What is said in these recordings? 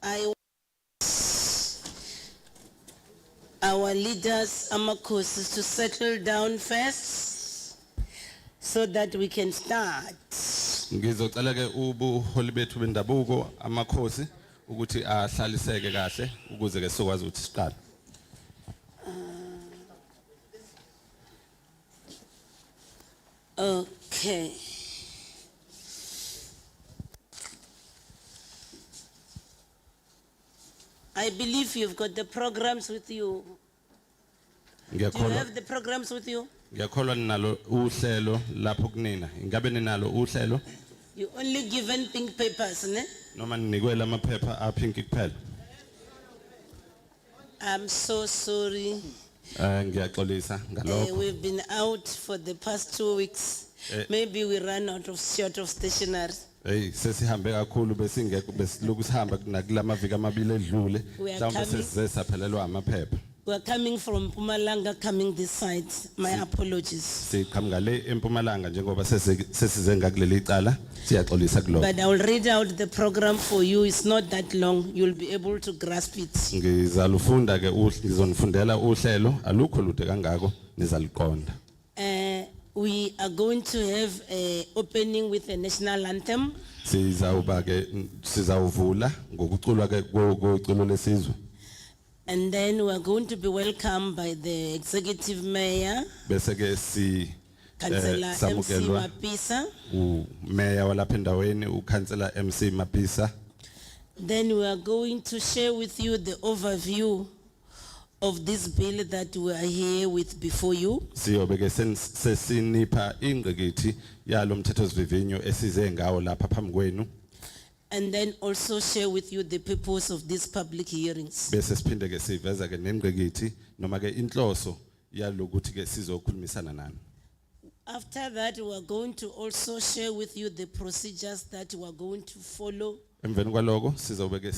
I want our leaders, amakhosi, to settle down first so that we can start. Ngizocela ke ubuholi bethu bendabuko amakhosi ukuthi ahlaliseke kahle ukuze ke sokwazi ukuthi siqale. Okay. I believe you've got the programs with you. Do you have the programs with you? Ngiyakholwa ninalo uhlelo lapho kunina. Ingabe ninalo uhlelo? You only given pink papers, ne? Noma ninikwe lamaphepha apink kuphela. I'm so sorry. Ngiyaxolisa ngalokho. We've been out for the past 2 weeks. Maybe we ran short of stationery. Hey, sesihambe kakhulu besingekho besiloku sihamba nakulama viki amabili edlule. Mhlawumbe sesize saphelelwa amaphepha. We are coming from Mpumalanga, coming this side. My apologies. Siqhamuka le eMpumalanga njengoba sesize ngakuleli icala. Siyaxolisa kulokho. But I will read out the program for you. It's not that long. You'll be able to grasp it. Ngizalufunda ke ngizonifundela uhlelo alukho lude kangako nizaliqonda. We are going to have an opening with a national anthem. Sizawuba ke sizawuvula ngokuculwa ke koculo lesizwe. And then we are going to be welcomed by the executive mayor, Bese ke si Councillor MC samukelwa Mapisa. umeya walapha endaweni uKhansela MC Mapisa. Then we are going to share with you the overview of this bill that we are here with before you. Siyobe ke sesinipha ingqikithi yalo mthethosivivinyo esize ngawo lapha phambi kwenu. And then also share with you the purpose of these public hearings. Bese siphinde ke siveza ke nengqikithi noma ke inhloso yalokuthi ke sizokhulumisana nani. After that, we are going to also share with you the procedures that we are going to follow. Emveni kwaloko sizobe ke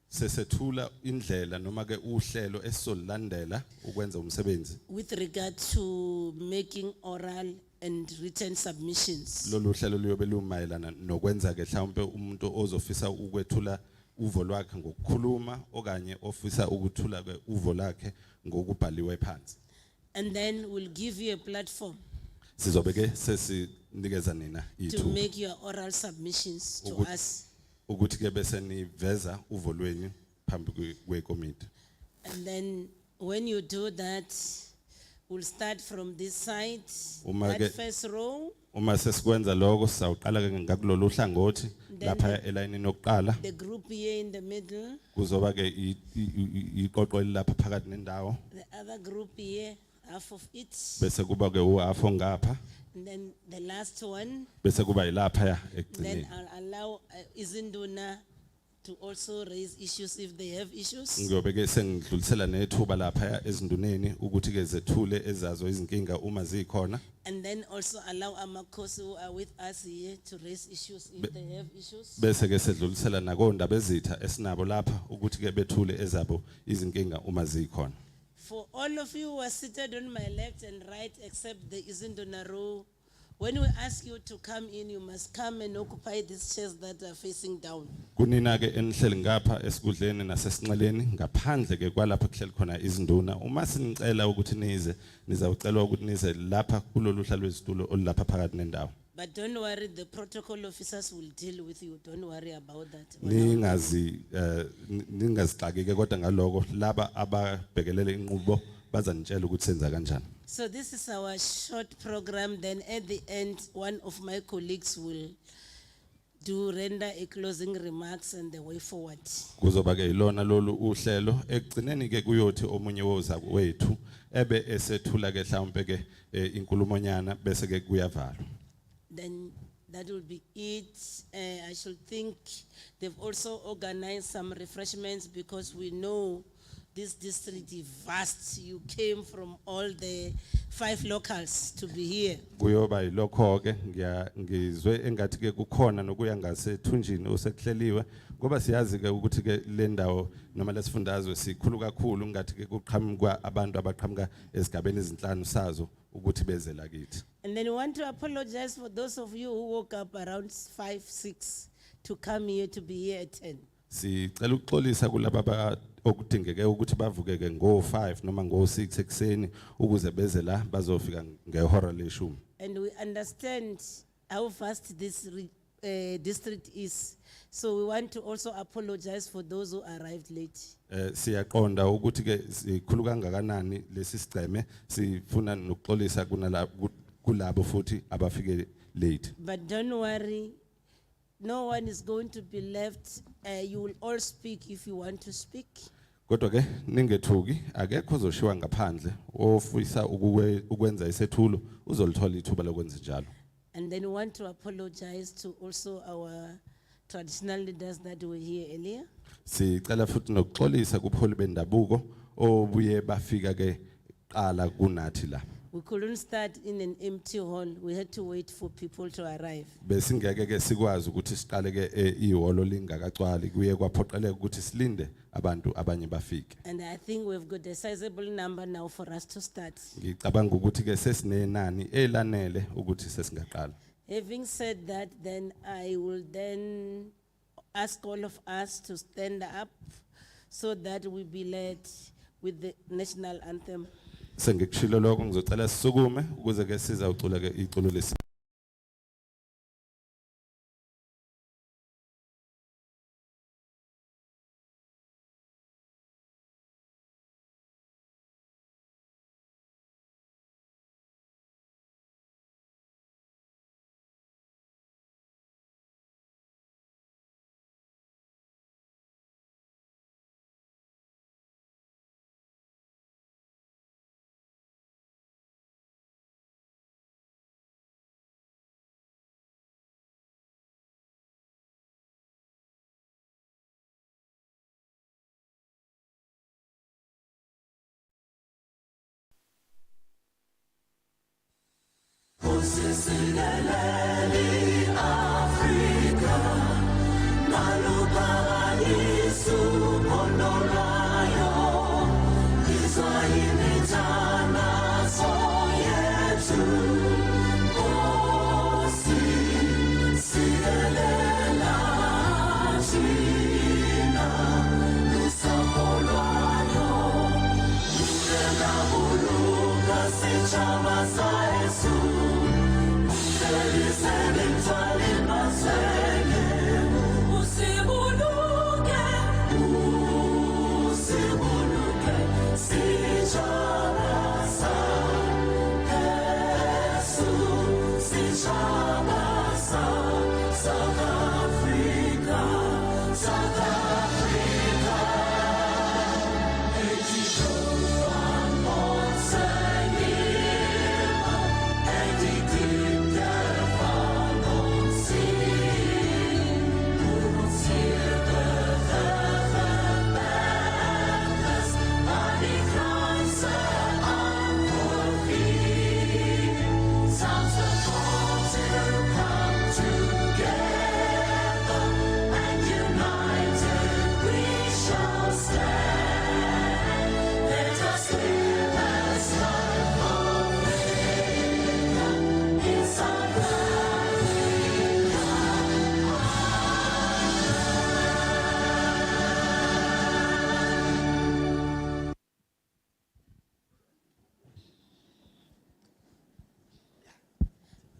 sesethula indlela noma ke uhlelo esizolilandela ukwenza umsebenzi. With regard to making oral and written submissions. Lolu hlelo liyobe lumayelana nokwenza ke mhlawumbe umuntu ozofisa ukwethula uvo lwakhe ngokukhuluma okanye ofisa ukuthula ke uvo lakhe ngokubhaliwe phansi. And then we'll give you a platform Sizobe ke sesinikeza nina to ithuba make your oral submissions to us. ukuthi ke bese niveza uvo lweni phambi kwekomiti. And then when you do that, we'll start from this side, Uma ke- that first row, Uma sesikwenza lokho sawuqala ke ngakulolu hlangothi lapha elayinini yokuqala the group here in the middle, kuzoba ke iqoqo lapha phakathi nendawo the other group here, half of it, bese kuba ke uafo ngapha and then the last one. bese kuba yilapha ya Then ekugcineni. I'll allow Izinduna to also raise issues if they have issues. Ngiyobe ke sengidlulisela nethuba lapha ezinduneni ukuthi ke zethule ezazo izinkinga uma zikhona. And then also allow amakhosi who are with us here to raise issues if they have issues. Bese ke sedlulisela nakondaba ezitha esinabo lapha ukuthi ke bethule ezabo izinkinga uma zikhona. For all of you who are seated on my left and right, except the Izinduna row, when we ask you to come in, you must come and occupy these chairs that are facing down. Kunina ke enihleli ngapha esikudleni nasesinxeleni ngaphandle ke kwalapha kuhleli khona izinduna uma sinicela ukuthi nize nizawucelwa ukuthi nize lapha kulolu hla lwezitulo olapha phakathi nendawo. But don't worry, the protocol officers will deal with you. Don't worry about that. Ningazixaki ke kodwa ngaloko laba ababhekelele inqubo bazanitshela ukuthi senza kanjani. So this is our short program. Then at the end, one of my colleagues will render a closing remarks and the way forward. Kuzoba ke ilona lolu uhlelo ekugcineni ke kuyothi omunye woza wethu ebe esethula ke mhlawumbe ke inkulumonyana bese ke kuyavalwa. Then that will be it. I should think they've also organized some refreshments because we know this district is vast. You came from all the 5 locals to be here. Kuyoba yilokho ke ngizwe engathi ke kukhona nokuya ngasethunjini osekuhleliwe ngoba siyazi ke ukuthi ke le ndawo noma lesifundazwe sikhulu kakhulu ngathi ke kuqhamuka abantu abaqhamuka esigabeni ezinhlanu sazo ukuthi beze la kithi. And then we want to apologize for those of you who woke up around 5, 6 to come here to be here at 10. Sicela ukuxolisa kulabo okudingeke ukuthi bavukeke ngo-5 noma ngo-6 ekseni ukuze beze la bazofika ngehora leshumi. And we understand how vast this district is. So we want to also apologize for those who arrived late. Siyaqonda ukuthi ke sikhulu kangakanani lesi sigceme sifuna nokuxolisa kulabo futhi abafike late. But don't worry, no one is going to be left. You will all speak if you want to speak. Kodwa ke ningethuki akekho ozoshiwa ngaphandle ofisa ukwenza isethulo uzolithola ithuba lokwenza njalo. And then we want to apologize to also our traditional leaders that were here earlier. Sicela futhi nokuxolisa kupholi bendabuko obuye bafika ke qala kunathi la. We couldn't start in an empty hall. We had to wait for people to arrive. Besingeke ke sikwazi ukuthi siqale ke ihholo lingakacwali kuye kwaphoqeleka ukuthi silinde abantu abanye bafike. And I think we've got a sizable number now for us to start. Ngicabanga ukuthi ke sesinenani elanele ukuthi sesingaqala. Having said that, then I will then ask all of us to stand up so that we be led with the national anthem. Sengikushilo lokho ngizocela sisukume ukuze ke sizawucula ke iculo lesi.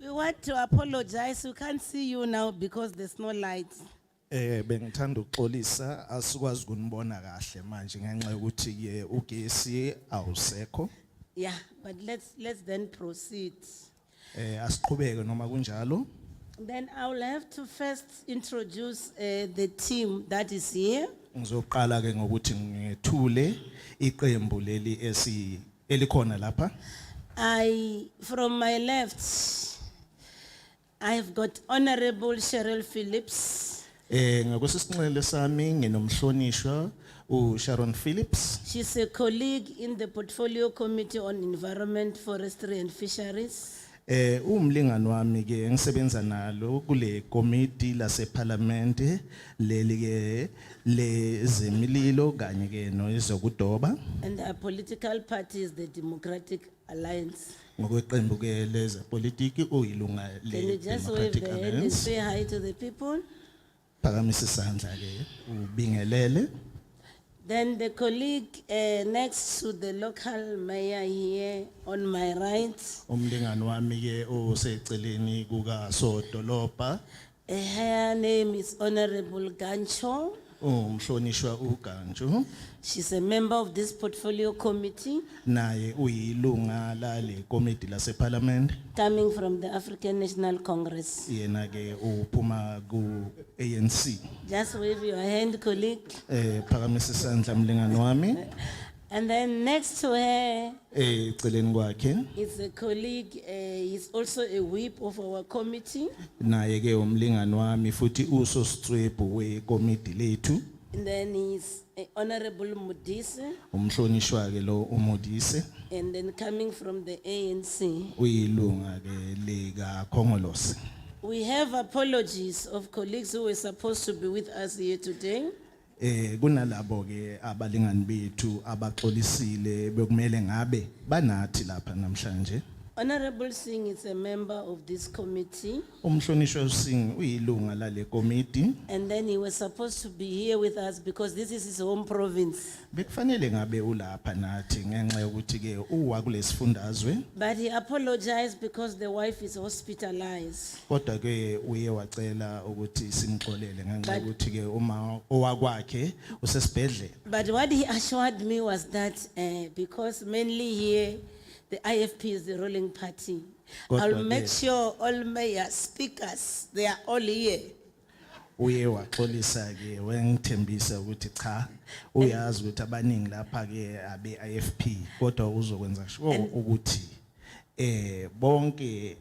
We want to apologize. We can't see you now because there's no light. Bengithanda ukuxolisa asikwazi ukunibona kahle manje ngenxa yokuthi ke ugesi awusekho. Yeah, but let's then proceed. Asiqhubeke noma kunjalo. Then I will have to first introduce the team that is here. Ngizoqala ke ngokuthi ngethule iqembu leli elikhona lapha. From my left, I've got Honorable Cheryl Phillips. Ngakwesisinxele sami nginomhlonishwa uSharon Phillips. She's a colleague in the Portfolio Committee on Environment, Forestry and Fisheries. Umlingani wami ke ngisebenza nalo kule committee laseParliament leli ke lezemililo kanye ke nozokudoba. And our political party is the Democratic Alliance. Ngokweqembu ke lezepolitiki uyilunga Can you just wave le-Democratic the hand and Alliance. say hi to the people? Phakamisa isandla ke ubingelele. Then the colleague next to the local mayor here on my right, Umlingani wami ke oseceleni kuka Sodolopa her name is Honorable Gancho. umhlonishwa uGanju She's a member of this portfolio committee naye uyilunga lale committee lase parliament coming from the African National Congress. yena ke uphuma ku ANC. Just wave your hand, colleague. Phakamisa isandla mlingani wami And then next to her eceleni kwakhe is a colleague, he's also a whip of our committee. naye ke umlingani wami futhi usositswebhu we committee lethu And then he's Honorable Mudise. umhlonishwa ke lo umodise And then coming from the ANC. uyilunga ke lika Khongolose. We have apologies of colleagues who were supposed to be with us here today. Kunalabo ke abalingani bethu abaxolisile bekumele ngabe banathi lapha namhlanje. Honorable Singh is a member of this committee. Umhlonishwa uSingh uyilunga lale committee. And then he was supposed to be here with us because this is his home province. Bekufanele ngabe ulapha nathi ngenxa yokuthi ke uwa kulesifundazwe But he apologized because the wife is hospitalized. kodwa ke uye wacela ukuthi simxolele ngenxa yokuthi ke uma owakwakhe usesibhedlela. But what he assured me was that because mainly here, the IFP is the ruling party. Kodwa I'll make ke- sure all mayor speakers, they are all here. Uye waxolisa ke wengithembisa ukuthi cha uyazi ukuthi abaningi lapha ke abe IFP kodwa uzokwenza sure ukuthi bonke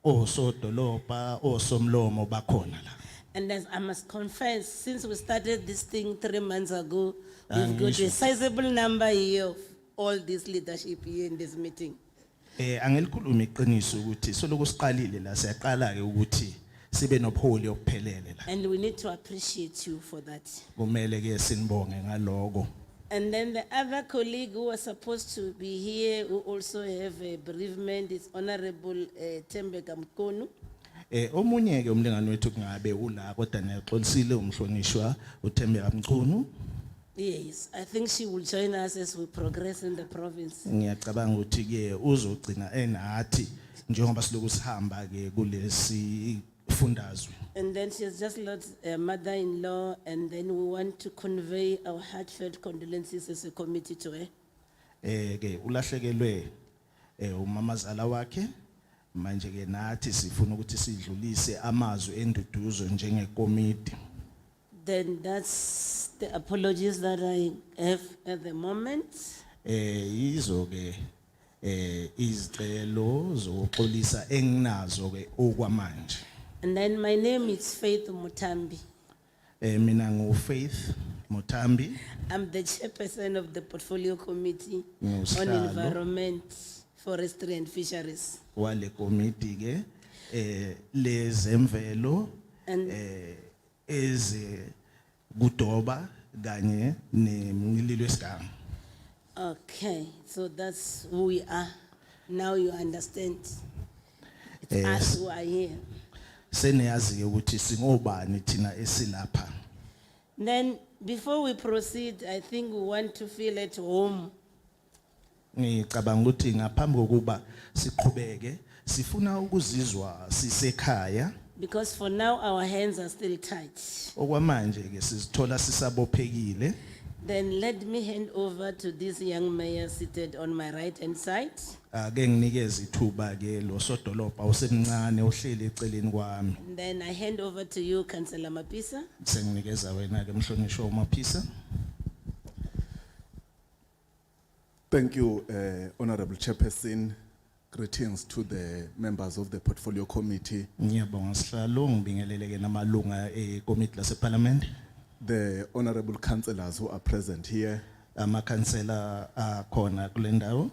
osodolopa osomlomo bakhona la. And as I must confess, since we started this thing 3 months ago, we've got a sizable number here of all this leadership here in this meeting. Angelikhuluma iqiniso ukuthi soloku siqalile la siyaqala ke ukuthi sibe nobuholi obuphelele la. And we need to appreciate you for that. Kumele ke sinibonge ngaloko. And then the other colleague who was supposed to be here, who also have a bereavement, is Honorable Tembeka Mkonu. Omunye ke umlingani wethu kungabe ula kodwa nexolisile umhlonishwa uThembeka Mchunu. Yes, I think she will join us as we progress in the province. Ngiyacabanga ukuthi ke uzogcina enathi njengoba siloku sihamba ke kulesi fundazwe. And then she has just lost a mother-in-law, and then we want to convey our heartfelt condolences as a committee to her. Ke ulahlekelwe umamazala wakhe manje ke nathi sifuna ukuthi sidlulise amazwi enduduzo njengekomiti. Then that's the apologies that I have at the moment. Yizo ke izicelo zokuxolisa enginazo ke okwamanje. And then my name is Faith Mutambi. Mina nguFaith Mutambi. I'm the chairperson of the portfolio committee on Ngusihlalo. environment, forestry and fisheries. Wale committee ke lezemvelo And eze kudoba kanye nemililo esiganga. okay, so that's who we are. Now you understand. It's Yes. us who are here. Seneyazi ke ukuthi singobani thina esilapha. Then before we proceed, I think we want to feel at home. Ngicabanga ukuthi ngaphambi kokuba siqhubeke sifuna ukuzizwa sisekhaya. Because for now our hands are still tight. Okwamanje ke sizithola sisabophekile. Then let me hand over to this young mayor seated on my right hand side. Ake nginikeze ithuba ke lo sodolopa usemncane ohleli eceleni kwami. And then I hand over to you, Councillor Mapisa. Senginikeza wena ke mhlonishwa uMaphisa. Thank you, Honorable Chairperson. Greetings to the members of the Portfolio Committee, Ngiyabonga sihlalo ngibingelele ke namalunga ekomiti laseParliament. the honorable councillors who are present here, Amakhansela akhona kule ndawo.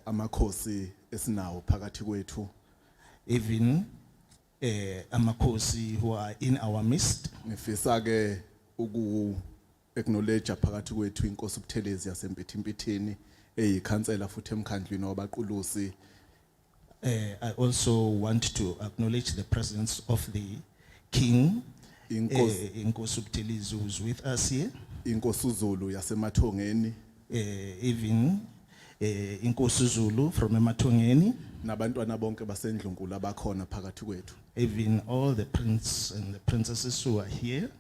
amakhosi esinawo phakathi kwethu. Even amakhosi who are in our midst. Ngifisa ke acknowledge phakathi kwethu inkosi uButhelezi yaseMpithimpithini eyikhansela futhi emkhandlwini wabaqulusi. I also want to acknowledge the presence of the king Inkosi Inkosi Buthelezi who is with us here, Inkosi uZulu yasemathongeni even Inkosi Zulu from Emathongeni, nabantwana bonke basendlunkulu abakhona phakathi kwethu. even all the prince and the princesses who are here.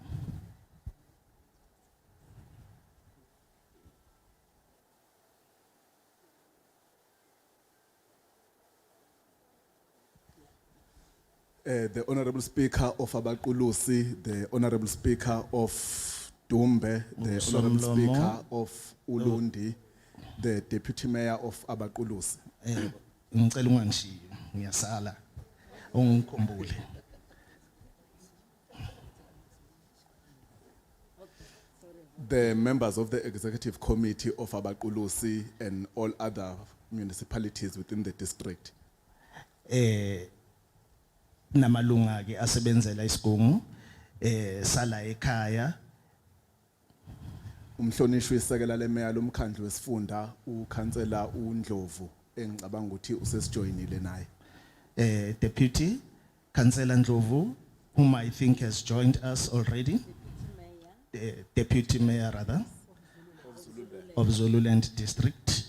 The Honorable Speaker of Abaqulusi, the Honorable Speaker of Dumbe, the Honorable Somlomo. Speaker of Ulundi, the Deputy Mayor of Abaqulusi. Ngicela ungangishiye, ngiyasala, ungikhumbule. The members of the Executive Committee of Abaqulusi and all other municipalities within the district. Namalunga ke asebenzela isigungu sala ekhaya, Umhlonishwa isekela lemeya lomkhandlu wesifunda uKhansela uNdlovu engicabanga ukuthi usesijoyinile naye. Deputy Councillor Ndlovu, whom I think has joined us already, Deputy Mayor rather, of Zululand District,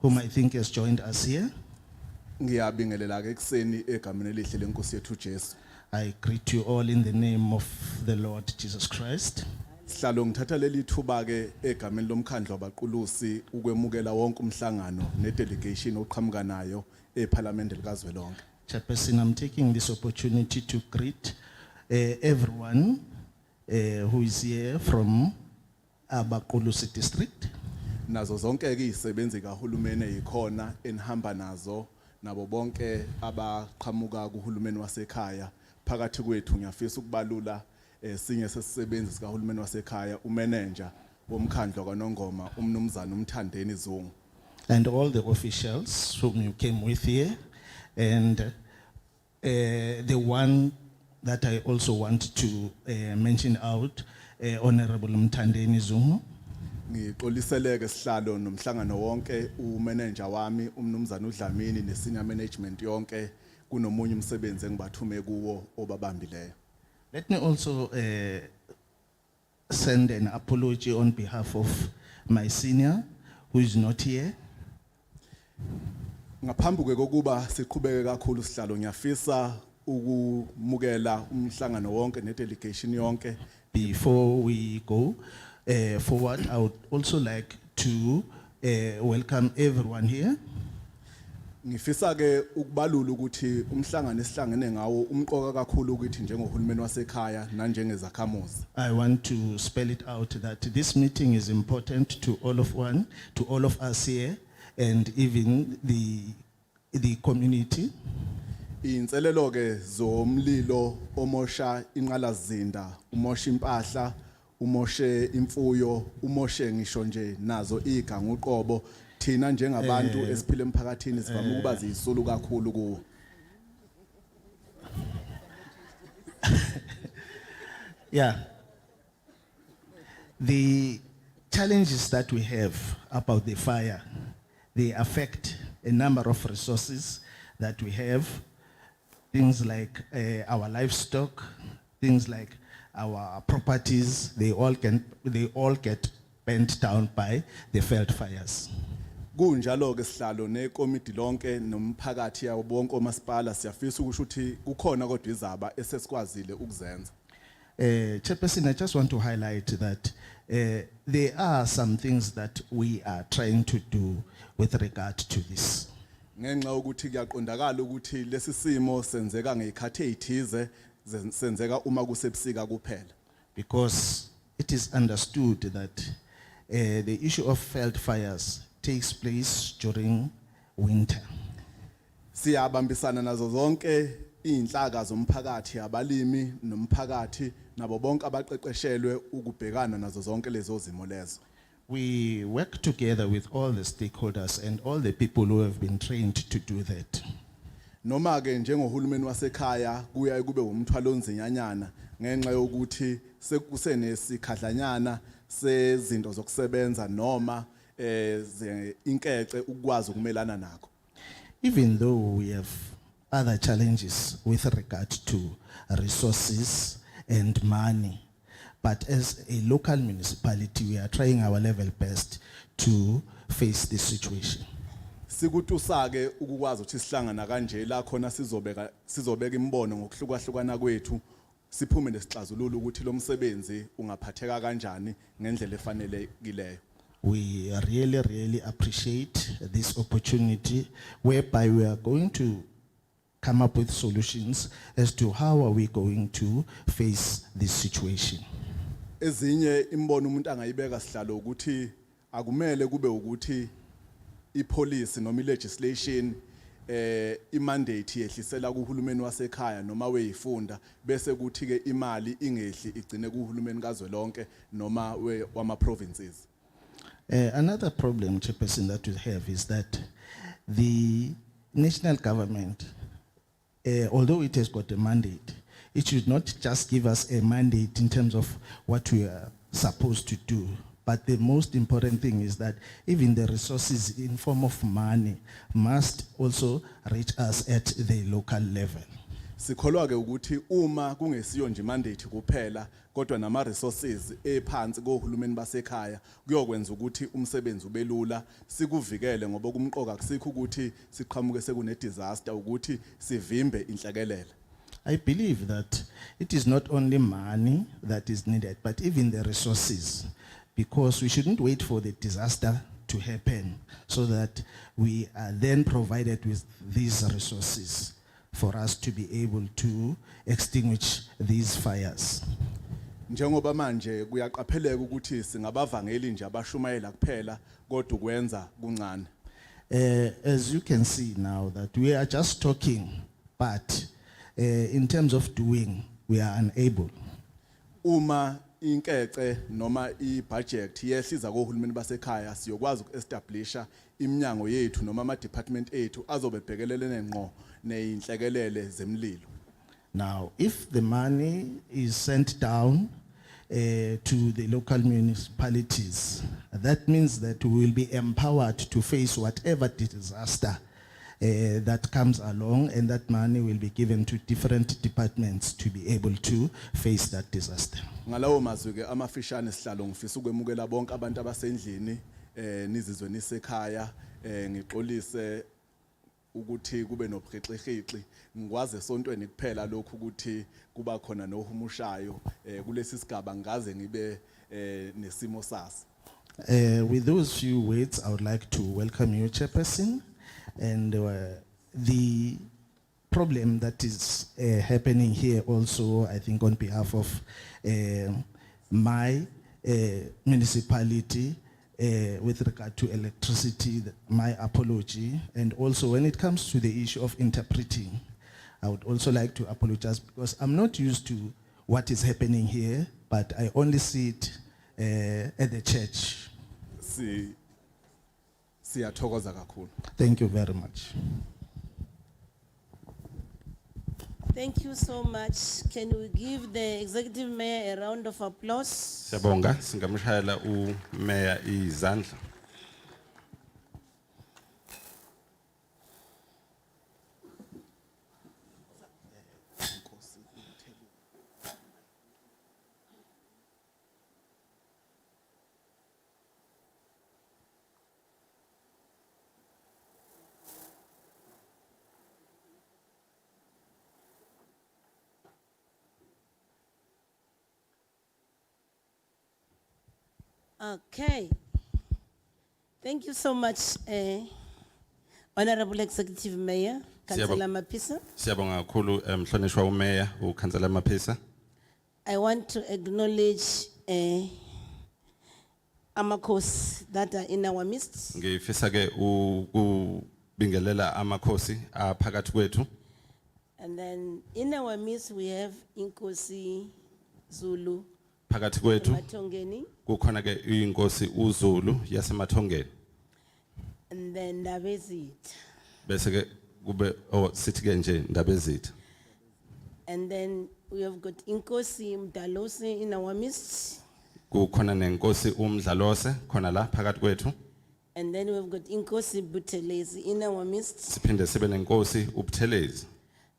whom I think has joined us here. Ngiyabingelela ke ekseni egameni elihle lenkosi yethu Jesu. I greet you all in the name of the Lord Jesus Christ. Sihlalo ngithatha leli thuba ke egameni lomkhandlu wabaqulusi ukwemukela wonke umhlangano nedelegation oqhamuka nayo eParliament likazwelonke. Chairperson, I'm taking this opportunity to greet everyone who is here from Abaqulusi district. Nazo zonke ke izisebenzi kahulumeni ezikhona enihamba nazo nabo bonke abaqhamuka kuhulumeni wasekhaya phakathi kwethu ngiyafisa ukubalula sinye sesisebenzi sikahulumeni wasekhaya umanager womkhandlu kaNongoma umnumzana uMthandeni Zungu. And all the officials whom you came with here, and the one that I also want to mention out, Honorable Mthandeni Zungu. Ngixoliseleke sihlalo nomhlangano wonke umanager wami umnumzana uDlamini nesenior management yonke kunomunye umsebenzi engibathume kuwo obabambileyo. Let me also send an apology on behalf of my senior who is not here. Ngaphambi kokuba siqhubeke kakhulu sihlalo ngiyafisa ukumukela umhlangano wonke nedelegation yonke. Before we go forward, I would also like to welcome everyone here. Ngifisa ke ukubalula ukuthi umhlangano esihlangene ngawo umqoka kakhulu ukuthi njengohulumeni wasekhaya nanjengezakhamuzi. I want to spell it out that this meeting is important to all of us here, and even the community. Inselelo ke zomlilo omosha inqalazinda, umosha impahla, umoshe imfuyo, umoshe ngisho nje nazo igangu uqobo. Thina njengabantu esiphila emphakathini sivama ukuba zisulu kakhulu kuwo. Yeah. The challenges that we have about the fire, they affect a number of resources that we have. Things like our livestock, things like our properties, they all get burnt down by the Veld fires. Kunjalo ke sihlalo nekomiti lonke nomphakathi yawo bonke omasipala siyafisa ukusho ukuthi kukhona kodwa izaba esesikwazile ukuzenza. Chairperson, I just want to highlight that there are some things that we are trying to do with regard to this. Ngenxa ukuthi kuyaqondakala ukuthi lesi simo senzeka ngezikhathi ezithize senzeka uma kusebusika kuphela. Because it is understood that the issue of Veld fires takes place during winter. Siyabambisana nazo zonke inhlaka zomphakathi abalimi nomphakathi nabo bonke abaqeqeshelwe ukubhekana nazo zonke lezo zimo lezo. We work together with all the stakeholders and all the people who have been trained to do that. Noma ke njengohulumeni wasekhaya kuya kube umthwalo onzinyanyana ngenxa yokuthi sekusenesikhadlanyana sezinto zokusebenza noma inkece ukwazi ukumelana nakho. Even though we have other challenges with regard to resources and money. But as a local municipality, we are trying our level best to face this situation. Sikutusake ukukwazi ukuthi sihlangana kanje la khona sizobeka imbono ngokuhlukahlukana kwethu siphume nesixazululo ukuthi lo msebenzi ungaphatheka kanjani ngendlela efanelekileyo. We really appreciate this opportunity whereby we are going to come up with solutions as to how are we going to face this situation. Ezinye imbono umuntu angayibeka sihlalo ukuthi akumele kube ukuthi ipolicy noma ilegislation imandate yehlisela kuhulumeni wasekhaya noma weyifunda bese kuthi ke imali ingehli igcine kuhulumeni kazwelonke noma wama provinces. Another problem, Chairperson, that we have is that the national government, although it has got a mandate, it should not just give us a mandate in terms of what we are supposed to do. But the most important thing is that even the resources in form of money must also reach us at the local level. Sikholwa ke ukuthi uma kungesiyo nje mandate kuphela kodwa nama resources ephansi kohulumeni basekhaya kuyokwenza ukuthi umsebenzi ubelula sikuvikele ngoba kumqoka kusikho ukuthi siqhamuke sekune disaster ukuthi sivimbe inhlekelele. I believe that it is not only money that is needed, but even the resources, because we shouldn't wait for the disaster to happen so that we are then provided with these resources for us to be able to extinguish these fires. Njengoba manje kuyaqapheleka ukuthi singabavangeli nje abashumayela kuphela kodwa ukwenza kuncane. As you can see now that we are just talking, but in terms of doing, we are unable. Uma inkece noma ibudget yehliza kohulumeni basekhaya siyokwazi ukuestablisha iminyango yethu noma ama department ethu azobebhekelele ngqo neinhlekelele zemlilo. Now, if the money is sent down to the local municipalities, that means that we will be empowered to face whatever disaster that comes along, and that money will be given to different departments to be able to face that disaster. Ngalawo mazwi ke amafishane sihlalo ngifisa ukwemukela bonke abantu abasendlini nizizwe nisekhaya ngixolise ukuthi kube nobhexexexi ngikwaze esontweni kuphela lokhu ukuthi kuba khona nohumushayo kulesi sigaba ngaze ngibe nesimo sasa. With those few words, I would like to welcome you, Chairperson, and the problem that is happening here also, I think on behalf of my municipality, with regard to electricity, my apology. And also when it comes to the issue of interpreting, I would also like to apologize because I'm not used to what is happening here, but I only see it at the church. Siyathokoza kakhulu. Thank you very much. Thank you so much. Can we give the executive mayor a round of applause? Siyabonga singamshayela uMayor izandla. Okay. Thank you so much, Honorable Executive Mayor, Councillor Mapisa. Siyabonga kakhulu mhlonishwa uMayor uKhansela Mapisa. I want to acknowledge amakhosi that are in our midst. Ngifisa ke ukubingelela amakhosi aphakathi kwethu. And then in our midst we have Inkosi Zulu Phakathi kwethu Matongeni, kukhona ke inkosi uZulu yasemathongeni. and then Ndabezit. Bese ke kube sithi ke nje Ndabezitha. And then we have got Inkosi Mdalose in our midst. Kukhona nenkosi uMdlalose khona la phakathi kwethu. And then we've got Inkosi Buthelezi in our midst. Siphinde sibe nenkosi uButhelezi.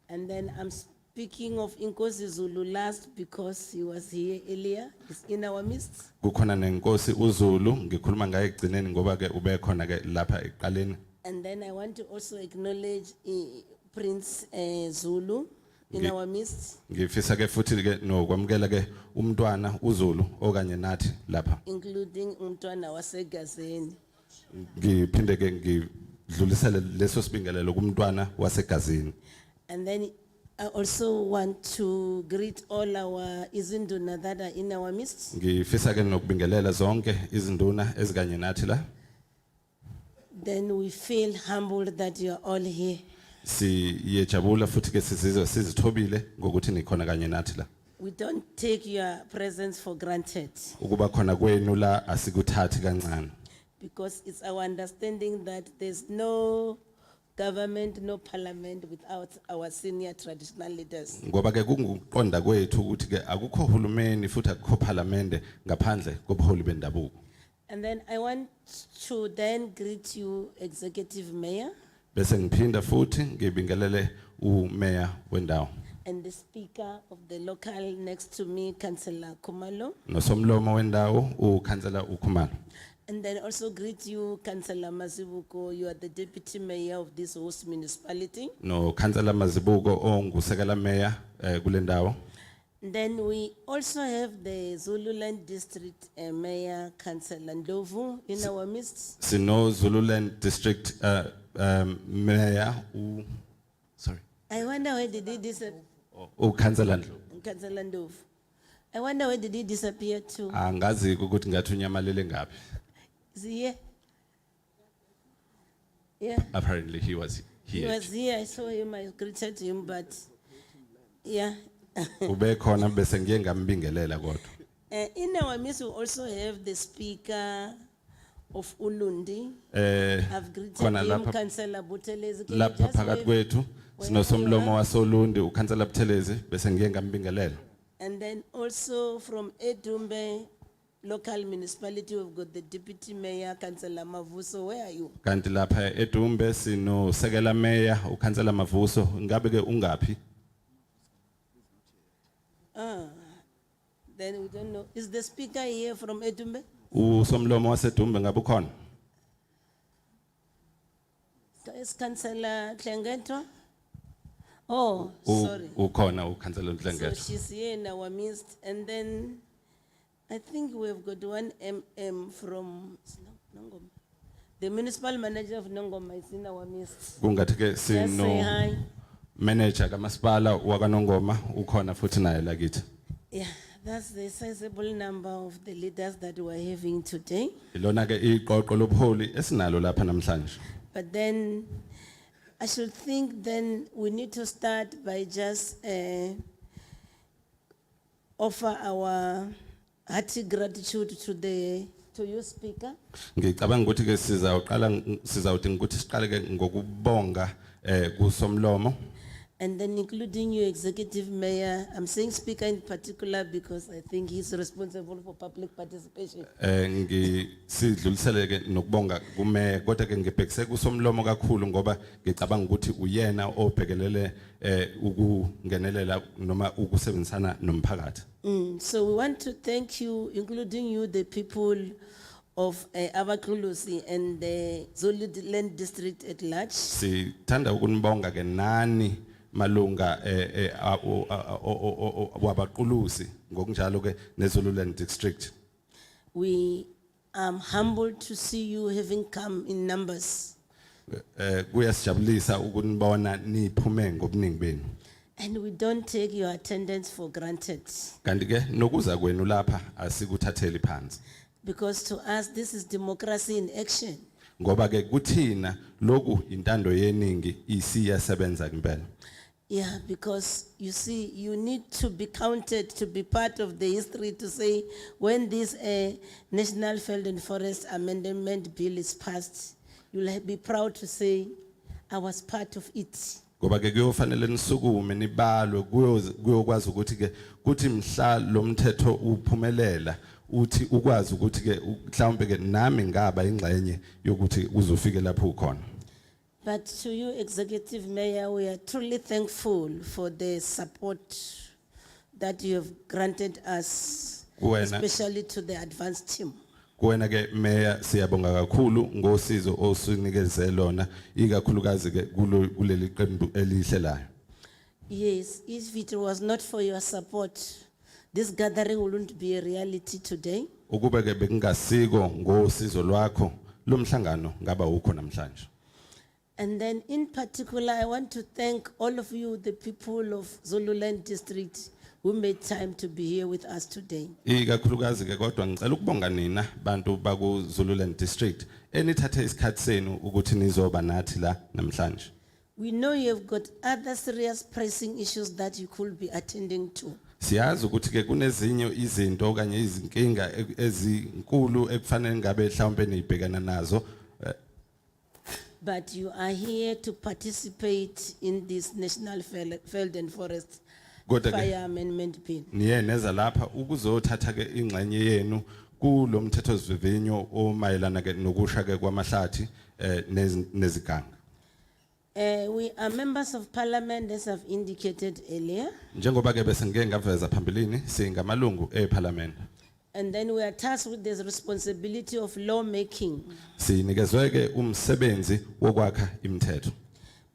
And then I'm speaking of Inkosi Zulu last because he was here earlier, he's in our midst. Kukhona nenkosi uZulu ngikhuluma ngaye egcineni ngoba ke ube khona ke lapha eqaleni. And then I want to also acknowledge Prince Zulu in Ngi- our midst, Ngifisa ke futhi ke nokwamukela ke umntwana uZulu okanye nathi lapha. including Umtwana wasegazeni. Ngiphinde ke ngidlulisele leso sibingelelo kumntwana wasegazini. And then I also want to greet all our izinduna that are in our midst. Ngifisa ke nokubingelela zonke izinduna ezikanye nathi la. Then we feel humbled that you are all here. Siyejabula futhi ke sizizwa sizithobile ngokuthi nikhona kanye nathi la. We don't take your presence for granted Ukuba khona kwenu la asikuthathi kancane. because it's our understanding that there's no government, no parliament without our senior traditional leaders. Ngoba ke kunguqonda kwethu ukuthi ke akukho hulumeni futhi akukho parliamente ngaphandle kobuholi bendabuko. And then I want to then greet you, Executive Mayor, Bese ngiphinda futhi ngibingelele uMayor wendawo and the Speaker of the local next to me, Councillor Kumalo. nosomlomo wendawo uKhansela uKhumalo. And then also greet you, Councillor Masibuko. You are the Deputy Mayor of this host municipality. No Khansela Mazibuko ongusekela mayor kule ndawo. Then we also have the Zululand District Mayor, Councillor Ndlovu, in our midst. Sino Zululand District Mayor sorry I wonder where did he disappear? uKhansela Ndlovu. Councillor Ndlovu. I wonder where did he disappear to? Angazi ukuthi ngathi unyamalele ngapi. Is he here? Yeah, Apparently he was he here. was here. I saw him, I greeted him, but yeah. Ube khona bese ngiye ngambingelela kodwa. In our midst, we also have the Speaker of Ulundi. I've greeted khona him, lapha Councillor Buthelezi. Can you lapha just phakathi wave? kwethu sinosomlomo wasoLundi uKhansela Buthelezi bese ngiye ngambingelela. And then also from Edumbe local municipality, we've got the Deputy Mayor, Councillor Mavuso. Where are you? Kanti lapha eDumbe sinosekela mayor uKhansela Mavuso ngabe ke ungaphi? Then we don't know. Is the Speaker here from Edumbe? Usomlomo waseDumbe ngabe ukhona? Is Councillor Klengeto? Oh, sorry. Ukhona uKhansela So Nhlengetho. she's here in our midst. And then I think we've got one MM from Nongoma. The municipal manager of Nongoma is in our midst. Kungathi ke Just say sino hi. manager kamasipala wakaNongoma ukhona futhi naye lakithi. Yeah, that's the sizable number of the leaders that we're having today. Ilona ke iqoqo lobuholi esinalo lapha namhlanje. But then I should think then we need to start by just offer our hearty gratitude to you, Speaker. Ngicabanga ukuthi ke sizawudinga ukuthi siqale ke ngokubonga kusomlomo. And then including you, Executive Mayor. I'm saying Speaker in particular because I think he's responsible for public participation. Sidlulisele ke nokubonga kume kodwa ke ngibhekise kusomlomo kakhulu ngoba ngicabanga ukuthi uyena obhekelele ukungenelela noma ukusebenzisana nomphakathi. So we want to thank you, including you, the people of Abakulusi and the Zululand district at large. Sithanda ukunibonga ke nani malunga wabaqulusi ngokunjalo ke neZululand district. We are humbled to see you having come in numbers. Kuyasijabulisa ukunibona niphume ngobuningi benu. And we don't take your attendance for granted. Kanti ke nokuza kwenu lapha asikuthatheli phansi. Because to us, this is democracy in action. Ngoba ke kuthina lokhu intando yeningi isiyasebenza impela. Yeah, because you see, you need to be counted to be part of the history to say when this National Veld and Forest Amendment Bill is passed, you'll be proud to say, I was part of it. Ngoba ke kuyofanele nisukume nibalwe kuyokwazi ukuthi ke kuthi mhla lo mthetho uphumelela uthi ukwazi ukuthi ke mhlawumbe ke nami ngaba ingxenye yokuthi uzofike lapho ukhona. But to you, Executive Mayor, we are truly thankful for the support that you have granted us, Kuwena. especially to the advanced team. Kuwena ke Mayor siyabonga kakhulu ngosizo osunikeze lona ikakhulukazi ke kuleli qembu elihlelayo. Yes, if it was not for your support, this gathering wouldn't be a reality today. Ukube ke bekungasiko ngosizo lwakho lomhlangano ngaba ukho namhlanje. And then in particular, I want to thank all of you, the people of Zululand District, who made time to be here with us today. Ikakhulukazi ke kodwa ngicela ukubonga nina bantu baku Zululand District enithathe isikhathi senu ukuthi nizoba nathi la namhlanje. We know you have got other serious pressing issues that you could be attending to. Siyazi ukuthi ke kunezinye izinto kanye izinkinga ezinkulu ekufanele ngabe mhlawumbe nibhekana nazo. But you are here to participate in this National Veld and Forest Kodwa ke Fire Amendment Bill. niye neza lapha ukuzothatha ke ingxenye yenu kulomthethosivivinyo omayelana ke nokusha ke kwamahlathi neziganga. We are members of parliament, as I've indicated earlier. Njengoba ke bese ngeke ngaveza phambilini singamalungu eParliament. And then we are tasked with the responsibility of lawmaking. Sinikezwe ke umsebenzi wokwakha imithetho.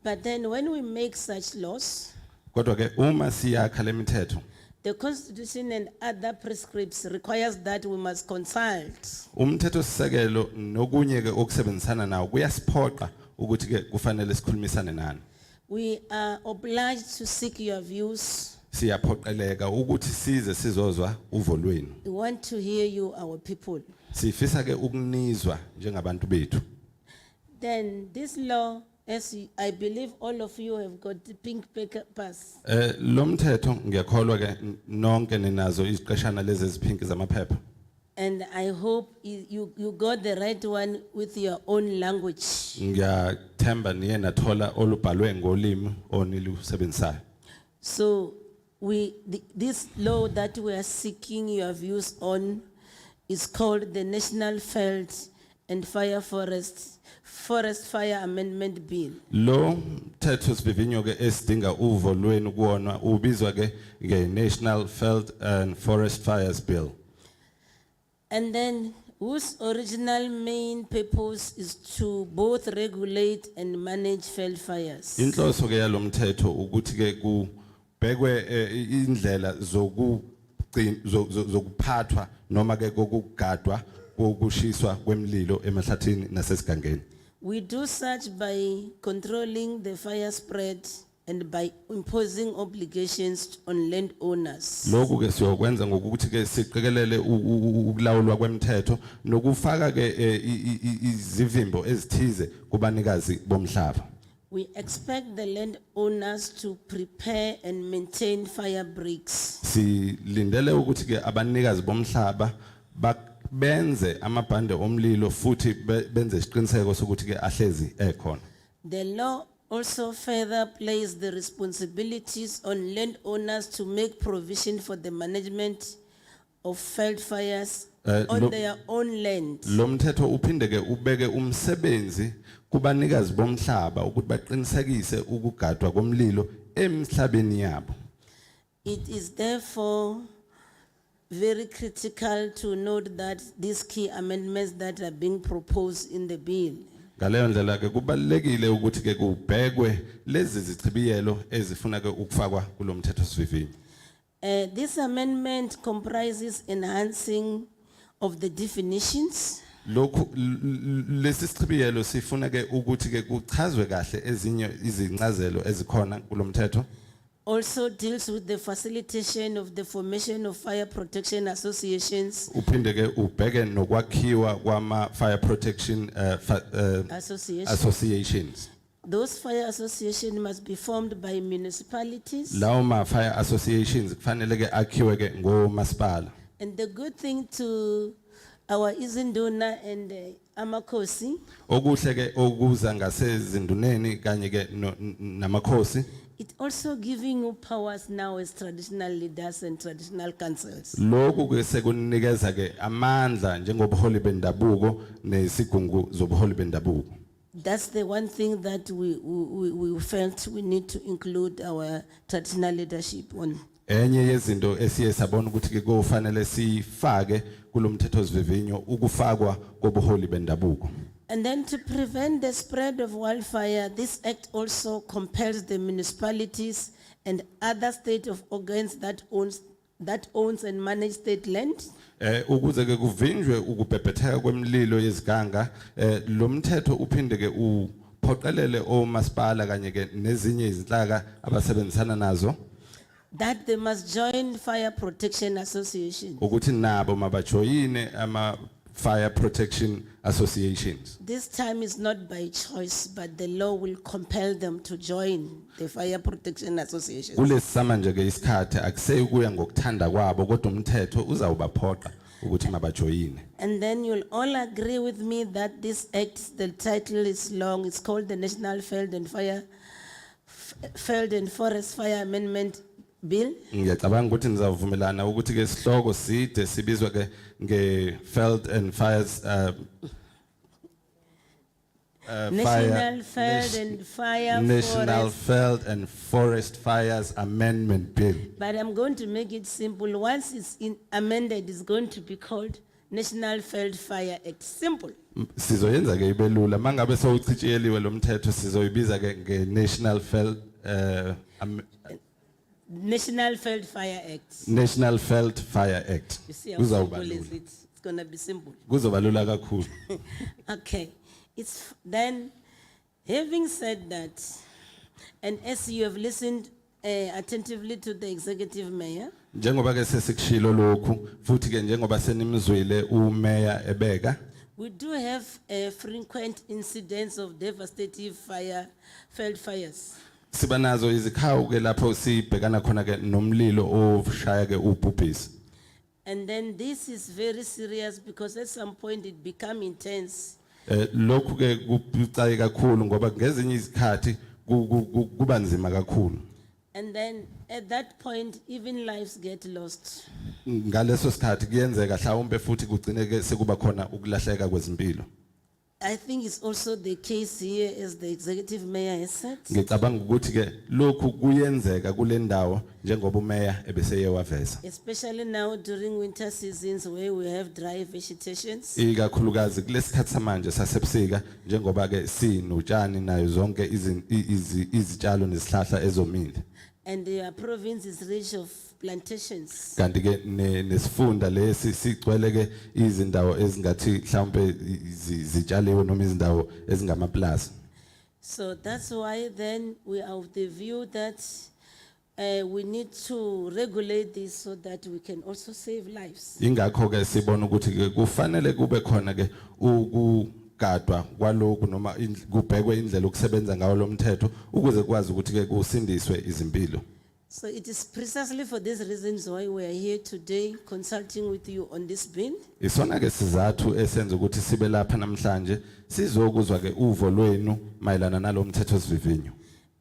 But then when we make such laws, Kodwa ke uma siyakha lemithetho the constitution and other prescripts requires that we must consult. umthetho sisekelo nokunye ke okusebenzisana nawo kuyasiphoqa ukuthi ke kufanele sikhulumisane nani. We are obliged to seek your views. Siyaphoqeleka ukuthi size sizozwa uvo lwenu. We want to hear you, our people. Sifisa ke ukunizwa njengabantu bethu. Then this law, I believe all of you have got the pink papers. Lomthetho ngiyakholwa ke nonke ninazo iziqeshana lezi eziphinki zamaphepha. And I hope you got the right one with your own language. Ngiyathemba niye nathola olubhalwe ngolimi onilusebenzisayo. So this law that we are seeking your views on is called the National Veld and Forest Fire Amendment Bill. Lo mthetho sivivinyo ke esidinga uvo lwenu kuwona ubizwa ke National Veld and Forest Fires Bill. And then whose original main purpose is to both regulate and manage veld fires. Inhloso ke yalomthetho ukuthi ke kubhekwe indlela zokuphathwa noma ke kokugadwa kokushiswa kwemililo emahlathini nasesigangeni. We do such by controlling the fire spread and by imposing obligations on landowners. Lokhu ke siyokwenza ngokuthi ke siqikelele ukulawulwa kwemthetho nokufaka ke izivimbo ezithize kubanikazi bomhlaba. We expect the landowners to prepare and maintain fire breaks. Silindele ukuthi ke abanikazi bomhlaba benze amabhande omlilo futhi benze isiqiniseko sokuthi ke ahlezi ekhona. The law also further places the responsibilities on landowners to make provision for the management of veld fires on their own land. Lo mthetho uphinde ke ubeke umsebenzi kubanikazi bomhlaba ukuthi baqinisekise ukugadwa komlilo emhlabeni yabo. It is therefore very critical to note that these key amendments that are being proposed in the bill Ngaleyo ndlela ke kubalekile ukuthi ke kubhekwe lezi zichibiyelo ezifuna ke ukufakwa kulomthetho sivivinyo. This amendment comprises enhancing of the definitions. Lokhu lesi sichibiyelo sifuna ke ukuthi ke kuchazwe kahle ezinye izincazelo ezikhona kulomthetho. Also deals with the facilitation of the formation of fire protection associations. Uphinde ke ubheke nokwakhiwa kwama fire protection associations. Those fire associations must be formed by municipalities. Lawo ma fire associations kufanele ke akhiwe ke ngomasipala. And the good thing to our izinduna and amakhosi, Okuhle ke okuza ngasezinduneni kanye ke namakhosi. it also giving you powers now as traditional leaders and traditional councils. Lokhu ke sekunikeza ke amandla njengobuholi bendabuko nesigungu zobuholi bendabuko. That's the one thing that we felt we need to include our traditional leadership on. Enye yezinto esiye sabona ukuthi ke kufanele sifake kulomthethosivivinyo ukufakwa kobuholi bendabuko. And then to prevent the spread of wildfire, this act also compels the municipalities and other state of organs that owns and manage state land Ukuze ke kuvinjwe ukubhebhetheka kwemililo yeziganga, lo mthetho uphinde ke uphoqelele omasipala kanye ke nezinye izinhlaka abasebenzisana nazo that they must join fire protection associations. ukuthi nabo mabajoyine ama fire protection associations. This time is not by choice, but the law will compel them to join the fire protection associations. Kulesama nje ke isikhathi akuseyi kuya ngokuthanda kwabo kodwa umthetho uzawubaphoqa ukuthi mabajoyine. And then you'll all agree with me that this act, the title is long, it's called the National Veld and Forest Fire Amendment Bill. Ngiyacabanga ukuthi nizavumelana ukuthi ke sihloko side sibizwa ke nge-Veld and Fires National Veld and Fire National Forest. Veld and Forest Fires Amendment Bill. But I'm going to make it simple. Once it's amended, it's going to be called National Veld Fire Act. Simple. Sizoyenza ke ibelula mangabe sowuchitshiyeliwe lo mthetho sizoyibiza ke nge-National Veld National Veld Fire Act. National Veld Fire Act. You see how Kuzawuba simple is lula. it? It's going to be simple. Kuzoba lula kakhulu. Okay. It's then, having said that, and as you have listened attentively to the executive mayor, Njengoba ke sesikushilo lokhu futhi ke njengoba senimzwile uMayor ebeka we do have frequent incidents of devastating veld fires. siba nazo izikhawu ke lapho sibhekana khona ke nomlilo oshaya ke ubhubhisi. And then this is very serious because at some point it become intense. Lokhu ke kubucayi kakhulu ngoba ngezinye izikhathi kuba nzima kakhulu. And then at that point, even lives get lost. Ngaleso sikhathi kuyenzeka mhlawumbe futhi kugcine ke sekuba khona ukulahleka kwezimpilo. I think it's also the case here, as the executive mayor has said. Ngicabanga ukuthi ke lokhu kuyenzeka kule ndawo njengoba uMayor ebeseye waveza. Especially now during winter seasons where we have dry vegetations. Ikakhulukazi kulesikhathi samanje sasebusika njengoba ke sinotshani nayo zonke izitshalo nezihlahla ezomile. And the province is rich of plantations. Kanti ke nesifunda lesi sigcwele ke izindawo ezingathi mhlawumbe zitshaliwe noma izindawo ezingamaplaza. So that's why then we are of the view that we need to regulate this so that we can also save lives. Ingakho ke sibona ukuthi ke kufanele kube khona ke gadwa kwalokhu noma kubhekwe indlela okusebenza ngayo lo mthetho ukuze kwazi ukuthi ke kusindiswe izimpilo. So it is precisely for these reasons why we are here today consulting with you on this bill. Isona ke sizathu esenza ukuthi sibe lapha namhlanje sizokuzwa ke uvo lwenu mayelana nalo mthetho sivivinyo.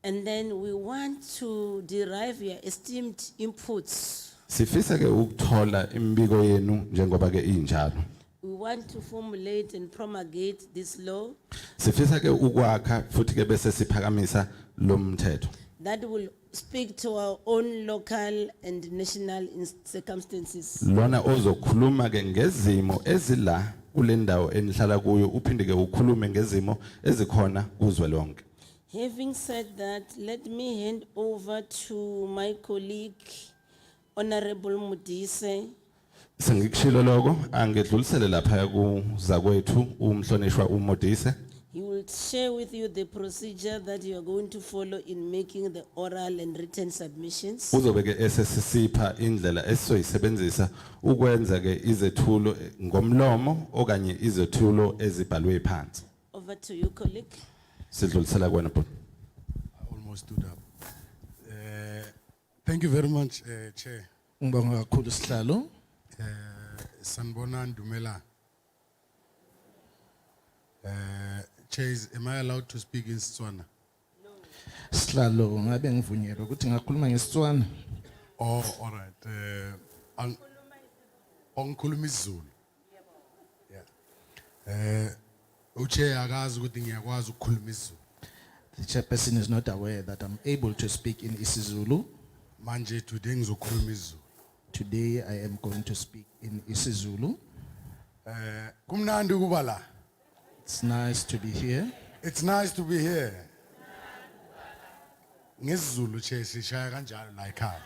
And then we want to derive your esteemed inputs. Sifisa ke ukuthola imbiko yenu njengoba ke injalo. We want to formulate and promulgate this law Sifisa ke ukwakha futhi ke bese siphakamisa lo mthetho. that will speak to our own local and national circumstances. Lona ozokhuluma ke ngezimo ezila kule ndawo enihlala kuyo uphinde ke ukhulume ngezimo ezikhona kuzwe lonke. Having said that, let me hand over to my colleague, Honorable Mudise, Sengikushilo lokho angedlulisele lapha kuzakwethu umhlonishwa uModise. he will share with you the procedure that you are going to follow in making the oral and written submissions. Uzobe ke esesipha indlela esizoyisebenzisa ukwenza ke izethulo ngomlomo okanye izethulo ezibhalwe phansi. Over to you, colleague. Sidlulisela kwena bro. I almost stood up. Thank you very much, Chair. Ngibonga kakhulu sihlalo. Sanbona Ndumela. Chair, am I allowed to speak in Setswana? Sihlalo ngabe ngivunyelwe ukuthi ngakhuluma ngeSitswana. Oh, all right. Ongikhuluma isiZulu. Yeah. Uche akazi ukuthi ngiyakwazi ukukhuluma isiZulu. The chairperson is not aware that I'm able to speak in isiZulu. Manje today ngizokhuluma isiZulu. Today I am going to speak in isiZulu. Kumnandi ukuba la. It's nice to be here. It's nice to be here. NgesiZulu che sishaya kanjalo la ekhaya.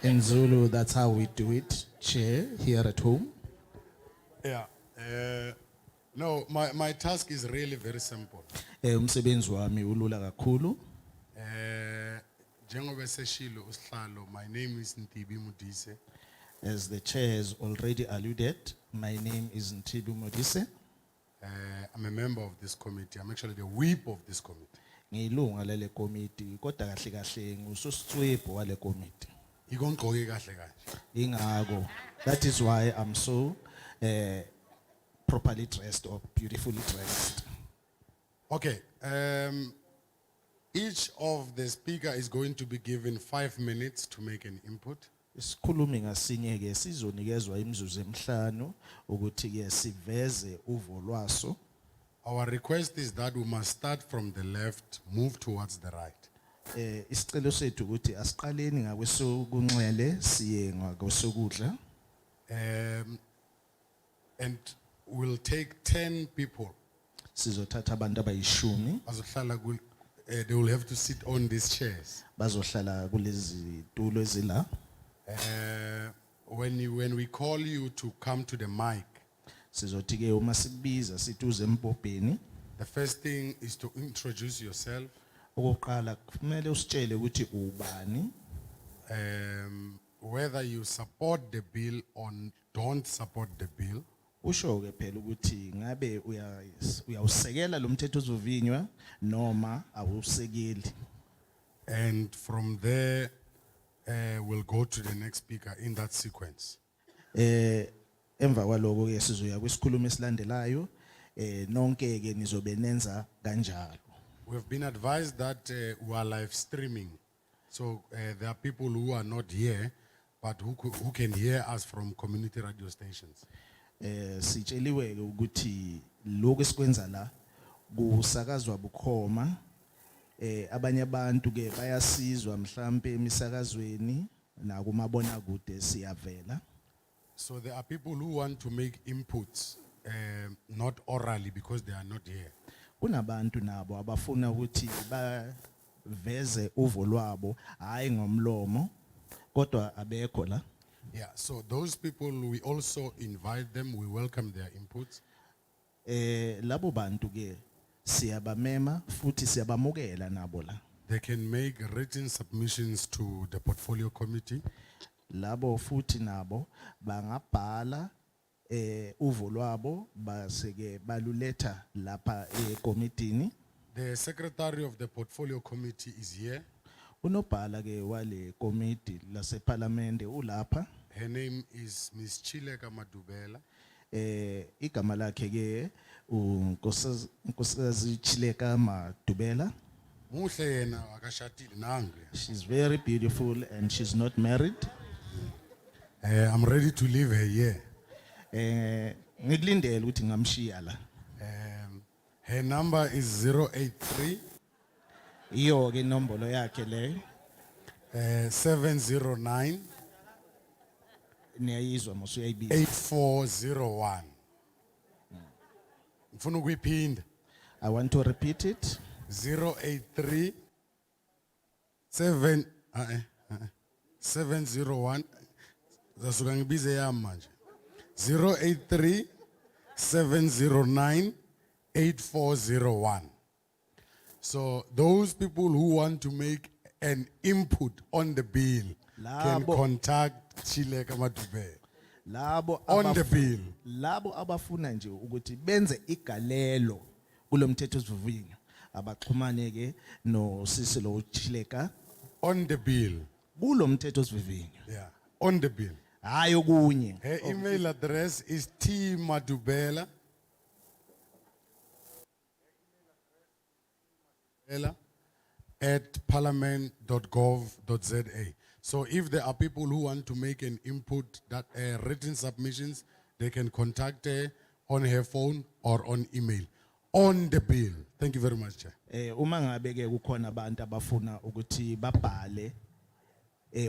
In Zulu, that's how we do it, Chair, here at home. Yeah. No, my task is really very simple. Umsebenzi wami ulula kakhulu. Njengoba seshilo usihlalo, my name is Ntibi Mudise. As the chair has already alluded, my name is Ntibu Modise. I'm a member of this committee. I'm actually the whip of this committee. Ngiyilunga lele committee, kodwa kahle kahle ngusositswebhu wale committee. Ikongqoke kahle kanje. Ingako. That is why I'm so properly dressed or beautifully dressed. Okay. Each of the speaker is going to be given 5 minutes to make an input. Isikhulumi ngasinye ke sizonikezwa imizuzu emihlanu ukuthi ke siveze uvo lwaso. Our request is that we must start from the left, move towards the right. Isicelo sethu ukuthi asiqaleni ngakwesokunxele siye ngakwesokudla. And we'll take 10 people. Sizothatha abantu abayishumi Bazohlala they will have to sit on these chairs. bazohlala kulezi tulo ezila. When we call you to come to the mic, Sizothi ke uma sikubiza sithi uze embobheni. the first thing is to introduce yourself, Okokuqala kumele usitshele ukuthi ubani, whether you support the bill or don't support the bill. usho ke phela ukuthi ngabe uyawusekela lo mthetho ozovinywa noma awusekeli. And from there, we'll go to the next speaker in that sequence. Emva kwaloko ke sizoya kwesikhulumo esilandelayo, nonke ke nizobe nenza kanjalo. We've been advised that we are live streaming. So there are people who are not here, but who can hear us from community radio stations. Sitsheliwe ke ukuthi lokho esikwenza la kusakazwa bukhoma, abanye abantu ke bayasizwa mhlambe emisakazweni na kumabona kude siyavela. So there are people who want to make inputs, not orally because they are not here. Kunabantu nabo abafuna ukuthi baveze uvo lwabo hayi ngomlomo kodwa abekho la. Yeah, so those people, we also invite them, we welcome their inputs. Labo bantu ke siyabamema futhi siyabamukela nabo la. They can make written submissions to the portfolio committee. Labo futhi nabo bangabhala uvo lwabo baseke baluletha lapha ekomidini. The secretary of the portfolio committee is here. Unobhala ke wale committee lase parliament ulapha. Her name is Ms. Chileka Madubela. Igama lakhe ke uNkosikazi Chileka Madubela. Muhle yena akashadile nangu. She's very beautiful and she's not married. I'm ready to leave her here. Ngikulindele ukuthi ngamshiya la. Her number is 083 Iyo ke inombolo yakhe le 709 niyayizwa mase uyayibiza. 8401. Ngifuna ukuyiphinda. I want to repeat it. 083 701 zasuka ngibize yami manje 083 709 8401. So those people who want to make an input on the bill can Labo- contact Chileka Madubela. Labo On the bill. Labo abafuna nje ukuthi benze igalelo kulomthetho osivivinyo abaxhumane ke no sisi lo Chileka On the bill. kulomthetho osivivinyo. Yeah. On the bill. Hayi okunye. Her email address is tmadubela at parliament.gov.za. So if there are people who want to make an input that written submissions, they can contact her on her phone or on email. on the bill. Thank you very much, Chair. Uma ngabe ke kukhona abantu abafuna ukuthi babhale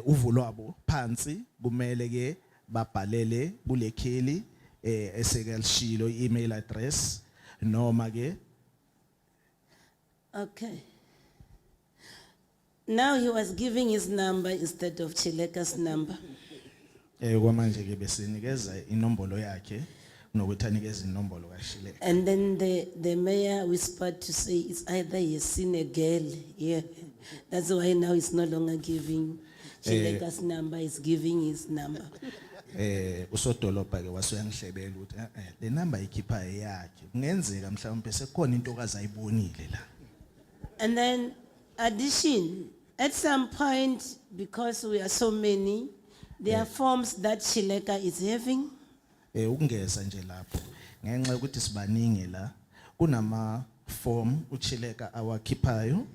uvo lwabo phansi kumele ke babhalele kule kheli esekelishilo email address noma ke Okay. Now he was giving his number instead of Chileka's number. kwamanje ke besinikeza inombolo yakhe nokuthi anikeze inombolo kaShileka. And then the mayor whispered to say it's either he has seen a girl here. That's why now he's no longer giving Chileka's number, he's giving his number. Usodolopha ke wasoyangihlebela ukuthi le number ikhipha yakhe kungenzeka mhlawumbe sekukhona into okazayibonile la. And then addition, at some point, because we are so many, there are forms that Chileka is having. Ukungeza nje lapho ngenxa ukuthi sibaningi la kunama form uChileka awakhiphayo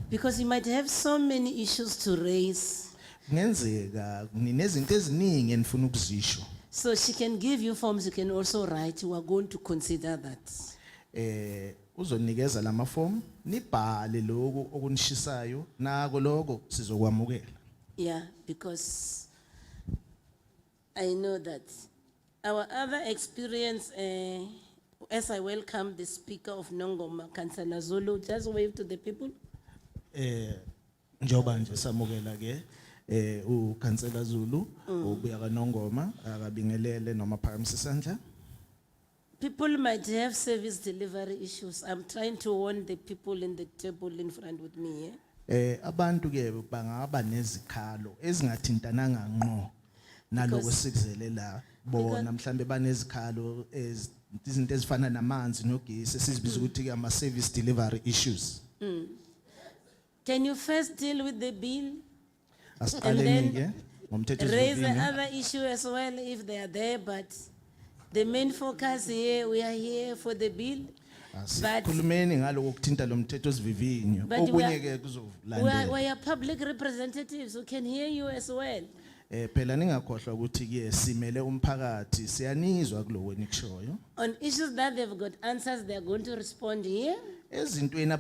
Because you might have so many issues to raise. kungenzeka ninezinto eziningi enifuna ukuzisho. So she can give you forms, you can also write, we are going to consider that. Uzonikeza lama form nibhale lokho okunishisayo nako lokho sizokwamukela. Yeah, because I know that our other experience, as I welcome the speaker of Nongoma, Councillor Zulu, just wave to the people. Njoba nje samukela ke uKhansela Zulu ubuya kaNongoma akabingelele noma phakamise isandla. People might have service delivery issues. I'm trying to warn the people in the table in front with me. Abantu ke bangaba nezikhalo ezingathintananga ngqo naloko sikuzele la bona mhlambe banezikhalo izinto ezifana namanzi nogesi esizibiza ukuthi ke ama service delivery issues. Can you first deal with the bill? Asiqaleni ke ngomthetho Raise the esivivinyo. other issue as well if they are there, but the main focus here, we are here for the bill. But Khulumeni ngaloko kuthinta lo mthetho esivivinyo But we okunye are- ke we kuzolandela. are public representatives who can hear you as well. Phela ningakhohlwa ukuthi ke simele umphakathi siyanizwa kuloko nikushoyo. On issues that they've got answers, they are going to respond here. Ezintweni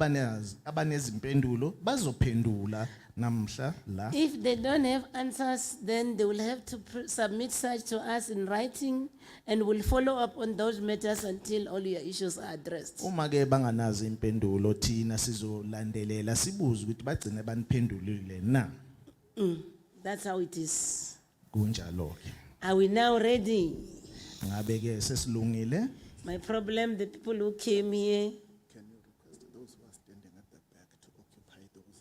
abanezimpendulo bazophendula namhla la. If they don't have answers, then they will have to submit such to us in writing, and we'll follow up on those matters until all your issues are addressed. Uma ke banganazo impendulo thina sizolandelela sibuze ukuthi bagcine baniphendulile na. That's how it is. Kunjalo ke. Are we now ready? Ngabe ke sesilungile. My problem, the people who came here, Can you request those who are standing at the back to occupy those?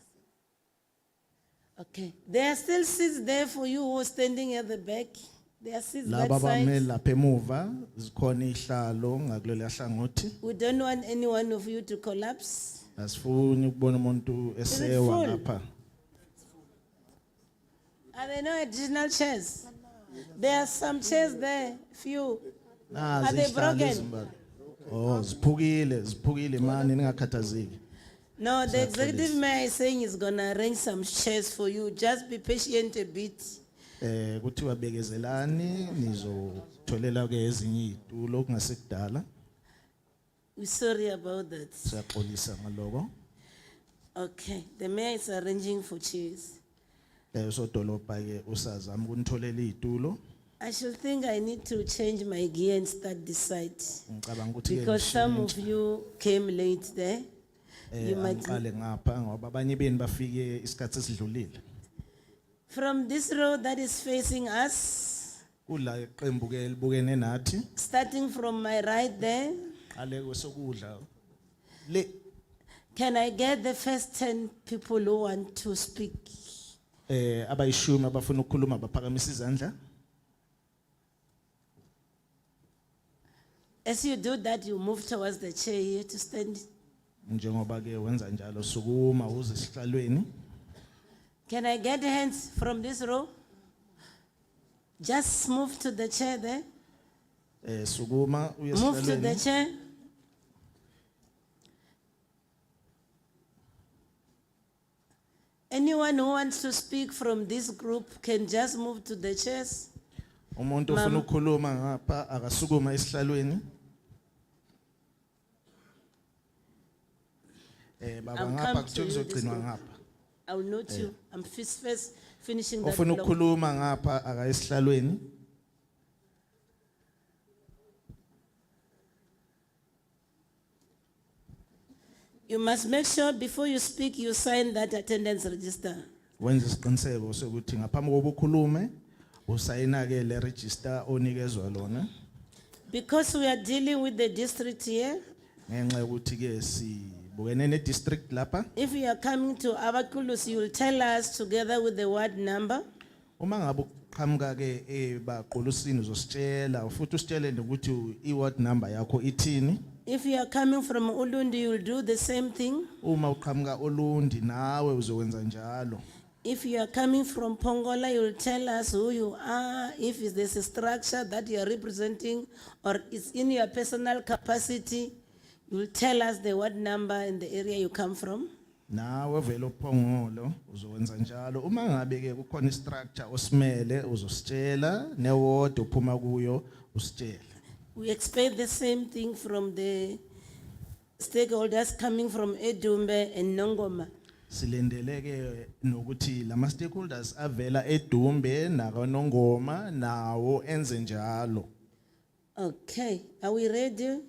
okay. There are still seats there for you who are standing at the back. There are seats that Laba bame side. lapha emuva zikhona ihlalo ngakulela hlangothi. We don't want any one of you to collapse. Asifuni ukubona umuntu esewa full? lapha. Are there no additional chairs? There are some chairs there, few. Nazi Are they ihlalo broken? ezimbalwa. Oh, ziphukile mani ningakhathazeki. No, the executive mayor is saying he's gonna arrange some chairs for you. Just be patient a bit. Kuthiwa bekezelani nizotholela ke ezinye izitulo kungasekudala. We're sorry about that. Siyaxolisa ngaloko. Okay, the mayor is arranging for chairs. Usodolopha ke usazama ukunitholela izitulo. I should think I need to change my gear and start this side. Ngicabanga ukuthi ke Because some of you came late there. You might, ngiqale ngapha ngoba abanye beni bafike isikhathi esidlulile. from this road that is facing us, Kula iqembu ke libukene nathi. starting from my right there, Qale kwesokudla. Le can I get the first 10 people who want to speak? abayishumi abafuna ukukhuluma baphakamisa izandla. As you do that, you move towards the chair here to stand. Njengoba ke wenza njalo sukuma uze esihlalweni. Can I get hands from this row? Just move to the chair there. Sukuma uye Move to the esihlalweni. chair. Anyone who wants to speak from this group can just move to the chairs. Umuntu ofuna ukukhuluma ngapha akasukuma esihlalweni. Baba I'm ngapha come to kuthiwa you this kuzogcinwa morning. ngapha. I will note you. I'm first finishing that Ofuna block. ukukhuluma ngapha akayesihlalweni. You must make sure before you speak, you sign that attendance register. Wenza isiqiniseko sokuthi ngaphambi kokuba ukhulume usayina ke le register onikezwa lona. Because we are dealing with the district here, Ngenxa yokuthi ke sibukene ne district lapha. if you are coming to Abakulus, you will tell us together with the ward number. Uma ngabe uqhamuka ke ebaqulusini uzositshela futhi usitshele ukuthi iward number yakho ithini. If you are coming from Ulundi, you will do the same thing. Uma uqhamuka olundi nawe uzokwenza njalo. If you are coming from Pongola, you will tell us who you are, if there's a structure that you are representing or it's in your personal capacity, you will tell us the ward number and the area you come from. Nawe vele uphongolo uzokwenza njalo. Uma ngabe ke kukhona istructure osimele uzositshela neward uphuma kuyo usitshele. We expect the same thing from the stakeholders coming from Edumbe and Nongoma. Silendeleke nokuthi lama stakeholders avela eDumbe nakanongoma nawo enze njalo. Okay, are we ready?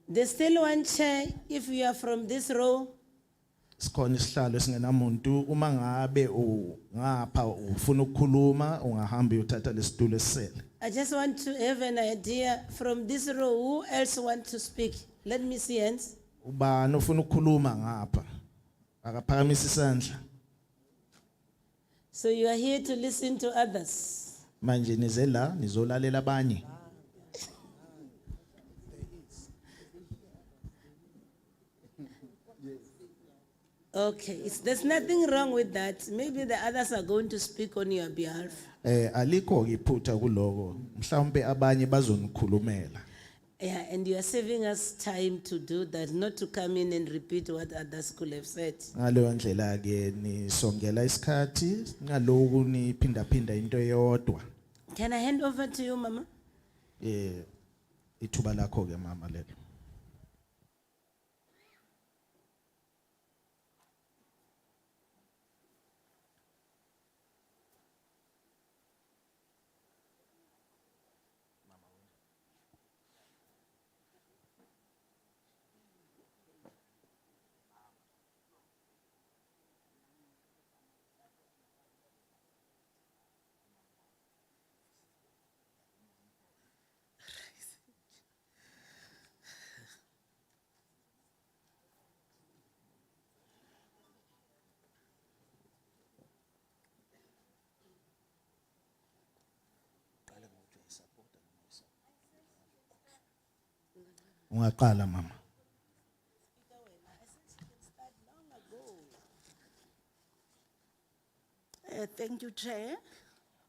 There's still one chair if you are from this row. Sikhona isihlalo esingenamuntu uma ngabe ngapha ufuna ukukhuluma ungahamba uyothatha lesitulo esisele. I just want to have an idea from this row, who else want to speak? Let me see hands. Ubani ufuna ukukhuluma ngapha? Akaphakamisa isandla. So you are here to listen to others. Manje nize la nizolalela abanye. Okay, there's nothing wrong with that. Maybe the others are going to speak on your behalf. Alikho iphutha kuloko. Mhlawumbe abanye bazonikhulumela. Yeah, and you are saving us time to do that, not to come in and repeat what others could have said. Ngaleyo ndlela ke nisongela isikhathi ngaloku niphinda phinda into eyodwa. Can I hand over to you, Mama? Ithuba lakho ke mama lelo. Ungaqala mama. Thank you, Chair.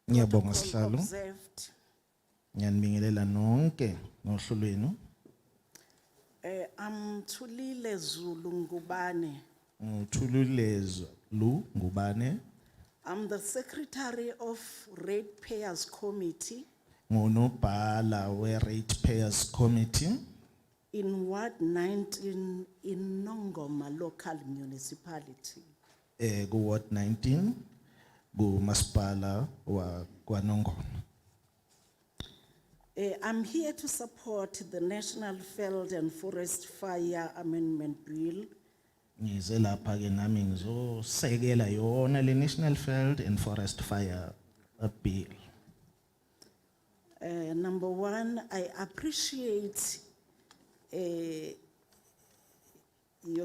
Ngiyabonga Protocol sihlalo. observed. Ngiyanibingelela nonke nohlu lwenu. I'm Thulile Zulu Ngubane. Ngithululezo lu ngubane. I'm the Secretary of Ratepayers Committee Ngonobhala we Ratepayers Committee in Ward 19 in Nongoma Local Municipality. ku Ward 19 ku masipala wa kwaNongoma. I'm here to support the National Veld and Forest Fire Amendment Bill. Ngize lapha ke nami ngizosekela yona le National Veld and Forest Fire Bill. Number one, I appreciate your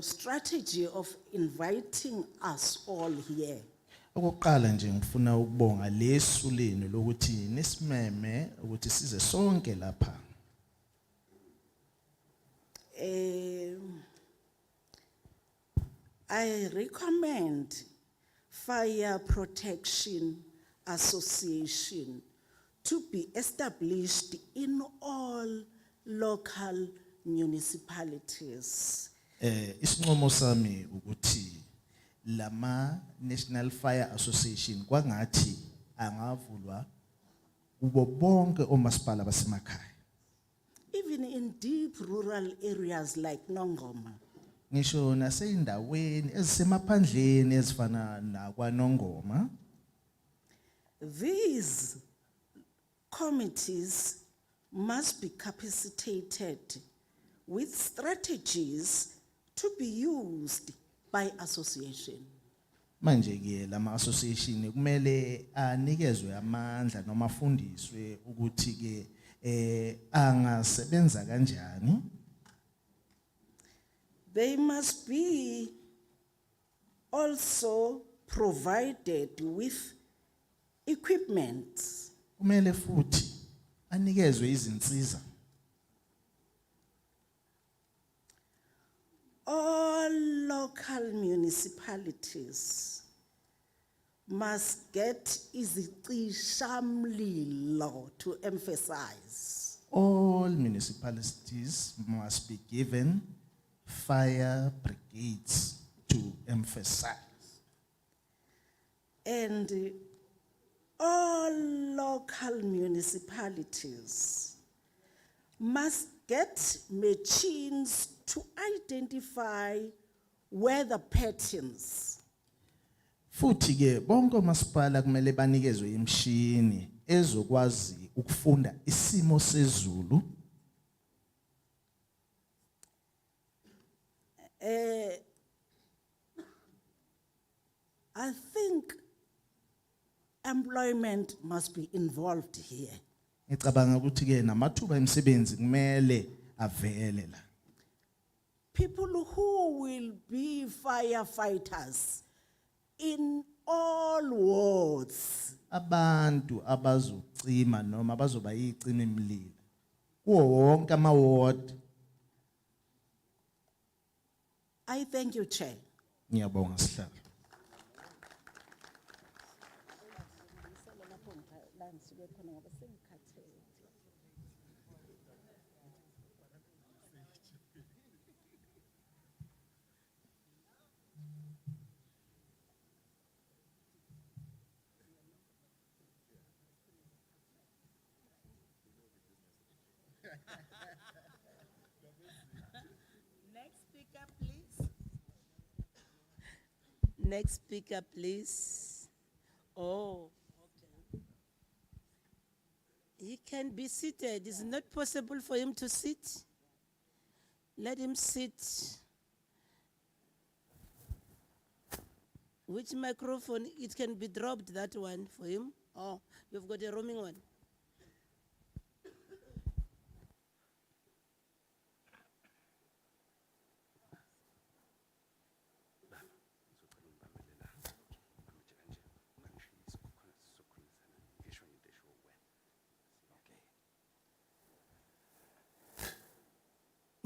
strategy of inviting us all here. Okokuqala nje ngifuna ukubonga lesu lenu lokuthi nisimeme ukuthi size sonke lapha. I recommend Fire Protection Association to be established in all local municipalities. Isinqumo sami ukuthi lama National Fire Association kwangathi angavulwa kubo bonke omasipala basemakhaya. Even in deep rural areas like Nongoma. ngisho naseyindaweni ezisemaphandleni ezifana nakwaNongoma. These committees must be capacitated with strategies to be used by association. Manje ke lama association kumele anikezwe amandla noma afundiswe ukuthi ke angasebenza kanjani. They must be also provided with equipment Kumele futhi anikezwe izinsiza. all local municipalities must get izicishamlilo to emphasize. All municipalities must be given fire brigades to emphasize. And all local municipalities must get machines to identify weather patterns. Futhi ke bonke omasipala kumele banikezwe imshini ezokwazi ukufunda isimo sezulu. I think employment must be involved here. Ngicabanga ukuthi ke namathuba emisebenzi kumele avele la. People who will be firefighters in all wards. Abantu abazucima noma abazoba yicima imlilo kuwo wonke amaward. I thank you, Chair. Ngiyabonga sihlalo. Next speaker, please. Next speaker, please. Oh, okay. He can be seated. Is it not possible for him to sit? Let him sit. Which microphone? It can be dropped, that one for him. Oh, you've got a roaming one.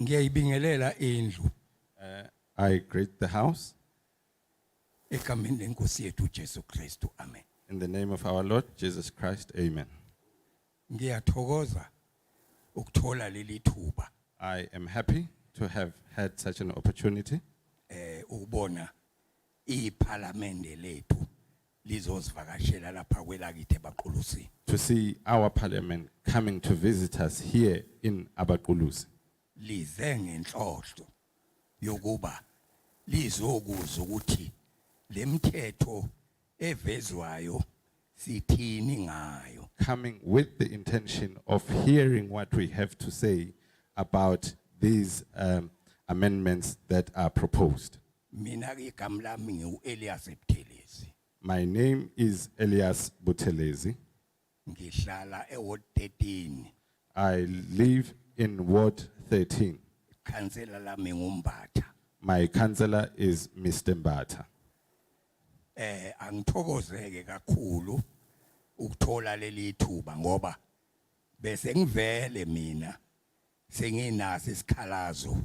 Ngiyayibingelela indlu I greet the house egameni lenkosi yethu Jesu Kristu. Amen. in the name of our Lord Jesus Christ. Amen. Ngiyathokoza ukuthola leli thuba I am happy to have had such an opportunity ukubona iParliament lethu lizosivakashela lapha kwelakithi eBaqulusi. to see our parliament coming to visit us here in Abaqulusi. Lize ngenhloso yokuba lizokuza ukuthi lemthetho evezwayo sithini ngayo. Coming with the intention of hearing what we have to say about these amendments that are proposed. Mina ke igama lami ngiuElias Buthelezi. My name is Elias Buthelezi. Ngihlala eWard 13. I live in Ward 13. Councillor lami ngumbatha. My councillor is Mr. Mbata. Angithokozeke kakhulu ukuthola leli thuba ngoba bese ngivele mina senginaso isikhalazo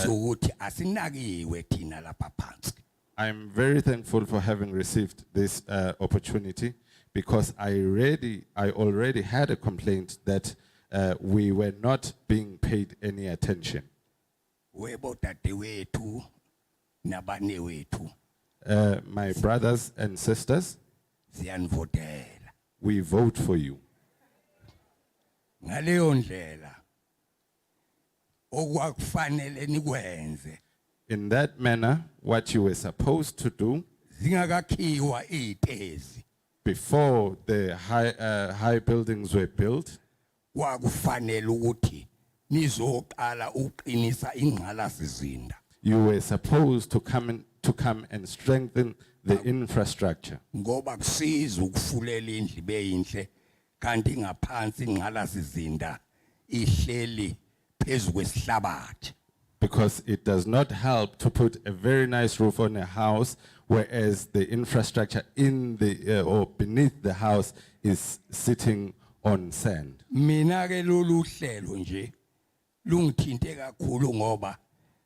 sokuthi asinakiwe thina lapha phansi. I'm very thankful for having received this opportunity because I already had a complaint that we were not being paid any attention. Webo dadewethu nabanewethu My brothers and sisters, siyanivotela. we vote for you. Ngaleyo ndlela okwakufanele nikwenze In that manner, what you were supposed to do zingakakhiwa itezi before the high buildings were built, kwakufanele ukuthi nizoqala uqinisa ingqalasizinda you were supposed to come and strengthen the infrastructure. ngoba kusiza ukufulela indlu ibe yinhle kanti ngaphansi ingqalasizinda ihleli phezulu kwesihlabathi. Because it does not help to put a very nice roof on a house, whereas the infrastructure in the or beneath the house is sitting on sand. Mina ke lolu hlelo nje lungithinte kakhulu ngoba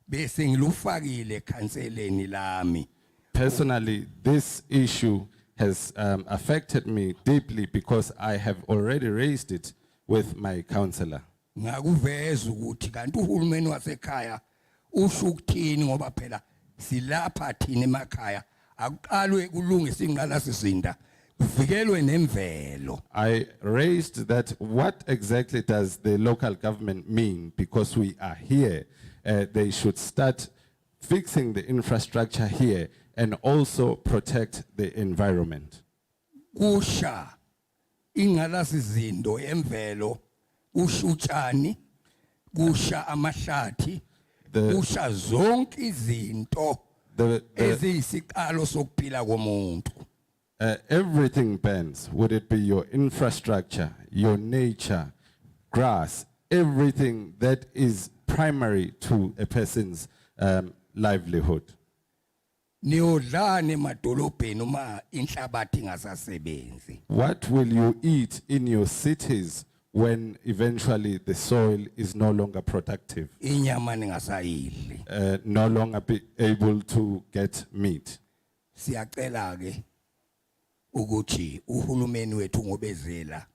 bese ngilufakile ekhanseleni lami. Personally, this issue has affected me deeply because I have already raised it with my counselor. Ngakuveza ukuthi kanti uhulumeni wasekhaya usho ukuthini ngoba phela silapha thina emakhaya akuqalwe kulungisa ingqalasizinda kuvikelwe nemvelo. I raised that what exactly does the local government mean, because we are here. They should start fixing the infrastructure here and also protect the environment. Kusha ingqalasizindo emvelo ushutshani kusha amahlathi kusha zonke izinto eziyisiqalo sokuphila komuntu. Everything bends. Would it be your infrastructure, your nature, grass, everything that is primary to a person's livelihood. Niyodlani emadolobheni uma inhlabathi ingasasebenzi. What will you eat in your cities when eventually the soil is no longer productive, Inyama ningasayidli. no longer be able to get meat? Siyacela ke ukuthi uhulumeni wethu ngobezela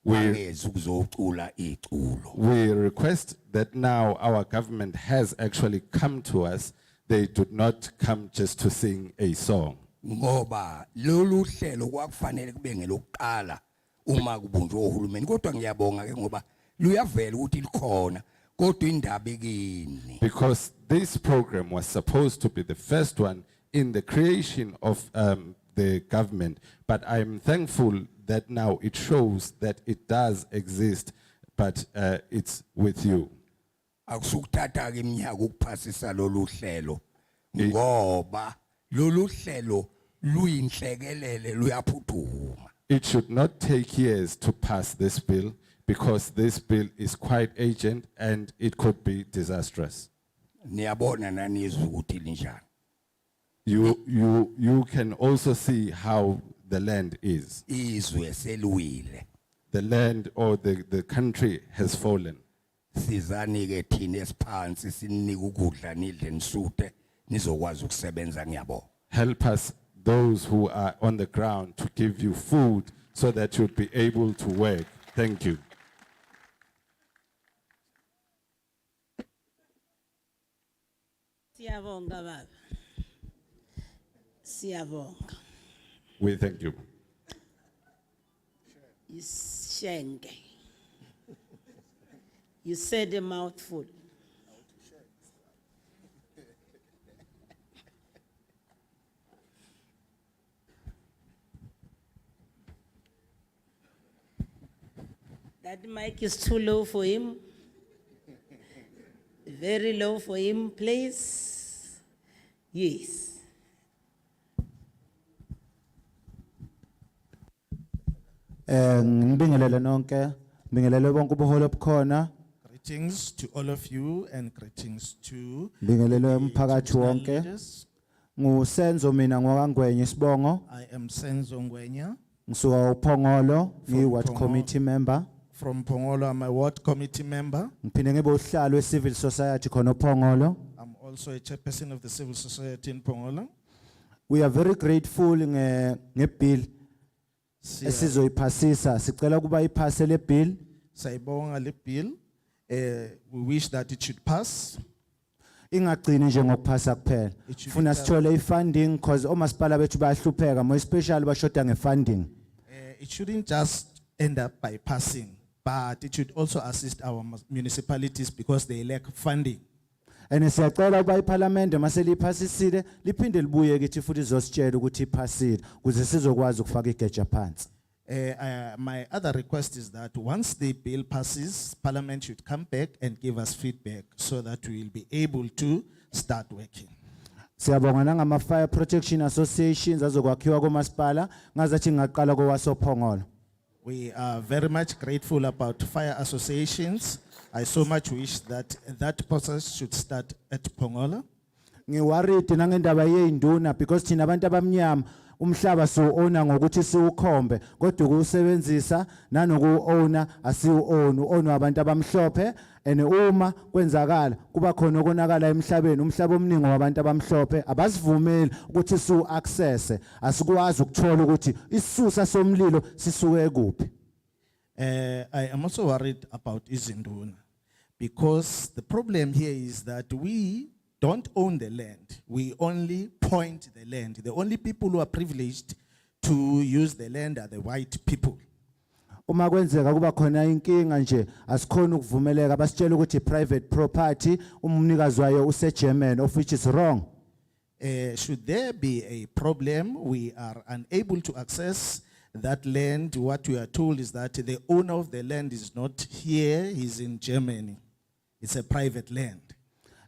We, angeze ukuzocula iculo. we request that now our government has actually come to us. They did not come just to sing a song. Ngoba lolu hlelo kwakufanele kube ngelokuqala uma kubunjwe uhulumeni kodwa ngiyabonga ke ngoba luyavela ukuthi likhona kodwa indaba ekini. Because this program was supposed to be the first one in the creation of the government. But I'm thankful that now it shows that it does exist, but it's with you. Akusukuthatha ke iminyaka ukuphasisa lolu hlelo ngoba lolu hlelo luyinhlekelele luyaphuthuma. It should not take years to pass this bill, because this bill is quite ancient and it could be disastrous. Niyabona nanizwe ukuthi linjani. You can also see how the land is. Izwe seluwile. The land or the country has fallen. Sizani ke thina esiphansi sinika ukudla nidle nisuthe nizokwazi ukusebenza ngiyabona. Help us, those who are on the ground, to give you food so that you'll be able to work. Thank you. Siyabonga baba. Siyabonga. We thank you. Ishenge. You said a mouthful. That mic is too low for him. Very low for him, please. Yes. Ngibingelele nonke, ngibingelele bonke ubuholo obukhona, Greetings to all of you and greetings to ngibingelele the umphakathi traditional wonke. I leaders. Ngusenzo mina ngokangwenye isibongo, I am Senzo Ngwenya ngisuka uPhongolo, ngiyi-ward Phongolo. committee member. from Pongolo. I'm a ward committee member. Ngiphinde ngibe uhlalo we-civil society khona uPhongolo. I'm also a chairperson of the civil society in Pongolo. We are very grateful ngebill esizoyiphasisa. Sicela kuba iphase le bill. Sayibonga le bill. We wish that it should pass. Ingagcini nje ngokuphasa kuphela. It should Funa be sithole i-funding because omasipala bethu bayahlupheka, more especially bashoda nge-funding. It shouldn't just end up by passing, but it should also assist our municipalities because they lack funding. And siyacela ukuba iParliament mase liphasisile liphinde libuye kithi futhi izositshela ukuthi iphasile ukuze sizokwazi ukufaka igeja phansi. My other request is that once the bill passes, Parliament should come back and give us feedback so that we will be able to start working. Siyabonga nangama fire protection associations azokwakhiwa komasipala ngazathi ngaqala kowasophongolo. We are very much grateful about fire associations. I so much wish that that process should start at Pongola. Ngiworried nangendaba yeinduna because thina abantu abamnyama umhlaba siwona ngokuthi siwukhombe kodwa ukusebenzisa nanokuwona asiwona uwona abantu abamhlophe and uma kwenzakala kuba khona okonakala emhlabeni umhlaba omningi wabantu abamhlophe abasivumeli ukuthi siwu access asikwazi ukuthola ukuthi isisusa somlilo sisuke kuphi. I am also worried about Izinduna because the problem here is that we don't own the land. We only point the land. The only people who are privileged to use the land are the white people. Uma kwenzeka kuba khona inkinga nje asikhona ukuvumeleka abasitshela ukuthi private property umnikazi wayo use-German of which is wrong. Should there be a problem, we are unable to access that land. What we are told is that the owner of the land is not here, he's in Germany. It's a private land.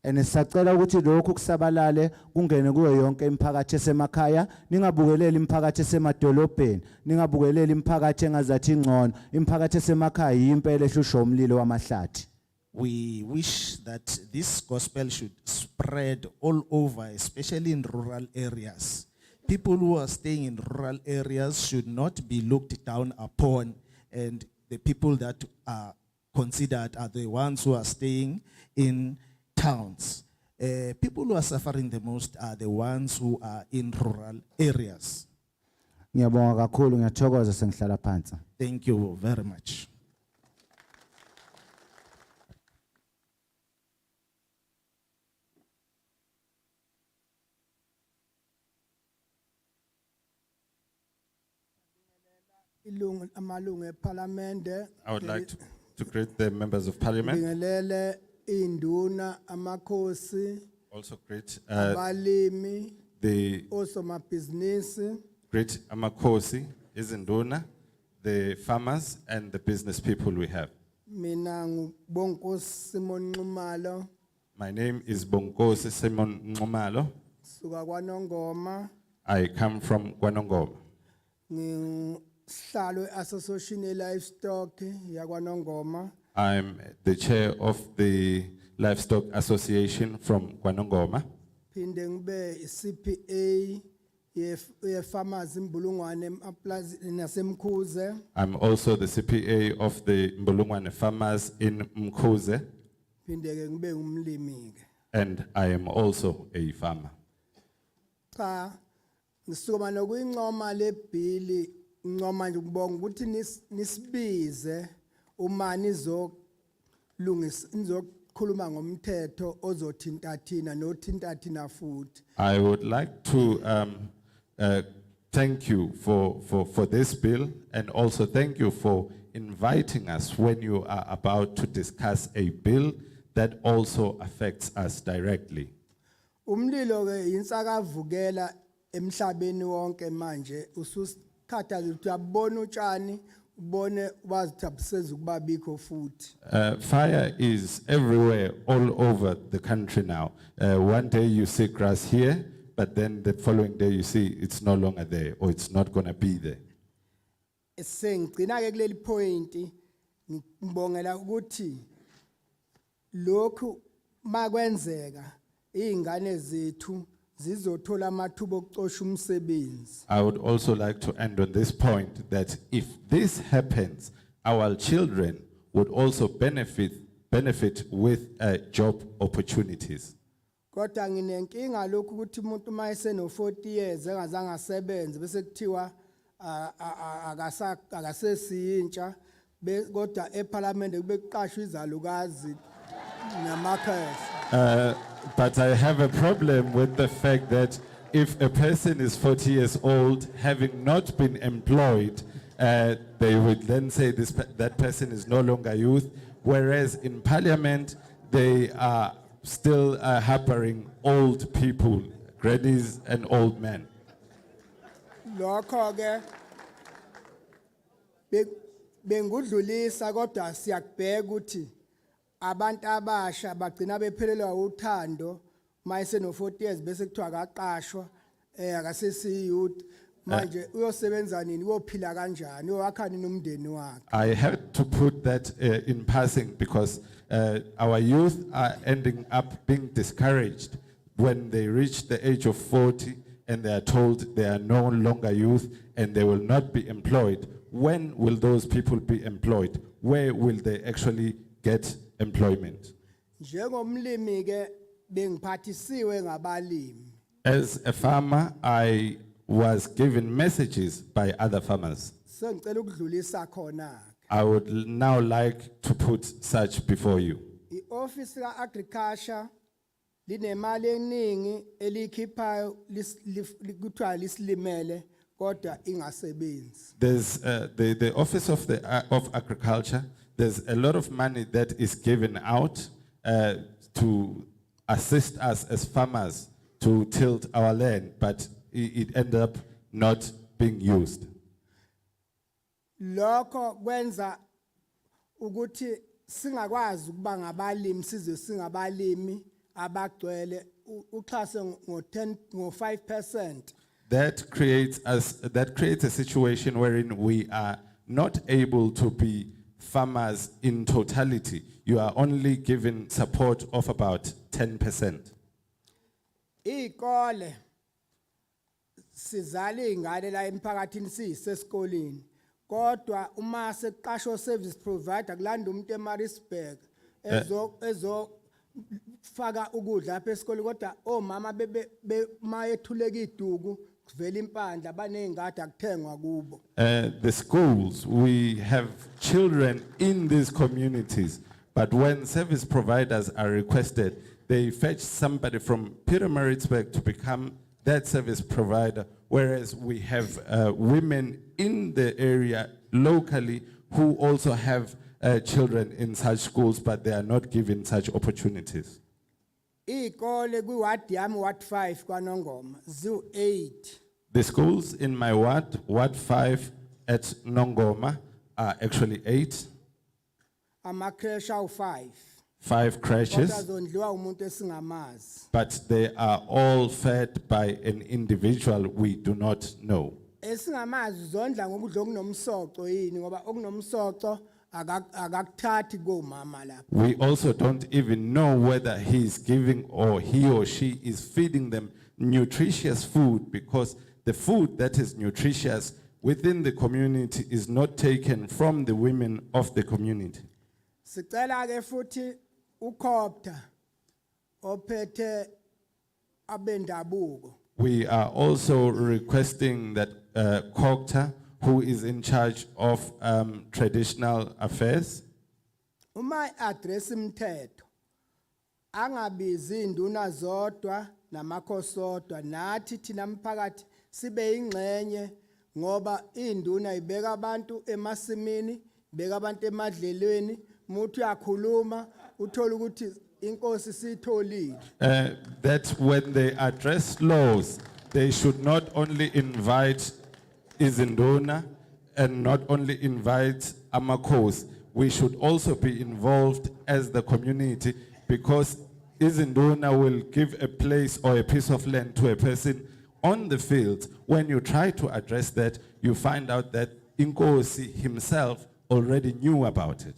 And sisacela ukuthi lokhu kusabalale kungene kuyo yonke imiphakathi esemakhaya ningabukeleli imiphakathi esemadolobheni ningabukeleli imiphakathi engazathi ingcono imiphakathi esemakhaya impela ehlusha umlilo wamahlathi. We wish that this gospel should spread all over, especially in rural areas. People who are staying in rural areas should not be looked down upon, and the people that are considered are the ones who are staying in towns. People who are suffering the most are the ones who are in rural areas. Ngiyabonga kakhulu ngiyathokoza sengihlala phansi. Thank you very much. I would like to greet the members of parliament. Induna amakhosi Also greet abalimi the osomabhizinisi great Amakosi, Izinduna, the farmers and the business people we have. mina ngubonkosi Simon Nxumalo My name is Bonkosi Simon Nxumalo. suka kwaNongoma I come from Kwanongoma. ngihlalo association livestock yakwaNongoma I'm the chair of the Livestock Association from Kwanongoma. phinde ngibe CPA ye farmers imbulungwane emaplazini nasemkhuze I'm also the CPA of the Mbulungwane farmers in Mkhuze, phinde ke ngibe umlimi ke and I am also a farmer. cha ngisukuma nokuyincoma lebhili incoma nje ukubonga ukuthi nisibize uma nizokhuluma ngomthetho ozothinta thina nothinta thina futhi. I would like to thank you for this bill, and also thank you for inviting us when you are about to discuss a bill that also affects us directly. Umlilo ke insakavukela emhlabeni wonke manje ususikhathaza ukuthi uyabona utshani ubone wazithabiseza ukuba bikho futhi. Fire is everywhere, all over the country now. One day you see grass here, but then the following day you see it's no longer there, or it's not going to be there. Sengigcina ke kuleli point ngibongela ukuthi lokhu makwenzeka izingane zethu zizothola amathuba okuxosha umsebenzi. I would also like to end on this point that if this happens, our children would also benefit with job opportunities. Kodwa nginenkinga lokhu ukuthi umuntu mayeseno 40 years engazange asebenze bese kuthiwa akasesiyintsha kodwa eParliament kube kuqashwa izalukazi namakhaya. But I have a problem with the fact that if a person is 40 years old, having not been employed, they would then say that person is no longer youth, whereas in Parliament, they are still harboring old people, grannies and old men. Lokho ke bengudlulisa kodwa siyakubheka ukuthi abantu abasha bagcina bephelelwa uthando mayise no 40 years bese kuthiwa akaqashwa akasesi youth manje uyosebenza nini uyophila kanjani uyakha nini umndeni wakhe. I had to put that in passing because our youth are ending up being discouraged when they reach the age of 40 and they are told they are no longer youth and they will not be employed. When will those people be employed? Where will they actually get employment? Njengomlimi ke bengiphathisiwe ngabalimi. As a farmer, I was given messages by other farmers. Sengicela ukudlulisa khona. I would now like to put such before you. I-Office ka-Agriculture linemali eningi elikhiphayo kuthiwa lisilimele kodwa ingasebenzi. There's the Office of Agriculture. There's a lot of money that is given out to assist us as farmers to tilt our land, but it ended up not being used. Lokho kwenza ukuthi singakwazi ukuba ngabalimi size singabalimi abagcwele uxhase ngo5%. That creates a situation wherein we are not able to be farmers in totality. You are only given support of about 10%. Ikole sizala ingane la emphakathini sisesikoleni kodwa uma seqasho service provider kulanda umuntu eMaritzburg ezo faka ukudla lapha esikoleni kodwa omama mayethuleka iduku kuvela impandla banezingadi akuthengwa kubo. The schools, we have children in these communities, but when service providers are requested, they fetch somebody from Maritzburg to become that service provider, whereas we have women in the area locally who also have children in such schools, but they are not given such opportunities. Ikole kuward yami ward 5 kwaNongoma zu 8. The schools in my ward 5 at Nongoma, are actually 8. Amakresh awu5. 5 crashes, Kodwa umuntu esingamazi. but they are all fed by an individual we do not know. Esingamazi zondla ngokudla okunomsoco yini ngoba okunomsoco akakuthathi komama lapha. We also don't even know whether he's giving or he or she is feeding them nutritious food, because the food that is nutritious within the community is not taken from the women of the community. Sicela ke futhi ukhopta ophethe abendabuko. We are also requesting that Kokta, who is in charge of traditional affairs, Uma address imthetho angabizi induna zodwa namakhosodwa nathi thina mphakathi sibe ingxenye ngoba induna ibeka abantu emasimini ibeka abantu emadlelweni umuntu uyakhuluma uthola ukuthi inkosi sitholile. that when they address laws, they should not only invite Izinduna and not only invite Amakos. We should also be involved as the community, because Izinduna will give a place or a piece of land to a person on the field. When you try to address that, you find out that Inkosi himself already knew about it.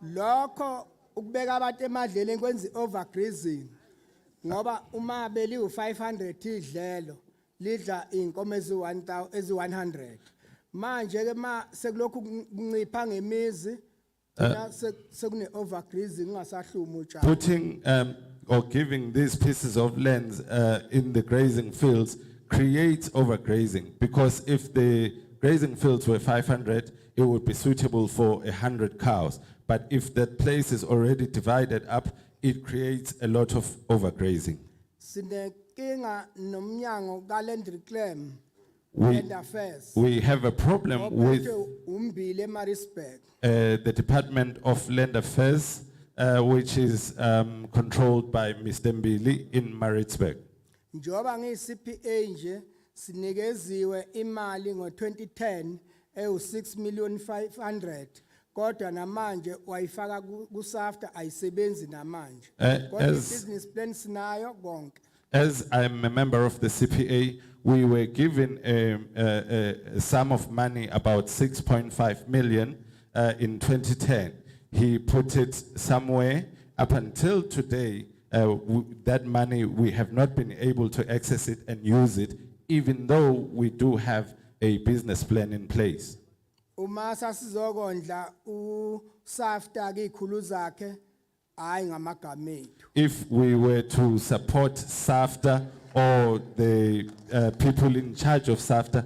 Lokho ukubeka abantu emadleleni kwenza overgrazing ngoba uma beli u500 idlelo lidla inkomo ezi100 manje ke ma sekulokhu kuncipha ngemizi sekune overgrazing ungasahluma utshani. Putting or giving these pieces of lands in the grazing fields creates overgrazing, because if the grazing fields were 500, it would be suitable for 100 cows. But if that place is already divided up, it creates a lot of overgrazing. Sinenkinga nomnyango ka-land reclaim We- and affairs. We have a problem with Umbili eMaritzburg. the Department of Land Affairs which is controlled by Mr. Mbili in Maritzburg. Njoba ngi CPA nje sinikeziwe imali ngo2010 6,500,000 kodwa namanje wayifaka ku SAFTA ayisebenzi namanje kodwa business plan sinayo konke. As I'm a member of the CPA, we were given a sum of money, about 6.5 million in 2010. He put it somewhere. Up until today, that money, we have not been able to access it and use it, even though we do have a business plan in place. Uma sasizokondla uSAFTA kikhulu zakhe hayi ngamagama ethu. If we were to support SAFTA or the people in charge of SAFTA,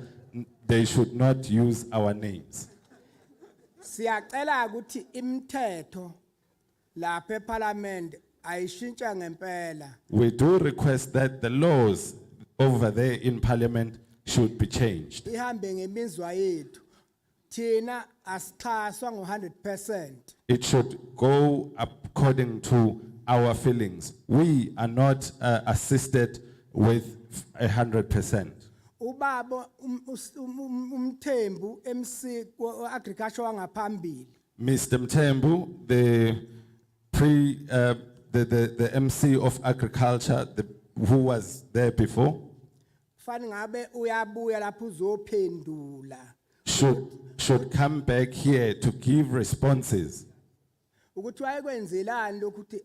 they should not use our names. Siyacela ukuthi imithetho lapha eParliament ayishintsha ngempela. We do request that the laws over there in Parliament should be changed. Ihambe ngemizwa yethu. Thina asixhaswa ngo100%. It should go according to our feelings. We are not assisted with 100%. Ubaba umthembu MC agriculture wangaphambili. Mr. Mtembu, the MC of agriculture, who was there before, Fani ngabe uyabuya lapho uzophendula. should come back here to give responses. Ukuthi wayekwenzelani lokuthi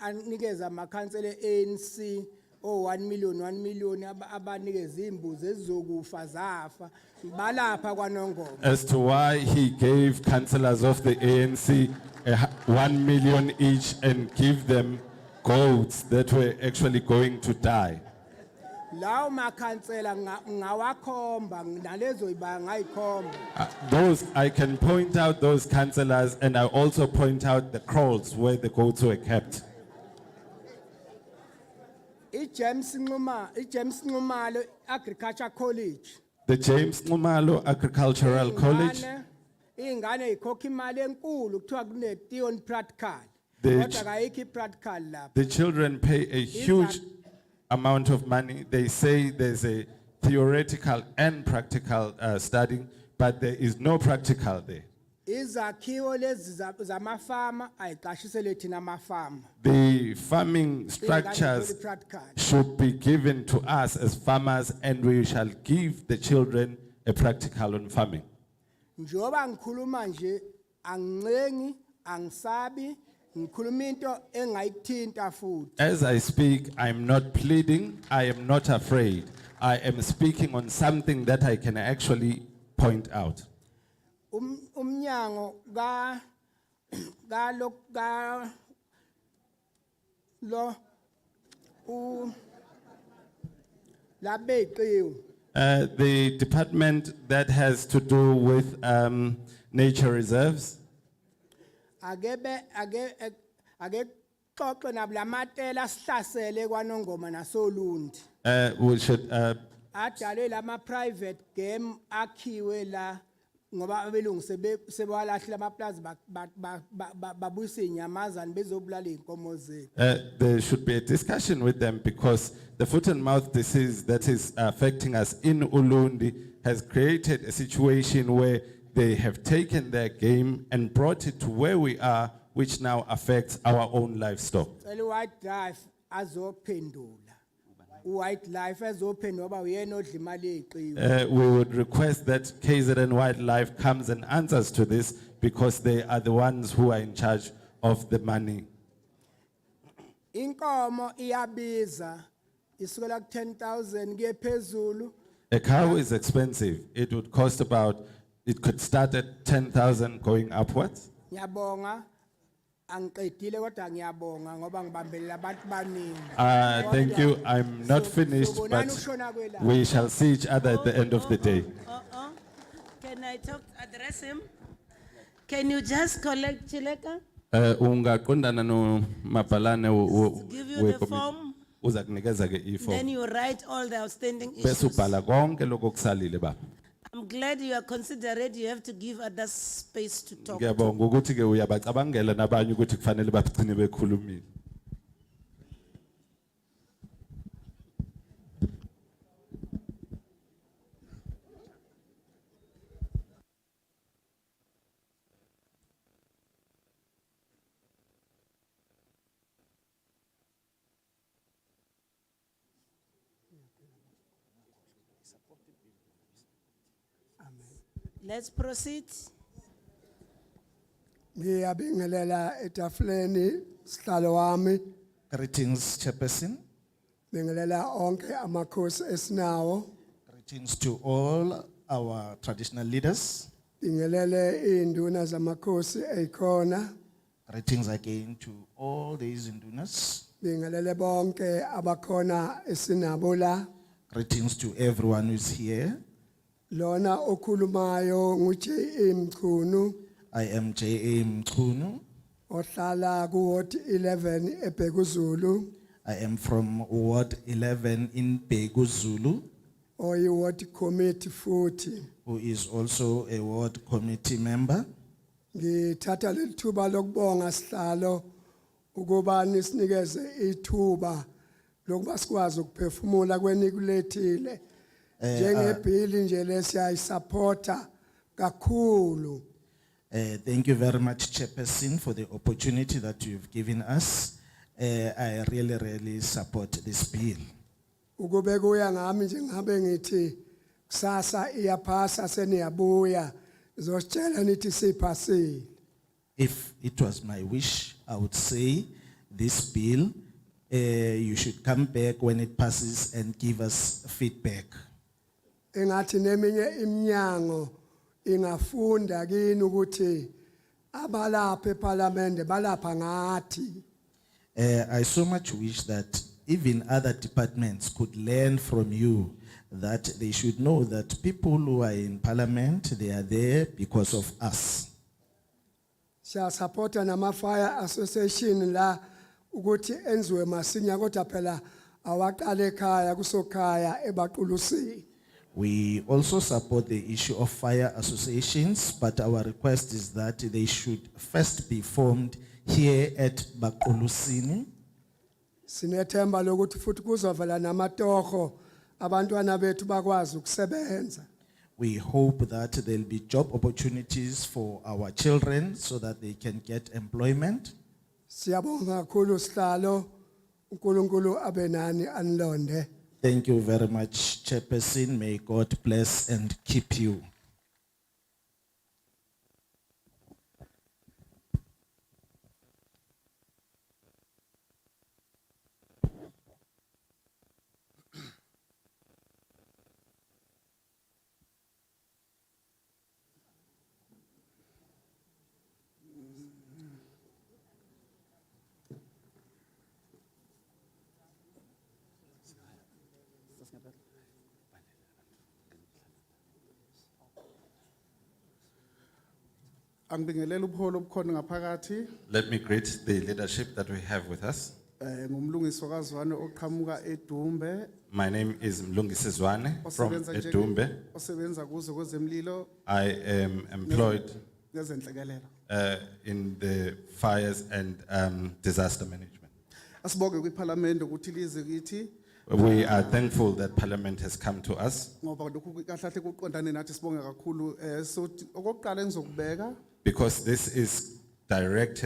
anikeza amakhansela ANC o1 million abanikeza imbuzi ezizokufa zafa balapha kwaNongoma. As to why he gave councillors of the ANC 1 million each and give them goats that were actually going to die. Lawo makhansela ngawakhomba nalezo ibanga ngayikhomba. Those, I can point out those councillors, and I also point out the kraals where the goats were kept. James Nxumalo Agriculture College. The James Nxumalo Agricultural College, Ingane ikhokha imali enkulu kuthiwa kune theory practical. The Kodwa kayikho practical lapha. the children pay a huge amount of money. They say there's a theoretical and practical studying, but there is no practical there. Izakhiwo lezi zamafama ayiqashisele thina amafama. The farming structures Practical. should be given to us as farmers, and we shall give the children a practical on farming. Njoba ngikhuluma nje angicengi angisabi ngikhuluma into engayithinta futhi. As I speak, I'm not pleading, I am not afraid. I am speaking on something that I can actually point out. Umnyango labeqiwe. The department that has to do with nature reserves, Ake xoxe nablamatela asihlasele kwaNongoma nasoLundi. we should Adale lama private game akhiwe la ngoba abelungu sebewalahla amaplaza babuyisa inyamazana bezobulala inkomo zethu. there should be a discussion with them, because the foot and mouth disease that is affecting us in Ulundi has created a situation where they have taken their game and brought it to where we are, which now affects our own livestock. Cela White Life azophendula. White Life azophendula ngoba uyena odla imali eqiwe. We would request that KZN Wildlife comes and answers to this, because they are the ones who are in charge of the money. Inkomo iyabiza isukela ku 10,000 kuye phezulu. A cow is expensive. It would cost about, it could start at 10,000 going upwards. Ngiyabonga angiqedile kodwa ngiyabonga ngoba ngibambelela abantu baningi. Thank you. I'm not finished, but we shall see each other at the end of the day. Can I address him? Can you just collect Chileka? Ungaqondana no Mapalane Give you the form, uzakunikeza ke then i-form. you write all the outstanding Bese issues. ubhala konke lokho kusalile baba. I'm glad you are considerate, you have to give others space to talk. Ngiyabonga ukuthi ke uyabacabangela nabanye ukuthi kufanele bagcine bekhulumile. Let's proceed. Ngiyabingelela etafuleni sihlalo wami, Greetings, Chairperson. bingelela onke amakhosi esinawo, Greetings to all our traditional leaders. bingelele induna zamakhosi ekhona, Greetings again to all these indunas. bingelele bonke abakhona esinabo la. Greetings to everyone who's here. Lona okhulumayo nguJA Mchunu, I am J.A. Mchunu. ohlala ku Ward 11 eBhekuzulu, I am from Ward 11 in Kwa-Zulu, oyi ward committee futhi. who is also a ward committee member. Ngithatha lethuba lokubonga sihlalo ukuba nisinikeze ithuba lokuba sikwazi ukuphefumula kwenikulethile. Njengebhili nje lesiyayisupporta kakhulu. Thank you very much, Chairperson, for the opportunity that you've given us. I really support this bill. Ukube kuya ngami nje ngabe ngithi kusasa iyaphasa seniyabuya zositshela nithi siphasile. If it was my wish, I would say this bill, you should come back when it passes and give us feedback. Engathi neminye iminyango ingafunda kini ukuthi abalapha eParliament balapha ngathi. I so much wish that even other departments could learn from you that they should know that people who are in Parliament, they are there because of us. Siya supporta nama fire association la ukuthi enziwe masinya kodwa phela awaqale ekhaya kusokhaya ebaqulusini. We also support the issue of fire associations, but our request is that they should first be formed here at Baqulusini. Sinethemba lokuthi futhi kuzovela namatoho abantwana bethu bakwazi ukusebenza. We hope that there'll be job opportunities for our children so that they can get employment. Siyabonga kakhulu sihlalo, uNkulunkulu abenani anilonde. Thank you very much, Chairperson. May God bless and keep you. Angibingelela ubuholo obukhona ngaphakathi. Let me greet the leadership that we have with us. Ngumlungisi wakazwane oqhamuka eDumbe. My name is Mlungisi Zwane from Edumbe. Osebenza kuzo kwezemlilo I am employed nezenhlekelelo. in the fires and disaster management. Asibonge kwiParliament ukuthi lize kithi We are thankful that Parliament has come to us ngoba lokhu kahlahle kuqondane nathi sibonge kakhulu so okokuqala engizokubeka because this is direct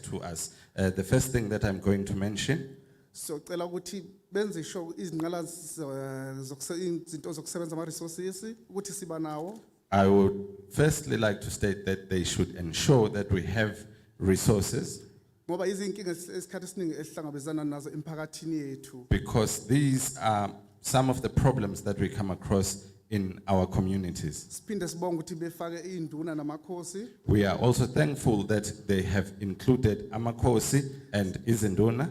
to us. The first thing that I'm going to mention, socela ukuthi benze isho izinqala izinto zokusebenza ama resources ukuthi siba nawo. I would firstly like to state that they should ensure that we have resources Ngoba izinkinga esikhathi esiningi esihlangabezana nazo emphakathini yethu. because these are some of the problems that we come across in our communities. Siphinde sibonge ukuthi befake induna namakhosi. We are also thankful that they have included Amakosi and Izinduna.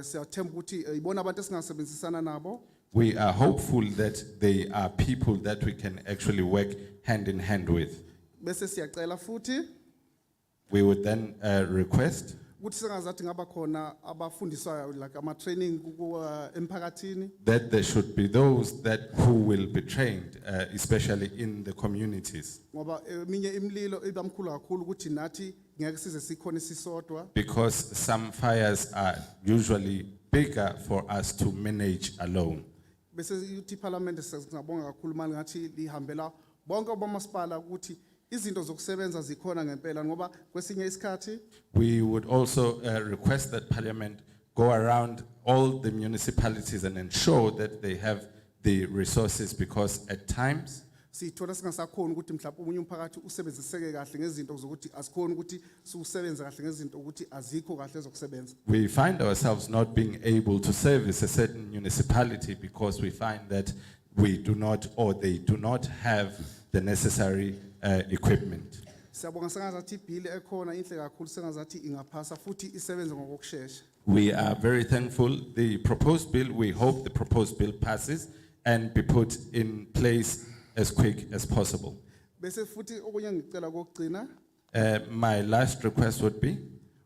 Siyathemba ukuthi ibona abantu esingasebenzisana nabo. We are hopeful that they are people that we can actually work hand in hand with. Bese siyacela futhi We would then request ukuthi sengazathi ngaba khona abafundiswayo like ama-training emphakathini. that there should be those that who will be trained, especially in the communities. Ngoba eminye imililo iba mkhulu kakhulu ukuthi nathi ngeke size sikhona sisodwa. Because some fires are usually bigger for us to manage alone. Bese uthi parliament singabonga kakhulu manje ngathi lihambela bonke obamasipala ukuthi izinto zokusebenza zikhona ngempela ngoba kwesinye isikhathi We would also request that Parliament go around all the municipalities and ensure that they have the resources, because at times sithola singasakhona ukuthi mhlawumbe umunye umphakathi usebenziseke kahle ngezinto zokuthi asikhona ukuthi siusebenze kahle ngezinto ukuthi azikho kahle zokusebenza. we find ourselves not being able to service a certain municipality because we find that we do not, or they do not have the necessary equipment. Siyabonga sengazathi ibill ekhona inhle kakhulu sengazathi ingaphasa futhi isebenze ngokusheshsha. We are very thankful. The proposed bill, we hope the proposed bill passes and be put in place as quick as possible. Bese futhi okunye ngicela kokugcina My last request would be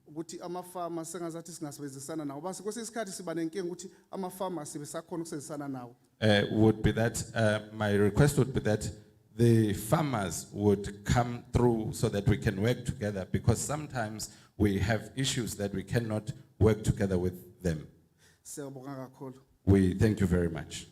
ukuthi amafama sengazathi singasebenzisana nawo base kwesinye isikhathi siba nenkinga ukuthi amafama sibe sakhona ukusebenzisana nawo. would be that my request would be that the farmers would come through so that we can work together, because sometimes we have issues that we cannot work together with them. Siyabonga kakhulu. We thank you very much.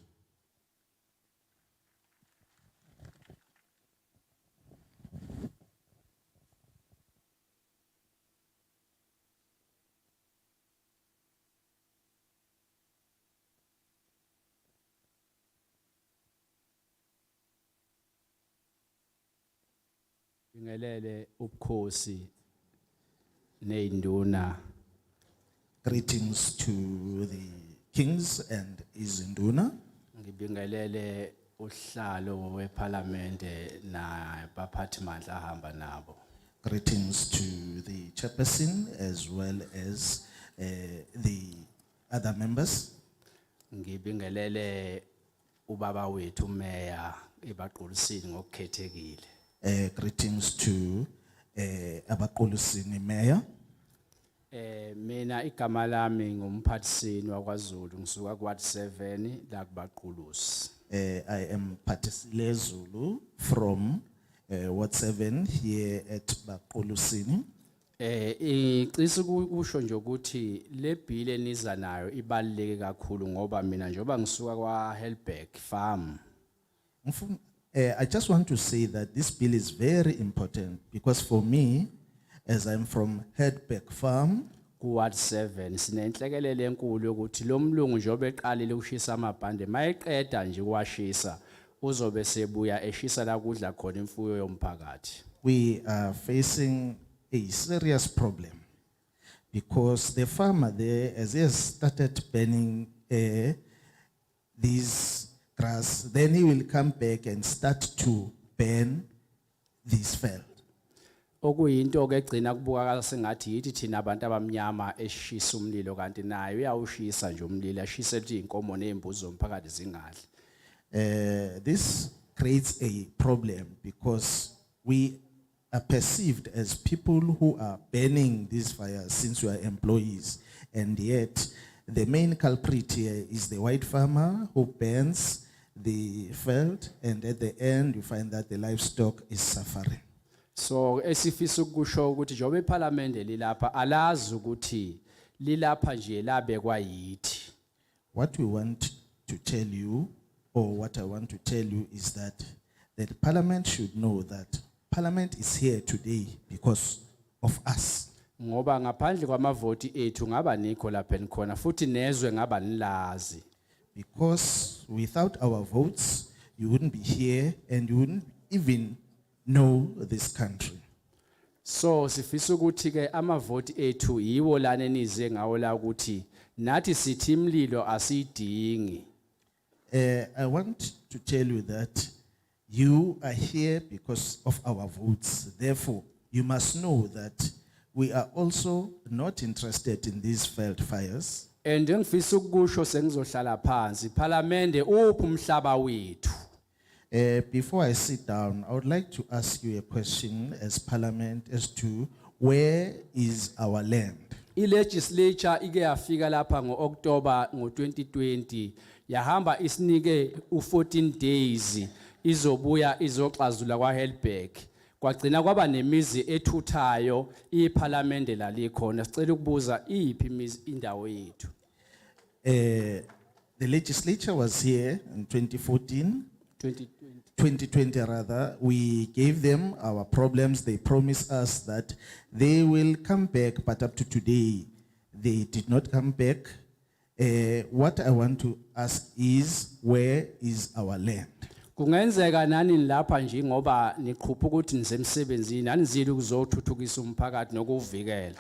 Bingelele ubukhosi neinduna. Greetings to the kings and Izinduna. Ngibingelele uhlalo weParliamente na baphathimandla ahamba nabo. Greetings to the chairperson as well as the other members. Ngibingelele ubaba wethu meya ebaqulisini ngokukhethekile. Greetings to Abaqulusini Mayor. Mina igama lami ngumphathisini wakwaZulu ngisuka ku Ward 7 la kubaqulusi. I am Patisile Zulu from Ward 7 here at Baqulusini. Icisa ukusho nje ukuthi le bill eniza nayo ibaluleke kakhulu ngoba mina njoba ngisuka kwa Helberg farm. I just want to say that this bill is very important because for me, as I'm from Headback Farm, Ku Ward 7 sinenhlekelele enkulu yokuthi lo mlungu njobe eqalile ukushisa amabhande mayeqeda nje kwashisa uzobe sebuya eshisa la kudla khona imfuyo yomphakathi. we are facing a serious problem because the farmer there, as he has started burning these grass, then he will come back and start to burn this Veld. Okuyinto ke egcina kubukakala sengathi yithi thina abantu abamnyama eshisa umlilo kanti naye uyawushisa nje umlilo ashise ethi inkomo nezimbuzi zomphakathi zingadli. This creates a problem because we are perceived as people who are burning these fires since we are employees, and yet the main culprit here is the white farmer who burns the Veld, and at the end you find that the livestock is suffering. So esifisa ukusho ukuthi njobe iParliament lilapha alazi ukuthi lilapha nje labekwa yithi. What we want to tell you, or what I want to tell you, is that the Parliament should know that Parliament is here today because of us. Ngoba ngaphandle kwamavoti ethu ngaba nikho lapha enikhona futhi nezwe ngaba nilazi. Because without our votes, you wouldn't be here and you wouldn't even know this country. So sifisa ukuthi ke amavoti ethu yiwo lana enize ngawo la ukuthi nathi sithi imlilo asidingi. I want to tell you that you are here because of our votes. Therefore, you must know that we are also not interested in these Veld fires. And ngifisa ukusho sengizohlala phansi iParliament uphi umhlaba wethu. Before I sit down, I would like to ask you a question as Parliament as to where is our land? I-legislature ike yafika lapha ngo-October ngo-2020 yahamba isinike u-14 days izobuya izoxazula kwa-Helberg kwagcina kwaba nemizi ethuthayo iParliament lalikhona sicela ukubuza iphi imizi indawo yethu. The legislature was here in 2014, 2020 rather. We gave them our problems. They promised us that they will come back, but up to today, they did not come back. What I want to ask is, where is our land? Kungenzeka nani lapha nje ngoba niqhupha ukuthi nisemsebenzini anizili ukuzothuthukisa umphakathi nokuvikela.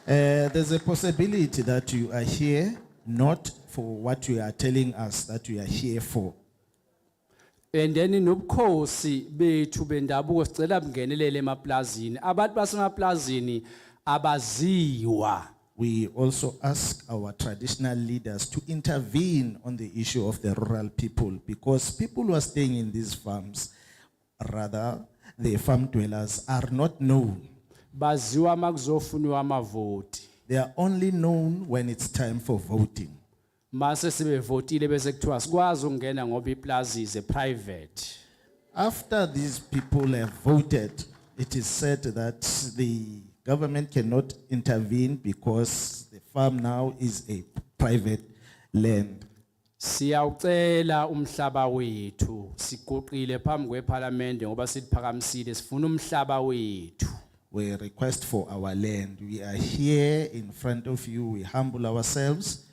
There's a possibility that you are here not for what you are telling us that you are here for. And then nobukhosi bethu bendabuko sicela bungenelele emaplazini abantu basemaplazini abaziwa. We also ask our traditional leaders to intervene on the issue of the rural people, because people who are staying in these farms, rather the farm dwellers, are not known. Baziwa makuzofuniwa amavoti. They are only known when it's time for voting. Mase sebevotile bese kuthiwa sikwazi ukungena ngoba iplazi is a private. After these people have voted, it is said that the government cannot intervene because the farm now is a private land. Siyawucela umhlaba wethu siguqile phambi kweParliament ngoba siphakamisile sifuna umhlaba wethu. We request for our land. We are here in front of you. We humble ourselves.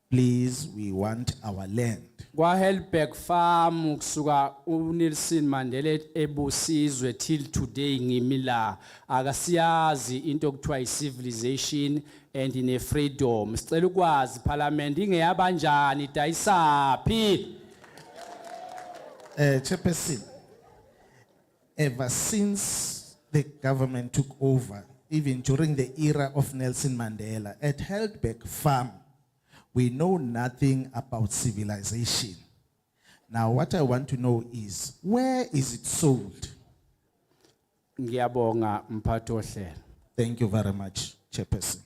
Please, we want our land. Kwa-Helberg farm kusuka uNelson Mandela ebusizwe till today ngimila akasiyazi into okuthiwa i-civilization and ne-freedom. Sicela ukwazi Parliament ingeyabanjani dayisaphi. Chairperson, ever since the government took over, even during the era of Nelson Mandela, at Helberg Farm, we know nothing about civilization. Now, what I want to know is, where is it sold? Ngiyabonga mphathi ohlelo. Thank you very much, Chairperson.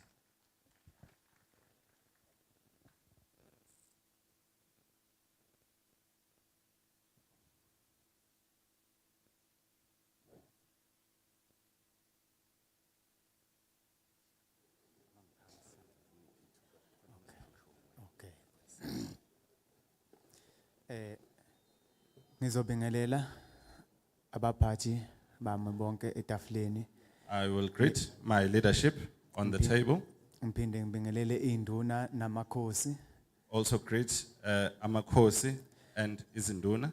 Ngizobingelela abaphathi bami bonke etafuleni. I will greet my leadership on the table. Ngiphinde ngibingelele induna namakhosi. Also greet Amakhosi and Izinduna.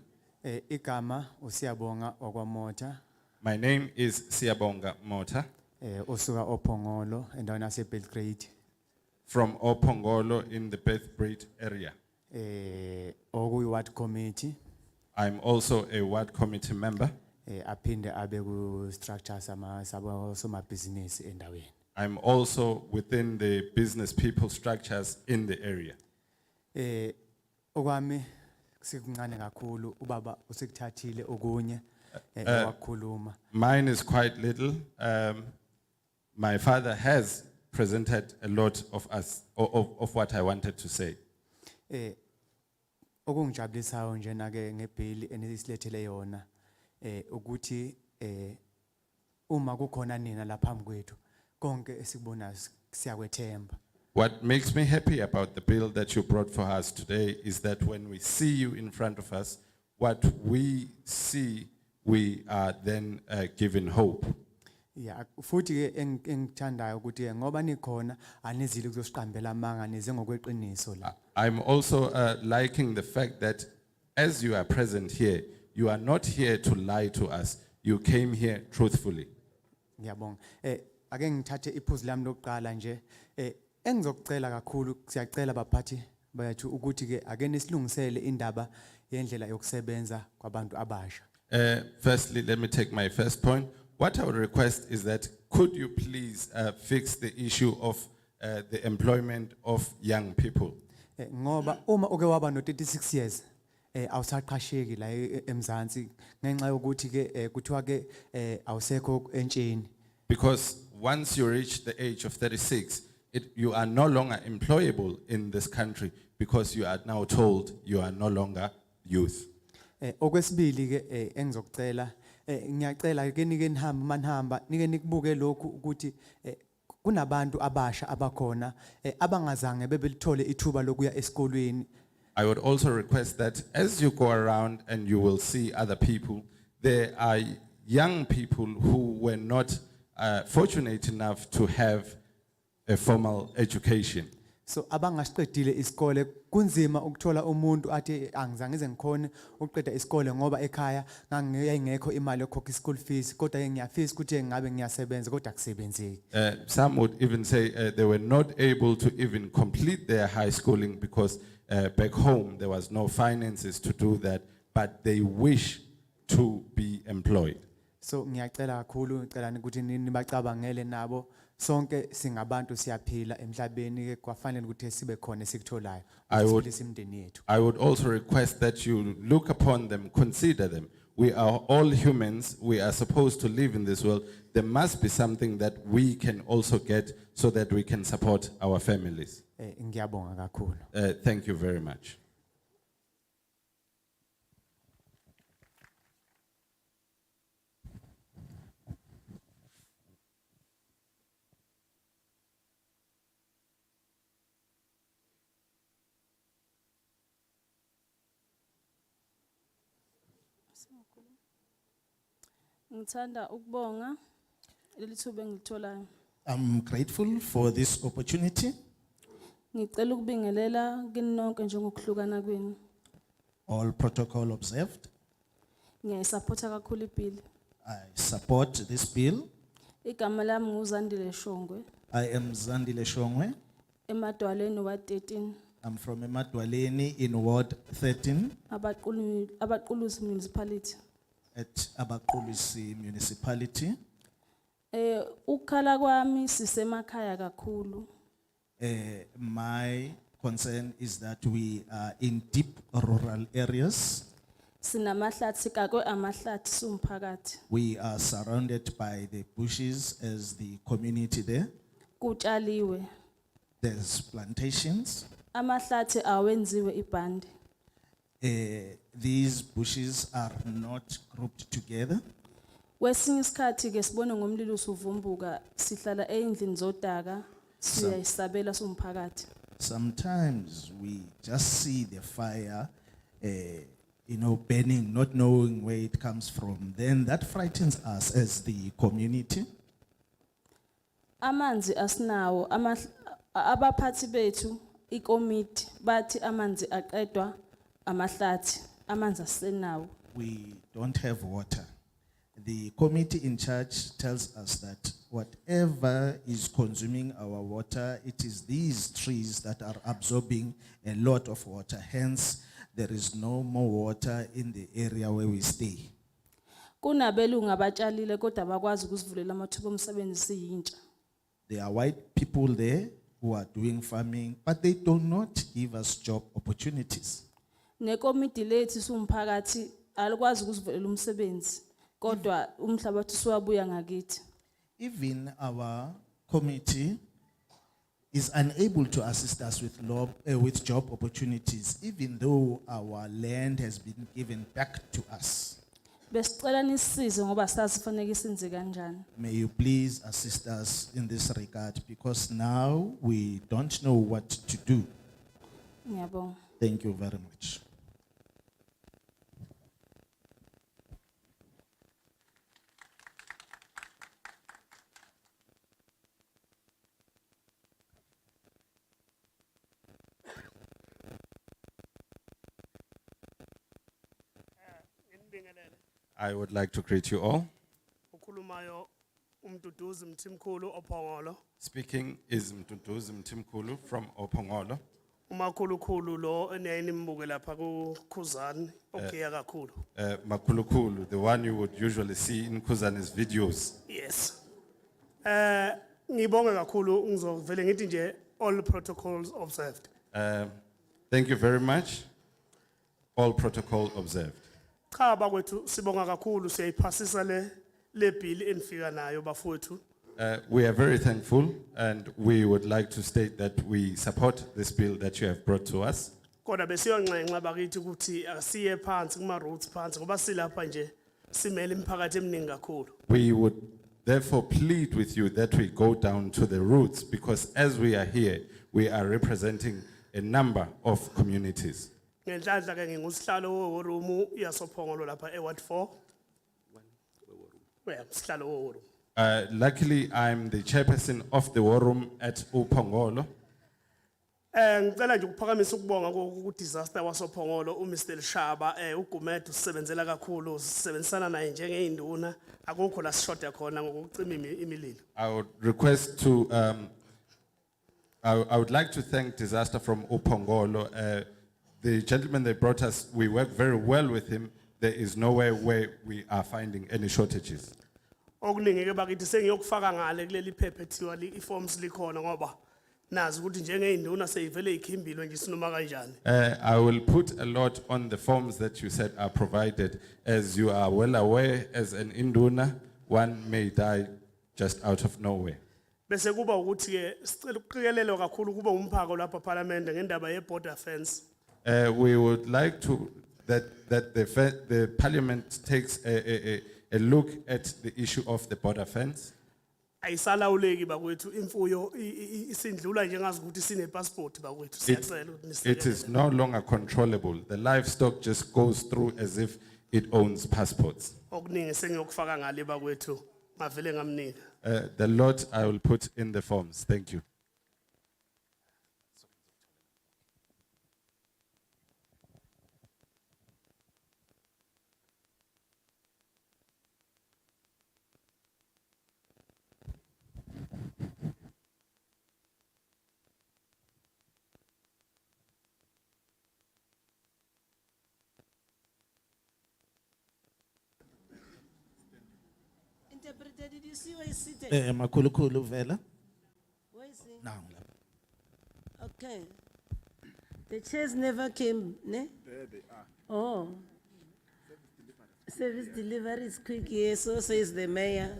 Igama uSiyabonga okwamota. My name is Siyabonga Mota Osuka oPhongolo endaweni yaseBelgrade. from Opongolo in the Bethbreed area. Okuyi-ward committee. I'm also a ward committee member. Aphinde abe ku structure somabhizinisi endaweni. I'm also within the business people structures in the area. Okwami sikuncane kakhulu ubaba usekuthathile okunye wakhuluma. Mine is quite little. My father has presented a lot of us of what I wanted to say. Okungijabulisayo njena ke ngebill enisilethele yona ukuthi uma kukhona nina lapha kwethu konke esikubona siyakwethemba. What makes me happy about the bill that you brought for us today is that when we see you in front of us, what we see, we are then given hope. Yeah, futhi ke engithandayo ukuthi ngoba nikhona anizili kuzosiqambela amanga nize ngokweqiniso la. I'm also liking the fact that as you are present here, you are not here to lie to us. You came here truthfully. Ngiyabonga. Ake ngithathe iphuzu lami lokuqala nje engizokucela kakhulu siyacela baphathi bayathu ukuthi ke ake nisilungisele indaba yendlela yokusebenza kwabantu abasha. Firstly, let me take my first point. What I would request is that could you please fix the issue of the employment of young people? Ngoba uma uke waba no 36 years awusaqhasheki la eMzansi ngenxa yokuthi ke kuthiwa ke awusekho entsheni. Because once you reach the age of 36, you are no longer employable in this country because you are now told you are no longer youth. Okwesibili ke engizocela ngiyacela ke nike nihamba manihamba nike nikubuke lokhu ukuthi kunabantu abasha abakhona abangazange bebelithole ithuba lokuya esikolweni. I would also request that as you go around and you will see other people, there are young people who were not fortunate enough to have a formal education. So abangasiqedile isikole kunzima ukuthola umuntu athi angizange ngize ngikhone ukuqeda isikole ngoba ekhaya ngangiyengekho imali yokhokha school fees kodwa ngiyafisa ukuthi ngabe ngiyasebenza kodwa akusebenzeki. Some would even say they were not able to even complete their high schooling because back home there was no finances to do that, but they wish to be employed. So ngiyacela kakhulu ngicela ukuthi nibacabangele nabo sonke singabantu siyaphila emhlabeni ke kwafanele ukuthi sibe khona sikutholayo ukuphilisa imindeni yethu. I would also request that you look upon them, consider them. We are all humans. We are supposed to live in this world. There must be something that we can also get so that we can support our families. Ngiyabonga kakhulu. Thank you very much. Ngithanda ukubonga lelithuba engilitholayo. I'm grateful for this opportunity. Ngicela ukubingelela kini nonke njengokuhlukana kwenu. All protocol observed. Ngiyayisupporta kakhulu ibill. I support this bill. Igama lami nguZandile Shongwe. I am Zandile Shongwe. Emadwaleni wa 13. I'm from Emadwaleni in Ward 13 Abaqulusi municipality. at Abaqulusi municipality. Ukukhala kwami sisemakhaya kakhulu. My concern is that we are in deep rural areas. Sinamahlathi kakwe amahlathi sumphakathi. We are surrounded by the bushes as the community there. Kutshaliwe. There's plantations. Amahlathi awenziwe ibhande. These bushes are not grouped together. Kwesinye isikhathi ke sibone ngomlilo usuvumbuka sihlala endlini zodaka siyayisabela somphakathi. Sometimes we just see the fire burning, not knowing where it comes from. Then that frightens us as the community. Amanzi asinawo abaphathi bethu ikomiti bathi amanzi aqedwa amahlathi amanzi asenawo. We don't have water. The committee in charge tells us that whatever is consuming our water, it is these trees that are absorbing a lot of water. Hence, there is no more water in the area where we stay. Kunabelungu abatshalile kodwa bakwazi ukusivulela amathuba omsebenzi siyintsha. There are white people there who are doing farming, but they do not give us job opportunities. Nekomiti lethu sumphakathi alikwazi ukusivulela umsebenzi kodwa umhlaba wethu siwabuya ngakithi. Even our committee is unable to assist us with job opportunities, even though our land has been given back to us. Besicela nisisize ngoba sazi fanele isenze kanjani. May you please assist us in this regard because now we don't know what to do. Ngiyabonga. Thank you very much. I would like to greet you all. Ukhulumayo umduduzi Mthimkhulu oPhongolo. Speaking is Mtutuzi Mtimkulu from Opongolo. Umakhulukhulu lo enayinimbuke lapha kuKhuzani okeya kakhulu. Makulukulu, the one you would usually see in Kuzani's videos. Yes. Ngibonga kakhulu ngizovele ngithi nje all protocols observed. Thank you very much. All protocol observed. Cha bakwethu sibonga kakhulu siyayiphasisa le bill enifika nayo bafowethu We are very thankful, and we would like to state that we support this bill that you have brought to us. Kodwa besiyonxenxa bakithi ukuthi asiye phansi kuma roads phansi ngoba silapha nje simele imiphakathi eminingi kakhulu. We would therefore plead with you that we go down to the roots, because as we are here, we are representing a number of communities. Ngenhlanhla ke ngingusihlalo weWorumu yasophongolo lapha eWard 4. Well, sihlalo weWorumu. Luckily, I'm the chairperson of the war room at Upongolo. Ngicela nje ukuphakamisa ukubonga ku disaster wasophongolo uMr Shaba uGumedu sisebenzela kakhulu sisebenzisana naye njengeinduna akukho la sishoda khona ngokucima imililo. I would request to, I would like to thank Disaster from Upongolo. The gentleman they brought us, we work very well with him. There is nowhere where we are finding any shortages. Okuningi ke bakithi sengiyokufaka ngale kuleli phepha ethiwa iforms likhona ngoba nazi ukuthi njengeinduna seyivele ikhimbile nje sinoma kanjani. I will put a lot on the forms that you said are provided. As you are well aware, as an induna, one may die just out of nowhere. Bese kuba ukuthi ke sicela ukuqikelelwa kakhulu kube umphako lapha parliament ngendaba ye border fence. We would like to that the parliament takes a look at the issue of the border fence. Ayisalawuleki bakwethu imfuyo isindlula njengazi ukuthi sine passport bakwethu siyacela ukuthi It is no longer controllable. The livestock just goes through as if it owns passports. okuningi sengiyokufaka ngale bakwethu ngavele ngamnika. The lot I will put in the forms. Thank you. Interpreter, did you see where he's seated? Makulukulu Vela. Where is he? Now. Okay. The chairs never came, ne? Oh. Service delivery is quick, yes, so says the mayor.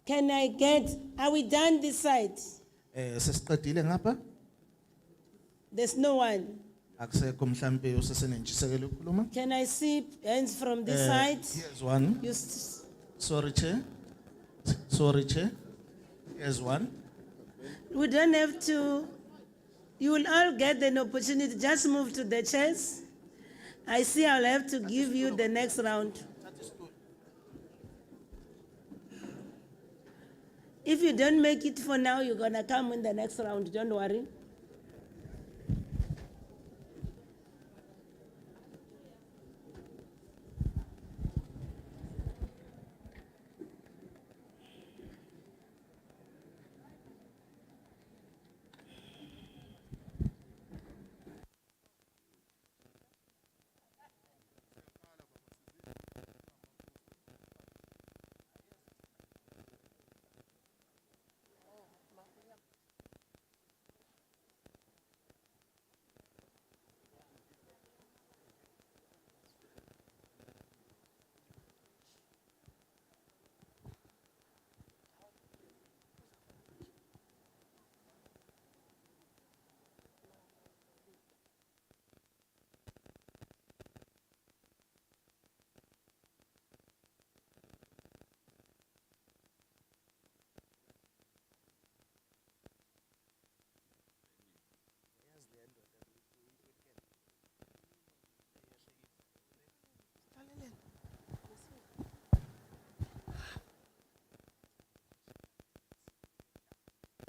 Can I get, are we done this side? Sesiqedile ngapha? There's no one. Akusekho mhlambe usesenentshisekelo ukukhuluma? Can I see hands from this side? Here's one. You Sorry, Chair. Sorry, Chair. Here's one. We don't have to, you will all get an opportunity, just move to the chairs. I see I'll have to give you the next round. If you don't make it for now, you're gonna come in the next round, don't worry.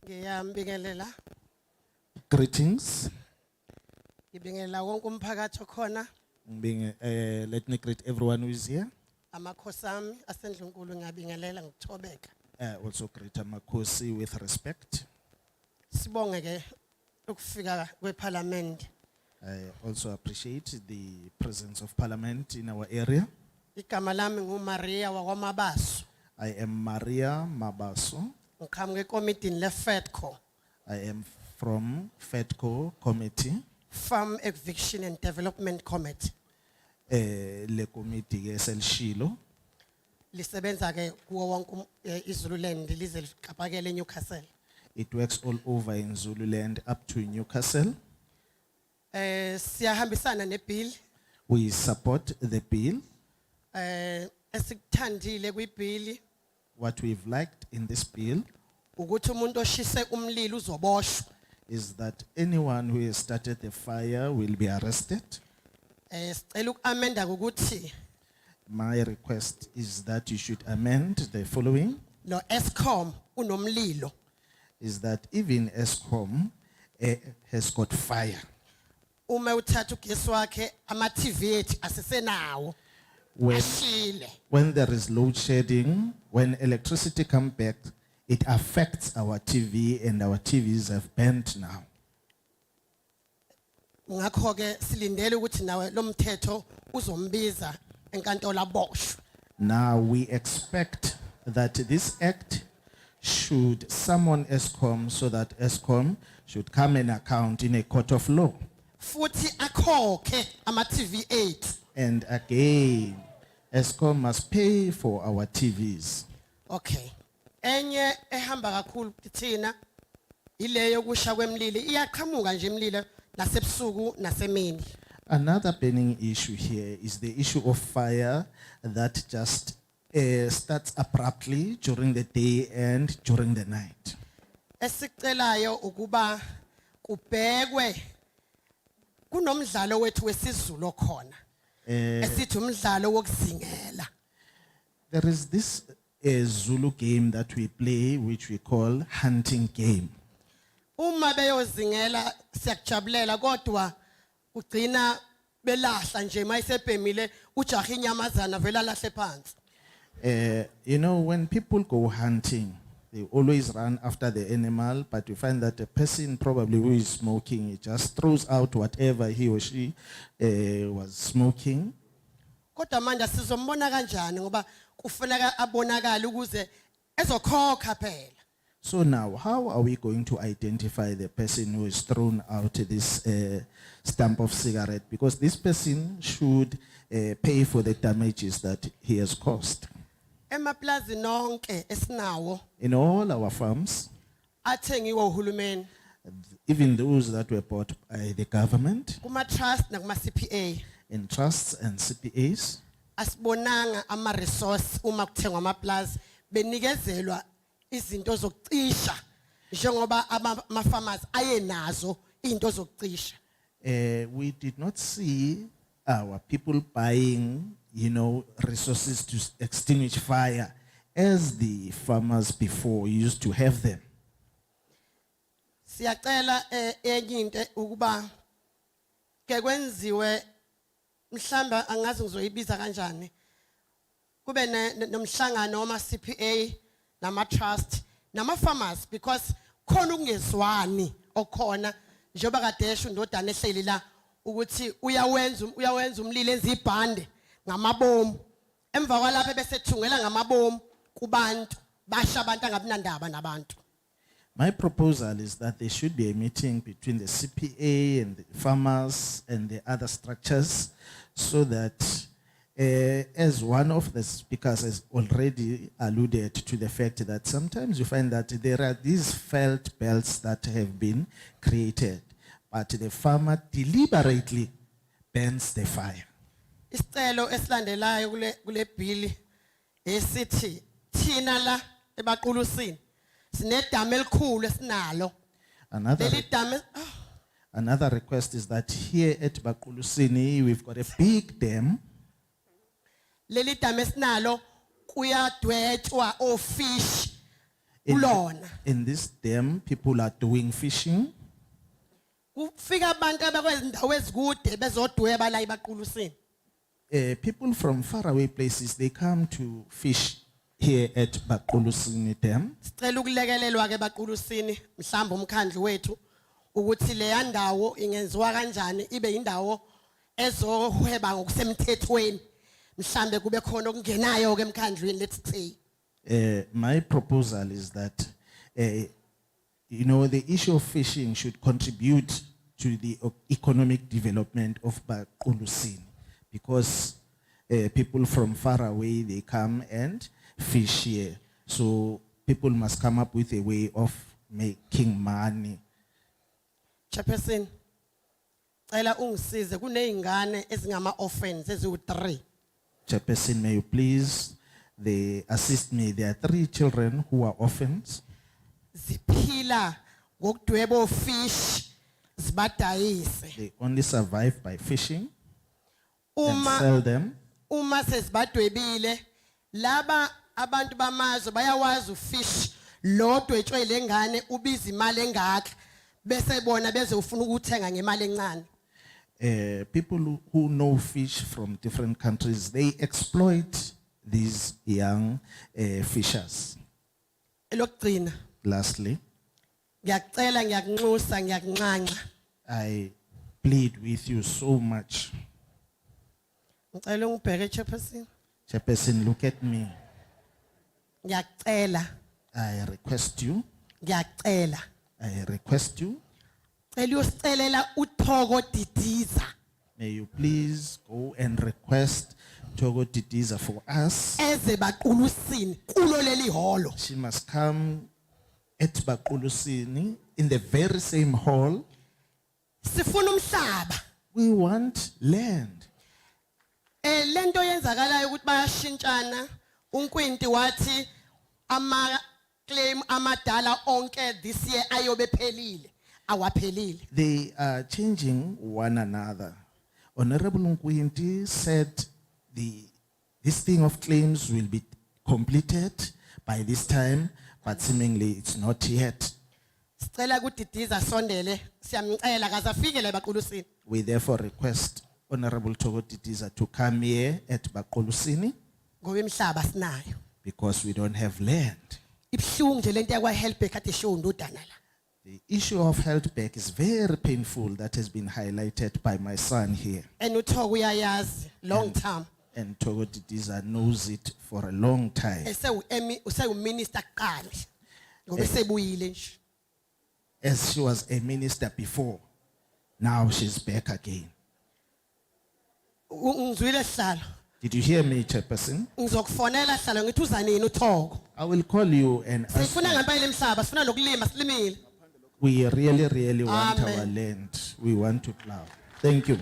Ngiyambingelela Greetings. ngibingelela wonke umphakathi okhona Let me greet everyone who is here. amakhosi ami asendlunkulu ngiyabingelela ngokuthobeka. Also greet Amakosi with respect. Sibonge ke ukufika kweParliament. I also appreciate the presence of Parliament in our area. Igama lami nguMaria wakwamabaso. I am Maria Mabaso. Ngiqhamuke ekomidini leFedco, I am from FEDCO Committee. Farm Eviction and Development Committee. Le committee eselishilo. lisebenza ke kuwo wonke iZululand lize liqhaphakele eNewcastle. It works all over in Zululand up to Newcastle. Siyahambisana nebill We support the bill. esikuthandile kwibill What we've liked in this bill ukuthi umuntu oshise umlilo uzoboshwa. is that anyone who has started the fire will be arrested. Sicela ukuamenda ukuthi My request is that you should amend the following, no Eskom unomlilo. is that even ESCOM has got fire. Uma uthatha ugesi wakhe ama TV ethu asisenawo. When there is load shedding, when electricity comes back, it affects our TV and our TVs have burned now. Ngakho ke silindele ukuthi nawe lo mthetho uzombiza enkantolo aboshwe. Now we expect that this act should summon ESCOM so that ESCOM should come and account in a court of law. Futhi akhokhe ama TV ethu. And again, ESCOM must pay for our TVs. Okay. Enye ehamba kakhulu kithina ile yokusha kwemlilo iyaqhamuka nje imlilo nasebusuku nasemini. Another burning issue here is the issue of fire that just starts abruptly during the day and during the night. Esicelayo ukuba kubhekwe kunomdlalo wethu wesiZulu okhona. Esithi umdlalo wokuzingela. There is this Zulu game that we play which we call hunting game. Uma beyozingela siyakujabulela kodwa ugcina belahla nje mayisebhemile ujaha inyamazana vela lahle phansi. You know, when people go hunting, they always run after the animal, but you find that a person probably who is smoking, he just throws out whatever he or she was smoking. Kodwa manje sizombona kanjani ngoba kufanele abonakala ukuze ezokhokha phela. So now, how are we going to identify the person who has thrown out this stump of cigarette? Because this person should pay for the damages that he has caused. Emaplazi nonke esinawo In all our farms, athengiwe uhulumeni even those that were bought by the government, kuma trust nakuma CPA in trusts and CPAs, asibonanga ama resource uma kuthengwa amaplazi benikezelwa izinto zokucisha njengoba ama farmers ayenazo izinto zokucisha. we did not see our people buying, you know, resources to extinguish fire as the farmers before used to have them. Siyacela enye into ukuba ke kwenziwe mhlamba angazi ngizoyibiza kanjani kube nomhlangano wama CPA nama trust nama farmers because khona ukungezwani okhona njengoba kade esho indodana ehleli la ukuthi uyawenza umlilo ezibhande ngamabomu emva kwalapha bese thungela ngamabomu kubantu basha abantu angabinandaba nabantu. My proposal is that there should be a meeting between the CPA and the farmers and the other structures so that as one of the speakers has already alluded to the fact that sometimes you find that there are these felt belts that have been created, but the farmer deliberately burns the fire. Isicelo esilandelayo kule bill esithi thina la ebaqulusini sinedama elikhulu esinalo. Another request is that here at Baqulusini we've got a big dam. Leli dama esinalo kuyadwetshwa o fish kulona. In this dam people are doing fishing. Kufika abantu abakwezindawo ezikude bezodweba la ebaqulusini. People from faraway places, they come to fish here at Baqulusini Dam. Sicela ukulekelelwa ke ebaqulusini mhlamba umkhandlu wethu ukuthi le yandawo ingenziwa kanjani ibe indawo ezohweba ngokusemthethweni mhlambe kube khona okungenayo ke emkhandlweni, let's say. My proposal is that you know, the issue of fishing should contribute to the economic development of Baqulusini, because people from far away, they come and fish here. So people must come up with a way of making money. Chairperson, cela ungisize kuneyingane ezingama orphans eziwu3. Chairperson, may you please assist me? There are 3 children who are orphans. Ziphila ngokudwebo fish zibadayise. They only survive by fishing and Uma sell them. uma sezibadwebile laba abantu bamazwe bayawazi ufish lo dwetshwe lengane ubiza imali engaka bese bona beze ufuna ukuthenga ngemali encane. People who know fish from different countries, they exploit these young fishers. Elokugcina Lastly, ngiyacela ngiyakunxusa ngiyakunxanxa I plead with you so much. ngicela ungibheke Chairperson Chairperson, look at me. ngiyacela I request you. ngiyacela I request you. cela uyosicelela uThoko Didiza May you please go and request Togo Didiza for us. eze baqulusini kulo leli holo. She must come at Bakulusini in the very same hall. Sifuna umhlaba. We want land. Lento yenzakalayo ukuthi bayashintshana uNkwinti wathi ama claim amadala onke this year ayobe phelile awaphelile. They are changing one another. Honorable Nkwinti said this thing of claims will be completed by this time, but seemingly it's not yet. Sicela kuDidiza sondele siyamcela kaze afike la eBaqulusini. We therefore request Honorable Togo Didiza to come here at Bakulusini Ngoba imhlaba sinayo. because we don't have land. Ibhlungu nje lento yakwa Helpback kade show ndodana la. The issue of health back is very painful, that has been highlighted by my son here. And uThoko uyayazi long time. And Togo Didiza knows it for a long time. Usewu minister kuqala. Ngoba sebuyile nje. As she was a minister before, now she's back again. Ngizwile sihlalo. Did you hear me, Chairperson? Ngizokufonela sihlalo ngithi uza nini uThoko. I will call you and ask. Sifuna ngempela imhlaba, sifuna lokulima, silimile. We really want Amen. our land. We want to plow. Thank you.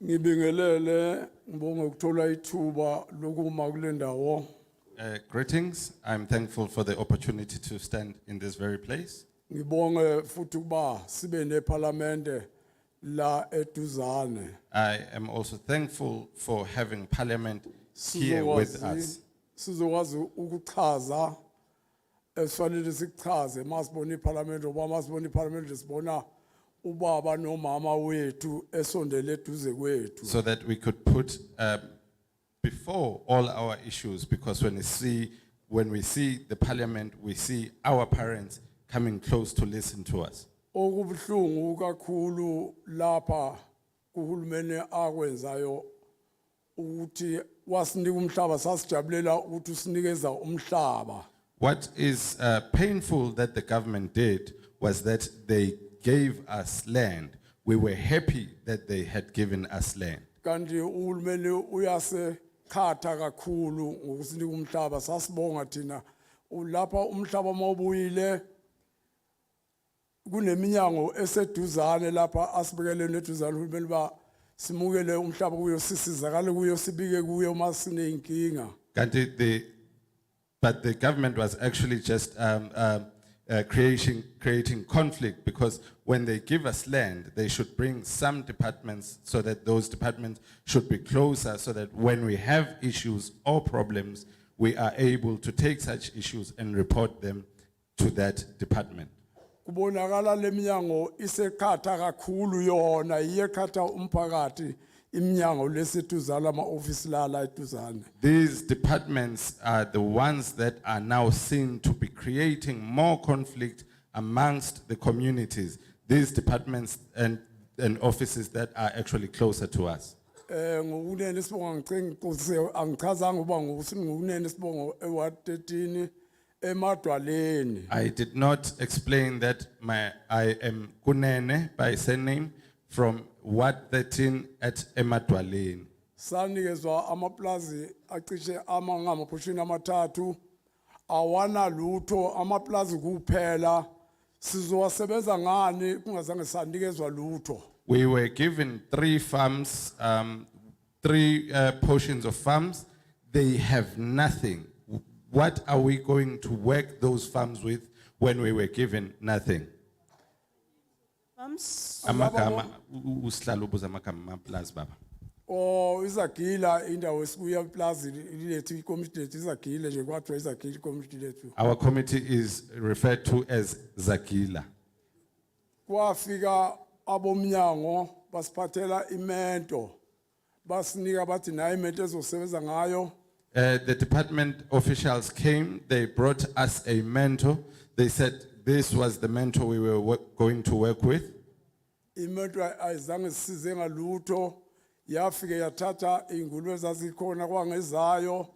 Ngibingelele ngibonga ukuthola ithuba lokuma kule ndawo. Greetings. I'm thankful for the opportunity to stand in this very place. Ngibonge futhi kuba sibe neparlamente la eduzane. I am also thankful for having Parliament here with us. Sizokwazi ukuchaza esifanele sikuchaze masibona iparlamente oba masibona iparlamente sibona ubaba nomama wethu esondele eduze kwethu. So that we could put before all our issues, because when we see the Parliament, we see our parents coming close to listen to us. Okubuhlungu kakhulu lapha kuhulumeni akwenzayo ukuthi wasinika umhlaba sasijabulela ukuthi usinikeza umhlaba. What is painful that the government did was that they gave us land. We were happy that they had given us land. Kanti uhulumeni uyase khatha kakhulu ngokusinika umhlaba sasibonga thina ulapha umhlaba mawubuyile kuneminyango eseduzane lapha asibekele neduzane uhulumeni ba simukele umhlaba kuyo sisizakale kuyo sibike kuyo masine inkinga. Kanti but the government was actually just creating conflict, because when they give us land, they should bring some departments so that those departments should be closer, so that when we have issues or problems, we are able to take such issues and report them to that department. Kubonakala leminyango isekhatha kakhulu yona iyekhatha umphakathi iminyango lesetuzana ama-ofisi lala eduzane. These departments are the ones that are now seen to be creating more conflict amongst the communities. These departments and offices that are actually closer to us. Ngokunene sibongo angichazanga uba ngokunene sibongo eWard 13 emadwaleni. I did not explain that I am Kunene by surname from Ward 13 at Emadwaleni. Sanikezwa amaplazi acishe amangamapheshini amathathu awana lutho amaplazi kuphela sizowasebenza ngani kungazange sanikezwa lutho. We were given 3 farms, 3 portions of farms. They have nothing. What are we going to work those farms with when we were given nothing? Amagama, usihlalo ubuza amagama amaplazi baba. Izagila indawo esikuya plaza lethu committee lethu izagile nje kwathiwa izagile committee lethu. Our committee is referred to as Zakila. Kwafika abomnyango basiphathela imento basinika bathi nayi imento ezosebenza ngayo. The department officials came, they brought us a mentor. They said this was the mentor we were going to work with. Imento ayizange sisize ngalutho yafike yathatha ingulube ezazikhona kwangezayo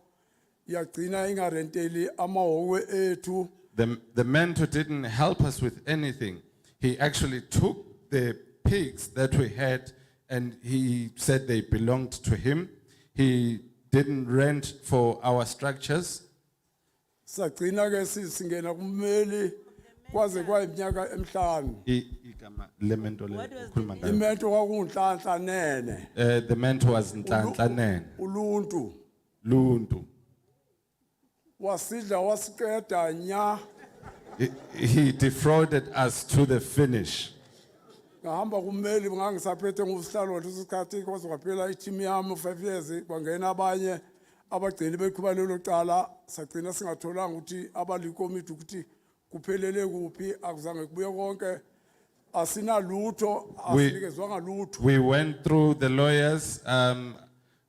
yagcina ingarenteli amahokwe ethu. The mentor didn't help us with anything. He actually took the pigs that we had and he said they belonged to him. He didn't rent for our structures. Sagcina ke singena kummeli kwaze kwayiminyaka emihlanu. Imento kwakunhlanhla nene. The mentor was Nhlanhla Nene. Luntu. Wasidla wasiqeda nya. He defrauded us to the finish. Ngahamba kummeli ngangisaphethe ngusihlalo lesikhathi kwaze kwaphela i-team yami 5 years kwangena abanye abagcini beqhuba lelo cala sagcina singatholanga ukuthi abalikomiti ukuthi kuphelele kuphi akuzange kubuye konke asinalutho asinikezwanga lutho. We went through the lawyers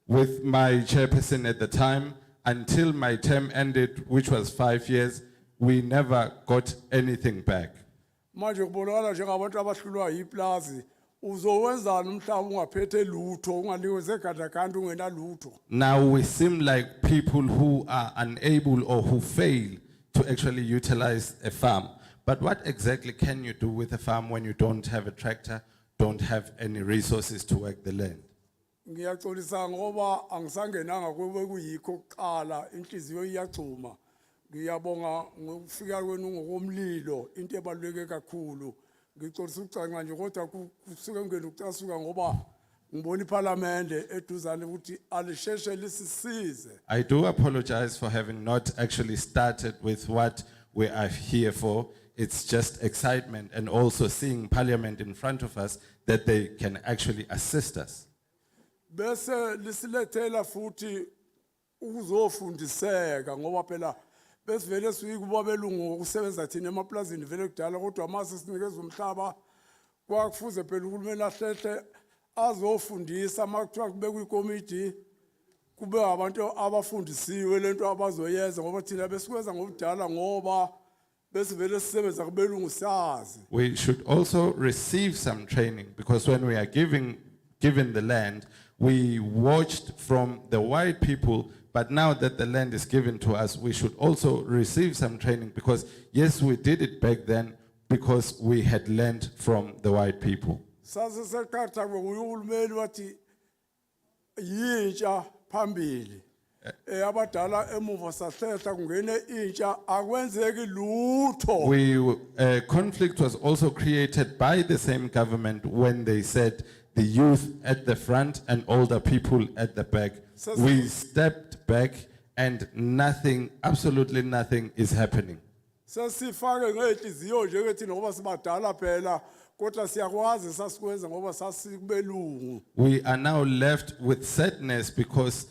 with my chairperson at the time until my term ended, which was 5 years. We never got anything back. Manje kubonakala njengabantu abahlulwa yiplazi uzowenzana umhlaba ungaphethe lutho unganikeze gadakanti ungena lutho. Now we seem like people who are unable or who fail to actually utilize a farm. But what exactly can you do with a farm when you don't have a tractor, don't have any resources to work the land? Ngiyaxolisa ngoba angisangenanga kube kuyikho kuqala inhliziyo iyachuma. Ngiyabonga ngokufika kwenu ngokomlilo into ebaluleke kakhulu. Ngixolisa ukucanga nje kodwa kusuke ngene ukucasuka ngoba ngibona iParliament eduzane ukuthi alisheshe lisisize. I do apologize for having not actually started with what we are here for. It's just excitement and also seeing Parliament in front of us that they can actually assist us. Bese lisilethela futhi ukuzofundiseka ngoba phela besivele sikuba belungu ukusebenza thina emaplazini vele kudala kodwa mase sinikezwe umhlaba kwakufuze phela uhulumeni ahlehle azofundisa makuthiwa kube kwikomiti kube abantu abafundisiwe lento abazoyenza ngoba thina besikwenza ngokudala ngoba besivele sisebenza kubelungu sazi. We should also receive some training because when we are given the land, we watched from the white people, but now that the land is given to us, we should also receive some training because yes, we did it back then because we had learned from the white people. Sase sekhatha ngoyihulumeni wathi yintsha phambili. Abadala emuva sahlehla kungene intsha akwenzeki lutho. Conflict was also created by the same government when they said the youth at the front and older people at the back. We stepped back and nothing, absolutely nothing is happening. Sasifake ngezinhliziyo nje ukuthi ngoba sibadala phela kodwa siyakwazi sasikwenza ngoba sasikubelungu. We are now left with sadness because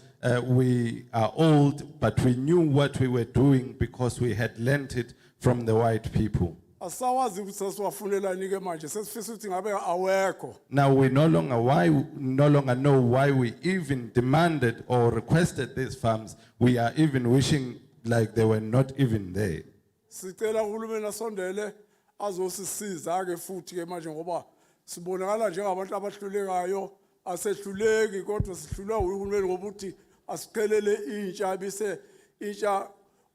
we are old, but we knew what we were doing because we had learnt it from the white people. asawazi ukuthi sasiwafunelani ke manje sesifisa ukuthi ngabe awekho. Now we no longer know why we even demanded or requested these farms. We are even wishing like they were not even there. Sicela uhulumeni asondele azosisiza ke futhi ke manje ngoba sibonakala njengabantu abahlulekayo asehluleki kodwa sihlulwa uhulumeni ngoba uthi asiqhelele intsha bese intsha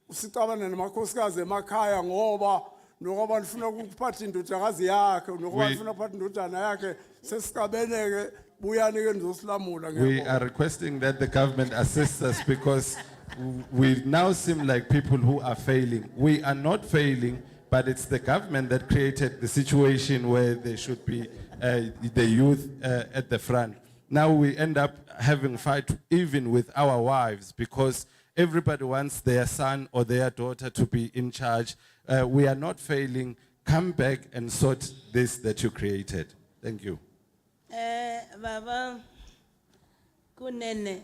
usicabana namakhosikazi emakhaya ngoba nokuba nifuna ukuphatha indodakazi yakhe nokuba nifuna ukuphatha indodana yakhe sesicabeleke buyani ke nizosilamula ngeke. We are requesting that the government assists us because we now seem like people who are failing. We are not failing, but it's the government that created the situation where there should be the youth at the front. Now we end up having fight even with our wives because everybody wants their son or their daughter to be in charge. We are not failing. Come back and sort this that you created. Thank you. Baba, Kunene,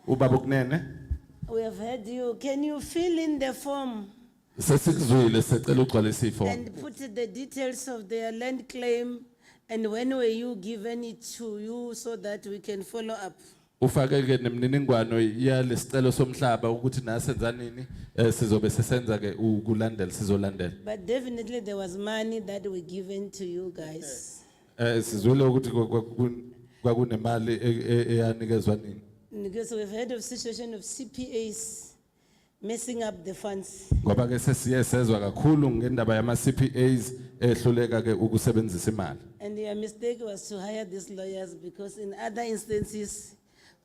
Ubaba Kunene. we have heard you. Can you fill in the form Sesikuzwile secela ugcwalisa iform. and put the details of their land claim and when were you given it to you so that we can follow up? Ufake ke nemininingwano yalesicelo somhlaba ukuthi nasenza nini sizobe sesenza ke ukulandela sizolandela. But definitely there was money that were given to you guys. Sizwile ukuthi kwakunemali eyanikezwa nini. Because we've heard of situation of CPAs messing up the funds. Ngoba ke sesiye sezwa kakhulu ngendaba yama CPAs ehluleka ke ukusebenzisa imali. And your mistake was to hire these lawyers because in other instances,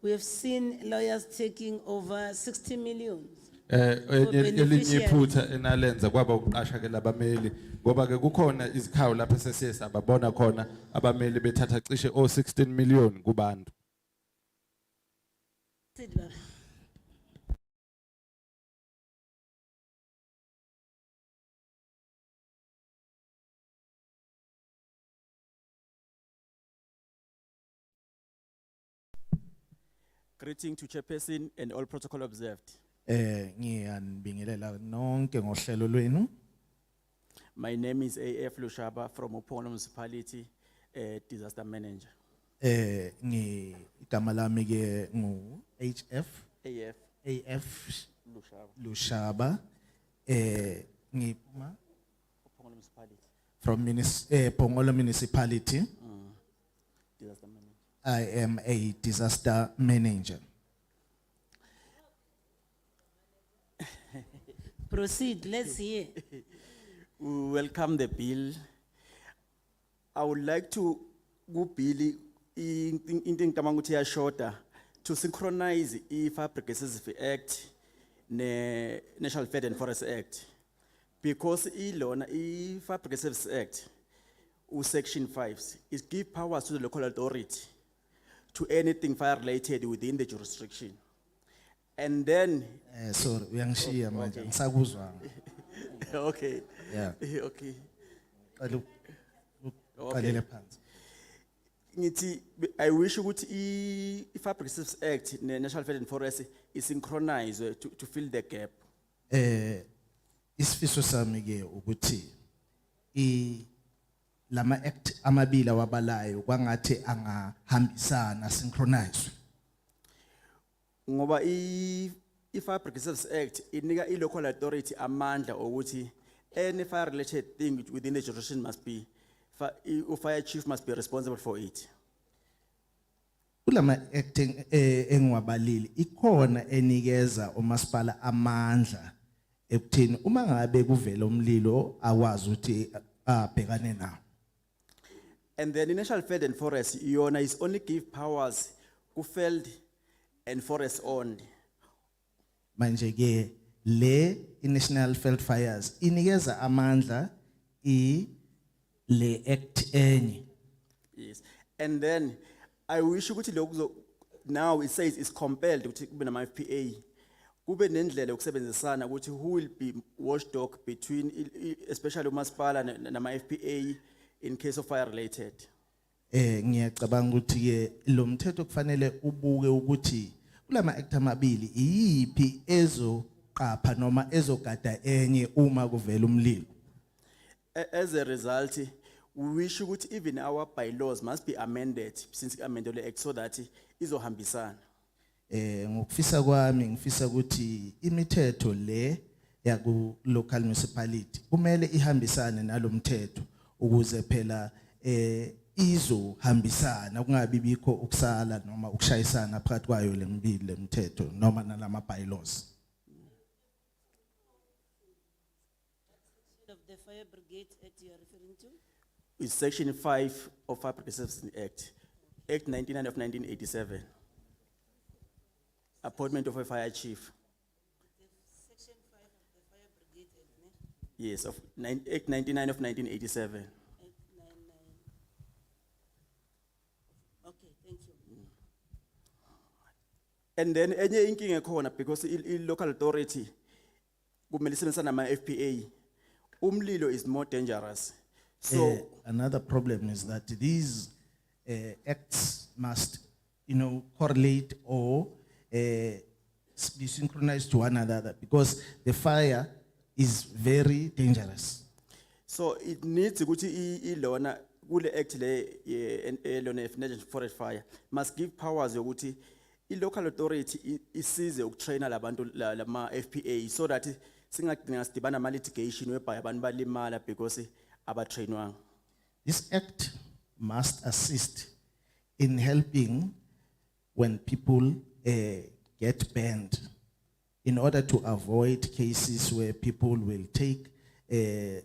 we have seen lawyers taking over 60 million. Elinye iphutha enalenza kwaba uqasha ke labameli ngoba ke kukhona izikhawu lapho sesiye sababona khona abameli bethatha cishe 16 million kubantu. Greeting to Chairperson and all protocol observed. Ngiyanibingelela nonke ngohlelo lwenu. My name is AF Lushaba from Upon Municipality, Disaster Manager. Igama lami ke ngu HF AF Lushaba. Ngipuma Upon Municipality. from Pongolo Municipality. Disaster Manager. I am a disaster manager. Proceed, let's hear. We welcome the bill. I would like to go Billy in Tamangutia Shorter to synchronize the Fire Progressive Act, the National Fed and Forest Act. Because the Fire Progressive Act, Section 5, is give powers to the local authority to anything fire related within the jurisdiction. And then Sorry, uyangishiya manje ngisakuzwa. okay. Yeah. Okay. Qalele phansi. Ngithi I wish ukuthi i-Fire Progressive Act ne-National Fed and Forest is synchronized to fill the gap. Isifiso sami ke ukuthi lama act amabili wabalayo kwangathi angahambisana synchronize. Ngoba i-Fire Progressive Act inika i-local authority amandla ukuthi any fire related thing within the jurisdiction must be fire chief must be responsible for it. Ulama act engiwabalile ikhona enikeza umasipala amandla ekuthini uma ngabe kuvela umlilo akwazi ukuthi abhekane nawo. And then the National Fed and Forest yona is only give powers ku Veld and forest only. Manje ke National Field Fires inikeza amandla le act enye. Yes. And then I wish ukuthi lokho now it says it's compelled ukuthi kube nama FPA. Kube nendlela yokusebenzisana ukuthi who will be watchdog between especially umasipala nama FPA in case of fire related. Ngiyacabanga ukuthi ke lo mthetho kufanele ubuke ukuthi kulama act amabili iyiphi ezoqapha noma ezogada enye uma kuvela umlilo. As a result, we wish even our bylaws must be amended since amended the act so that izohambisana. Ngokufisa kwami ngifisa ukuthi imithetho le yaku local municipality kumele ihambisane nalomthetho ukuze phela izohambisana kungabi bikho ukusala noma ukushayisana phakathi kwayo lemibili lemithetho noma nalama bylaws. Of the Fire Brigade Act you are referring to? It's section 5 of Fire Protection Act, Act 99 of 1987. Appointment of a fire chief. Section 5 of the Fire Brigade Act, ne? Yes, of Act 99 of 1987. Act 99. Okay, thank you. And then enye inkinga ekhona because local authority kumele isebenzisane nama FPA. Umlilo is more dangerous. So Another problem is that these acts must, correlate or be synchronized to one another because the fire is very dangerous. So it needs ukuthi ilona kule act le lona National Forest Fire must give powers yokuthi local authority isize ukutraina labantu lama FPA so that singadinga sidibana ama litigation whereby abantu balimala because abatrainwanga. This act must assist in helping when people get banned in order to avoid cases where people will take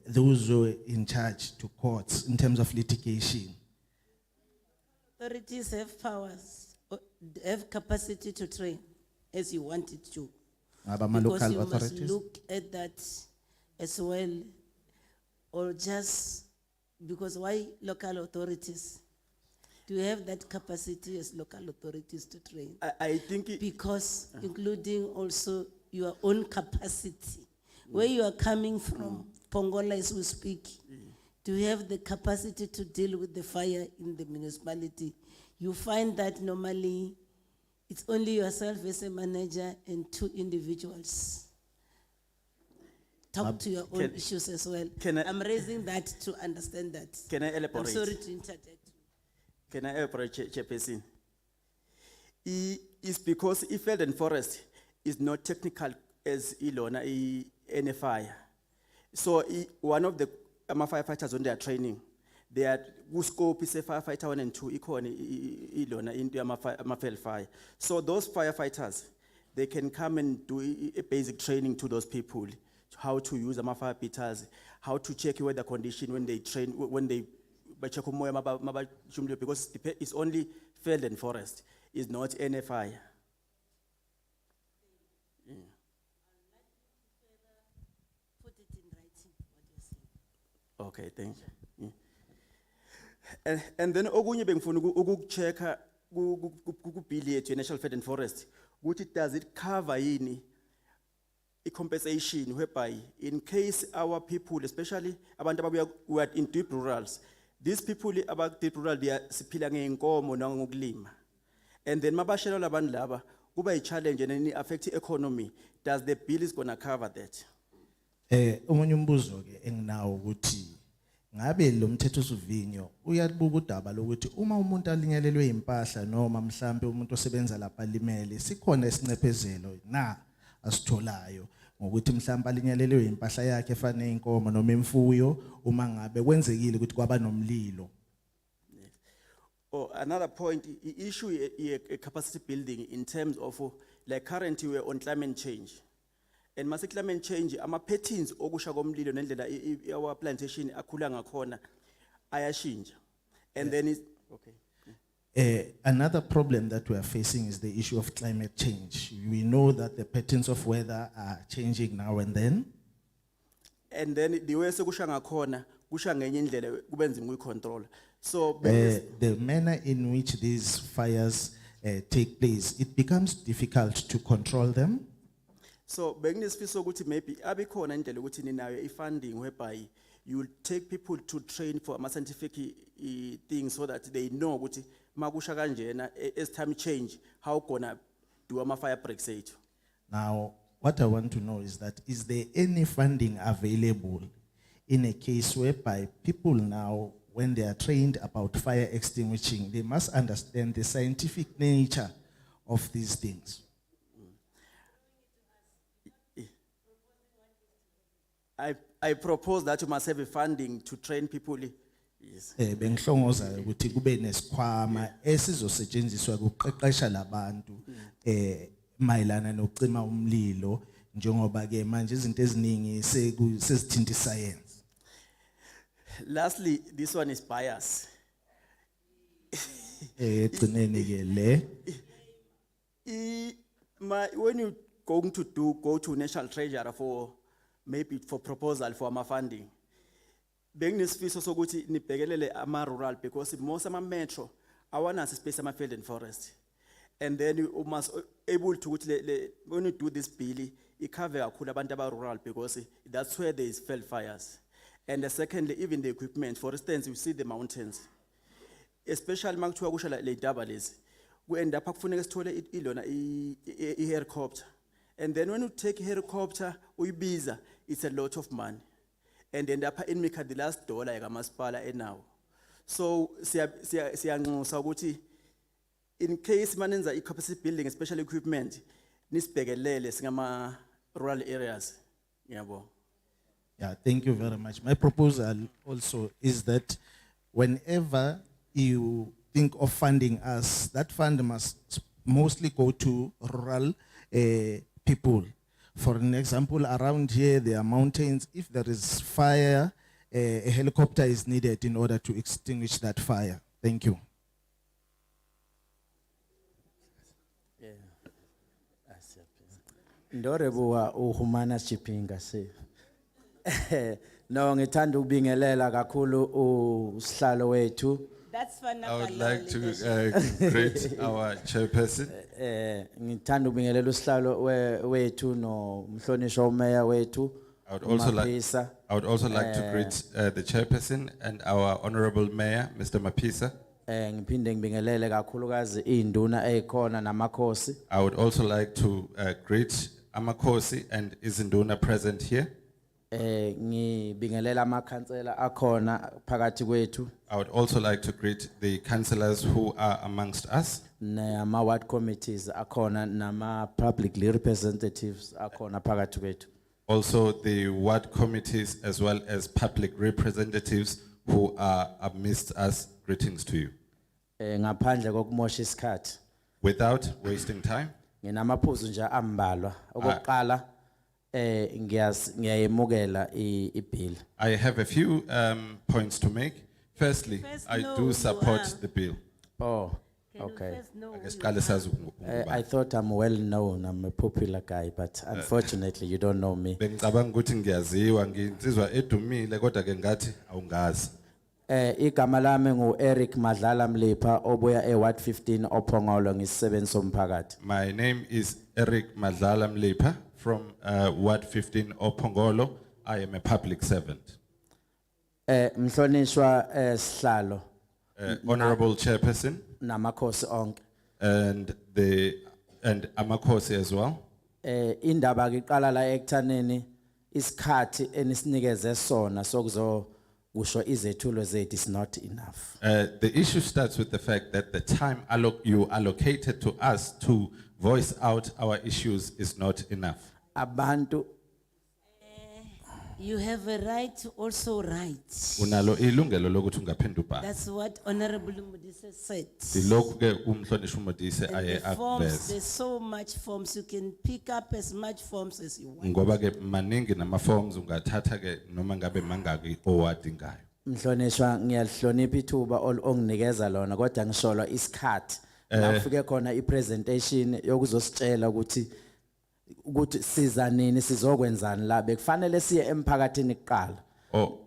those who are in charge to courts in terms of litigation. Authorities have powers, have capacity to train as you want it to. Abama Because local you must authorities? look at that as well, or just, because why local authorities? Do you have that capacity as local authorities to train? I think Because including also your own capacity, where you are coming from, Pongola as we speak, do you have the capacity to deal with the fire in the municipality? You find that normally it's only yourself as a manager and 2 individuals. Talk to your own can- issues as well. can I- I'm raising that to understand that. Can I I'm elaborate? sorry to interject. Can I elaborate, Chairperson? It's because Veld and Forest is not technical as Ilona, NFI. So one of the firefighters on their training, they are who scope is a firefighter 1 and 2, Ilona into Veld fire. So those firefighters, they can come and do a basic training to those people, how to use fire beaters, how to check weather condition when they train, when they check because it's only Veld and Forest, it's not NFI. Put it in writing, what you're saying. Okay, thank you. And then okunye bengifuna ukuchecka ku bill yethu National Veld and Forest ukuthi does it cover yini compensation whereby in case our people, especially abantu ababuya who are in deep rurals, these people about deep rural they are siphila ngeenkomo nangokulima, and then mabashela labantu laba kuba a challenge and then affect the economy. Does the bill is gonna cover that? Omunye umbuzo ke enginawo ukuthi ngabe lo mthetho sivinyo uyabuka udaba lokuthi uma umuntu alinyalelwe impahla noma mhlambe umuntu osebenza lapha alimele sikhona isincephezelo na asitholayo ngokuthi mhlambe alinyalelwe impahla yakhe efana inkomo noma imfuyo uma ngabe kwenzekile ukuthi kwaba nomlilo. Oh, another point, the issue is capacity building in terms of like currently we're on climate change. And mase climate change, ama patterns okusha komlilo nendlela our plantation akhula ngakhona ayashintsha. And then it's okay. Another problem that we are facing is the issue of climate change. We know that the patterns of weather are changing now and then. And then the way sekusha ngakhona kusha ngenye indlela kubenza ukuyicontrol. So The manner in which these fires take place, it becomes difficult to control them. So benginesifiso ukuthi maybe abikhona indlela ukuthi ninayo ifunding whereby you will take people to train for ama scientific things so that they know ukuthi makusha kanjena as time change how gonna do ama fire breaks ethu. Now, what I want to know is that, is there any funding available in a case whereby people now, when they are trained about fire extinguishing, they must understand the scientific nature of these things. I propose that you must have a funding to train people. Yes. Bengihlongoza ukuthi kube nesikhwama esizosetshenziswa ukuqeqesha labantu mayelana nokucima umlilo njengoba ke manje izinto eziningi sezithinta iscience. Lastly, this one is bias. Egcineni ke le When you going to go to National Treasurer for maybe for proposal for ama funding, benginesifiso sokuthi nibhekelele ama rural because most ama metro awana space ama field and forest, and then you must able to when you do this bill it cover kakhulu abantu aba rural because that's where there is fell fires. And secondly, even the equipment, for instance, you see the mountains, especially makuthiwa kusho le daba lezi, we end up kufuneka sithole ilona I helicopter, and then when you take helicopter uyibiza, it's a lot of money, and end up in make the last dollar yakamasipala now. So siyanxusa ukuthi in case manenza I-capacity building, especially equipment, nisibhekelele singama rural areas. Yabo. Yeah, thank you very much. My proposal also is that whenever you think of funding us, that fund must mostly go to rural people. For an example, around here there are mountains. If there is fire, a helicopter is needed in order to extinguish that fire. Thank you. Ndorebuwa uhumana Chipinga se. No, ngithanda ukubingelela kakhulu usihlalo wethu. That's fun. I would like to greet our chairperson. Ngithanda ukubingelela usihlalo wethu no mhlonishwa umeya wethu. I would also like to greet the chairperson and our honorable mayor, Mr. Mapisa. Ngiphinde ngibingelele kakhulukazi induna ezikhona namakhosi. I would also like to greet Amakosi and Izinduna present here. Ngibingelela amakhansela akhona phakathi kwethu. I would also like to greet the councillors who are amongst us. Nama ward committees akhona nama publicly representatives akhona phakathi kwethu. Also the ward committees as well as public representatives who are amidst us. Greetings to you. Ngaphandle kokumosha isikhathi. Without wasting time. Nginamaphuzu nje ambalwa. Okokuqala ngiyayemukela ibill. I have a few points to make. Firstly, I do support the bill. Oh, okay. I I thought I'm well known. I'm a popular guy, but unfortunately you don't know me. Bengicabanga ukuthi ngiyaziwa, nginsizwa edumile kodwa ke ngathi awungazi. Igama lami ngu Eric Madlala Mlipha obuya Ward 15 oPhongolo ngisisebenzi somphakathi. My name is Eric Madlala Mlipha from Ward 15 Ophongolo. I am a public servant. Mhlonishwa sihlalo. Honorable chairperson. Namakhosi onke. And Amakosi as well. Indaba iqala la ekuthaneni isikhathi enisinikeze sona sokuzo kusho izethulo zethu is not enough. The issue starts with the fact that the time you allocated to us to voice out our issues is not enough. Abantu You have a right to also write. Unalo ilungelo lokuthi ungaphendula ubhala. That's what Honorable Mudise said. Dilokhu ke umhlonishwa uModise aye akuveza. There's so much forms, you can pick up as much forms as you want. Ngoba ke maningi nama forms ungathatha ke noma ngabe mangaki owadingayo. Mhlonishwa ngiyalihlonipha ithuba onginikeza lona kodwa ngisholwa isikhathi la kufike khona ipresentation yokuzositshela ukuthi siza nini sizokwenzani la bekufanele siye emphakathini kuqala. Oh,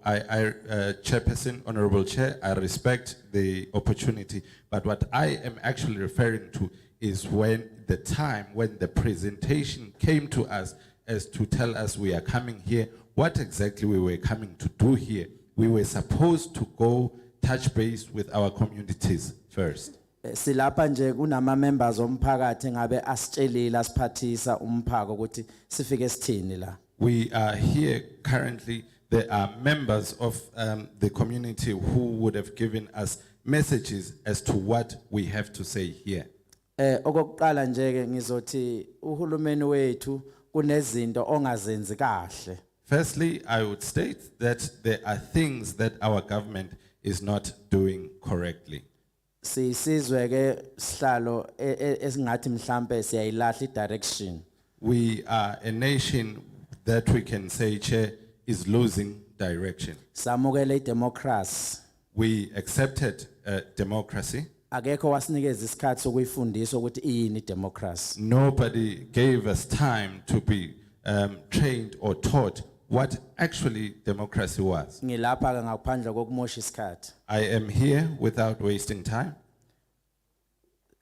Chairperson, Honorable Chair, I respect the opportunity, but what I am actually referring to is when the presentation came to us as to tell us we are coming here, what exactly we were coming to do here. We were supposed to go touch base with our communities first. Silapha nje kunama members omphakathi ngabe asitshelile asiphathisa umphako ukuthi sifike sithini la. We are here currently there are members of the community who would have given us messages as to what we have to say here. Okokuqala nje ke ngizothi uhulumeni wethu kunezinto ongazenzi kahle. Firstly, I would state that there are things that our government is not doing correctly. Sisizwe ke sihlalo esingathi mhlambe siyayilahla direction. We are a nation that we can say, Chair, is losing direction. Samukele democracy. We accepted democracy. Akekho wasinikeza isikhathi sokuyifundisa ukuthi iyini democracy. Nobody gave us time to be trained or taught what actually democracy was. Ngilapha ke ngaphandle kokumosha isikhathi. I am here without wasting time.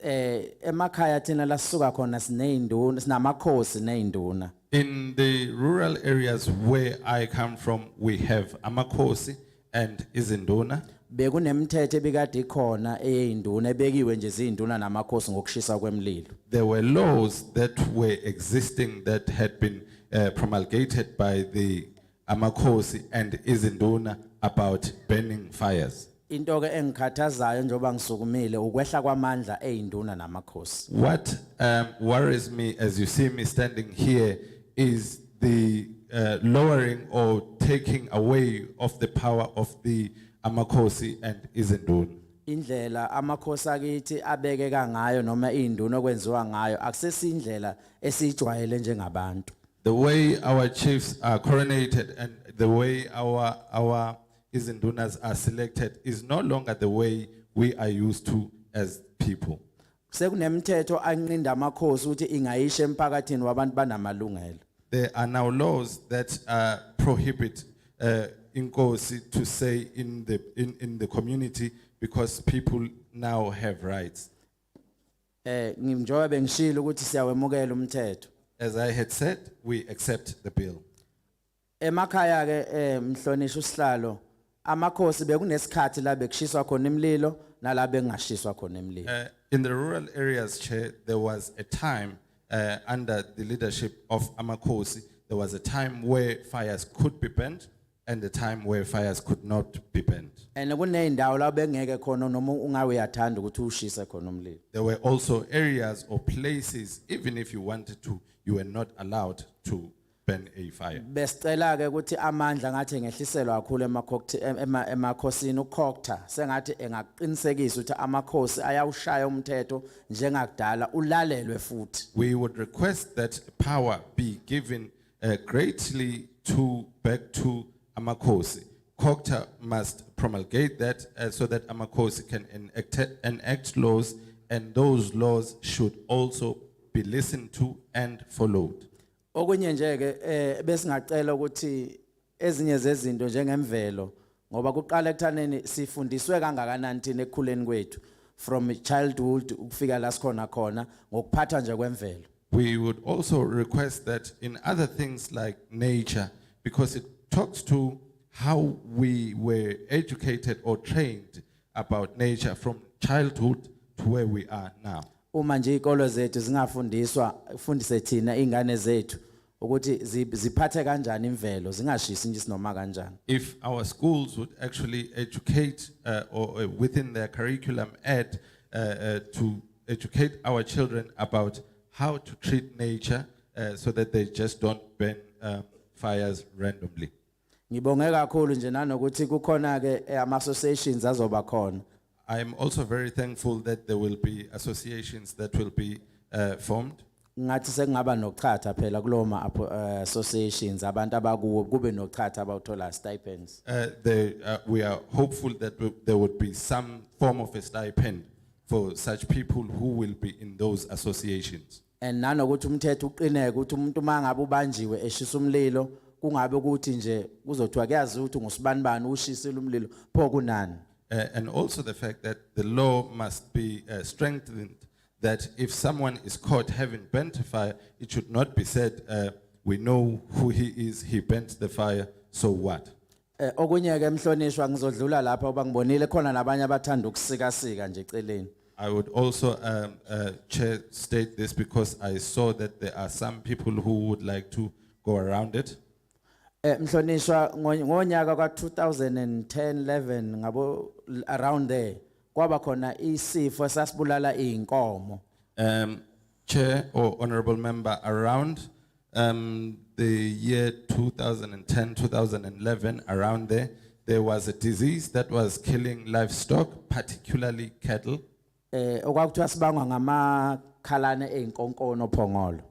Emakhaya thina la sisuka khona sineyinduna sinamakhosi neyinduna. In the rural areas where I come from, we have amakhosi and izinduna. Bekunemithetho ebikade ikhona eyinduna ebekiwe nje izinduna namakhosi ngokushisa kwemlilo. There were laws that were existing that had been promulgated by the amakhosi and izinduna about burning fires. Into ke engikhathazayo njoba ngisukumile ukwehla kwamandla eyinduna namakhosi. What worries me as you see me standing here is the lowering or taking away of the power of the amakhosi and izinduna. Indlela amakhosi akithi abekeka ngayo noma induna okwenziwa ngayo akusesindlela esijwayele njengabantu. The way our chiefs are coronated and the way our izindunas are selected is no longer the way we are used to as people. Sekunemithetho anqinda amakhosi ukuthi ingayisha emphakathini wabantu banamalungelo. There are now laws that prohibit inkosi to say in the community because people now have rights. Nginjoba bengishilo ukuthi siyawemukela umthetho. As I had said, we accept the bill. Emakhaya ke mhlonisha usihlalo amakhosi bekunesikhathi la bekushiswa khona imlilo nala bengashiswa khona imlilo. In the rural areas, Chair, there was a time under the leadership of amakhosi, there was a time where fires could be burnt and a time where fires could not be burnt. And kuneyindawo la bengeke khona noma ungawe uyathanda ukuthi ushise khona umlilo. There were also areas or places, even if you wanted to, you were not allowed to burn a fire. Besicela ke ukuthi amandla ngathi engehliselwa kakhulu emakhosini ukhokta sengathi engaqinisekisa ukuthi amakhosi ayawushaya umthetho njengakudala ulalelwe futhi. We would request that power be given greatly back to Amakosi. Kokta must promulgate that so that Amakosi can enact laws, and those laws should also be listened to and followed. Okunye nje ke besingacela ukuthi ezinye zezinto njengemvelo ngoba kuqala ekuthaneni sifundiswe kangakanani thina ekukhuleni kwethu from childhood ukufika la sikhona khona ngokuphatha nje kwemvelo. We would also request that in other things like nature, because it talks to how we were educated or trained about nature from childhood to where we are now. Uma nje ikolo zethu ufundise thina ingane zethu ukuthi ziphathe kanjani imvelo zingashisi nje sinoma kanjani. If our schools would actually educate or within their curriculum add to educate our children about how to treat nature so that they just don't burn fires randomly. Ngibonge kakhulu nje nanokuthi kukhona ke ama-associations azoba khona. I am also very thankful that there will be associations that will be formed. Ngathi sekungaba nokuchatha phela kuloma associations abantu abakuwo kube nokuchatha abawuthola stipends. We are hopeful that there would be some form of a stipend for such people who will be in those associations. And nanokuthi umthetho uqineke ukuthi umuntu mangabe ubanjiwe eshisa umlilo kungabe ukuthi nje kuzothiwa kuyazi ukuthi ngusibani ushisile umlilo pho kunani. And also the fact that the law must be strengthened, that if someone is caught having burnt a fire, it should not be said, we know who he is, he burnt the fire, so what? Okunye ke mhlonishwa ngizodlula lapha oba ngibonile khona nabanye abathanda ukusikasika nje eceleni. I would also Chair, state this because I saw that there are some people who would like to go around it. Mhlonishwa ngonyaka ka 2010 11 ngabo around there kwaba khona isifo esasibulala inkomo. Chair or honorable member, around the year 2010, 2011, around there was a disease that was killing livestock, particularly cattle. Okwakuthiwa sibangwa ngamakhalane einkonkono phongolo.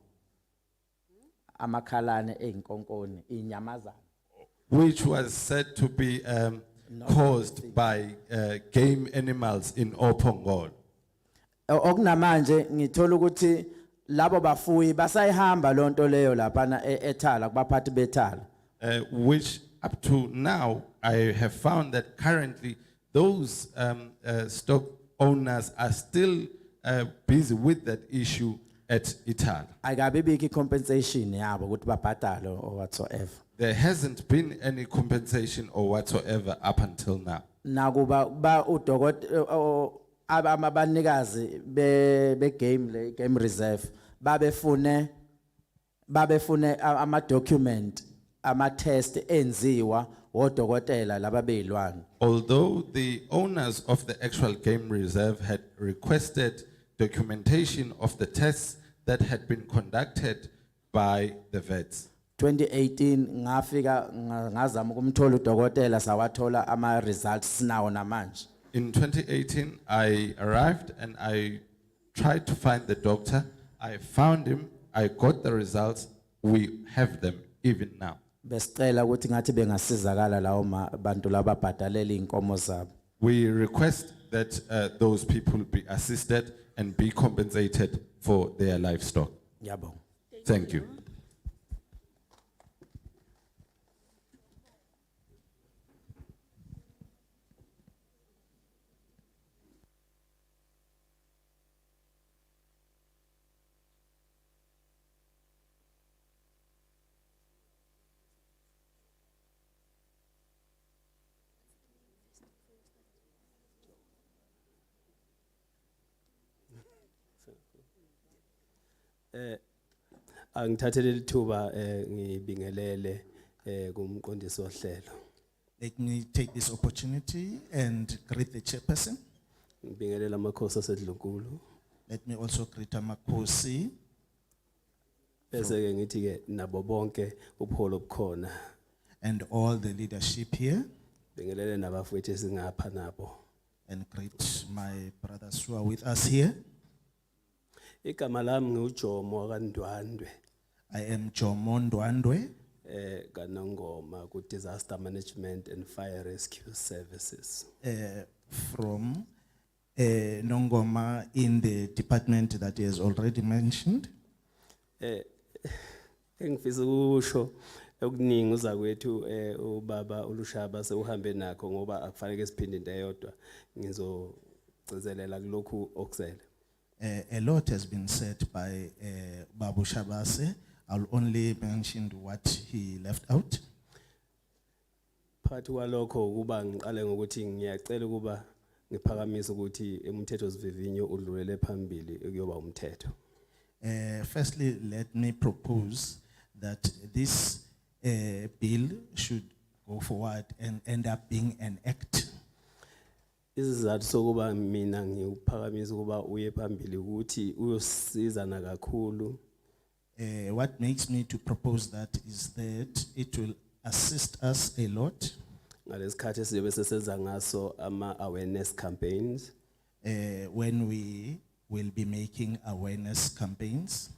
Amakhalane einkonkoni inyamazana. Which was said to be caused by game animals in Opongol. Okunamanje ngithola ukuthi labo bafuyi basayihamba lonto leyo lapha eThala kubaphathi beThala. Which up to now I have found that currently those stock owners are still busy with that issue at Itala. Ayikabe biki compensation yabo ukuthi babhadale or whatsoever. There hasn't been any compensation or whatsoever up until now. Nakuba ba udokotela abanikazi game reserve babefune ama document ama test enziwa odokotela laba beyilwane. Although the owners of the actual game reserve had requested documentation of the tests that had been conducted by the vets. 2018 ngafika ngazama ukumthola udokotela sawathola ama results nawo namanje. In 2018, I arrived and I tried to find the doctor. I found him. I got the results. We have them even now. Besicela ukuthi ngathi bengasizakala lawo bantu laba bhadalela inkomo zabo. We request that those people be assisted and be compensated for their livestock. Yabonga. Thank you. Angithathele lithuba ngibingelele kumqondisi wohlelo. Let me take this opportunity and greet the chairperson. Ngibingelela amakhosi asedlunkulu. Let me also greet Amakosi. Bese ke ngithi ke nabo bonke ubuholo obukhona. And all the leadership here. Bingelele nabafowethu esingapha nabo. And greet my brothers who are with us here. Igama lami nguJomo kaNdwandwe. I am Jomo Ndwandwe. Kanongoma ku Disaster Management and Fire Rescue Services. From Nongoma in the department that he has already mentioned. Engifisa ukusho okuningi uzakwethu ubaba uLushaba sewuhambe nakho ngoba akufanele siphinde into eyodwa ngizogcizelela kulokhu okusele. A lot has been said by Babu Shabase. I'll only mention what he left out. Phakathi kwalokho ukuba ngiqale ngokuthi ngiyacela ukuba ngiphakamise ukuthi umthetho sivivinyo udlulele phambili kuyoba umthetho. Firstly, let me propose that this bill should go forward and end up being an act. Isizathu sokuba mina ngiphakamisa ukuba uye phambili ukuthi uyosizana kakhulu. What makes me to propose that is that it will assist us a lot. Ngalesikhathi siyobe sesenza ngaso ama awareness campaigns. When we will be making awareness campaigns.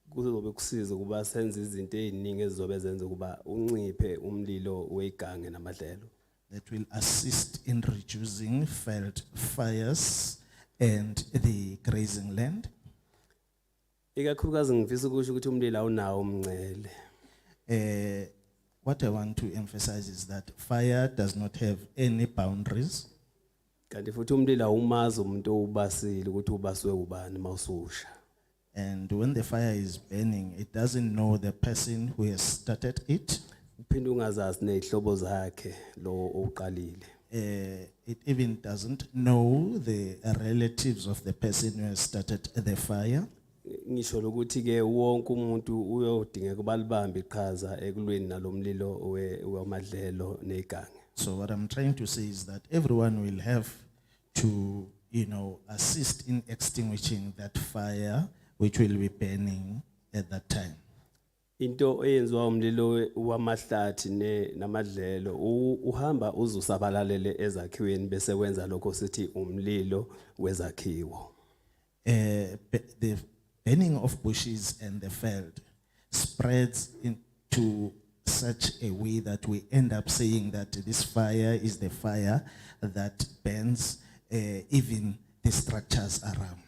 Kuzobe kusiza ukuba senze izinto eziningi ezizobe zenza ukuba unciphe umlilo wegange namadlelo. That will assist in reducing Veld fires and the grazing land. Ikakhulukazi ngifisa ukusho ukuthi umlilo awunawo umncele. What I want to emphasize is that fire does not have any boundaries. Kanti futhi umlilo awumazi umuntu owubasile ukuthi ubaswe ubani mawususha. And when the fire is burning, it doesn't know the person who has started it. Uphinde ungazazi nezihlobo zakhe lo oqalile. It even doesn't know the relatives of the person who has started the fire. ngisho ukuthi ke wonke umuntu uyodingeka balibambe iqhaza ekulweni nalomlilo wamadlelo negange. So what I'm trying to say is that everyone will have to, assist in extinguishing that fire which will be burning at that time. Into eyenziwa umlilo wamahlathi namadlelo uhamba uzusabalalele ezakhiweni bese wenza lokho sithi umlilo wezakhiwo. The burning of bushes and the veld spreads into such a way that we end up saying that this fire is the fire that burns even the structures around.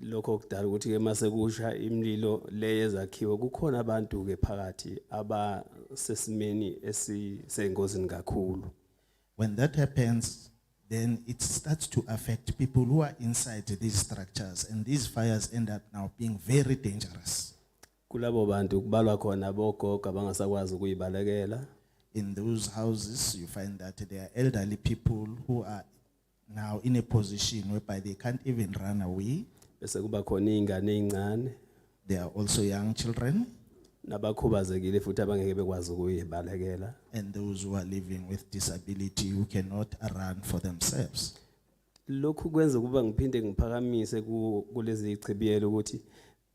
Lokho kudala ukuthi ke mase kusha imlilo leyezakhiwo kukhona abantu ke phakathi abasesimeni esisengozini kakhulu. When that happens, then it starts to affect people who are inside these structures, and these fires end up now being very dangerous. Kulabo bantu kubalwa khona bogogo abangasakwazi ukuyibalekela. In those houses, you find that there are elderly people who are now in a position whereby they can't even run away. Bese kuba khona izingane ezincane. There are also young children. Nabakhubazekile futhi abangeke bekwazi ukuyibalekela. And those who are living with disability who cannot run for themselves. Lokhu kwenza kuba ngiphinde ngiphakamise kulezi ichibiyelo ukuthi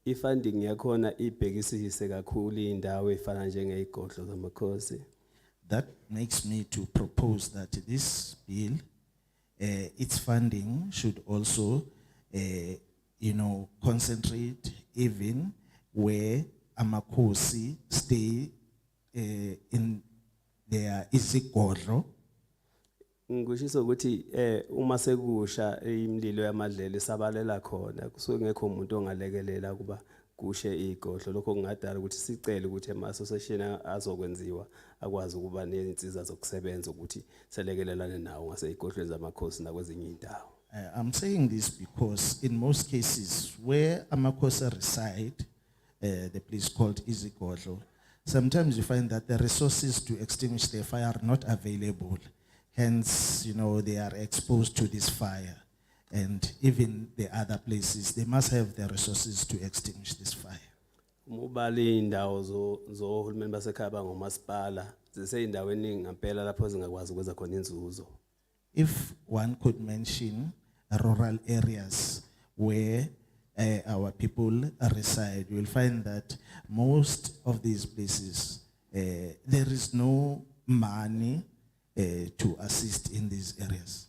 ifunding yakhona ibhekisise kakhulu indawo efana njengezigodlo zamakhosi. That makes me to propose that this bill, its funding should also, concentrate even where amakhosi stay in their izigodlo. Ngisho ukuthi uma sekusha imlilo yamadlelo sabalela khona kusuke ngekho umuntu ongalekelela kuba kushe igodlo lokho kungadala ukuthi sicele ukuthi ama association azokwenziwa akwazi ukuba nezinsiza zokusebenza ukuthi selekelelane nawo ngase igodlo zamakhosi nakwezinye indawo. I'm saying this because in most cases where amakhosi reside, the place called izigodlo, sometimes you find that the resources to extinguish the fire are not available. Hence, they are exposed to this fire. And even the other places, they must have the resources to extinguish this fire. Mobali indawo zohulumeni basekhaya ngomasipala ziseyindaweni ngempela lapho zingakwazi ukwenza khona inzuzo. If one could mention rural areas where our people reside, you will find that most of these places, there is no money to assist in these areas.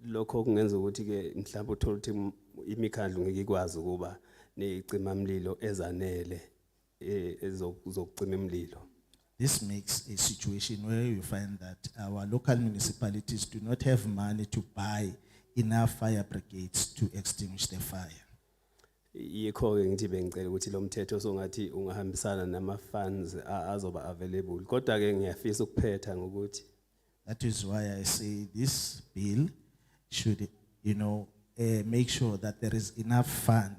Lokho kungenza ukuthi ke mhlawumbe uthola ukuthi imikhandlu ngeke ikwazi ukuba necima mlilo ezanele ezokucima imlilo. This makes a situation where you find that our local municipalities do not have money to buy enough fire brigades to extinguish the fire. Yikho ke ngithi bengicela ukuthi lo mthetho songathi ungahambisana nama funds azoba available. Kodwa ke ngiyafisa ukuphetha ngokuthi that is why I say this bill should, make sure that there is enough fund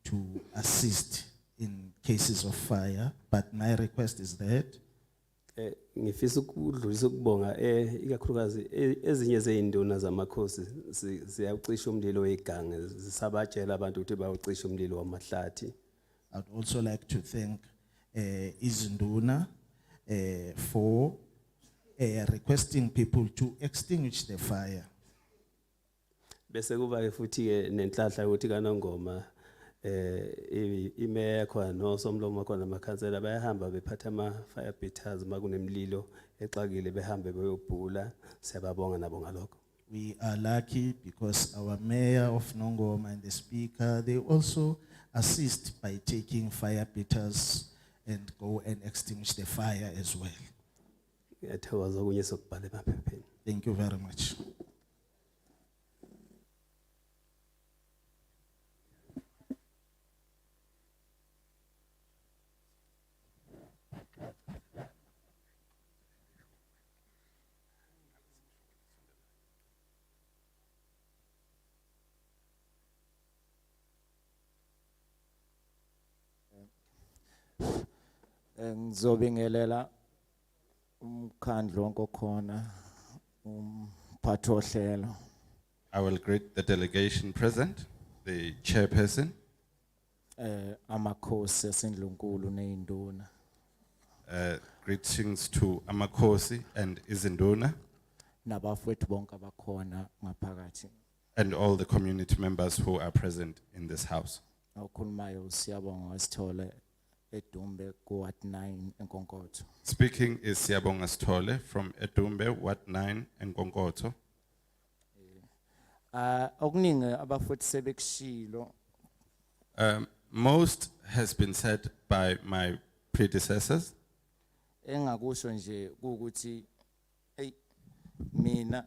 to assist in cases of fire. But my request is that ngifisa ukudlulisa ukubonga ikakhulukazi ezinye zeinduna zamakhosi ziyacisha umlilo wegange zisabajela abantu ukuthi bawucisha umlilo wamahlathi. I'd also like to thank izinduna for requesting people to extinguish the fire. Bese kuba ke futhi ke nenhlahla ukuthi kaNongoma imeya khona nosomlomo khona amakhansela bayahamba bephatha ama fire beaters makunemlilo exakile behambe beyobhula siyababonga nabo ngalokho. We are lucky because our mayor of Nongoma and the speaker, they also assist by taking fire beaters and go and extinguish the fire as well. Ngiyathokoza okunye sokubhala emaphepheni. Thank you very much. Ngizobingelela umkhandlu wonke okhona umphathi ohlelo. I will greet the delegation present, the chairperson. amakhosi asendlunkulu neinduna. Greetings to Amakosi and Izinduna Nabafowethu bonke abakhona ngaphakathi. and all the community members who are present in this house. Okhulumayo siyabonga Sithole eDumbe ku Ward 9 eNkonkotho. Speaking is Siyabonga Stole from Edumbe, Ward 9 and Konkoto. Okuningi abafowethu sebekushilo. Most has been said by my predecessors. Engakusho nje ukuthi mina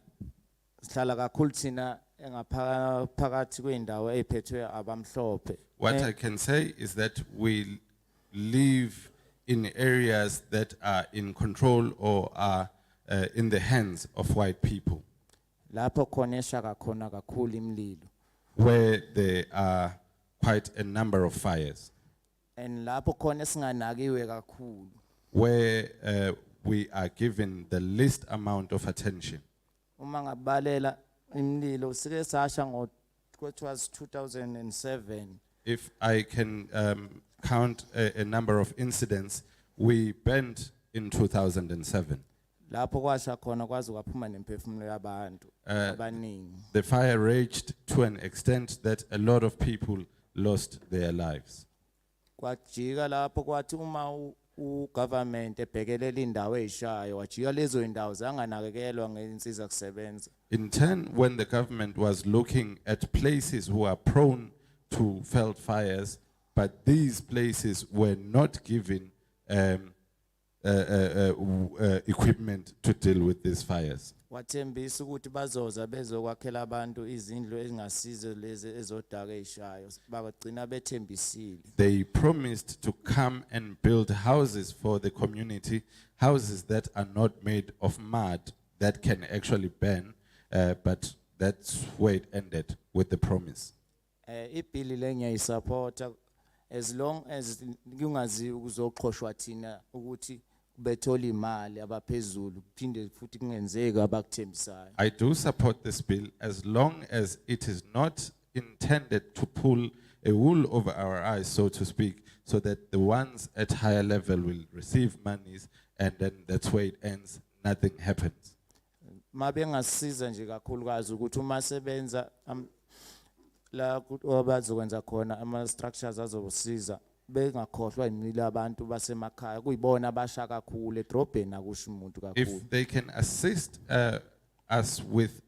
sihlala kakhulu thina engaphakathi kweindawo eziphethwe abamhlophe. What I can say is that we live in areas that are in control or are in the hands of white people, Lapho khona eshaka khona kakhulu imlilo. where there are quite a number of fires, And lapho khona singanakiwe kakhulu. where we are given the least amount of attention. Uma ngabalela imlilo sike sasha it was 2007. If I can count a number of incidents, we burned in 2007. Lapho kwasha khona kwaze kwaphuma nemphefumulo yabantu abaningi. The fire raged to an extent that a lot of people lost their lives. Kwajika lapho kwathi uma ugovernment ebhekelela indawo ezishayo wajika lezo indawo zanganakekelwa ngeinsiza kusebenza. In turn, when the government was looking at places who are prone to Veld fires, but these places were not given equipment to deal with these fires. Wathembisa ukuthi bazoza bezokwakhela abantu izindlu ezingasizo lezi ezodaka ezishayo bagcina bethembisile. They promised to come and build houses for the community, houses that are not made of mud that can actually burn, but that's where it ended with the promise. Ibhili le ngiyayisupporta as long as kungazi ukuzoqhoshwa thina ukuthi bethola imali abaphezulu kuphinde futhi kungenzeka abakuthembisayo. I do support this bill as long as it is not intended to pull a wool over our eyes, so to speak, so that the ones at higher level will receive monies and then that's where it ends, nothing happens. Mabe ngasiza nje kakhulukazi ukuthi uma sebenza la abazokwenza khona ama structures azosiza bengakhohlwa imilo abantu basemakhaya kuyibona abasha kakhulu edrobheni akusho umuntu kakhulu. If they can assist us with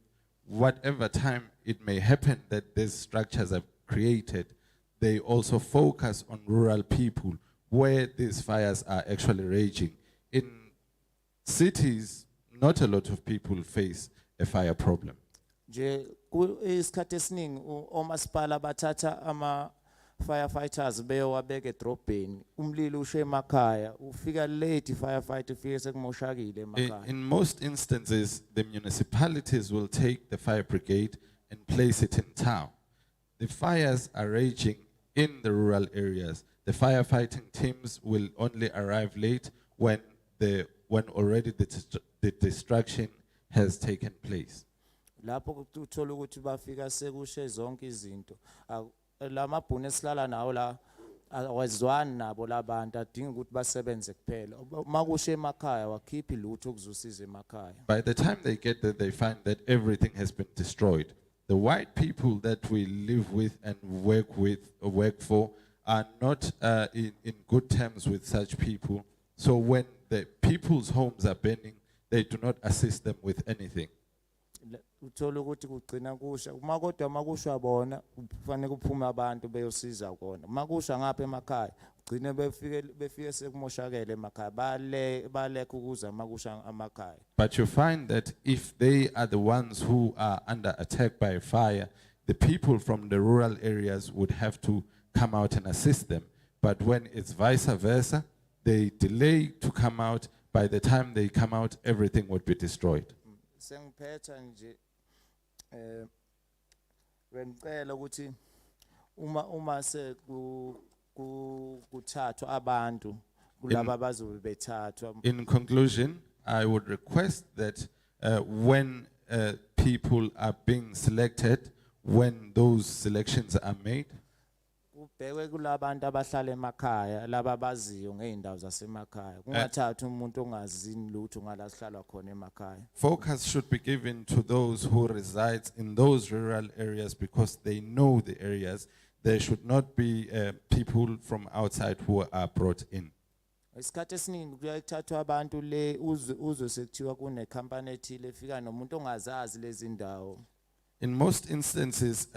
whatever time it may happen that these structures are created, they also focus on rural people where these fires are actually raging. In cities, not a lot of people face a fire problem. Nje isikhathi esiningi omasipala bathatha ama firefighters beyowabeka edrobheni umlilo ushe emakhaya ufika late firefighter ufike sekumoshakile emakhaya. In most instances, the municipalities will take the fire brigade and place it in town. The fires are raging in the rural areas. The firefighting teams will only arrive late when already the destruction has taken place. Lapho uthola ukuthi bafika sekushe zonke izinto lamabhunu esilala nawo la awazwani nabo labantu adinga ukuthi basebenze kuphela makushe emakhaya wakhiphi lutho ukuzosiza emakhaya. By the time they get there, they find that everything has been destroyed. The white people that we live with and work for are not in good terms with such people. So when the people's homes are burning, they do not assist them with anything. Uthola ukuthi kugcina kusha makodwa makusha bona kufanele kuphume abantu beyosiza kona makusha ngapha emakhaya ugcine befike sekumoshakele emakhaya baleka ukuza makusha amakhaya. But you find that if they are the ones who are under attack by fire, the people from the rural areas would have to come out and assist them. But when it's vice versa, they delay to come out. By the time they come out, everything would be destroyed. Sengiphetha nje wengicela ukuthi uma se kuthathwa abantu kulaba bazobe bethathwa. In conclusion, I would request that when people are being selected, when those selections are made, kubhekwe kulabantu abahlala emakhaya laba baziyo ngeindawo zasemakhaya kungathathi umuntu ongazini lutho ngala sihlalwa khona emakhaya. Focus should be given to those who reside in those rural areas because they know the areas. There should not be people from outside who are brought in. Isikhathi esiningi kuyathathwa abantu le uzwe sekuthiwa kune company ethile efika nomuntu ongazazi lezi ndawo. In most instances,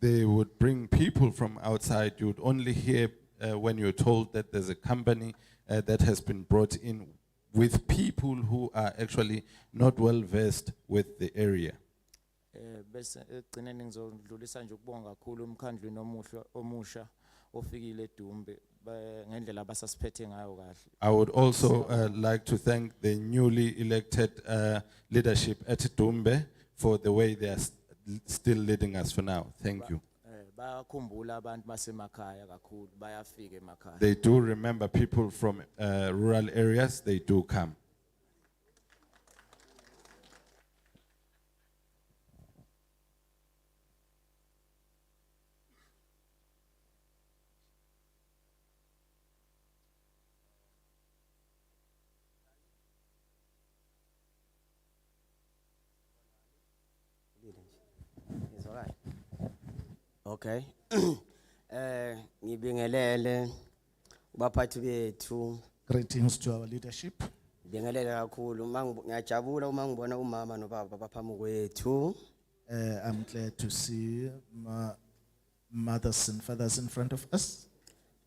they would bring people from outside. You would only hear when you're told that there's a company that has been brought in with people who are actually not well versed with the area. Bese egcineni ngizodlulisa nje ukubonga kakhulu umkhandlu omusha ofikile eDumbe ngendlela abasasiphethe ngayo kahle. I would also like to thank the newly elected leadership at Dumbe for the way they are still leading us for now. Thank you. Bayakhumbula abantu basemakhaya kakhulu bayafika emakhaya. They do remember people from rural areas. They do come. It's all right. Okay. Ngibingelele kubaphathi bethu. Greetings to our leadership. Ngibingelele kakhulu ngiyajabula uma ngibona umama nobaba baphambi kwethu. I'm glad to see mothers and fathers in front of us.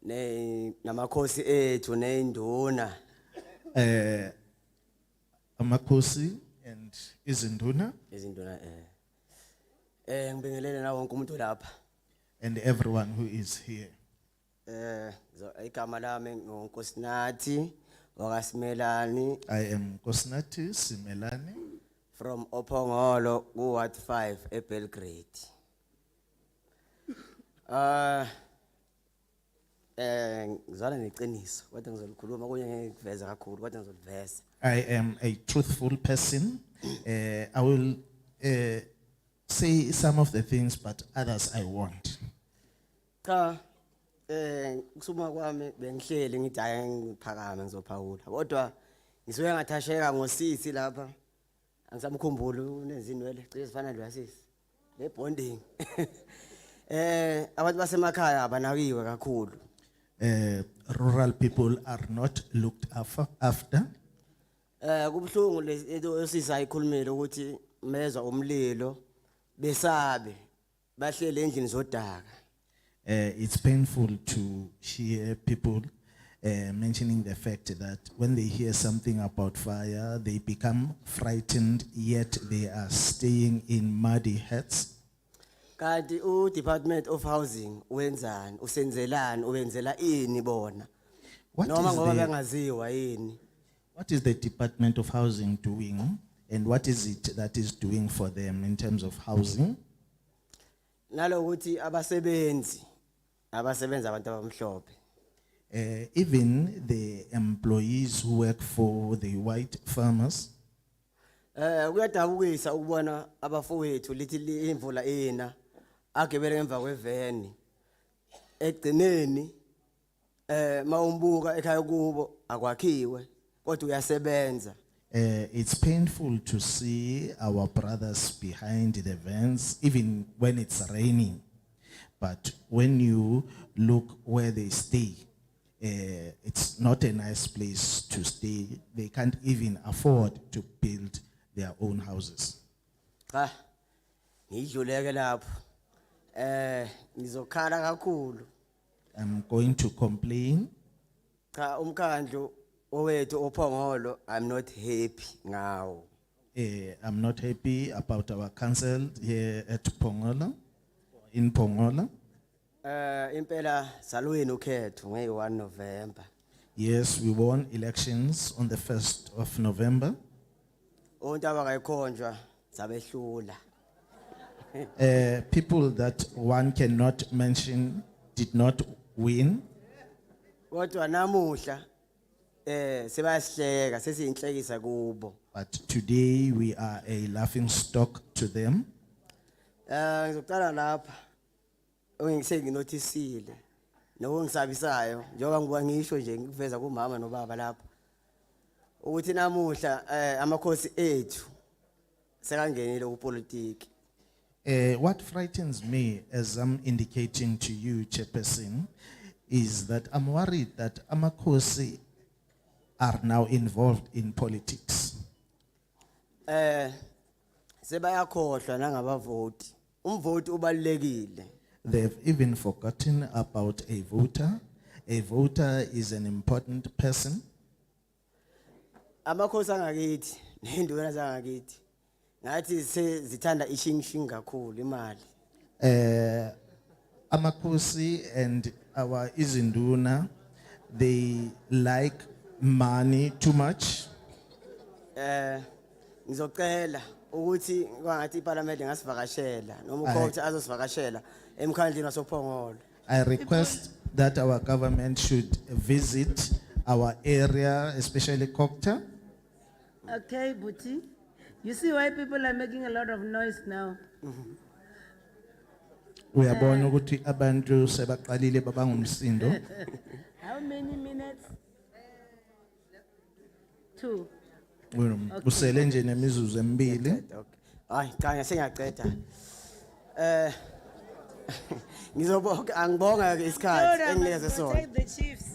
Namakhosi ethu neinduna. Amakhosi and izinduna. Izinduna ngibingelele na wonke umuntu lapha. And everyone who is here. Igama lami ngoNkosinathi wakasimelani. I am Kosnati Simelani. From Opongolo, Ward 5, Belgrade. Ngizala neqiniso kodwa ngizolikhuluma kunye ngiveze kakhulu kodwa ngizoliveza. I am a truthful person. I will say some of the things, but others I won't. Cha, kusuma kwami bengihleli ngithi hayi ngiphakame ngizophawula. Kodwa ngisuke ngathasheka ngosisi lapha. Angisamkhumbula unezinwele cishe sifana lwasisi. Le bonding. Abantu basemakhaya abanakiwe kakhulu. Rural people are not looked after. Kubhlungu lesisa ayikhulumile ukuthi mezwa umlilo besabe bahlele endlini zodaka. It's painful to hear people mentioning the fact that when they hear something about fire, they become frightened, yet they are staying in muddy huts. Kanti Department of Housing wenzani usenzelani uwenzela ini bona? Noma ngoba bengaziwa yini? What is the Department of Housing doing, and what is it that is doing for them in terms of housing? Nalokuthi abasebenzi abantu abamhlophe. Even the employees who work for the white farmers. Kuyadabukisa ukubona abafowethu lithi imvula ina agebele emva kweveni. Egcineni mawumbuka ekhaya kubo akwakhiwe kodwa uyasebenza. It's painful to see our brothers behind the vans, even when it's raining. But when you look where they stay, it's not a nice place to stay. They can't even afford to build their own houses. Ngidluleke lapho. Ngizokhala kakhulu. I'm going to complain. Cha umkhandlu owethu ophongolo I'm not happy now. I'm not happy about our council here at Pongola, in Pongola. Impela salweni ukhetho nge-1 November. Yes, we won elections on the 1st of November. Ontaba kayikhonjwa sabehlula. People that one cannot mention did not win. Kodwa namuhla sebasihleka sesiyinhlekisa kubo. But today we are a laughing stock to them. Ngizoqala lapha. Ngise nginotisile. nokungisabisayo njengoba ngibuka ngisho nje ngiveza kumama nobaba lapha ukuthi namuhla amakhosi ethu sekangenile kupolitiki. What frightens me, as I'm indicating to you, Chairperson, is that I'm worried that Amakosi are now involved in politics. Sebayakhohlwa nangabavoti. Umvoti ubalulekile. They've even forgotten about a voter. A voter is an important person. Amakhosi angakithi nenduna zangakithi ngathi sezithanda ishingishing kakhulu imali. Amakosi and our Izinduna, they like money too much. Ngizocela ukuthi kwangathi iParliament ngasivakashela noma ukhotha azosivakashela emkhandlini wasophongolo. I request that our government should visit our area, especially Kokta. Okay, Buti. You see why people are making a lot of noise now? Uyabona ukuthi abantu sebaqalile babangumsindo. How many minutes? 2. Usele nje nemizuzu emibili. Hayi cha ngiyaceda. Ngizobonga angibonga ke isikhathi enginikeze sona. Protect the chiefs.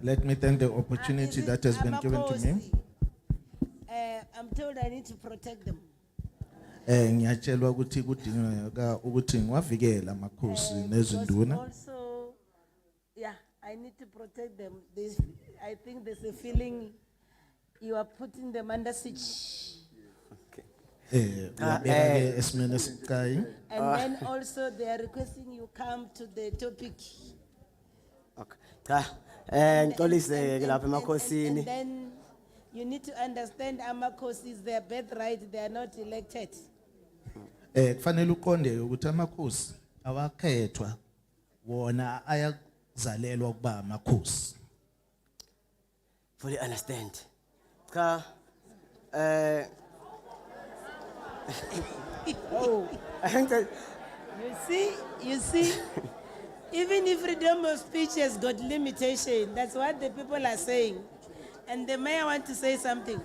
Let me thank the opportunity that has been given to me. I'm told I need to protect them. Ngiyatshelwa ukuthi kudingeka ukuthi ngiwavikele amakhosi nezinduna. Also, yeah, I need to protect them. I think there's a feeling you are putting them under siege. Okay. And then also they are requesting you come to the topic. Okay. Cha, ngixolise ke lapha emakhosini. And then you need to understand amakhosi is their birthright, they are not elected. Kufanele uqonde ukuthi amakhosi awakhethwa wona ayazalelwa ukuba amakhosi. Fully understand. Cha, oh, I think that you see, even if freedom of speech has got limitation, that's what the people are saying. And the mayor want to say something.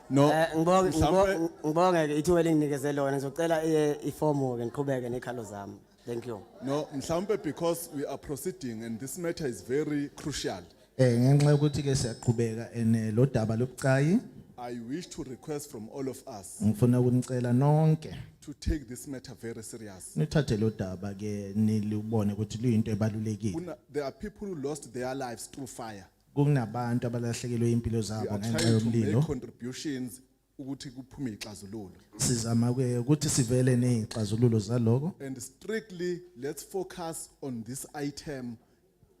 No. ngibonga ke ithuba lenginikeze lona ngizocela ifomu ke ngiqhubeke nekhalo zami. Thank you. No, mhlambe because we are proceeding and this matter is very crucial. Ngenxa ukuthi ke siyaqhubeka lo daba lobucayi. I wish to request from all of us Ngifuna ukunicela nonke to take this matter very serious. nithathe lo daba ke nilibone ukuthi luyinto ebalulekile. There are people who lost their lives through fire. Kunabantu abalahlekelwe impilo We zabo are ngenxa trying to yomlilo. make contributions ukuthi kuphume ixazululo. Sizama ke ukuthi sivele nezixazululo zaloko. And strictly let's focus on this item,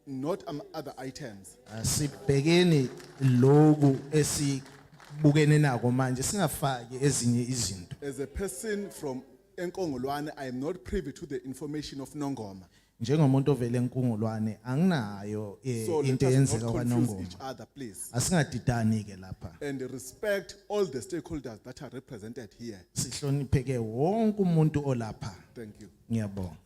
not other items. Asibhekeni loku esibukene nako manje singafaki ezinye izinto. As a person from Enkongolwane, I am not privy to the information of Nongoma. Njengomuntu ovela enkungulwane anginayo So let into us eyenzeka not confuse kwaNongoma. each other, please. Asingadidani ke lapha. And respect all the stakeholders that are represented here. Sihlonipheke wonke umuntu olapha. Thank you. Ngiyabonga.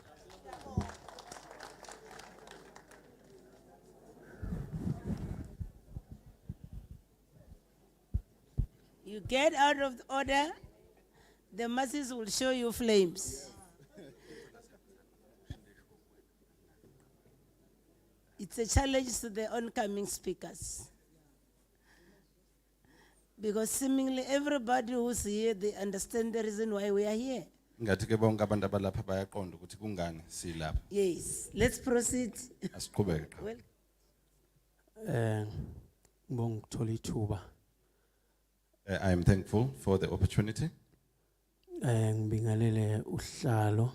You get out of order, the masses will show you flames. It's a challenge to the oncoming speakers. Because seemingly everybody who's here, they understand the reason why we are here. Ngathi ke bonke abantu abalapha bayaqonda ukuthi kungani silapha. Yes, let's proceed. Asiqhubeke. Well, ngibonga ukuthola ithuba. I am thankful for the opportunity. Ngibingelele uhlalo,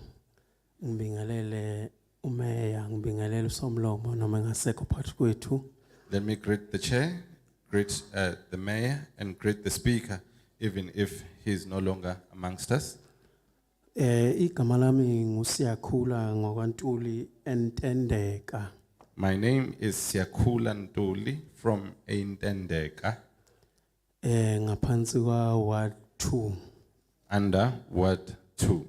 ngibingelele umeya, ngibingelele usomlomo noma ngasekho phakathi kwethu. Let me greet the chair, greet the mayor, and greet the speaker, even if he's no longer amongst us. Igama lami nguSiyakhula ngokwaNtuli eNtendeka. My name is Siyakhula Ntuli from Eintendeka, ngaphansi kwa Ward 2. under Ward 2.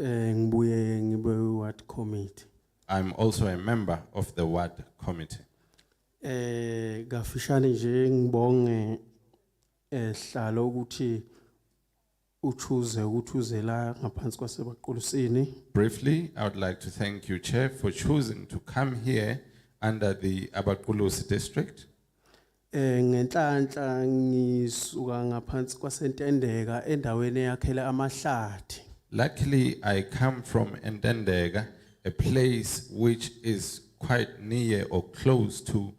ngibuye ngibe ward committee. I'm also a member of the ward committee. Kafishane nje ngibonge hlalo ukuthi uchuze la ngaphansi kwasebaqulusini. Briefly, I would like to thank you, Chair, for choosing to come here under the Abaqulusi district. Ngenhlanhla ngisuka ngaphansi kwasentendeka endaweni yakhela amahlathi. Luckily, I come from Ndendega, a place which is quite near or close to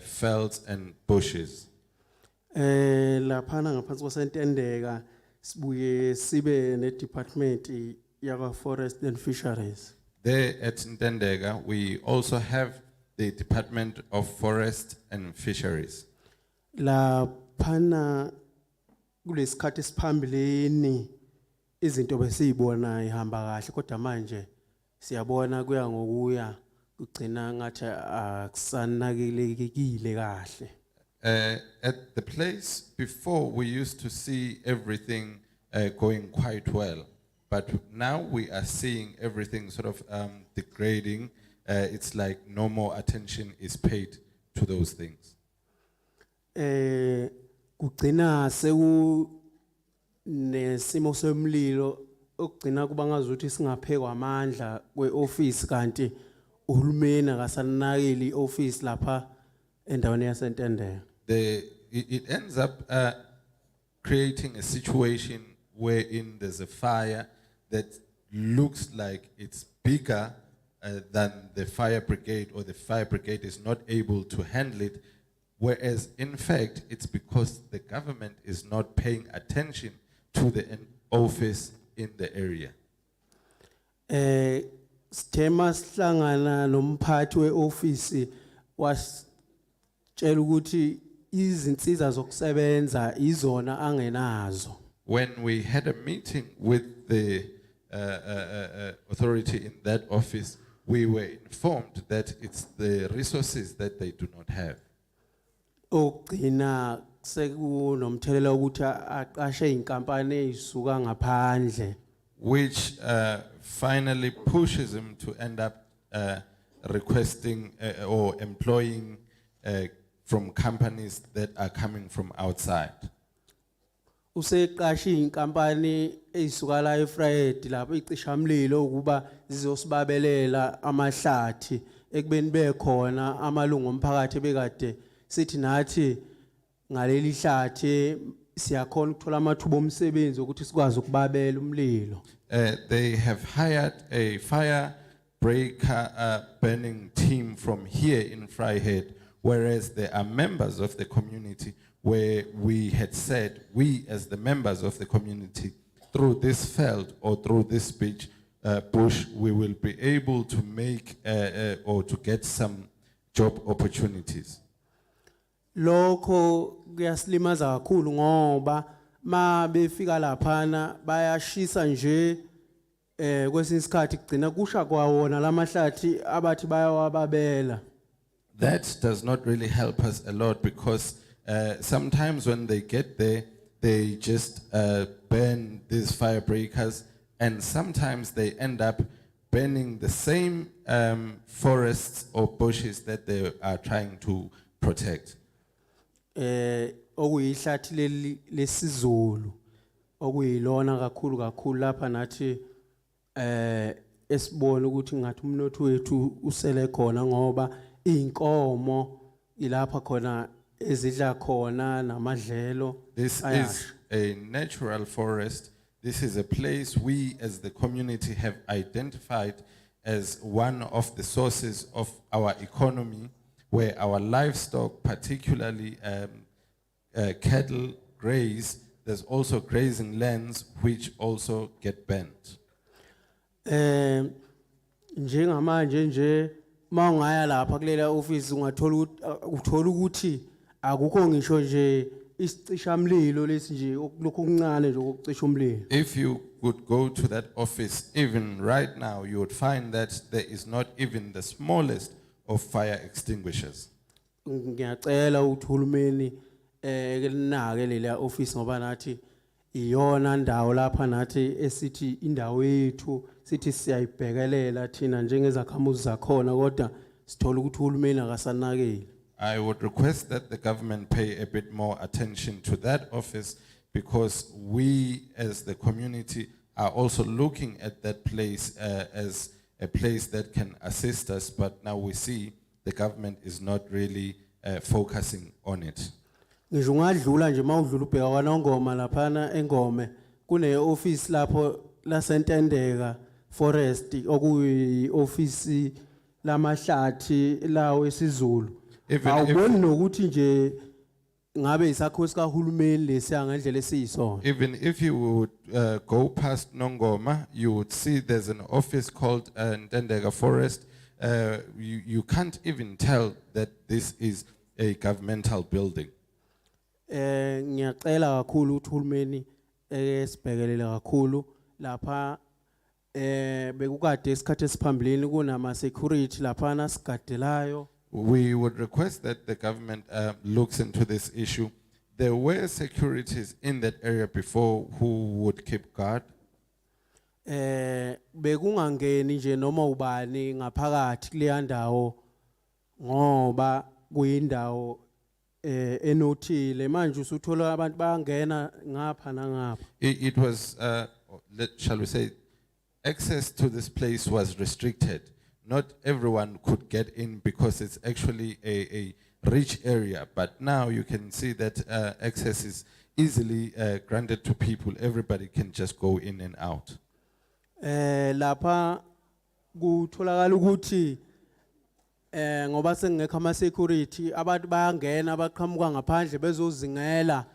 fields and bushes. Laphana ngaphansi kwasentendeka sibuye sibe ne department yaka Forest and Fisheries. There at Ndendega, we also have the Department of Forest and Fisheries. Laphana kulesikhathi siphambilini izinto besizibona ihamba kahle kodwa manje siyabona kuya ngokuya ugcina ngathi akusanakelekile kahle. At the place before, we used to see everything going quite well, but now we are seeing everything sort of degrading. It's like no more attention is paid to those things. Kugcina nesimo somlilo okugcina kuba ngazuthi singaphekwa amandla kweoffice kanti uhulumeni akasanakeli ioffice lapha endaweni yasentendeka. It ends up creating a situation wherein there's a fire that looks like it's bigger than the fire brigade, or the fire brigade is not able to handle it, whereas in fact it's because the government is not paying attention to the office in the area. Sithema sihlangana nomphathi weoffice wasitshela ukuthi izinsiza zokusebenza izona angenazo. When we had a meeting with the authority in that office, we were informed that it's the resources that they do not have. Ogcina sekunomthelela ukuthi aqashe inkampani ezisuka ngaphandle. Which finally pushes him to end up requesting or employing from companies that are coming from outside. Useqashe inkampani ezisuka la eVryheid lapho icishamlilo ukuba zizosibabelela amahlathi ekubeni bekhona amalungu omphakathi bekade sithi nathi ngaleli hlathi siyakhona ukuthola amathuba omsebenzi ukuthi sikwazi ukubabela umlilo. They have hired a fire breaker burning team from here in Vryheid, whereas there are members of the community where we had said, we as the members of the community, through this field or through this bush, we will be able to make or to get some job opportunities. Lokho kuyasilimaza kakhulu ngoba ma befika laphana bayashisa nje kwesinye isikhathi kugcina kusha kwawona lamahlathi abathi bayawababela. That does not really help us a lot because sometimes when they get there, they just burn these fire breakers, and sometimes they end up burning the same forests or bushes that they are trying to protect. Okuyihlathi lesizulu okuyilona kakhulu lapha nathi esibona ukuthi ngathi umnotho wethu usele khona ngoba inkomo ilapha khona ezidla khona namadlelo. This is a natural forest. This is a place we as the community have identified as one of the sources of our economy, where our livestock, particularly cattle, graze. There's also grazing lands which also get burnt. Njengamanje nje mawungaya lapha kulela office uthola ukuthi akukho ngisho nje isicishamlilo lesi nje lokho okuncane nje ukucisha umlilo. If you would go to that office even right now, you would find that there is not even the smallest of fire extinguishers. Ngiyacela ukuthi uhulumeni kelinake lela office ngoba nathi iyona ndawo lapha nathi esithi indawo yethu sithi siyayibhekelela thina njengezakhamuzi zakhona kodwa sithola ukuthi uhulumeni akasanakeli. I would request that the government pay a bit more attention to that office because we as the community are also looking at that place as a place that can assist us, but now we see the government is not really focusing on it. Ngisho ungadlula nje mawudlula ubheka kwaNongoma laphana eNgome kune office lapho lasentendeka forest okuyi office lamahlathi lawo esiZulu. Awuboni nokuthi nje ngabe isakho sikahulumeni lesiya ngendlela esiyisona. Even if you would go past Nongoma, you would see there's an office called Ndendega Forest. You can't even tell that this is a governmental building. Ngiyacela kakhulu ukuthi uhulumeni esibhekelele kakhulu lapha bekukade isikhathi esiphambilini kunama security lapha nasigadelayo. We would request that the government looks into this issue. There were securities in that area before who would keep guard. Bekungangeni nje noma ubani ngaphakathi kuleya ndawo ngoba kuyindawo enothile manje usuthola abantu bayangena ngapha nangapha. It was, shall we say, access to this place was restricted. Not everyone could get in because it's actually a rich area. But now you can see that access is easily granted to people. Everybody can just go in and out. Lapha kutholakala ukuthi ngoba sengekho ama security abantu bayangena abaqhamuka ngaphandle bezozingela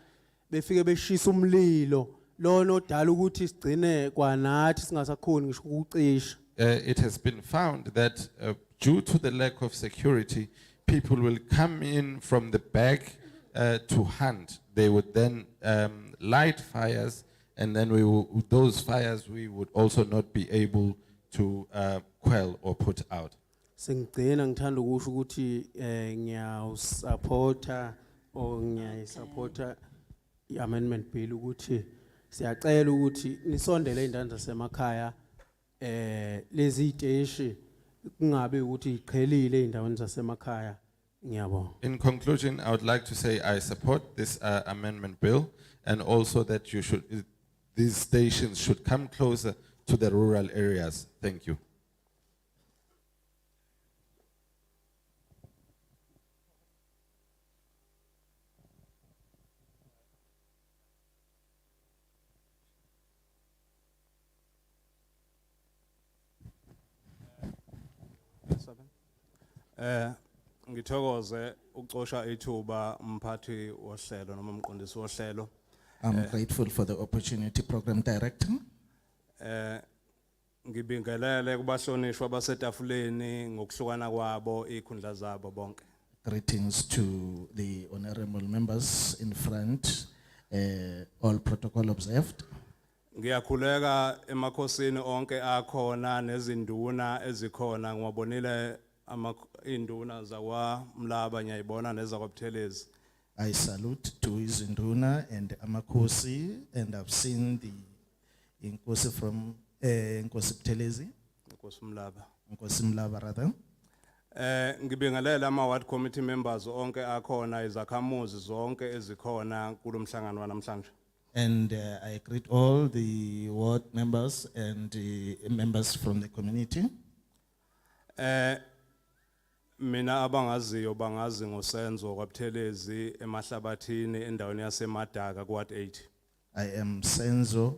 befike beshisa umlilo lona odala ukuthi sigcine kwanathi singasakhoni ngisho ukucisha. It has been found that due to the lack of security, people will come in from the back to hunt. They would then light fires, and then those fires we would also not be able to quell or put out. Sengigcina ngithanda ukusho ukuthi ngiyawusupporta or ngiyayisupporta i-amendment bill ukuthi siyacela ukuthi nisondele ey'ndaweni zasemakhaya lezi iteshi kungabe ukuthi iqhelile ey'ndaweni zasemakhaya. Ngiyabonga. In conclusion, I would like to say I support this amendment bill and also that these stations should come closer to the rural areas. Thank you. Ngithokoze ukucosha ithuba umphathi wohlelo noma umqondisi wohlelo. I'm grateful for the opportunity, Program Director. Ngibingelele kubahlonishwa basetafuleni ngokuhlukana kwabo ikhundla zabo bonke. Greetings to the honorable members in front, all protocol observed. Ngiyakhuleka emakhosini onke akhona nezinduna ezikhona ngwabonile induna zakwa Mlaba ngiyayibona nezakwaButhelezi. I salute to Izinduna and Amakosi, and I've seen the Inkosi from Inkosi Buthelezi. Inkosi Mlaba rather. Ngibingelela ama-ward committee members onke akhona izakhamuzi zonke ezikhona kulo mhlangano wanamhlanje. And I greet all the ward members and the members from the community. Mina abangaziyo bangazi ngosenzo kwaButhelezi emahlabathini endaweni yaseMadaka kuWard 8. I am Senzo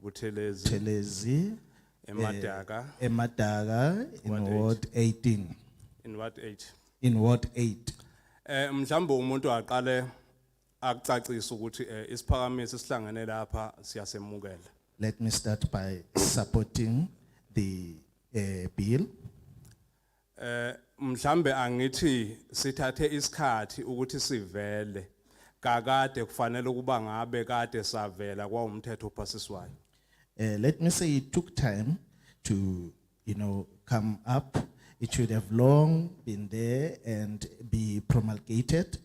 Buthelezi Emadaka, in Ward Ward 18. In Ward 8. In Ward 8. Mhlambe umuntu aqale akucacisa ukuthi isiphakamiso sihlangene lapha siyasemukela. Let me start by supporting the bill. Mhlambe angithi sithathe isikhathi ukuthi sivele kakade kufanele ukuba ngabe kade savela kwawumthetho ophasiswayo. Let me say it took time to, come up. It should have long been there and be promulgated.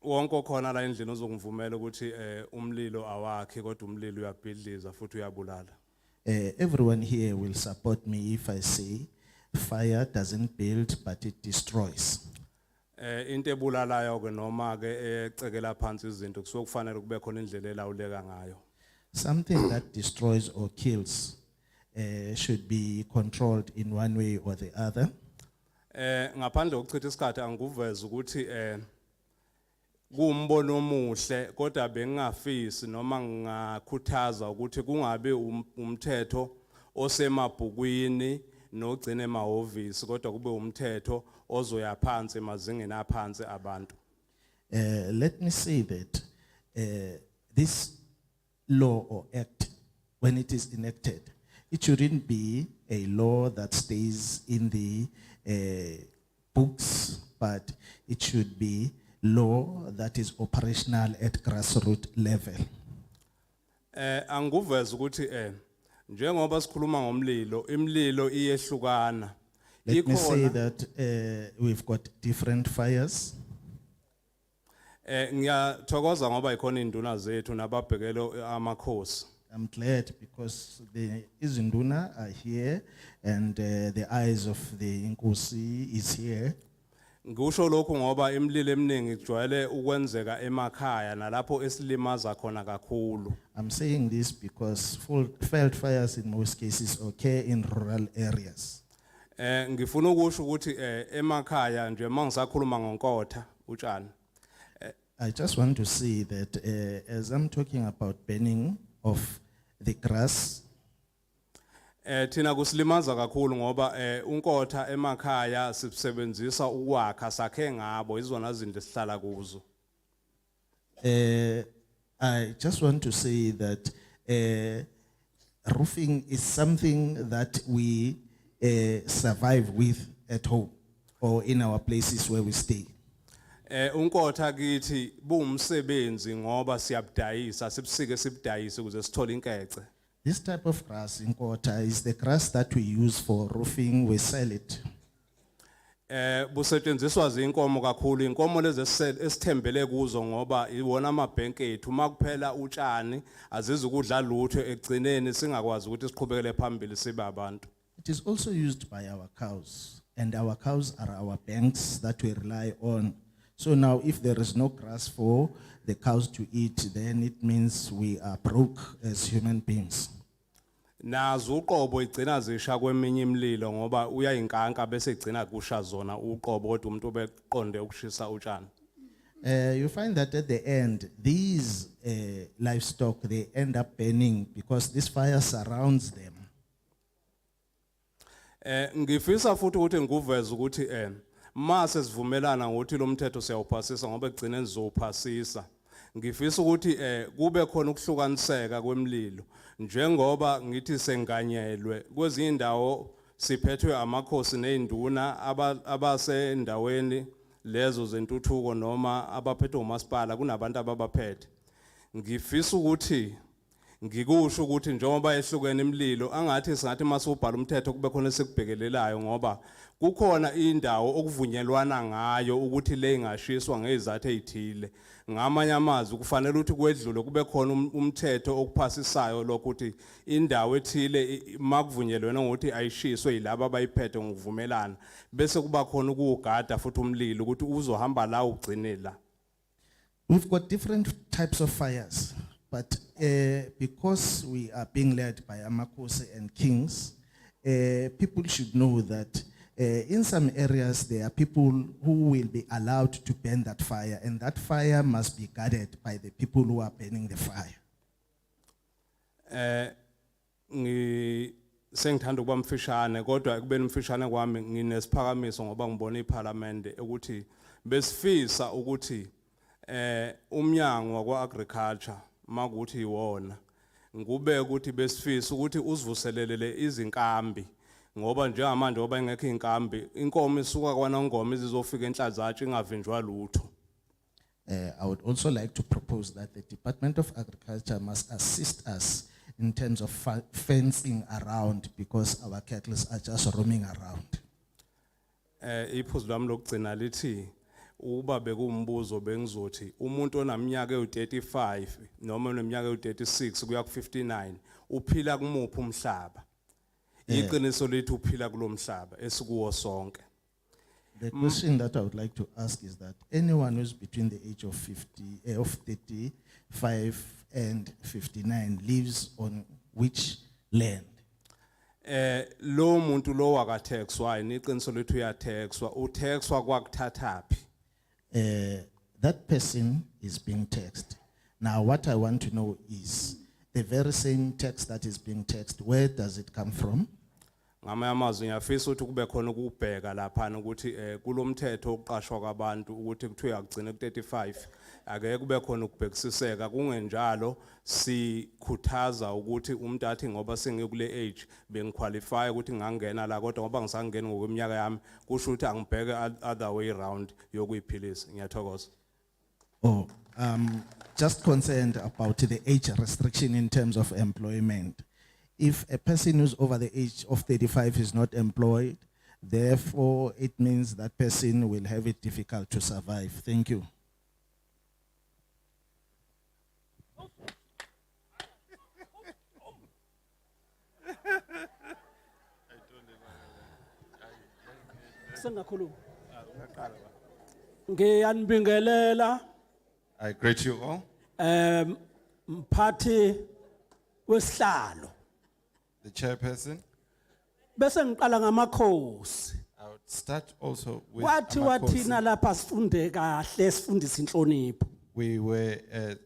wonke khona la endlini uzongivumela ukuthi umlilo awakhe kodwa umlilo uyabhidliza futhi uyabulala. Everyone here will support me if I say fire doesn't build, but it destroys. Into ebulalayo ke noma ke ecekela phansi izinto kusuke kufanele kube khona indlela elawuleka ngayo. Something that destroys or kills should be controlled in one way or the other. Ngaphandle kokuchitha isikhathi angikuveza ukuthi kuumbono omuhle kodwa bengingafisi noma ngingakhuthaza ukuthi kungabe umthetho osemabhukwini nogcina emahhovisi kodwa kube umthetho ozoya phansi emazingeni aphansi abantu. Let me say that this law or act, when it is enacted, it shouldn't be a law that stays in the books, but it should be law that is operational at grassroots level. Angikuveza ukuthi njengoba sikhuluma ngomlilo imililo iyehlukana. Let me say that we've got different fires. Ngiyathokoza ngoba ikhona induna zethu nababhekelo amakhosi. I'm glad because the Izinduna are here and the eyes of the Inkosi is here. Ngisho lokhu ngoba imililo eminingi ijwayele ukwenzeka emakhaya nalapho esilimaza khona kakhulu. I'm saying this because Veld fires in most cases occur in rural areas. Ngifuna ukusho ukuthi emakhaya nje mangisakhuluma ngonkotha utshani. I just want to say that as I'm talking about burning of the grass, Tina kusilimaza kakhulu ngoba unkotha emakhaya sisebenzisa ukwakha sakhe ngabo izona izinto esihlala kuzo. I just want to say that roofing is something that we survive with at home or in our places where we stay. Unkotha kithi buumsebenzi ngoba siyabdayisa sibusike sibdayise ukuze sithole inkece. This type of grass in Kota is the grass that we use for roofing, we sell it. Busetshenziswa zinkomo kakhulu inkomo lezi esithembele kuzo ngoba iwona amabhenki ethu makuphela utshani azizi ukudla lutho egcineni singakwazi ukuthi siqhubekele phambili sibe abantu. It is also used by our cows, and our cows are our banks that we rely on. So now if there is no grass for the cows to eat, then it means we are broke as human beings. Nazo uqobo igcina zisha kweminye imililo ngoba uyayinkanka bese igcina kusha zona uqobo kodwa umuntu obeqonde ukushisa utshani. You find that at the end, these livestock, they end up burning because this fire surrounds them. Ngifisa futhi ukuthi ngikuveze ukuthi mase sivumelana ngokuthi lo mthetho siyawuphasisa ngoba egcine nizowuphasisa. Ngifisa ukuthi kube khona ukuhlukaniseka kwemililo njengoba ngithi senganyelwe kwezinye indawo siphethwe amakhosi neinduna abasendaweni lezo zentuthuko noma abaphethwe umasipala kunabantu ababaphethe. Ngifisa ukuthi ngikusho ukuthi njengoba ehlukene imililo angathi singathi masubhala umthetho kube khona esikubhekelelayo ngoba kukhona indawo okuvunyelwana ngayo ukuthi le ingashiswa ngezathu ezithile. Ngamanye amazwi kufanele ukuthi kwedlule kube khona umthetho okuphasisayo lokuthi indawo ethile makuvunyelwana ngokuthi ayishiswe yilabo abayiphethe ngokuvumelana bese kuba khona ukugada futhi umlilo ukuthi uzohamba la ugcinela. We've got different types of fires, but because we are being led by Amakose and kings, people should know that in some areas there are people who will be allowed to burn that fire, and that fire must be guarded by the people who are burning the fire. Sengithanda ukuba mfishane kodwa ekubeni mfishane kwami nginesiphakamiso ngoba ngibona iParliament ukuthi besifisa ukuthi umnyango wakwa agriculture makuthi iwona ngube ukuthi besifisa ukuthi uzivuselelele izinkambi ngoba njengamanje ngoba engekho inkambi inkomo isuka kwanongoma izizofika enhlazatshe ingavinjwa lutho. I would also like to propose that the Department of Agriculture must assist us in terms of fencing around because our cattle are just roaming around. Iphuzu lami lokugcina lithi uba bekumbuzo bengizothi umuntu onaminyaka ewu35 noma oneminyaka ewu36 kuya ku59 uphila kumuphi umhlaba? Iqiniso lethu uphila kulomhlaba esikuwo sonke. The question that I would like to ask is that anyone who's between the age of 35 and 59 lives on which land? Lo muntu lo wakathexwa iniqiniso lethu uyathexwa uthexwa kwakuthathapi. That person is being taxed. Now, what I want to know is the very same tax that is being taxed, where does it come from? Ngamanye amazwi ngiyafisa ukuthi kube khona ukubheka lapha ukuthi kulomthetho oqashwa kwabantu ukuthi kuthiwe akugcine ku35 ake kube khona ukubhekisiseka kungenjalo sikhuthaza ukuthi umuntu athi ngoba sengikule age bengiqualify ukuthi ngangena la kodwa ngoba ngisangena ngokweminyaka yami kusho ukuthi angibheke other way around yokuyiphilisa. Ngiyathokoza. Oh, just concerned about the age restriction in terms of employment. If a person who's over the age of 35 is not employed, therefore it means that person will have it difficult to survive. Thank you. Sengakhuluma. Ngiyanibingelela I greet you all. mphathi wesihlalo. The chairperson. Bese ngiqala ngamakhosi. I would start also with Wathi Amakhosi. wathina lapha sifunde kahle sifundise inhlonipho. We were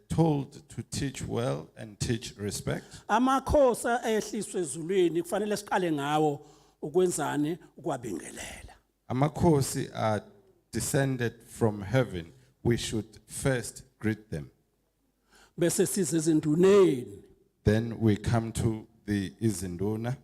told to teach well and teach respect. Amakhosi ehliswe ezulwini kufanele siqale ngawo ukwenzani ukwabingelela. Amakhosi are descended from heaven. We should first greet them. Bese size ezinduneni. Then we come to the Izinduna.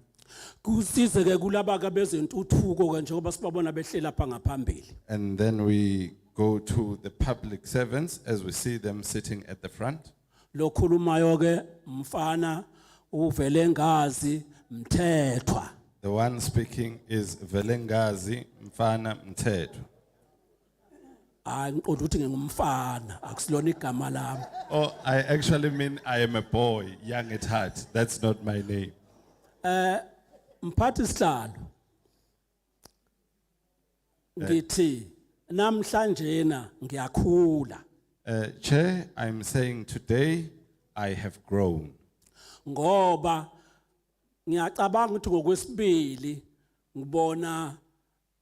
Kusize ke kulaba ke bezentuthuko ke njengoba sibabona behlela pha ngaphambili. And then we go to the public servants as we see them sitting at the front. Lokhulumayo ke mfana uvele ngazi mthethwa. The one speaking is Velengazi Mfana Mtetu. Ngiqonda ukuthi ngingumfana akusilona igama lami. Oh, I actually mean I am a boy, young at heart. That's not my name. Mphathi sihlalo. Ngithi namhlanje na ngiyakhula. Chair, I'm saying today I have grown. Ngoba ngiyacabanga ukuthi ngokwesibili ngibona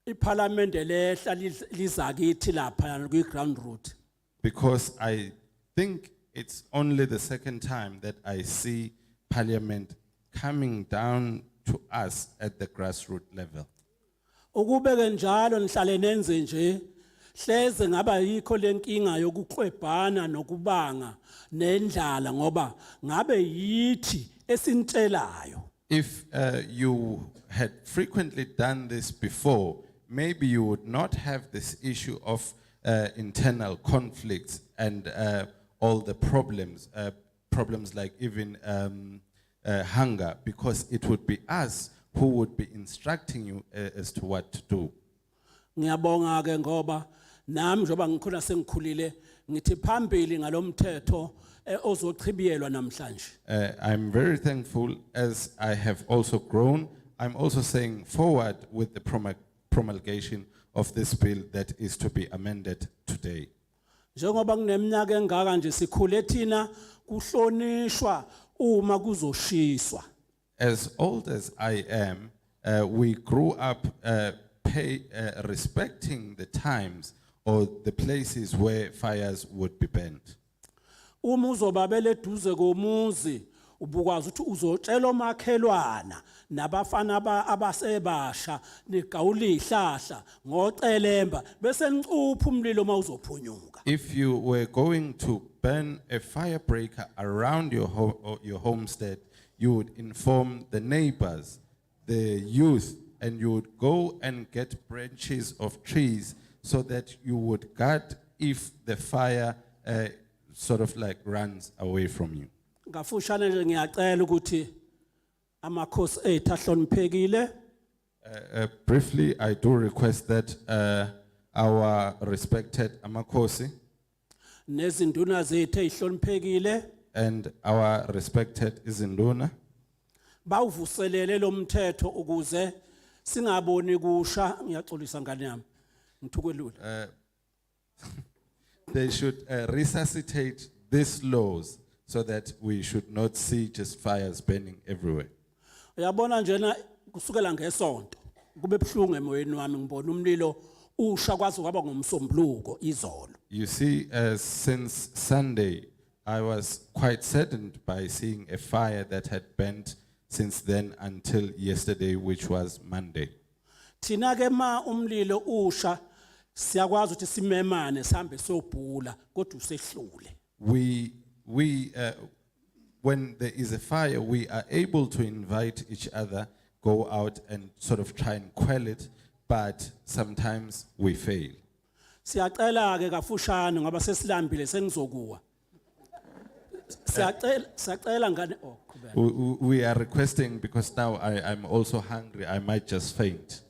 iParliament lehla liza kithi lapha kwi ground root. Because I think it's only the second time that I see Parliament coming down to us at the grassroots level. Ukubeke njalo nihlale nenze nje hleze ngaba yikho lenkinga yokuxwebhana nokubanga nendlala ngoba ngabe yithi esintshelayo. If you had frequently done this before, maybe you would not have this issue of internal conflicts and all the problems, problems like even hunger, because it would be us who would be instructing you as to what to do. Ngiyabonga ke ngoba nami njoba ngikhula sengikhulile ngithi phambili ngalomthetho ozochibiyelwa namhlanje. I'm very thankful as I have also grown. I'm also saying forward with the promulgation of this bill that is to be amended today. Njengoba kuneminyaka engaka nje sikhule thina kuhlonishwa uma kuzoshiswa. As old as I am, we grew up respecting the times or the places where fires would be burnt. Uma uzobabele eduze komuzi ubukwazi ukuthi uzotshela omakhelwana nabafana abasebasha negawula ihlahla ngocelemba bese nicupha umlilo mawuzophunyuka. If you were going to burn a firebreaker around your homestead, you would inform the neighbors, the youth, and you would go and get branches of trees so that you would guard if the fire sort of like runs away from you. Ngafushane nje ngiyacela ukuthi amakhosi ethu ahloniphekile. Briefly, I do request that our respected Amakosi nezinduna zethu ezihloniphekile and our respected Izinduna, bawuvuselele lo mthetho ukuze singaboni kusha ngiyaxolisa ngane yami ngithukelule they should resuscitate these laws so that we should not see just fires burning everywhere. uyabona njena kusukela ngesonto kube buhlungu emoyeni wami ngibona umlilo usha kwaze kwaba ngomsombuluko izolo. You see, since Sunday, I was quite saddened by seeing a fire that had burnt since then until yesterday, which was Monday. Thina ke ma umlilo usha siyakwazi ukuthi simemane sihambe sobhula kodwa usehlule. When there is a fire, we are able to invite each other, go out and sort of try and quell it, but sometimes we fail. Siyacela ke kafushane ngoba sesilambile sengizokuwa. Siyacela ngane We are requesting because now I'm also hungry, I might just faint.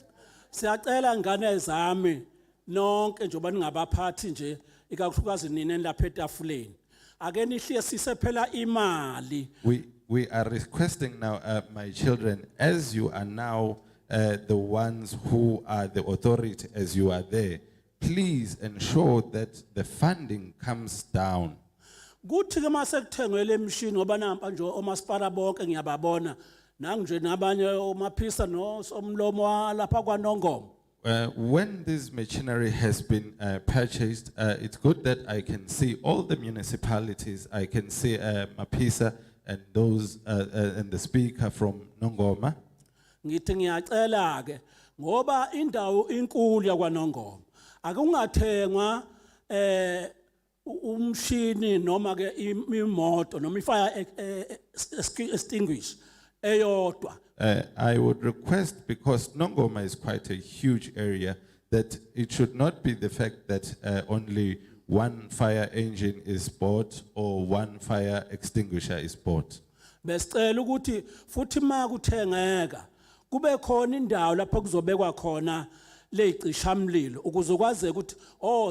Siyacela ngane zami nonke njoba ningabaphathi nje ikakhulukazi nina lapha etafuleni. Ake nihle sise phela imali. We are requesting now, my children, as you are now the ones who are the authority, as you are there, please ensure that the funding comes down. Kuthi ke mase kuthengwele emshini ngoba nampa nje omasipala bonke ngiyababona nanje nabanye omaphisa no somlomo lapha kwaNongoma. When this machinery has been purchased, it's good that I can see all the municipalities. I can see Mapisa and those and the speaker from Nongoma. Ngithi ngiyacela ke ngoba indawo inkulu yakwaNongoma akungathengwa umshini noma ke imoto noma ifire extinguish eyodwa. I would request, because Nongoma is quite a huge area, that it should not be the fact that only one fire engine is bought or one fire extinguisher is bought. Besicela ukuthi futhi makuthengeka kube khona indawo lapho kuzobekwa khona leyicishamlilo ukuze kwaze ukuthi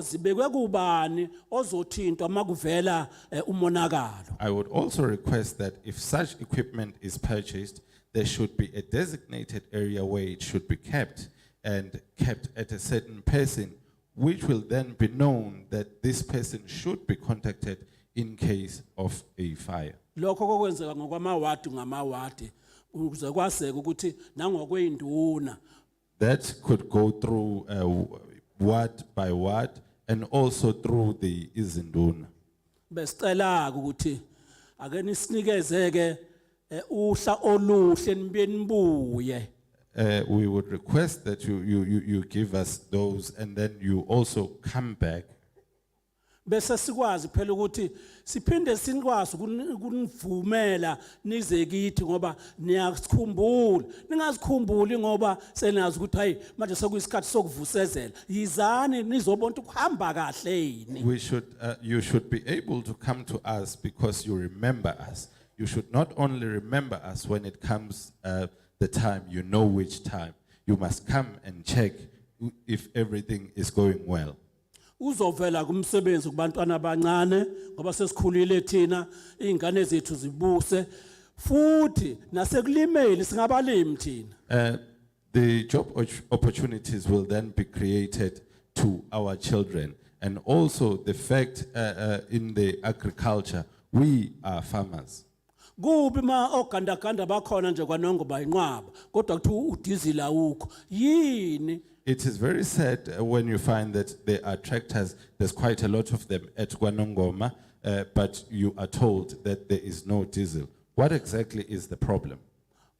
zibekwe kubani ozothintwa makuvela umonakalo. I would also request that if such equipment is purchased, there should be a designated area where it should be kept and kept at a certain person, which will then be known that this person should be contacted in case of a fire. Lokho kokwenzeka ngokwamawadi ngamawadi ukuze kwaseke ukuthi nangokwenduna. That could go through ward by ward and also through the Izinduna. Besicela ukuthi ake nisinikezeke uhla oluhle nibe nibuye. We would request that you give us those and then you also come back. Bese sikwazi phela ukuthi siphinde sikwazi kunivumela nize kithi ngoba niyasikhumbula ningazikhumbuli ngoba senazi ukuthi hayi manje sekuyisikhathi sokuvusezela yizani nizobona ukuhamba kahle yini. You should be able to come to us because you remember us. You should not only remember us when it comes the time, you know which time. You must come and check if everything is going well. Uzovela kumsebenzi kubantwana abancane ngoba sesikhulile thina izingane zethu zibuse futhi nasekulimeli singabalimi thina. The job opportunities will then be created to our children, and also the fact in the agriculture, we are farmers. Kubi ma ogandaganda bakhona nje kwaNongoma inqwaba kodwa kuthi udizila awukho yini. It is very sad when you find that there are tractors, there's quite a lot of them at Kwanongoma, but you are told that there is no diesel. What exactly is the problem?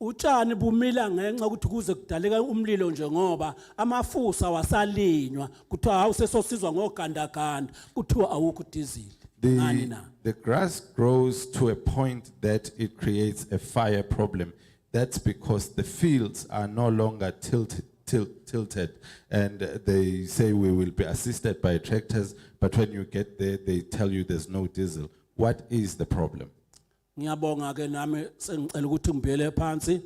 Utshani bumila ngenxa ukuthi kuze kudaleka umlilo nje ngoba amafusa wasalinywa kuthiwa awusesosizwa ngogandaganda kuthiwa awukho diesel. The grass grows to a point that it creates a fire problem. That's because the fields are no longer tilted, and they say we will be assisted by tractors, but when you get there, they tell you there's no diesel. What is the problem? Ngiyabonga ke nami sengicela ukuthi ngibhele phansi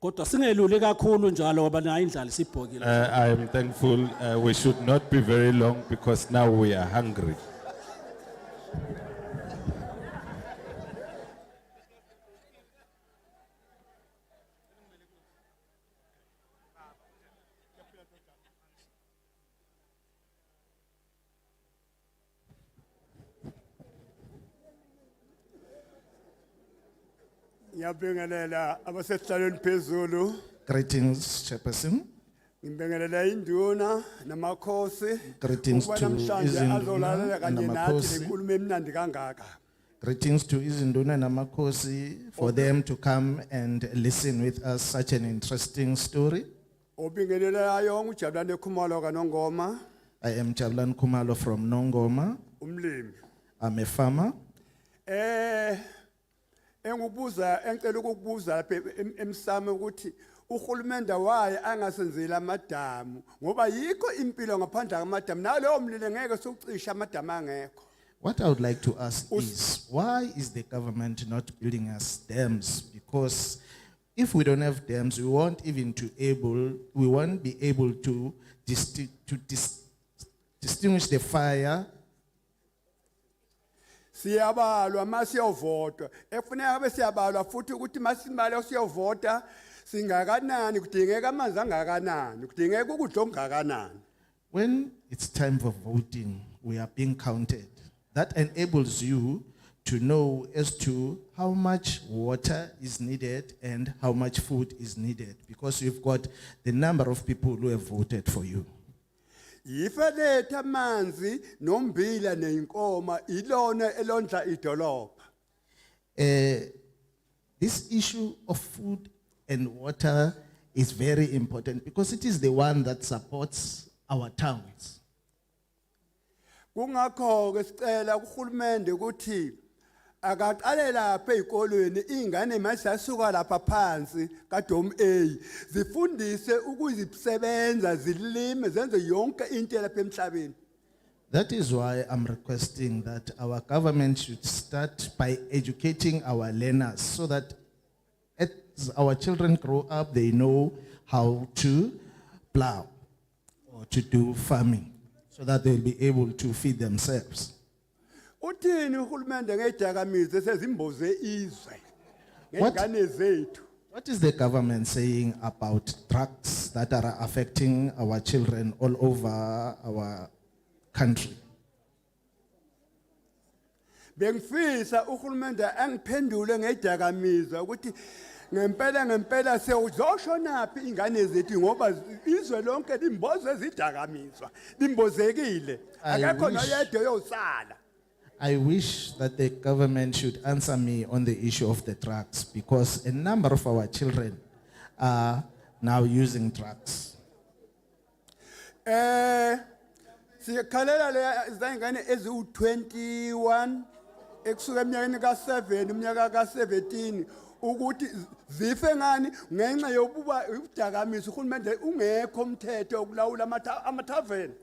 Kodwa singeluli kakhulu njalo ngoba nayo indlala isibhokile. I am thankful. We should not be very long because now we are hungry. Ngiyabingelela abasesihlalweni phezulu. Greetings, Chairperson. Ngibingelela induna namakhosi. Greetings ukuba to namhlanje Izinduna azolalela kanye nathi namakhosi. lenkulumo emnandi kangaka. Greetings to Izinduna Namakosi for them to come and listen with us such an interesting story. Obingelelayo ngujabulane Khumalo kaNongoma, I am Jablan Kumalo from Nongoma. umlimi. I'm a farmer. Engicela ukukubuza lapha emsamo ukuthi uhulumende waye angasenzeli amadamu ngoba yikho impilo ngaphandle kwamadamu nalowo mlilo ngeke sokucisha amadamu angekho. What I would like to ask is, why is the government not building us dams? Because if we don't have dams, we won't be able to distinguish the fire. Siyabalwa masiyovota efuneka abe siyabalwa futhi ukuthi masimali siyovota singakanani kudingeka amanzi angakanani kudingeka ukudla okungakanani. When it's time for voting, we are being counted. That enables you to know as to how much water is needed and how much food is needed, because you've got the number of people who have voted for you. Yifeletha amanzi nombila neinkoma ilona elondla idolobha. This issue of food and water is very important because it is the one that supports our towns. Kungakho ke sicela kuhulumende ukuthi akaqale lapha ezikolweni izingane masasuka lapha phansi kaDom A zifundise ukuzisebenza zilime zenze yonke into lapha emhlabeni. That is why I'm requesting that our government should start by educating our learners so that as our children grow up, they know how to plow or to do farming so that they'll be able to feed themselves. Uthini uhulumende ngedakamizwe sezimboze izwe ngengane zethu. What is the government saying about drugs that are affecting our children all over our country? Bengifisa uhulumende angiphendule ngedakamizwa ukuthi ngempela sewuzoshonaphi ingane zethu ngoba izwe lonke limboze izidakamizwa limbozekile akekho noyedwa yosala. I wish that the government should answer me on the issue of the drugs because a number of our children are now using drugs. Siyakhalela le izingane eziwu21 ekusuka eminyakeni ka7 umnyaka ka17 ukuthi zife ngani ngenxa yokuba udakamisa uhulumende ungekho umthetho okulawula amathaveni.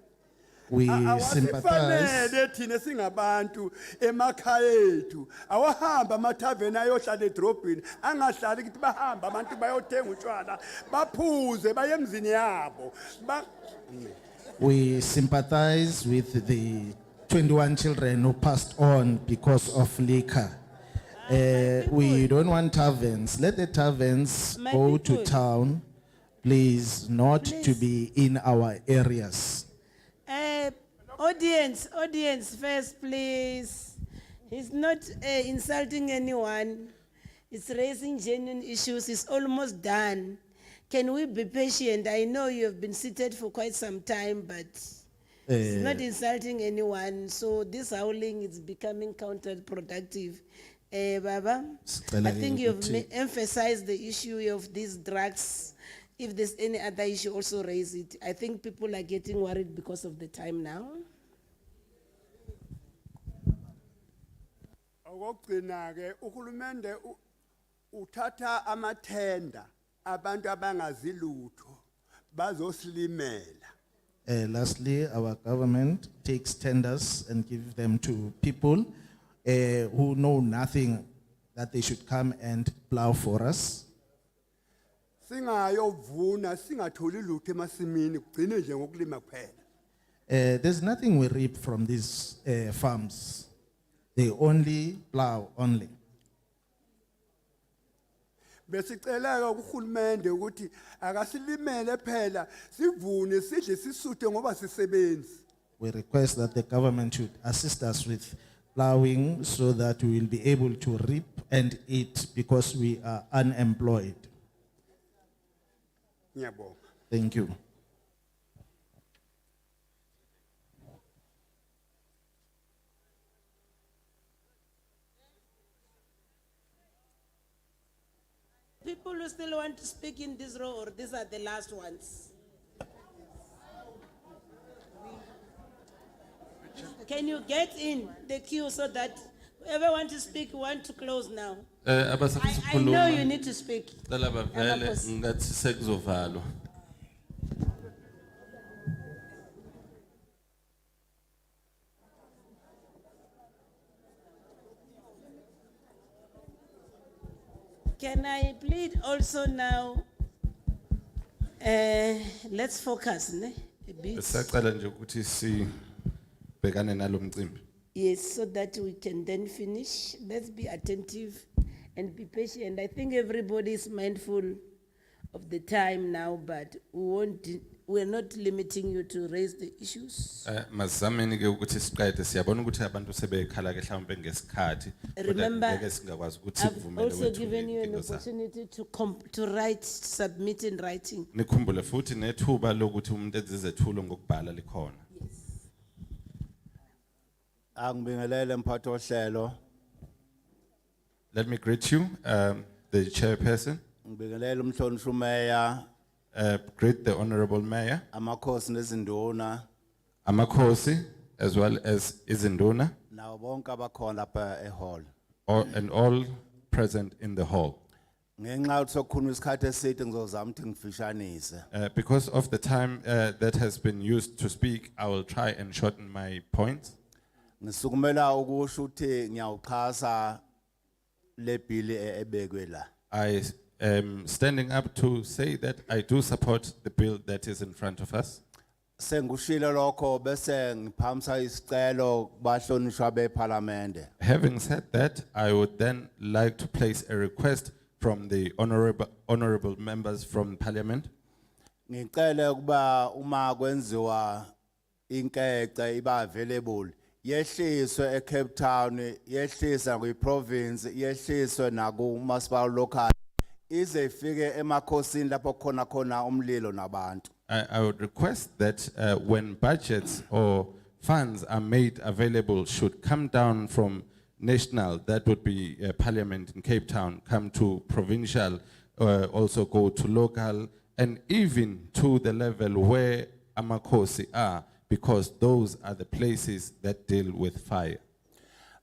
We sympathize. Thina singabantu emakhaya ethu awahamba amathaveni ayohlala edrobheni angahlali ukuthi bahamba abantu bayothenga utshwala baphuze baye emzini yabo. We sympathize with the 21 children who passed on because of liquor. We don't want taverns. Let the taverns go to town, please, not to be in our areas. Audience first, please. He's not insulting anyone. It's raising genuine issues. It's almost done. Can we be patient? I know you have been seated for quite some time, but it's not insulting anyone. So this howling is becoming counterproductive. Baba, I think you've emphasized the issue of these drugs. If there's any other issue, also raise it. I think people are getting worried because of the time now. Okugcina ke uhulumende uthatha amathenda abantu abangazilutho bazosilimela. Lastly, our government takes tenders and gives them to people who know nothing, that they should come and plow for us. singayovuna singatholi lutho emasimini kugcine nje ngokulima kuphela. There's nothing we reap from these farms. They only plow only. Besicela kuhulumende ukuthi akasilimele phela sivune sidle sisuthe ngoba sisebenzi. We request that the government should assist us with plowing so that we will be able to reap and eat because we are unemployed. Ngiyabonga. Thank you. People who still want to speak in this row, or these are the last ones? Can you get in the queue so that whoever want to speak, want to close now? I know you need to speak. Can I plead also now? Let's focus, ne? A bit. Yes, so that we can then finish. Let's be attentive and be patient. I think everybody is mindful of the time now, but we're not limiting you to raise the issues. Remember, I've also given you an opportunity to write, submit in writing. Let me greet you, the chairperson. Greet the honorable mayor, Amakosi, as well as Izinduna, and all present in the hall. Because of the time that has been used to speak, I will try and shorten my points. I am standing up to say that I do support the bill that is in front of us. Having said that, I would then like to place a request from the honorable members from parliament. Yehliswe eCape Town, yehliswe kwiprovince, yehliswe nakumasipala local. Ize ifike emakhosini lapho khona khona umlilo nabantu. I would request that when budgets or funds are made available should come down from national, that would be parliament in Cape Town, come to provincial, also go to local, and even to the level where Amakosi are, because those are the places that deal with fire.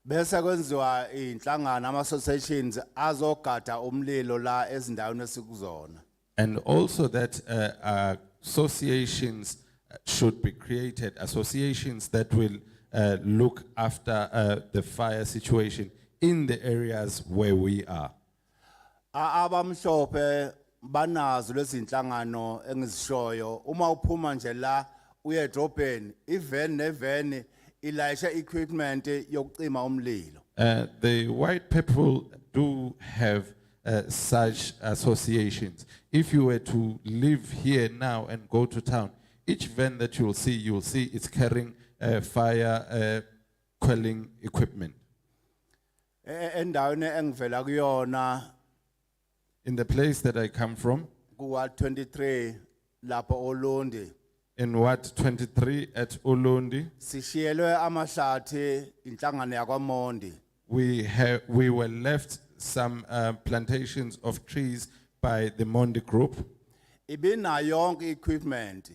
Bese kwenziwa inhlangano ama-associations azogada umlilo la ezindaweni esikuzona. And also that associations should be created, associations that will look after the fire situation in the areas where we are. Abamhlophe banazo lezi inhlangano engizishoyo. Uma uphuma nje la uye edrobheni, even neveni ilayisha equipment yokucima umlilo. The white people do have such associations. If you were to live here now and go to town, each van that you'll see it's carrying fire quelling equipment. Endaweni engivela kuyona, in the place that I come from, kuwa 23 lapho Olundi. In Ward 23 at Ulundi, sishiyelwe amahlathi inhlangano yakwaMondi. We were left some plantations of trees by the Mondi group. Ibina yonke equipment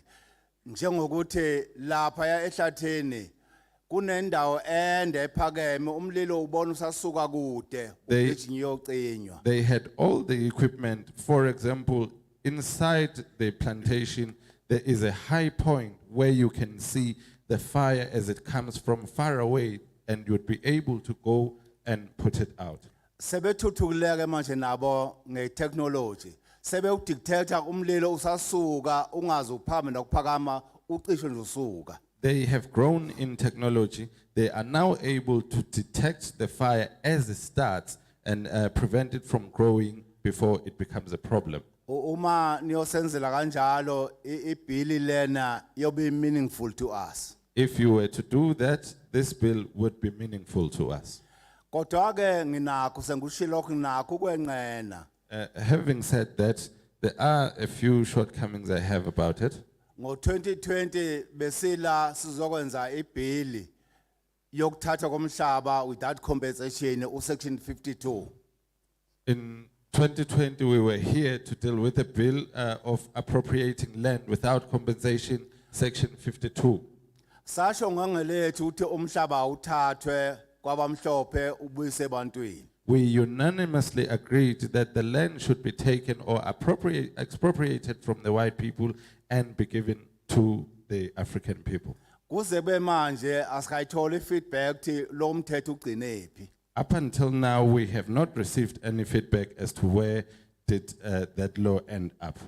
njengokuthi lapha ya ehlathini kunendawo ende ephakeme umlilo ubona usasuka kude ugijinyocenywa. They had all the equipment. For example, inside the plantation there is a high point where you can see the fire as it comes from far away, and you'd be able to go and put it out. Sebethuthukileke manje nabo ngetechnology. sebe udictator umlilo usasuka ungaze uphame nokuphakama ucishe nje usuka. They have grown in technology. They are now able to detect the fire as it starts and prevent it from growing before it becomes a problem. Uma niyosenzela kanjalo ibill lena yobe meaningful to us. If you were to do that, this bill would be meaningful to us. Kodwa ke nginakho sengushilo nginakho ukwenqena. Having said that, there are a few shortcomings I have about it. Ngo-2020 besila sizokwenza ibill yokuthatha komhlaba without compensation usection 52. In 2020, we were here to deal with a bill of appropriating land without compensation, section 52. Sasho ngangelethu uthi umhlaba uthathwe kwabamhlophe ubuyise ebantwini. We unanimously agreed that the land should be taken or expropriated from the white people and be given to the African people. Kuze be manje asikayitholi feedback thi lo mthetho ugcinephi. Up until now, we have not received any feedback as to where did that law end up.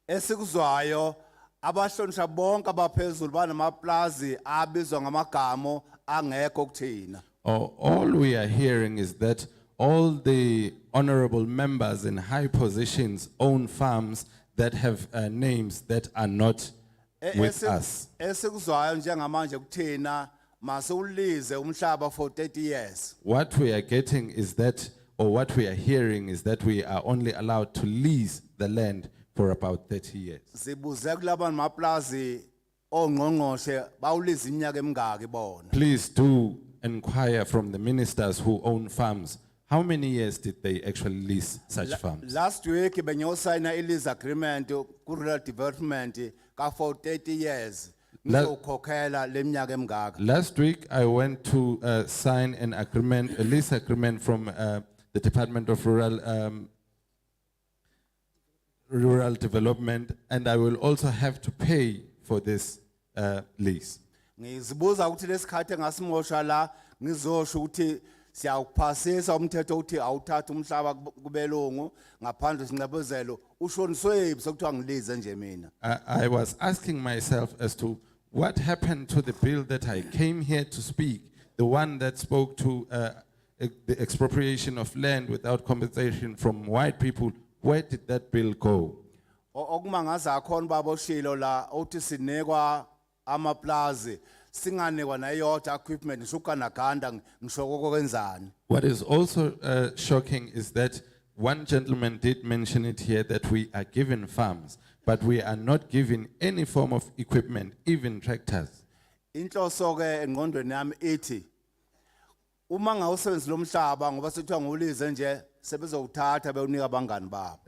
Esikuzwayo abahlonishwa bonke abaphezulu banamaplazi abizwa ngamagamo angekho kuthina. All we are hearing is that all the honorable members in high positions own farms that have names that are not with us. Esikuzwayo njengamanje kuthina masulize umhlaba for 30 years. What we are getting is that, or what we are hearing is that we are only allowed to lease the land for about 30 years. Sibuze kulabantu maplazi ongqongqoshe bawuliza iminyaka emingaki bona. Please do inquire from the ministers who own farms. How many years did they actually lease such farms? Last week benyosigna a lease agreement ku rural development ka for 30 years. Ngizokhokhela leminyaka emingaka. Last week, I went to sign an agreement, a lease agreement from the Department of Rural Development, and I will also have to pay for this lease. Ngizibuza ukuthi lesikhathi engasimosha la ngizosho ukuthi siyawuphasisa umthetho uthi awuthatha umhlaba kubelungu ngaphandle sinqabezelo ushoniswe sekuthiwa ngilize nje mina. I was asking myself as to what happened to the bill that I came here to speak, the one that spoke to the expropriation of land without compensation from white people. Where did that bill go? Okumangaza akhona baboshilo la uthi sinekwa amaplazi singanekwa nayodwa equipment ngishukanaganda ngishoko kwenzani. What is also shocking is that one gentleman did mention it here that we are given farms, but we are not given any form of equipment, even tractors. Inhloso ke engqondweni yami ithi uma ngawusebenzisa lo mhlaba ngoba sethiwa ngolize nje sebezowuthatha bewunika abangani babo.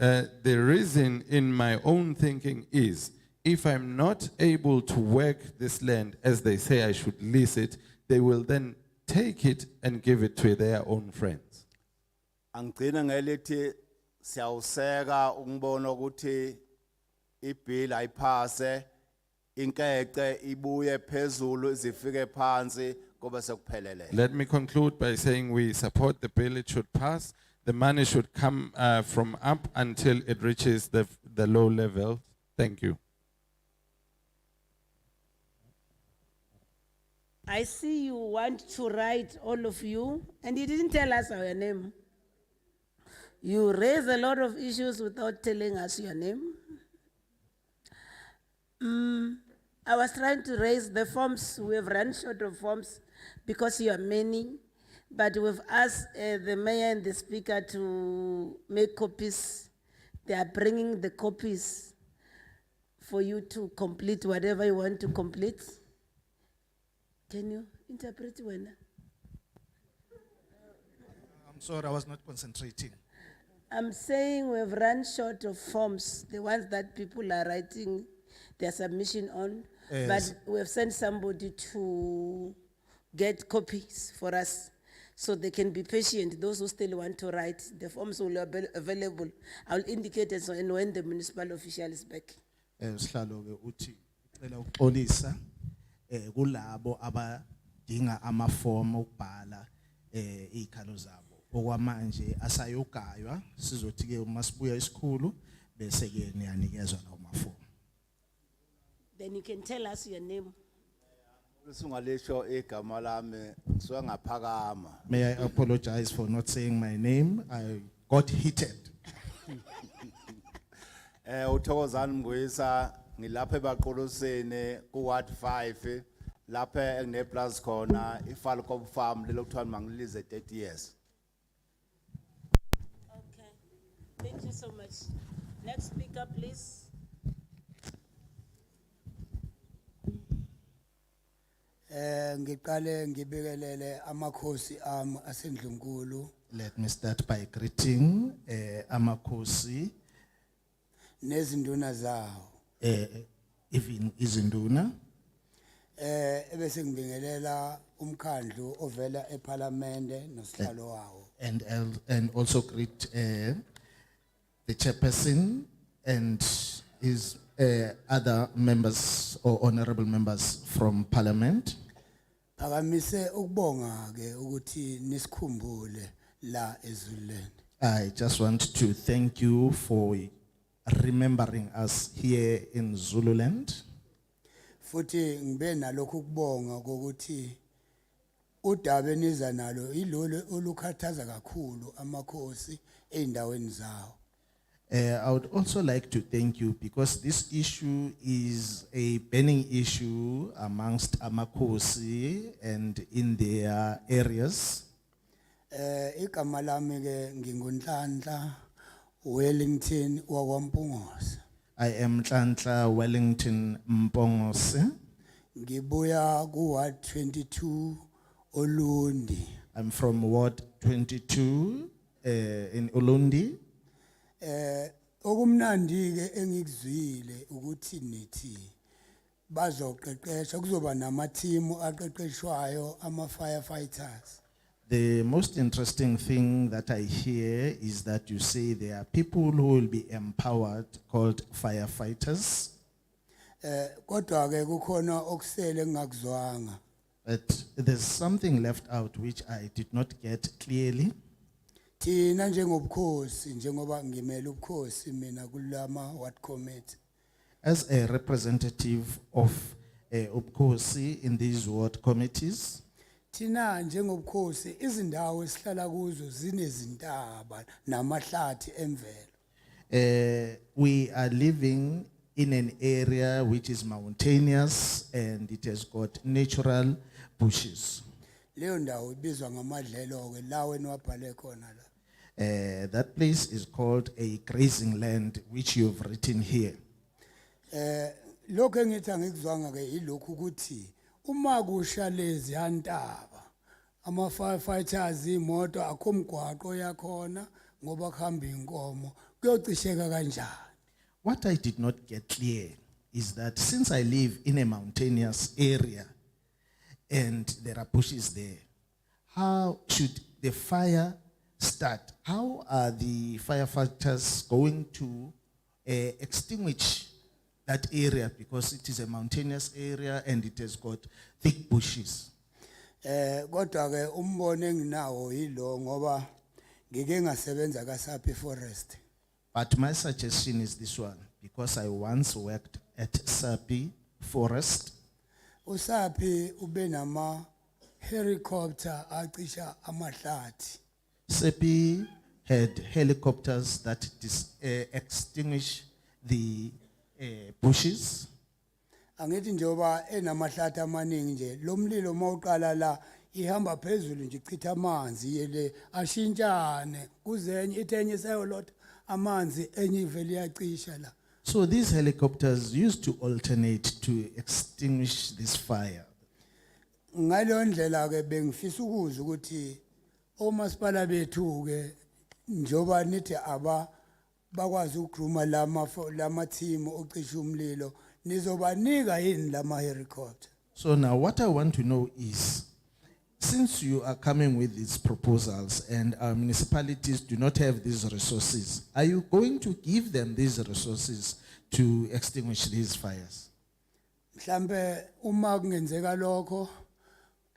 The reason in my own thinking is, if I'm not able to work this land as they say I should lease it, they will then take it and give it to their own friends. Angigcina ngelithi siyawuseka ukubona ukuthi ibill ayiphase inkece ibuye phezulu zifike phansi kube sekuphelele. Let me conclude by saying we support the bill. It should pass. The money should come from up until it reaches the low level. Thank you. I see you want to write, all of you, and you didn't tell us our name. You raise a lot of issues without telling us your name. I was trying to raise the forms. We have run short of forms because you are many, but we've asked the mayor and the speaker to make copies. They are bringing the copies for you to complete whatever you want to complete. Can you interpret when? I'm sorry, I was not concentrating. I'm saying we've run short of forms, the ones that people are writing their submission on, Yes. but we've sent somebody to get copies for us so they can be patient. Those who still want to write, the forms will be available. I'll indicate it and when the municipal official is back. Sihlalo ke uthi ucela ukuxolisa kulabo abadinga amaform okubhala izikhalo zabo okwamanje asayogaywa sizothi ke uma sibuya esikhulu bese ke niyanikezwa lawo mafomu. Then you can tell us your name. Singalisho igama lami ngisuka ngaphakama. May I apologize for not saying my name? I got heated. Uthokozani Mbuyisa ngilapha eBaqolosini ku Ward 5 lapha engine plus khona iFalcon Farm lelo kuthiwa mangilize 30 years. Okay, thank you so much. Next speaker, please. Ngiqale ngibekelele amakhosi ami asendlunkulu Let me start by greeting Amakosi, nezinduna zawo. even Izinduna, Ebese ngibingelela umkhandlu ovela eParliamente nosihlalo wawo. and also greet the chairperson and his other members or honorable members from Parliament. Phakamise ukubonga ke ukuthi nisikhumbule la eZululand. I just want to thank you for remembering us here in Zululand. Futhi ngibe nalokho ukubonga kokuthi udaba eniza nalo ilolo olukhathaza kakhulu amakhosi eindaweni zawo. I would also like to thank you because this issue is a burning issue amongst Amakosi and in their areas. Igama lami ke ngingunhlanhla Wellington wakwaMpungosi. I am Tlantla Wellington Mpongose. Ngibuya ku Ward 22 Olundi. I'm from Ward 22 in Ulundi. Okumnandi ke engikuzwile ukuthi nithi bazoqeqesha kuzoba nama team aqeqeshwayo ama firefighters. The most interesting thing that I hear is that you say there are people who will be empowered called firefighters. Kodwa ke kukhona okusele ngakuzwanga. But there's something left out which I did not get clearly. Thina njengobukhosi njengoba ngimela ubukhosi mina kulama ward committee. As a representative of Ubkosi in these ward committees, Thina njengobukhosi izindawo esihlala kuzo zinezintaba namahlathi emvelo. we are living in an area which is mountainous and it has got natural bushes. Leyo ndawo ibizwa ngamadlelo ke la wena wabhale khona la. That place is called a grazing land, which you've written here. Lokho engithi angikuzwanga ke ilokhu ukuthi uma kusha lezi yantaba ama firefighters imoto akho mgwaqo yakhona ngoba kuhamba inkomo kuyocisheka kanjani. What I did not get clear is that since I live in a mountainous area and there are bushes there, how should the fire start? How are the firefighters going to extinguish that area because it is a mountainous area and it has got thick bushes? Kodwa ke umbono enginawo yilo ngoba ngike ngasebenza kaSaphi Forest. But my suggestion is this one, because I once worked at Saphi Forest. Usaphi ube nama helicopter acisha amahlathi. Saphi had helicopters that extinguish the bushes. Angithi njoba enamahlathi amaningi nje lo mlilo mawuqala la ihamba phezulu nje ichitha amanzi yele ashintshane kuzenye ithenye sayolotha amanzi enye ivele yacisha la. So these helicopters used to alternate to extinguish this fire. Ngaleyo ndlela ke bengifisa ukuzwa ukuthi omasipala bethu ke njoba nithi aba bakwazi ukugruma lama team ocisha umlilo nizobanika yini lama helicopter. So now what I want to know is, since you are coming with these proposals and our municipalities do not have these resources, are you going to give them these resources to extinguish these fires? Mhlambe uma kungenzeka lokho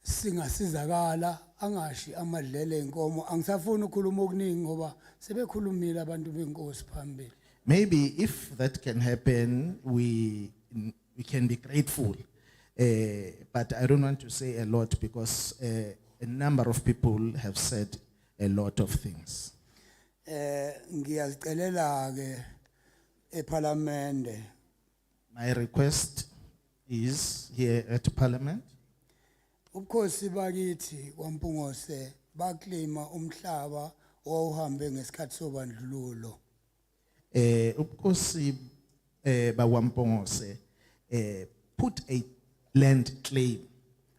singasizakala angashi amadlele enkomo angisafuni ukukhuluma okuningi ngoba sebekhulumile abantu benkosi phambili. maybe if that can happen, we can be grateful. But I don't want to say a lot because a number of people have said a lot of things. Ngiyazicelela ke eParliament My request is here at Parliament. ubukhosi bakithi kwaMpungose baklima umhlaba owuhambe ngesikhathi sobandlululo. Ubukhosi bawampongose put a land claim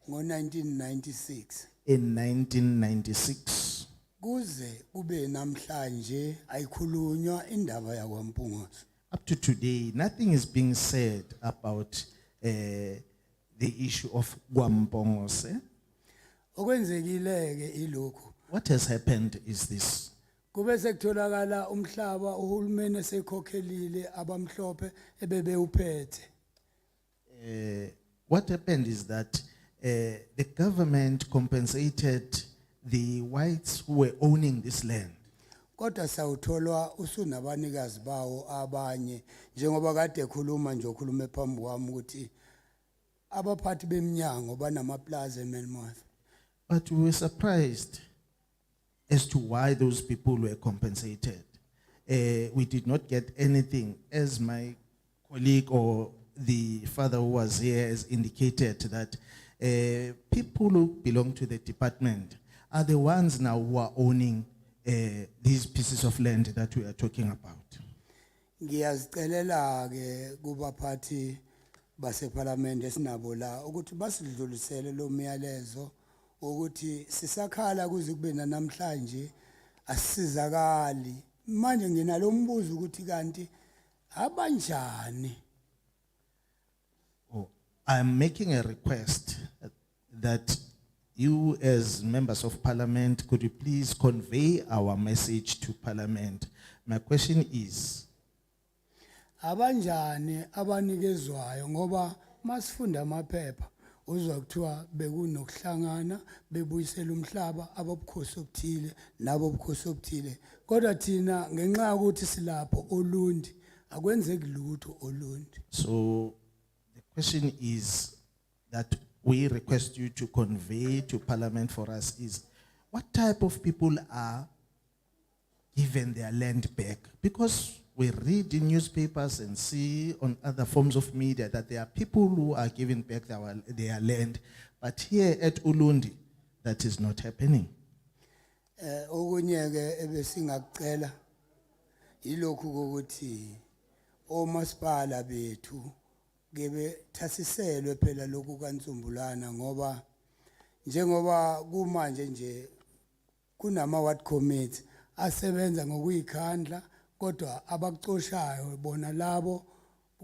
Ngo-1996 in 1996. kuze kube namhlanje ayikhulunywa indaba yakwaMpungose. Up to today, nothing is being said about the issue of Gwampongose. Okwenzekileke ilokhu What has happened is this. kube sekutholakala umhlaba uhulumeni esekhokhelile abamhlophe ebebewuphethe. What happened is that the government compensated the whites who were owning this land. Kodwa sawutholwa usunabanikazi bawo abanye njengoba kade ekhuluma nje okhuluma phambi kwami ukuthi abaphathi beminyango banamaplaza eMelmoth. But we were surprised as to why those people were compensated. We did not get anything, as my colleague or the father who was here has indicated that people who belong to the department are the ones now who are owning these pieces of land that we are talking about. Ngiyazicelela ke kubaphathi baseParliament esinabo la ukuthi basidlulisele lo myalezo ukuthi sisakhala kuze kube namhlanje asizakali. Manje nginalo umbuzo ukuthi kanti abanjani? I'm making a request that you as members of Parliament, could you please convey our message to Parliament? My question is, Abanjani abanikezwayo ngoba masifunda amaphepha uzwa kuthiwa bekunokuhlangana bebuyisela umhlaba abobukhosi obuthile nabo obukhosi obuthile kodwa thina ngenxa ukuthi silapho olundi akwenzeki lutho olundi. so the question is that we request you to convey to Parliament for us is, what type of people are given their land back? Because we read in newspapers and see on other forms of media that there are people who are given back their land, but here at Ulundi, that is not happening. Okunye ke ebesingakucela yilokhu kokuthi omasipala bethu kebe thasiselwe phela lokhu kaNtsumbulana ngoba njengoba kumanje nje kunama ward committee asebenza ngokuyikhandla kodwa abakucoshayo bona labo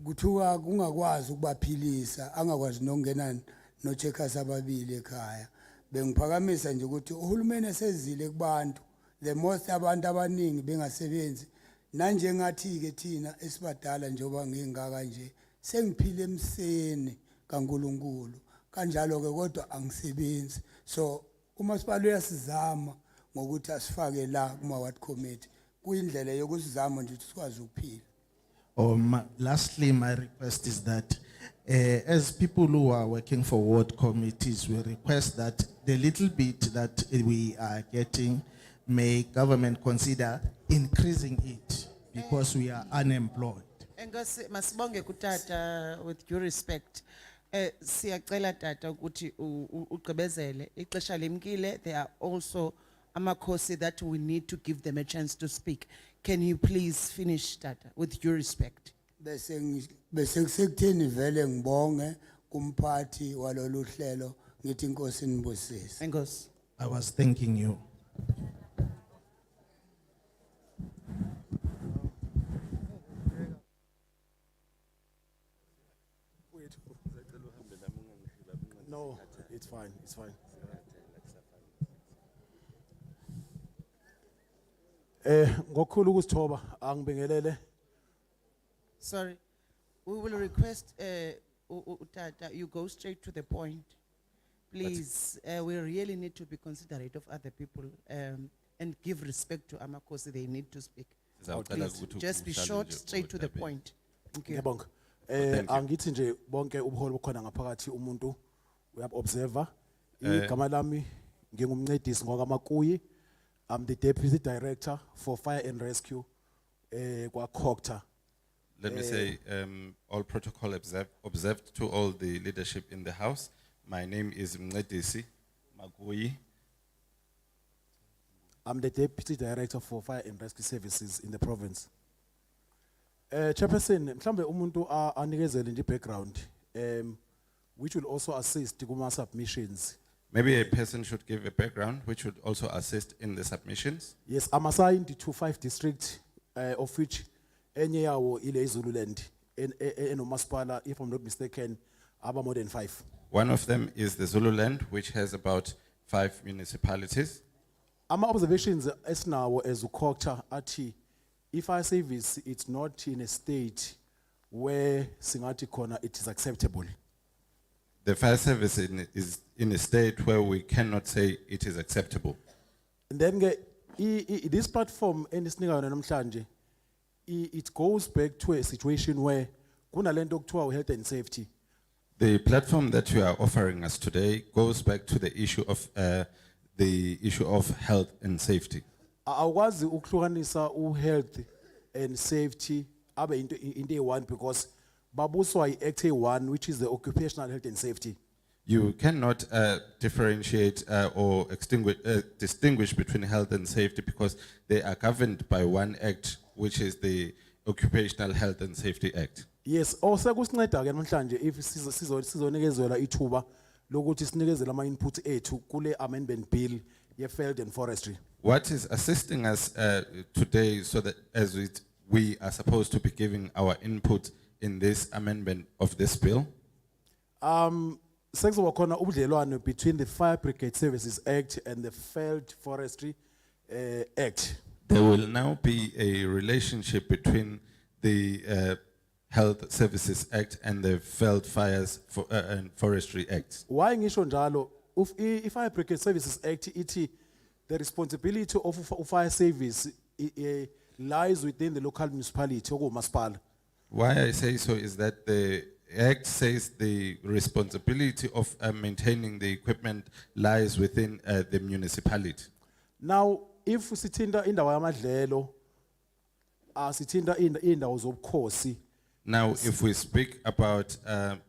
kuthiwa kungakwazi ukubaphilisa angakwazi nokungena nocheckers ababili ekhaya. Bengiphakamisa nje ukuthi uhulumeni esezile kubantu the most abantu abaningi bengasebenzi nanje ngathi ke thina esibadala njengoba ngingaka nje sengiphile emseni kaNkuluNkulu kanjalo ke kodwa angisebenzi. So umasipala uyasizama ngokuthi asifake la kuma ward committee kuyindlela yokusizama nje sikwazi ukuphila. Lastly, my request is that as people who are working for ward committees, we request that the little bit that we are getting, may government consider increasing it because we are unemployed. Enkosi masibonge kutata with due respect. Siyacela tata ukuthi ugqibezele ixesha lemkile. There are also amakhosi that we need to give them a chance to speak. Can you please finish tata with due respect? Bese sekutheni vele ngibonge kumphathi walolu hlelo ngithi inkosi nibusise. Enkosi. I was thanking you. No, it's fine, it's fine. Ngokukhulu ukusithoba angibingelele. Sorry, we will request Tata, you go straight to the point. Please, we really need to be considerate of other people and give respect to Amakosi, they need to speak. Ngizawucela Please, ukuthi just be uhlale short, nje straight to the uDabi. point. Thank you. Ngiyabonga. Thank you. Angithi nje bonke ubuholi bukhona ngaphakathi umuntu uyab observer. Eh. Igama lami ngingumncedisi ngokaMakuyi. I'm the deputy director for fire and rescue kwa Cocta. Let me say, all protocol observed to all the leadership in the house. My name is Mngedisi Maguyi. I'm the deputy director for fire and rescue services in the province. Chairperson, mhlambe umuntu anikezele nje background which will also assist kuma submissions. Maybe a person should give a background which would also assist in the submissions. Yes, I'm assigned to 5 districts of which enye yawo ile Zululand enomasipala, if I'm not mistaken, aba more than 5. One of them is the Zululand, which has about 5 municipalities. Ama observations esinawo as uCocta athi if our service it's not in a state where singathi khona it is acceptable. The fire service is in a state where we cannot say it is acceptable. And then this platform enisinika yona namhlanje it goes back to a situation where kunalento okuthiwa health and safety. The platform that you are offering us today goes back to the issue of health and safety. Awukwazi ukuhlukanisa health and safety abe into eyi-1 because babuswa yi-Act 1 which is the occupational health and safety. You cannot differentiate or distinguish between health and safety because they are governed by one act, which is the Occupational Health and Safety Act. Yes, osekusinceda ke namhlanje if sizonikezela ithuba lokuthi sinikezele ama input ethu kule amendment bill ye Veld and Forestry. What is assisting us today so that we are supposed to be giving our input in this amendment of this bill? Sekuzoba khona ubudlelwano between the Fire Brigade Services Act and the Veld Forestry Act. There will now be a relationship between the Health Services Act and the Veld Fires and Forestry Act. Why ngisho njalo? If Fire Brigade Services Act iti the responsibility of fire service lies within the local municipality okumasipala. Why I say so is that the Act says the responsibility of maintaining the equipment lies within the municipality. Now, if sithinta indawo yamadlelo, sithinta indawo zobukhosi. Now, if we speak about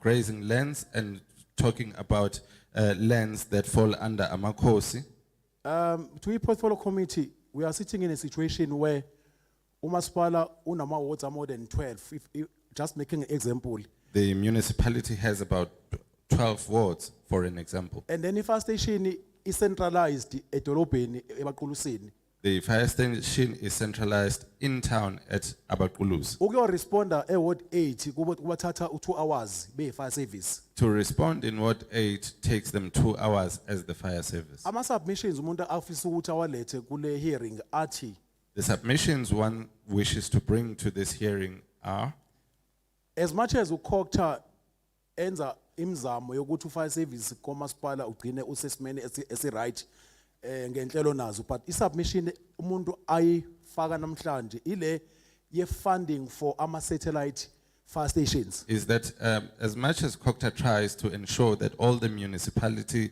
grazing lands and talking about lands that fall under Amakosi, to a portfolio committee, we are sitting in a situation where umasipala unama wards are more than 12. If just making an example. The municipality has about 12 wards, for an example. And then the fire station is centralized at edolobheni eBaqulusini. The fire station is centralized in town at Abakulus. Ukuyo responder Ward 8 kubathatha 2 hours be fire service. To respond in Ward 8 takes them 2 hours as the fire service. Ama submissions umuntu afisa ukuthi awalethe kule hearing athi. The submissions one wishes to bring to this hearing are, as much as uCocta enza imzamo yokuthi fire service komasipala ugcine usesimeni esi-right ngenhlelo nazo, but isubmission umuntu ayifaka namhlanje ile ye funding for ama satellite fire stations. is that as much as Cocta tries to ensure that all the municipality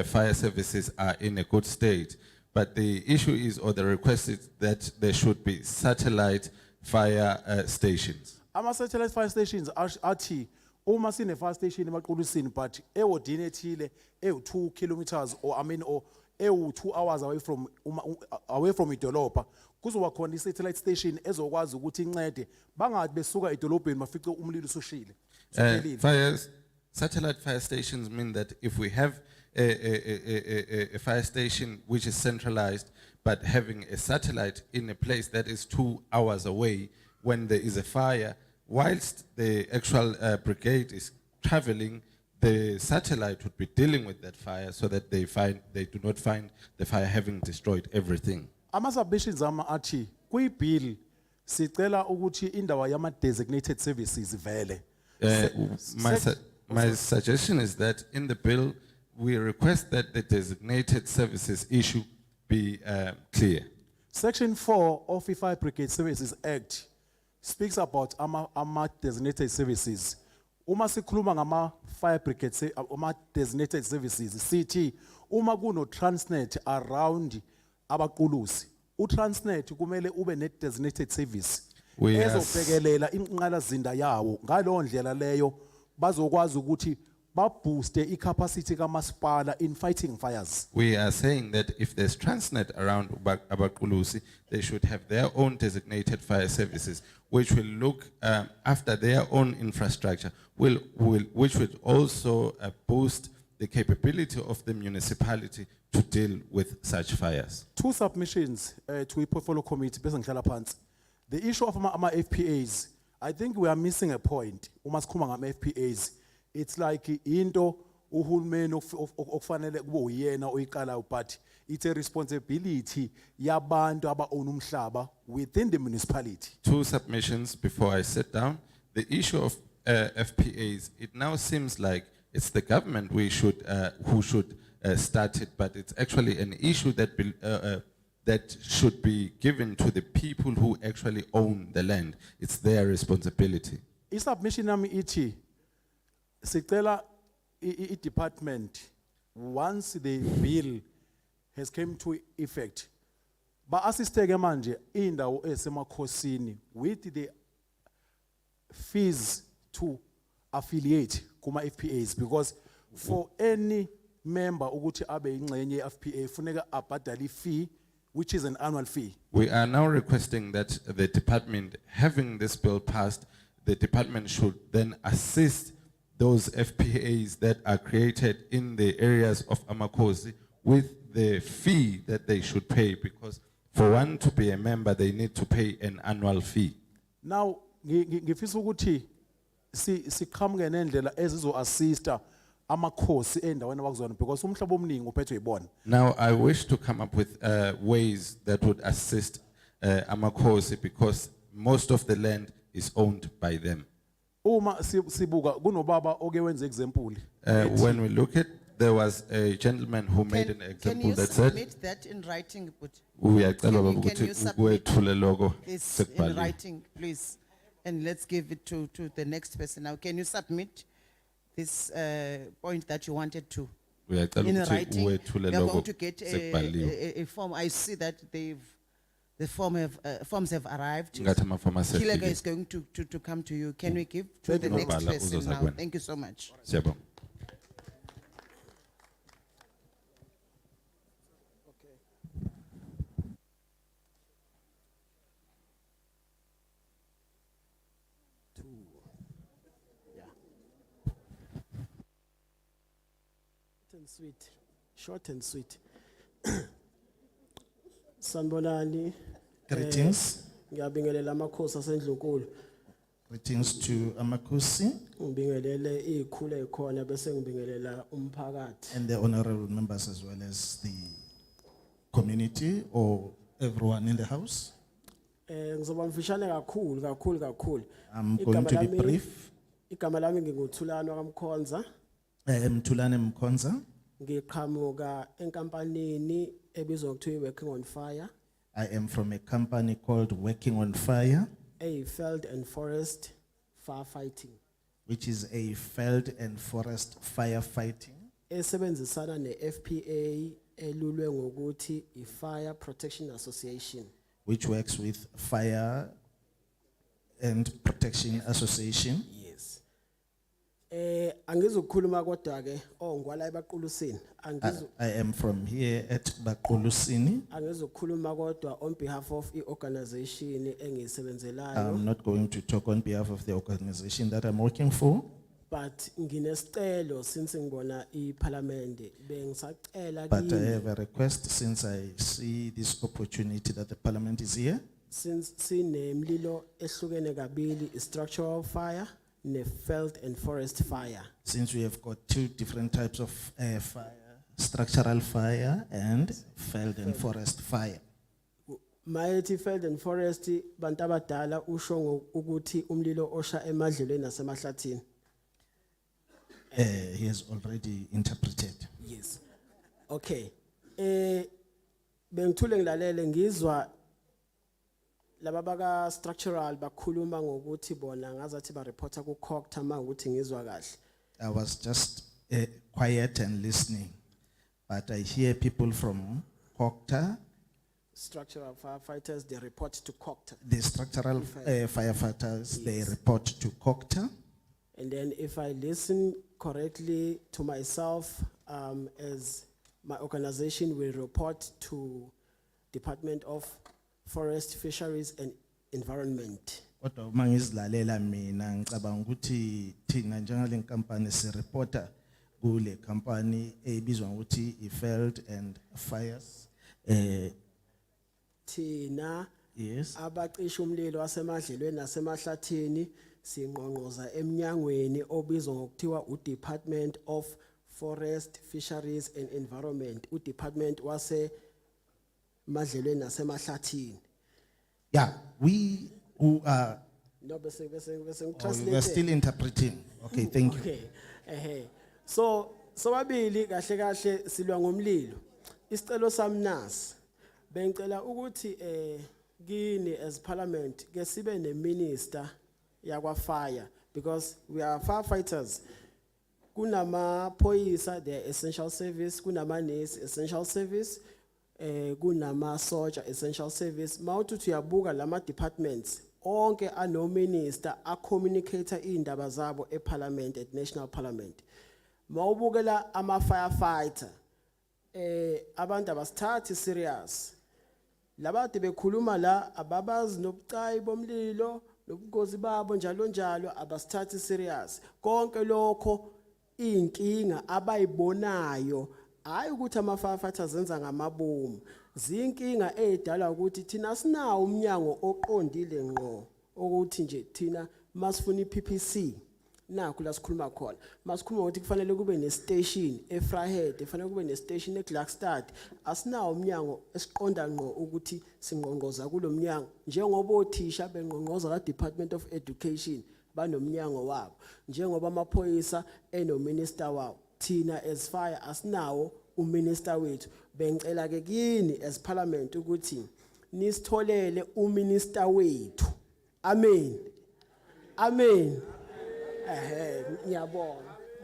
fire services are in a good state, but the issue is, or the request is, that there should be satellite fire stations. Ama satellite fire stations athi uma sine fire station eMaqulusini but ewodini ethile 2 kilometers or 2 hours away from idolobha kuzoba khona i-satellite station ezokwazi ukuthi incede bangathi besuka edolobheni mafice umlilo usushile. Satellite fire stations mean that if we have a fire station which is centralized but having a satellite in a place that is 2 hours away, when there is a fire, whilst the actual brigade is traveling, the satellite would be dealing with that fire so that they do not find the fire having destroyed everything. Ama submissions ama athi kwi bill sicela ukuthi indawo yama designated services vele. My suggestion is that in the bill we request that the designated services issue be clear. Section 4 of the Fire Brigade Services Act speaks about ama designated services. Uma sikhuluma ngama fire brigade ama designated services sithi uma kuno Transnet around abaqulusi uTransnet kumele ube ne designated service We are ezobhekelela inqala zinda yawo ngalo ndlela leyo bazokwazi ukuthi babooste icapacity kamasipala in fighting fires. We are saying that if there's Transnet around Abaqulusi, they should have their own designated fire services, which will look after their own infrastructure, which would also boost the capability of the municipality to deal with such fires. Two submissions to a portfolio committee based on ngihlala phansi. The issue of ama FPAs, I think we are missing a point. Uma sikhuluma ngama FPAs, it's like into uhulumeni okufanele kube uyena oyiqalayo, but it's a responsibility yabantu aba-own umhlaba within the municipality. Two submissions before I sit down. The issue of FPAs, it now seems like it's the government who should start it, but it's actually an issue that should be given to the people who actually own the land. It's their responsibility. Submission nami ithi sicela department once the bill has came to effect ba assisteke manje indawo esemakhosini with the fees to affiliate kuma FPAs, because for any member ukuthi abe ingxenye ye FPA funeka abhadale fee, which is an annual fee. We are now requesting that the department, having this bill passed, the department should then assist those FPAs that are created in the areas of Amakosi with the fee that they should pay, because for one to be a member, they need to pay an annual fee. Now, ngifisa ukuthi siqhamuke nendlela ezizo assista amakhosi endaweni abakuzona, because umhlaba omningi uphethwe yibona. Now, I wish to come up with ways that would assist Amakosi, because most of the land is owned by them. Uma sibuka kunobaba oke wenza example. When we look at, there was a gentleman who made an example that said, Can you submit that in writing? Can you submit this in writing, please? And let's give it to the next person now. Can you submit this point that you wanted to? In writing, we are going to get a form. I see that the forms have arrived. Kilega is going to come to you. Can we give to the next person now? Thank you so much. Sweet, short and sweet. Sanbolani. Greetings. Ngiyabingelela amakhosi asendlunkulu. Greetings to Amakosi Ngibingelele ikhule khona bese ngibingelela umphakathi. and the honorable members, as well as the community or everyone in the house. Ngizoba mfishane kakhulu. I'm going to be brief. Igama lami nginguthulano kaMkhonza. I am Tulane Mkonza. Ngiqhamuka enkampanini ebizwa ngokuthiwa Working on Fire. I am from a company called Working on Fire, A Veld and Forest Firefighting. which is a field and forest firefighting, Esebenzisana ne-FPA elulwe ngokuthi i-Fire Protection Association. which works with Fire and Protection Association. Yes. Angizukhuluma kodwa ke ngwala ebaqulusini. I am from here at Baqulusini. Angizukhuluma kodwa on behalf of i-organization engiyisebenzelayo. I'm not going to talk on behalf of the organization that I'm working for. But nginesicelo since ngibona iParliament bengisacela But I have a request, since I see this opportunity that the parliament is here. since sinemlilo ehlukene kabili structural fire ne field and forest fire. Since we have got two different types of fire, structural fire and field and forest fire. Mighty field and forest bantu abadala usho ukuthi umlilo osha emadlelweni nasemahlathini. He has already interpreted. Yes. Okay. Bengithule ngilalele ngizwa laba baka structural bakhuluma ngokuthi bona ngazathi ba reporta ku COCTA mangukuthi ngizwa kahle. I was just quiet and listening, but I hear people from COCTA, Structural firefighters, they report to COCTA. the structural firefighters, they report to COCTA. And then if I listen correctly to myself, as my organization will report to Department of Forest, Fisheries and Environment. Kodwa uma ngizilalela mina ngicabanga ukuthi thina njengale company sireporta kule company ebizwa ngokuthi Veld and Fires. Tina, Yes. abacisha umlilo wasemadlelweni nasemahlathini singqongqoza emnyangweni obizwa ngokuthiwa uDepartment of Forest, Fisheries and Environment, uDepartment wase madlelweni nasemahlathini. Yeah, we who are, No, bese we're translate. still interpreting. Okay, thank you. Okay. So babili kahle kahle silwa ngomlilo. Isicelo sami nasi. Bengicela ukuthi kini as parliament ke sibe ne minister yakwa fire because we are firefighters. Kunama phoyisa they essential service, kunama nurse essential service, kunama soldier essential service. Mawuthi uyabuka lama departments onke ano minister a communicator indaba zabo e parliament at national parliament. Mawubukela ama firefighter abantu abasithathi serious. Labade bekhuluma la ababazi nobucayi bomlilo nobungozi babo njalo njalo abasithathi serious. Konke lokho inkinga abayibonayo hayi ukuthi ama firefighters zenza ngamabomu. Zinkinga edala ukuthi thina sinawo umnyango oqondile ngqo ukuthi nje thina masifuna iPPC nakho la sikhuluma khona. Masikhuluma ukuthi kufanele kube ne station eVryheid, kufanele kube ne station eGlackstad. Asinawo umnyango esiqonda ngqo ukuthi singqongqoza kulomnyango njengoba othisha bengqongqoza ka Department of Education banomnyango wabo, njengoba amaphoyisa eno minister wabo. Thina as fire asinawo uminister wethu. Bengicela ke kini as parliament ukuthi nisitholele uminister wethu. Amen. Amen.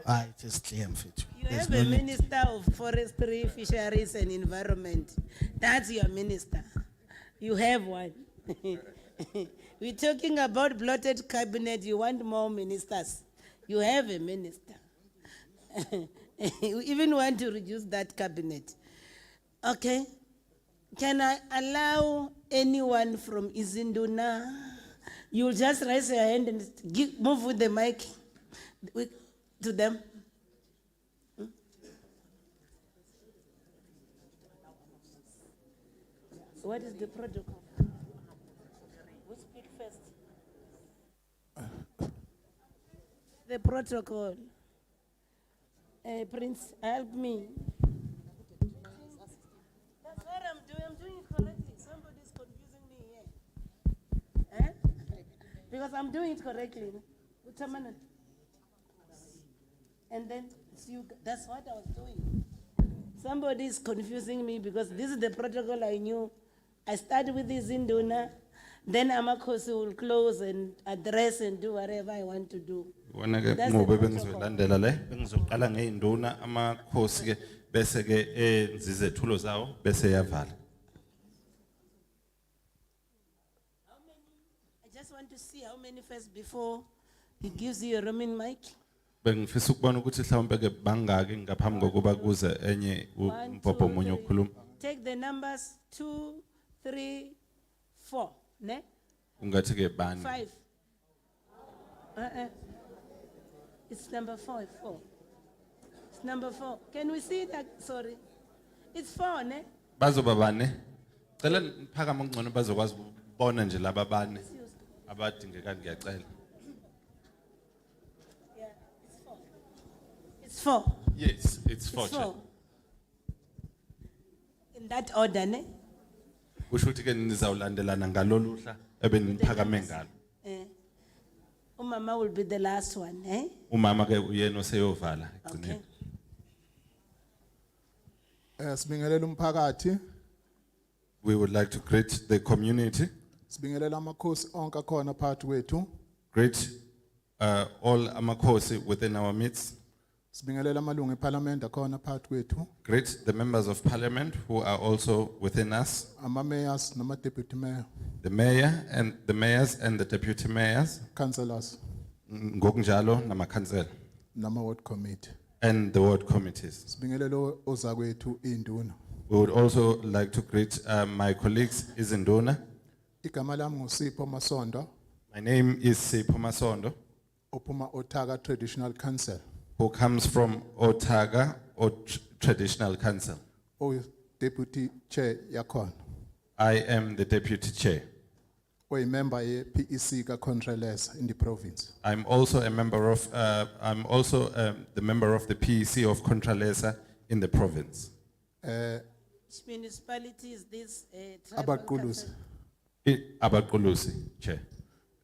Ah, it is clear, mfethu. You There's have no a need. Minister of Forestry, Fisheries and Environment. That's your minister. You have one. We're talking about bloated cabinet. You want more ministers. You have a minister. You even want to reduce that cabinet. Okay. Can I allow anyone from Izinduna? You'll just raise your hand and move with the mic to them. What is the protocol? Who speak first? The protocol. Prince, help me. That's what I'm doing. I'm doing it correctly. Somebody's confusing me here. Because I'm doing it correctly. And then that's what I was doing. Somebody is confusing me because this is the protocol I knew. I started with this Induna, then Amakosi will close and address and do whatever I want to do. Wona ke That's the ngobe protocol. bengizolandela le bengizoqala ngeinduna amakhosi ke bese ke enzizethulo zawo bese yavala. I just want to see how many first before he gives you a roaming mic. Bengifisa ukubona ukuthi mhlawumbe ke bangaki ngaphambi kokuba kuze enye One, umpopho two, omunye three. ukhuluma. Take the numbers 2, 3, 4. Ne? Ungathi ke bani? 5. It's number 4. It's number 4. Can we see that? Sorry. It's 4, ne? Bazoba bane. Cela niphakama ngcono bazokwazi ukubona nje laba bane abadingeka ngiyacela. It's 4. Yes, it's 4. It's 4. In that order, ne? Kusho ukuthi ke nizawulandelana ngaloluhla ebeniphakame ngalo. Umama will be the last one, eh? Umama ke uyena oseyovala egcineni. Sibingelela umphakathi. We would like to greet the community. Sibingelela amakhosi onke akhona phakathi kwethu. Greet all amakhosi within our midst. Sibingelela amalungu eParliament akhona phakathi kwethu. Greet the members of parliament who are also within us. Ama-mayors nama-deputy mayor. The mayor and the mayors and the deputy mayors. Councillors. Ngokunjalo namakhansela. Nama-ward committee. And the ward committees. Sibingelela ozakwethu induna. We would also like to greet my colleagues izinduna. Igama lami nguSipho Masondo. My name is Sipho Masondo, Ophuma Otaga Traditional Council. who comes from Otaga or Traditional Council. Deputy Chair yakhona. I am the deputy chair. Member ye-PEC ka-Contralesa in the province. I'm also a member of, the member of the PEC of Contralesa in the province. Which municipality is this? Tribal Abaqulusi. Abaqulusi, chair.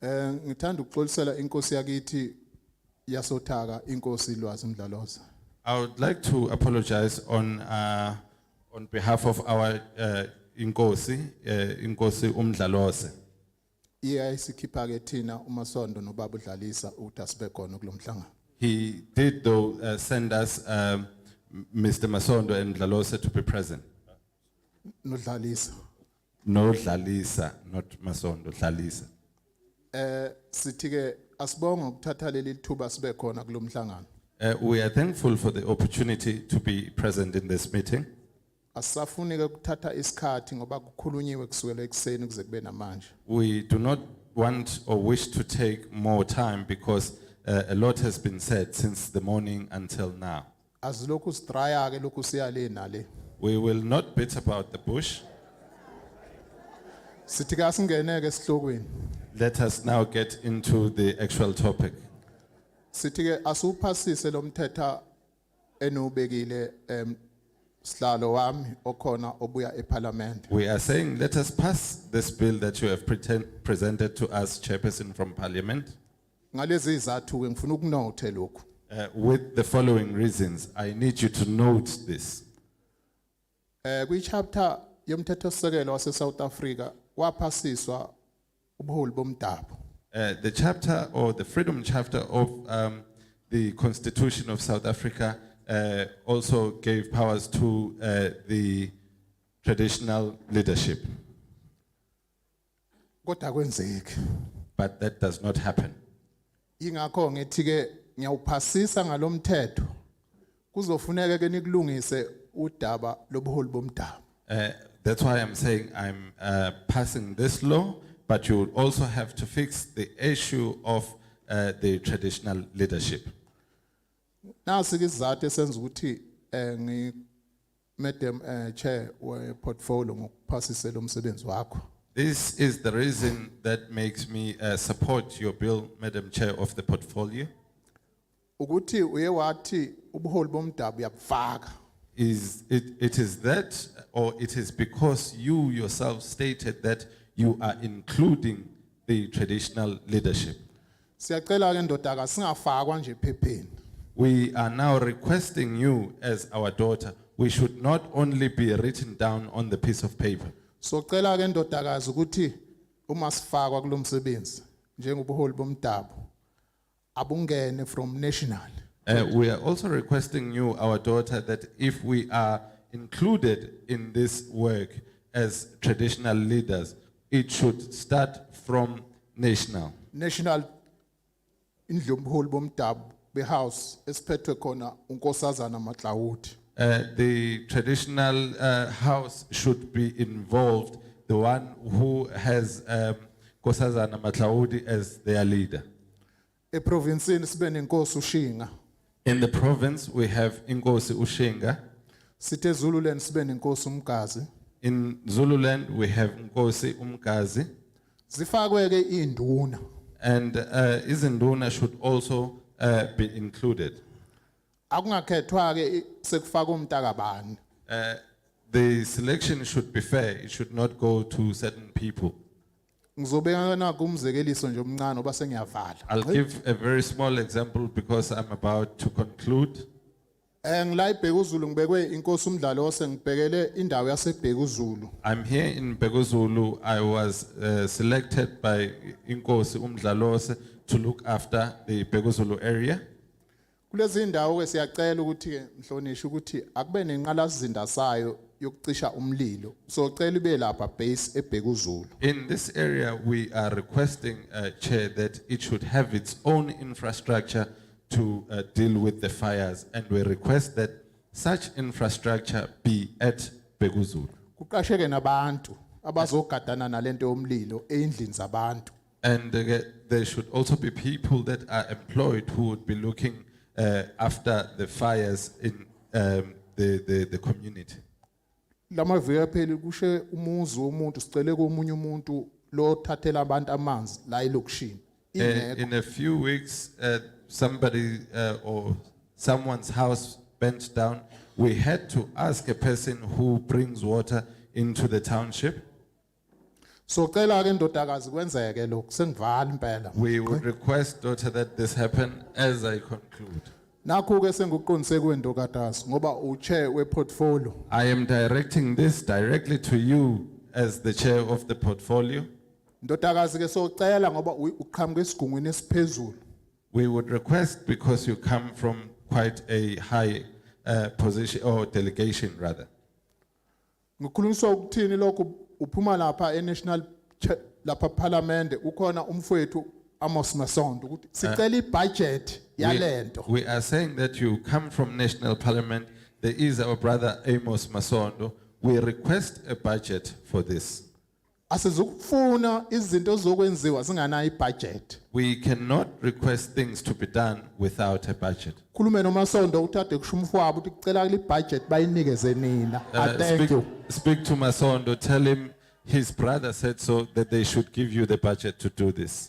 Ngithanda ukuxolisela inkosi yakithi yasoTaga inkosi Lwazi Mdlaloza. I would like to apologize on behalf of our inkosi Umdlalose. Iyayisikhipha ke thina uMasondo nobaba uDlalisa ukuthi asibe khona kulo mhlangano. He did though send us Mr. Masondo and Dlalose to be present. NoDlalisa. No Dlalisa, not Masondo, Dlalisa. Sithi ke asibonga ukuthatha leli thuba sibe khona kulo mhlangano. We are thankful for the opportunity to be present in this meeting. Asafuni ke ukuthatha isikhathi ngoba kukhulunyiwe kusukela ekseni kuze kube namanje. We do not want or wish to take more time because a lot has been said since the morning until now. Azilokhu sidraya ke lokhu siyale nale. We will not beat about the bush. Sithi ke asingene ke esihlokweni. Let us now get into the actual topic. Sithi ke asuphasise lo mthetho enubekile sihlalo wami okhona obuya eParliament. We are saying let us pass this bill that you have presented to us, Chairperson from Parliament. Ngalezi izathu ke ngifuna ukunothe lokhu. With the following reasons, I need you to note this. Kwi chapter yomthetho sisekelo wase South Africa kwaphasiswa ubuholi bomdabu. The chapter or the freedom chapter of the Constitution of South Africa also gave powers to the traditional leadership. Kodwa kwenzeki. But that does not happen. Ingakho ngithi ke ngiyawuphasisa ngalomthetho kuzofuneka ke nikulungise udaba lobuholi bomdabu. That's why I'm saying I'm passing this law, but you will also have to fix the issue of the traditional leadership. Nasi ke izathu esenza ukuthi ngi Madam Chair we portfolio ngokuphasisela umsebenzi wakho. This is the reason that makes me support your bill, Madam Chair of the portfolio. Ukuthi uye wathi ubuholi bomdabu uyabufaka. It is that, or it is because you yourself stated that you are including the traditional leadership. Siyacela ke ndodaka singafakwa nje ephepheni. We are now requesting you as our daughter, we should not only be written down on the piece of paper. So cela ke ndodakazi ukuthi uma sifakwa kulomsebenzi njengobuholi bomdabu abungene from national. We are also requesting you, our daughter, that if we are included in this work as traditional leaders, it should start from national. National indlu bomdabu behouse esiphethwe khona unkosazana Matlawuthi. The traditional house should be involved, the one who has Nkosazana Matlawudi as their leader. Eprovinsini sibe nenkosi uShinga. In the province, we have Inkosi Ushinga. Sithe Zululand sibe nenkosi uMgazi. In Zululand, we have Nkosi Umgazi. Zifakwe ke induna. And izinduna should also be included. Akungakhethwa ke sekufaka umntaka bani. The selection should be fair. It should not go to certain people. Ngizobeka na kumzekeliso nje omncane oba sengiyavala. I'll give a very small example because I'm about to conclude. Ngila eBhekuzulu ngibekwe inkosi uMdlalose ngibhekele indawo yaseBhekuzulu. I'm here in Beguzulu. I was selected by Inkosi Umdlalose to look after the Beguzulu area. Kulezi indawo ke siyacela ukuthi ke mhlonishwa ukuthi akube nenqalazizinda sayo yokucisha umlilo. So cela ibe lapha base eBhekuzulu. In this area, we are requesting, Chair, that it should have its own infrastructure to deal with the fires, and we request that such infrastructure be at Beguzulu. Kuqasheke nabantu abazogadana nalento yomlilo eindlini zabantu. And there should also be people that are employed who would be looking after the fires in the community. Lama vika phela kushe umuzi womuntu sicele komunye umuntu lo thathela abantu amanzi la elokishini. In a few weeks, somebody or someone's house burnt down. We had to ask a person who brings water into the township. So cela ke ndodakazi kwenzeke lokho sengivala impela. We would request, daughter, that this happen as I conclude. Nakho ke senguqondise kwendokatazi ngoba uchair weportfolio. I am directing this directly to you as the chair of the portfolio. Ndodakazi ke socela ngoba uqhamuka esigungwini esiphezulu. We would request, because you come from quite a high position or delegation rather. Ngikhulumiswa ukuthini lokho uphuma lapha eNational lapha Parliament ukhona umfowethu Amos Masondo ukuthi sicela ibudget yalento. We are saying that you come from National Parliament. There is our brother Amos Masondo. We request a budget for this. Asizukufuna izinto zokwenziwa singanayo ibudget. We cannot request things to be done without a budget. Khulume noMasondo uthathe kusho umfowabo ukuthi kucela le budget bayinikeze nina. Thank you. Speak to Masondo, tell him his brother said so, that they should give you the budget to do this.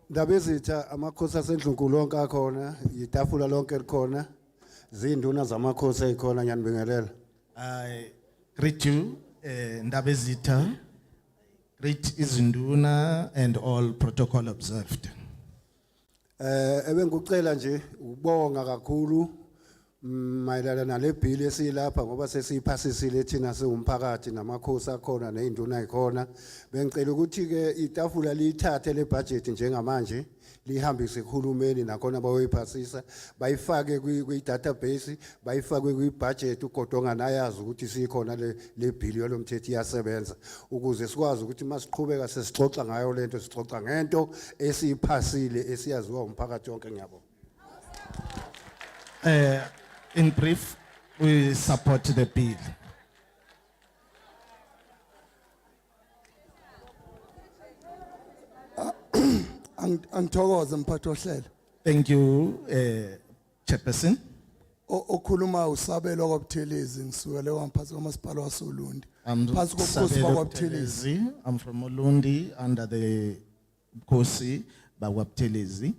Ndabezitha amakhosi asendlunkulu lonke akhona, itafula lonke likhona, zinduna zamakhosi ezikhona ngiyanibingelela. I greet you, Ndabezitha, greet izinduna and all protocol observed. Ebengikucela nje ukubonga kakhulu mayelana nale bill esiyilapha ngoba sesiyiphasisile thina siwumphakathi namakhosi akhona nezinduna ezikhona. Bengicela ukuthi ke itafula liyithathe le budget njengamanje lihambise ekhulumeni nakhona bayoyiphasisa bayifake kwi database bayifake kwi budget ugodwa nganayazi ukuthi sikhona le bill yalomthetho iyasebenza ukuze sikwazi ukuthi masiqhubeka sesixoxa ngayo lento sixoxa ngento esiyiphasile esiyaziwa umphakathi wonke ngiyabonga. In brief, we support the bill. Angithokoze mphathi ohlelo. Thank you, Chairperson. Okhuluma usabelo kwaButhelezi ngisuka wamphathi kwamasipala waSolundi. I'm Phansi kokhosi Sabelo kwaButhelezi. Buthelezi. I'm from Olundi under the Kosi baWabuthelezi.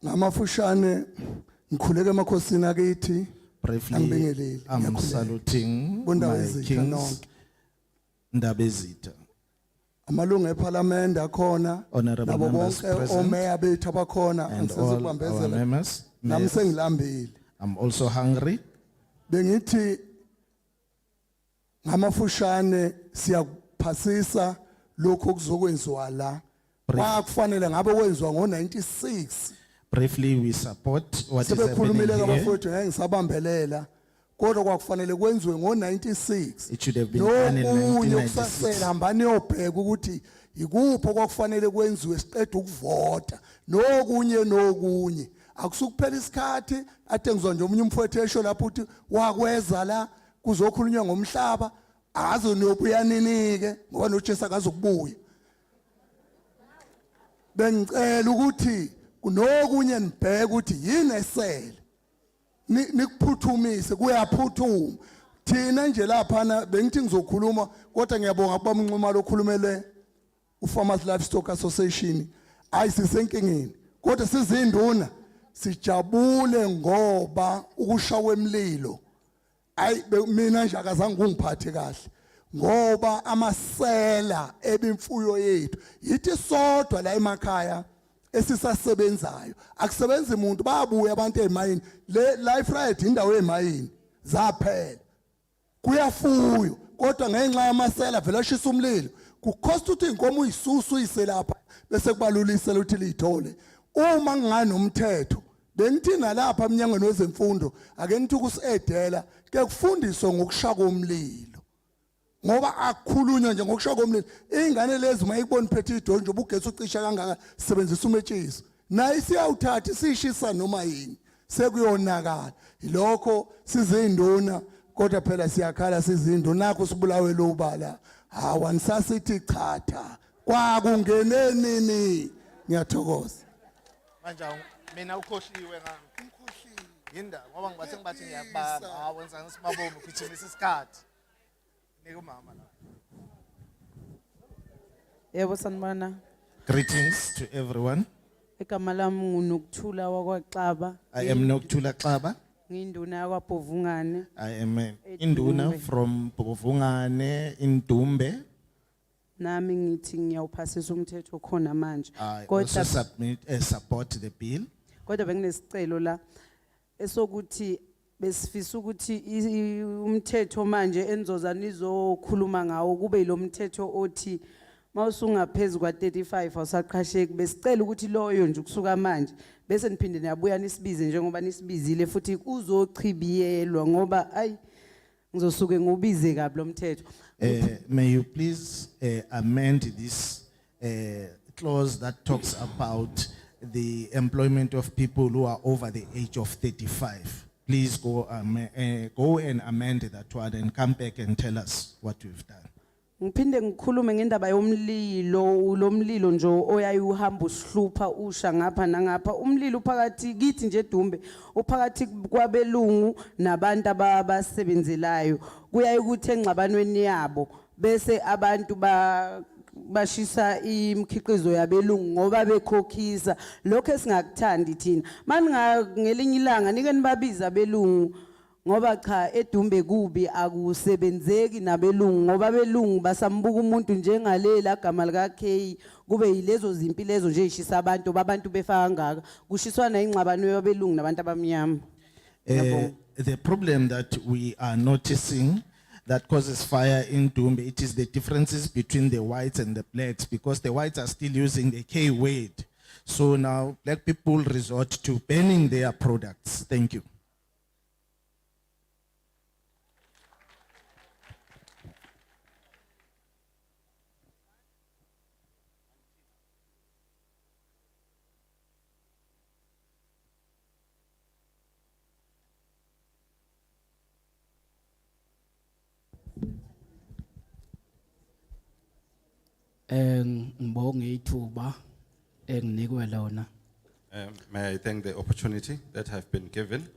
Ngamafushane ngikhuleke emakhosini akithi. Briefly, I'm saluting my kings, Ndabezitha. Amalungu eParliament akhona Honorable nabo members bonke present, omeya bethu abakhona and all our members. nami Mayors. sengilambile. I'm also hungry. Bengithi ngamafushane siyaphasisa lokho okuzokwenziwa la. Kwakufanele ngabe kwenziwa ngo96. Briefly, we support what is happening Sebekhulumile here. kabafowethu ngeke ngisabambelela. Kodwa kwakufanele kwenziwe ngo96. It should have been done in Nokunye 1996. okusasela hambani yobheka ukuthi ikupho kwakufanele kwenziwe siqeda ukuvota. Nokunye akusukuphela isikhathi ade ngizwa nje omunye umfowethu esho lapho uthi wakweza la kuzokhulunywa ngomhlaba azo niyobuya ninike ngoba noJesu akazokubuya. Bengicela ukuthi kunokunye nibheke ukuthi yini esele nikuphuthumise kuyaphuthuma thina nje lapha bengithi ngizokhuluma kodwa ngiyabonga kuba umnquma lokhulumele uFarmers Livestock Association ayisisenkingeni kodwa sizinduna sijabule ngoba ukushawa emlilo mina nje akazange kungiphathe kahle ngoba amasela ebimfuyo yethu yithi sodwa la emakhaya esisasebenzayo akusebenzi umuntu babuya abantu ezimayini le Vryheid indawo ezimayini zaphela kuyafuyo kodwa ngenxa yamasela vele ashisa umlilo kukhosta ukuthi inkomo uyisusu uyiselapha bese kubalulisela ukuthi lithole uma nginganomthetho bengithina lapha emnyangweni wezemfundo ake nithi kusedela ke kufundiswe ngokushaka umlilo ngoba akukhulunywa nje ngokushaka umlilo ingane lezi mayikubona phethe idonje ubugesi ucisha kangaka sisebenzisa umetshiso naye isiyawuthatha isishisa noma yini sekuyonakala ilokho sizinduna kodwa phela siyakhala sizinduna nakho sibulawe lo ubala hawa nisasithi chatha kwakungene nini ngiyathokoza manje mina ukhohliwe ngami yinda ngoba ngibathe ngibathi ngiyakubamba wenza ngisibabomu ukugijimisa isikhathi nika umama la. Yebo sanibona. Greetings to everyone. Igama lami nguNokuthula wakwaXaba. I am Nokuthula Xaba. Nginduna yakwaBhovungane. I am induna from Bhovungane in Dumbe. Nami ngithi ngiyawuphasisa umthetho khona manje. I also support the bill. Kodwa benginesicelo la esokuthi besifisa ukuthi umthetho manje enzoza nizokhuluma ngawo kube lo mthetho othi mawusungaphezulu kwa 35 awusaqhasheki besicela ukuthi loyo nje kusuka manje bese niphinde niyabuya nisibize njengoba nisibizile futhi uzochibiyelwa ngoba ayi ngizosuke ngubize kabi lo mthetho. May you please amend this clause that talks about the employment of people who are over the age of 35. Please go and amend that one and come back and tell us what we've done. Ngiphinde ngikhulume ngendaba yomlilo lo mlilo nje oyayuhamba usihlupha usha ngapha nangapha umlilo phakathi kithi nje Dumbe uphakathi kwabelungu nabantu abasebenzelayo kuyaye ukuthi engxabanweni yabo bese abantu bashisa imikhiqizo yabelungu ngoba bekhokhisa lokho esingakuthandi thina ngelinye ilanga nike nibabiza abelungu ngoba cha eDumbe kubi akusebenzeki nabelungu ngoba abelungu basambuka umuntu njengalela gama lika K kube yilezo zimpi lezo nje ishisa abantu befaka ngaka kushiswana ingxabano yabelungu nabantu abamnyama. The problem that we are noticing that causes fire in Dumbe, it is the differences between the whites and the blacks because the whites are still using the K word. So now black people resort to banning their products. Thank you. Ngibonge ithuba enginikwe lona. May I thank the opportunity that have been given.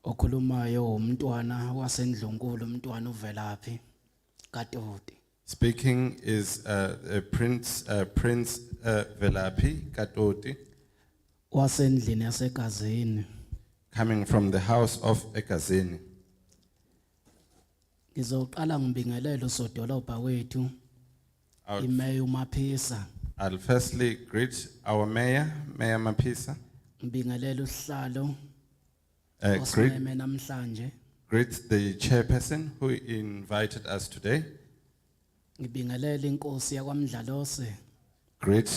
Okhulumayo umntwana wasendlunkulu umntwana uvelaphi kaToti. Speaking is Prince Velapi Katoti, Wasendlini yaseGazini. coming from the house of Ekazini. Ngizoqala ngibingelele usodolobha wethu iMeya uMaphisa. I'll firstly greet our mayor, Mayor Mapisa. Ngibingelele usihlalo Greet osimeme namhlanje. the chairperson who invited us today. Ngibingelele inkosi yakwaMdlalose. Greet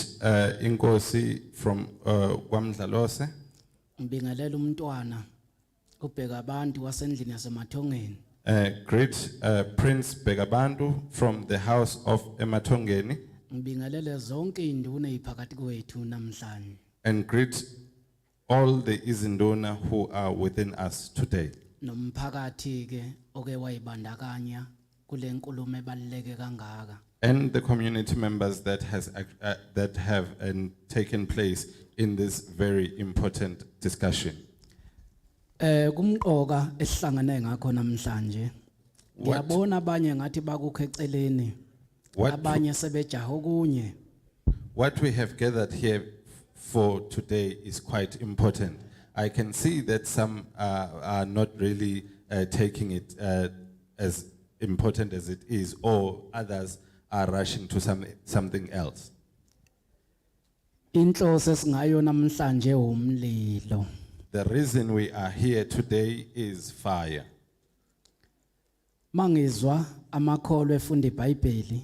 Inkosi from Kwamdlalose. Ngibingelele umntwana ubheka abantu wasendlini yasemathongeni. Greet Prince Begabandu from the house of Ematongeni. Ngibingelele zonke induna eziphakathi kwethu namhlanje. And greet all the Izinduna who are within us today. Nomphakathi ke oke wayibandakanya kule nkulumo ebaluleke kangaka. And the community members that have taken place in this very important discussion. Kumqoka esihlangane ngakho namhlanje. Ngiyabona abanye ngathi bakukho eceleni. Abanye sebejaha okunye. What we have gathered here for today is quite important. I can see that some are not really taking it as important as it is, or others are rushing to something else. Inhloso esingayo namhlanje umlilo. The reason we are here today is fire. Mangizwa amakholwa efunda iBhayibheli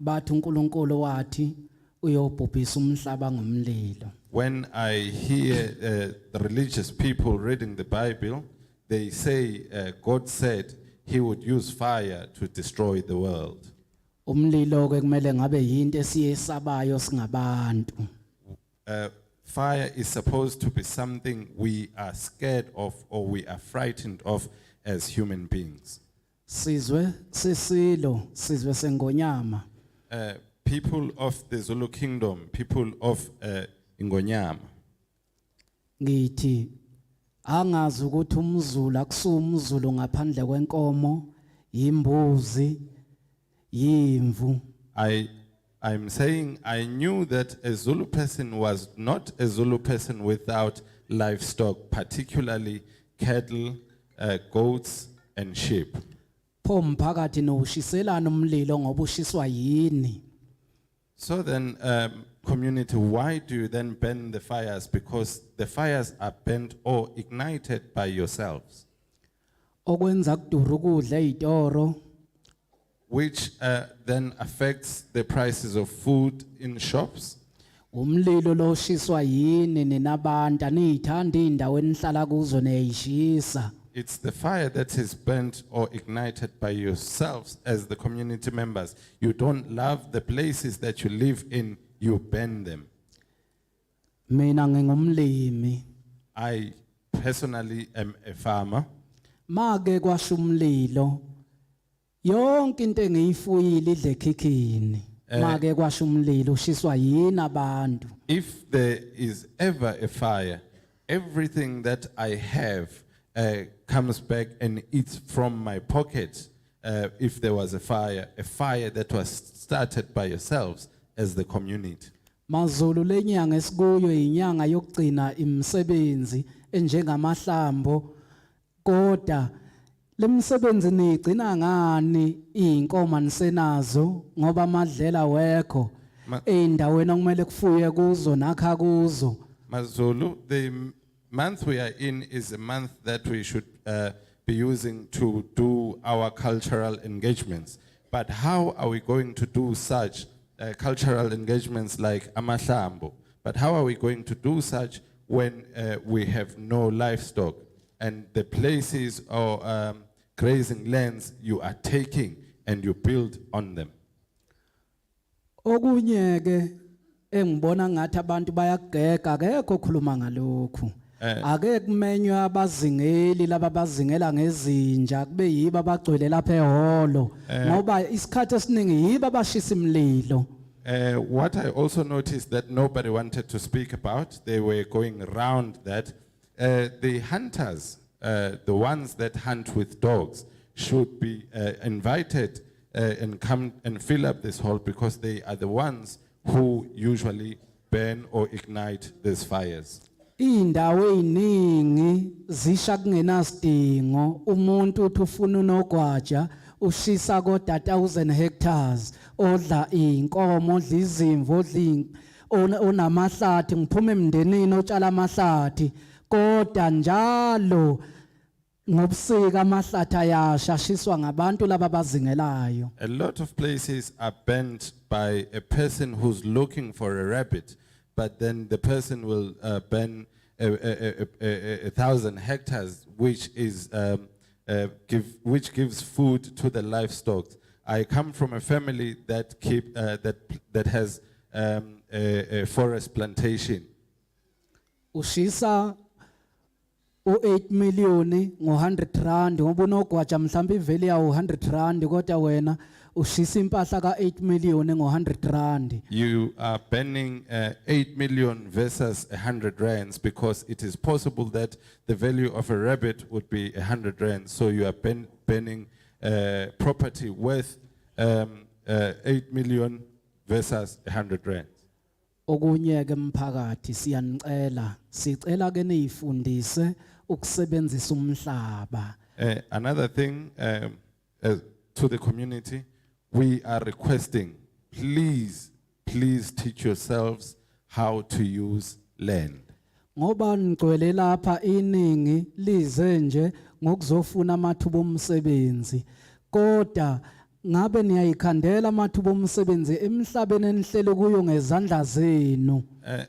bathi uNkulunkulu wathi uyobhubhisa umhlaba ngomlilo. When I hear the religious people reading the Bible, they say God said he would use fire to destroy the world. Umlilo ke kumele ngabe yinto esiyesabayo singabantu. Fire is supposed to be something we are scared of or we are frightened of as human beings. Sizwe sisilo, sizwe sengonyama. People of the Zulu kingdom, people of Ingonyama. Ngithi angazi ukuthi umZulu akusumZulu ngaphandle kwenkomo, imbuzi, yimvu. I'm saying I knew that a Zulu person was not a Zulu person without livestock, particularly cattle, goats, and sheep. Pho mphakathi noshiselana umlilo ngoba ushiswa yini? So then, community, why do you then burn the fires? Because the fires are burnt or ignited by yourselves. Okwenza kudura ukudla ezitoro. Which then affects the prices of food in shops. Umlilo lo shiswa yini ninabantu anithanda indawo enihlala kuzo neyishisa. It's the fire that is burnt or ignited by yourselves as the community members. You don't love the places that you live in, you burn them. Mina ngingumlimi. I personally am a farmer. Make kwasha umlilo. Yonke into engiyifuyile idle ekhikhini. Make kwasha umlilo ushiswa yini abantu. If there is ever a fire, everything that I have comes back and eats from my pocket. If there was a fire that was started by yourselves as the community. Mazulu lenyanga esikuyo inyanga yokugcina imisebenzi enjengamahlambo kodwa lemsebenzi nigcina ngani inkomo nisenazo ngoba amadlela wekho endaweni okumele kufuye kuzo nakha kuzo. Mazulu, the month we are in is a month that we should be using to do our cultural engagements. But how are we going to do such cultural engagements like Amahlambo? But how are we going to do such when we have no livestock and the places or grazing lands you are taking and you build on them? Okunyeke engibona ngathi abantu bayagega akekho okhuluma ngalokho. Ake kumenywe abazingeli laba bazingela ngezinja kube yiba abagcwele lapha eholo ngoba isikhathi esiningi yiba abashisa imlilo. What I also noticed that nobody wanted to speak about, they were going around that the hunters, the ones that hunt with dogs, should be invited and come and fill up this hall because they are the ones who usually burn or ignite these fires. Indawo eziningi zisha kungenasidingo umuntu uthi ufuna unogwaja ushisa kodwa 1000 hectares odla inkomo odla izimvu odla onamahlathi ngiphume emndenini otshala amahlathi kodwa njalo ngobusika amahlathi ayasha ashiswa ngabantu laba bazingelayo. A lot of places are burnt by a person who's looking for a rabbit, but then the person will burn 1,000 hectares, which is which gives food to the livestock. I come from a family that that has a forest plantation. Ushisa u8 million ngo100 rand ngoba unogwaja mhlawumbe iveli yawo 100 rand kodwa wena ushisa impahla ka8 million ngo100 rand. You are burning 8 million versus 100 rands because it is possible that the value of a rabbit would be 100 rands. So you are burning property worth 8 million versus 100 rands. Okunye ke mphakathi siyanicela sicela ke nizifundise ukusebenzisa umhlaba Another thing to the community, we are requesting, please teach yourselves how to use land. Ngoba ngcwele lapha iningi lize nje ngokuzofuna amathuba omsebenzi. Kodwa ngabe niyayikhandela amathuba omsebenzi emhlabeni enihlele kuyo ngezandla zenu.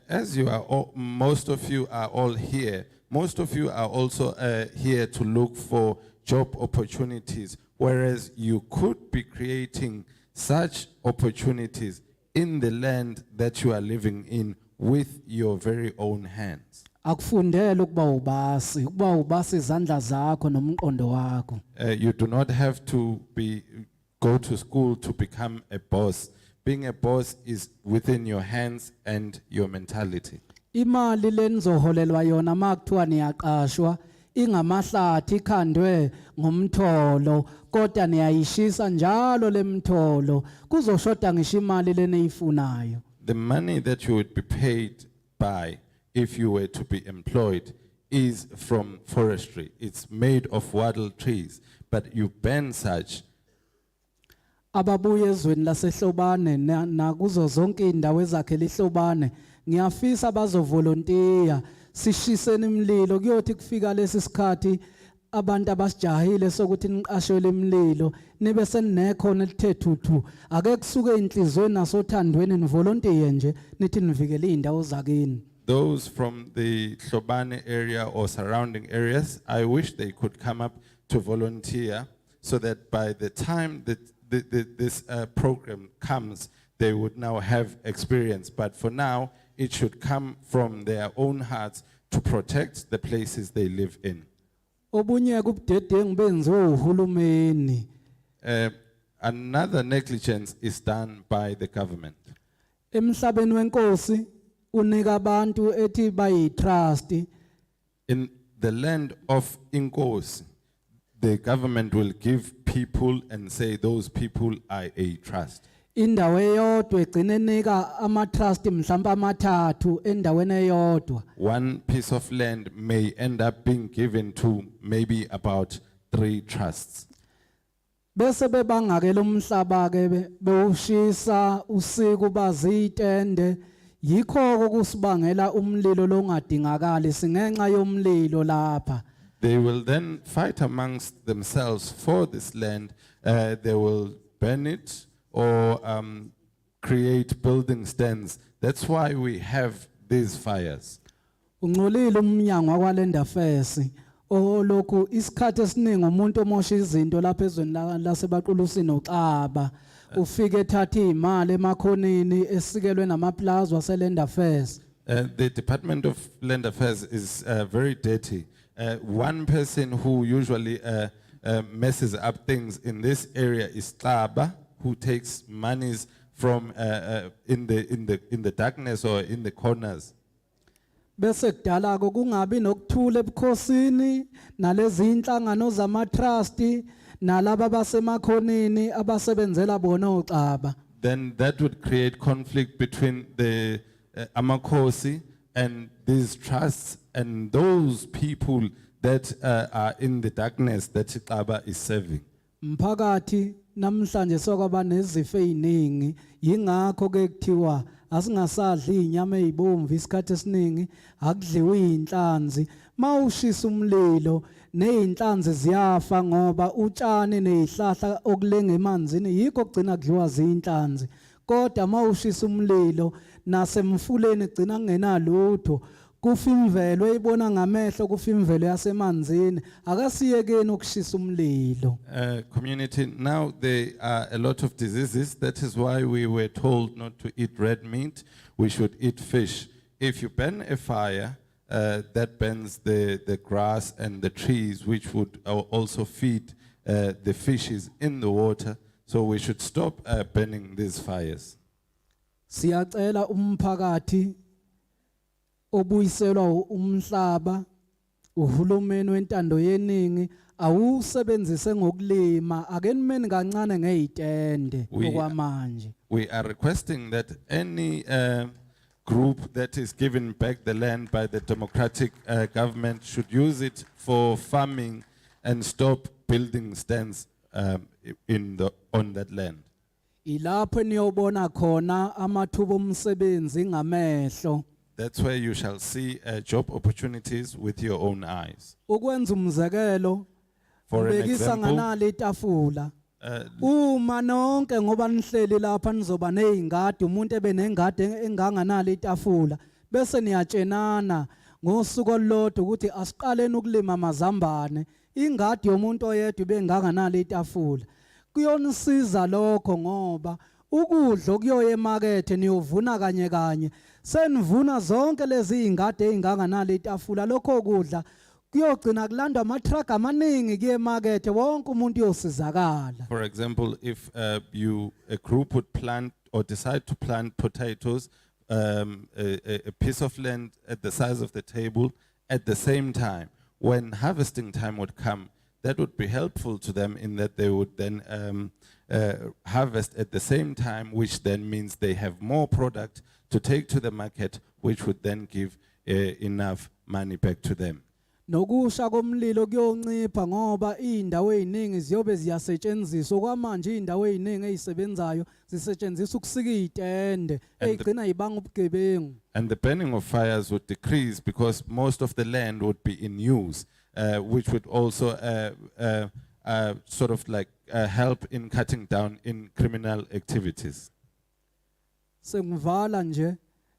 As you are all, most of you are all here, most of you are also here to look for job opportunities, whereas you could be creating such opportunities in the land that you are living in with your very own hands. Akufundele ukuba ubasi izandla zakho nomqondo wakho. You do not have to go to school to become a boss. Being a boss is within your hands and your mentality. Imali lenizoholelwa yona makuthiwa niyaqashwa ingamahlathi ikhandwe ngomtholo kodwa niyayishisa njalo lemtholo kuzoshoda ngisho imali leniyifunayo. The money that you would be paid by if you were to be employed is from forestry. It's made of wattle trees, but you burn such. Ababuye ezweni lasehlobane nakuzo zonke indawo ezakhela ihlobane ngiyafisa bazovolontiya sishiseni imlilo kuyothi kufika lesi sikhathi abantu abasijahile sokuthi niqashele imlilo nibe seninekhona lithe thuthu ake kusuke inhlizweni nasothandweni nivolontiye nje nithi nivikele indawo zakini. Those from the Hlobane area or surrounding areas, I wish they could come up to volunteer so that by the time that this program comes, they would now have experience. But for now, it should come from their own hearts to protect the places they live in. Obunye kubudedengu benziwe uhulumeni. Another negligence is done by the government. Emhlabeni wenkosi unika abantu ethi bayi-trust. In the land of Inkosi, the government will give people and say those people are a trust. Indawo eyodwa egcine enika ama-trust mhlawumbe amathathu endaweni eyodwa. One piece of land may end up being given to maybe about 3 trusts. Bese bebangakela umhlaba ke bewushisa usiku bazitende yikho kusibangela umlilo longadingakali singenxa yomlilo lapha. They will then fight amongst themselves for this land. They will burn it or create building stands. That's why we have these fires. Ungcolile umnyango wakwalenda fesi olokhu isikhathi esiningi umuntu omosha izinto lapha ezweni lasebaqulusini uxaba ufike ethatha imali emakhonini esikelwe namaplaza waselenda fesi. The Department of Land Affairs is very dirty. One person who usually messes up things in this area is Tlaba, who takes monies from in the darkness or in the corners. Bese kudala kungabi nokuthula ebukhosini nalezi inhlangano zama-trust nalabo basemakhonini abasebenzela bona uxaba. Then that would create conflict between the Amakosi and these trusts and those people that are in the darkness that Tlaba is serving. Mphakathi namhlanje sokwaba nezifo eziningi yingakho ke kuthiwa asingasadli inyama ezibomvu isikhathi esiningi akudliwe inhlanzi mawushisa umlilo nezinhlanzi ziyafa ngoba utshani nezihlahla okulenga emanzini yikho kugcina kudliwa zinhlanzi kodwa mawushisa umlilo nasemfuleni kugcina kungenalutho kufa imvelo eyibona ngamehlo kufa imvelo yasemanzini akasiyekeni ukushisa umlilo. Community, now there are a lot of diseases. That is why we were told not to eat red meat. We should eat fish. If you burn a fire, that burns the grass and the trees, which would also feed the fishes in the water. So we should stop burning these fires. Siyacela umphakathi obuyiselwa umhlaba uhulumeni wentando yeningi awusebenzise ngokulima akenimeni kancane ngezitende okwamanje. We are requesting that any group that is given back the land by the democratic government should use it for farming and stop building stands on that land. Ilapho niyobona khona amathuba omsebenzi ngamehlo. That's where you shall see job opportunities with your own eyes. Ukwenza umzekelo, For an ubekisa example, nganale itafula. Uma nonke ngoba nihleli lapha nizoba nezingadi umuntu ebenengadi enganganale itafula bese niyatshenana ngosuku olulodwa ukuthi asiqaleni ukulima amazambane ingadi yomuntu oyedwa benganganale itafula kuyonisiza lokho ngoba ukudla okuyoya emakethe niyovuna kanye kanye senivuna zonke lezi ingadi ezinganganale itafula lokho kudla kuyogcina kulandwa amathruck amaningi kuye emakethe wonke umuntu uyosizakala. For example, if a group would plant or decide to plant potatoes, a piece of land at the size of the table at the same time, when harvesting time would come, that would be helpful to them in that they would then harvest at the same time, which then means they have more product to take to the market, which would then give enough money back to them. Nokusha komlilo kuyoncipha ngoba indawo eziningi ziyobe ziyasetshenziswa kwamanje indawo eziningi ezisebenzayo zisetshenziswa ukusika izitende ezigcina ibanga ubugebengu. And the burning of fires would decrease because most of the land would be in use, which would also sort of like help in cutting down in criminal activities. Sengivala nje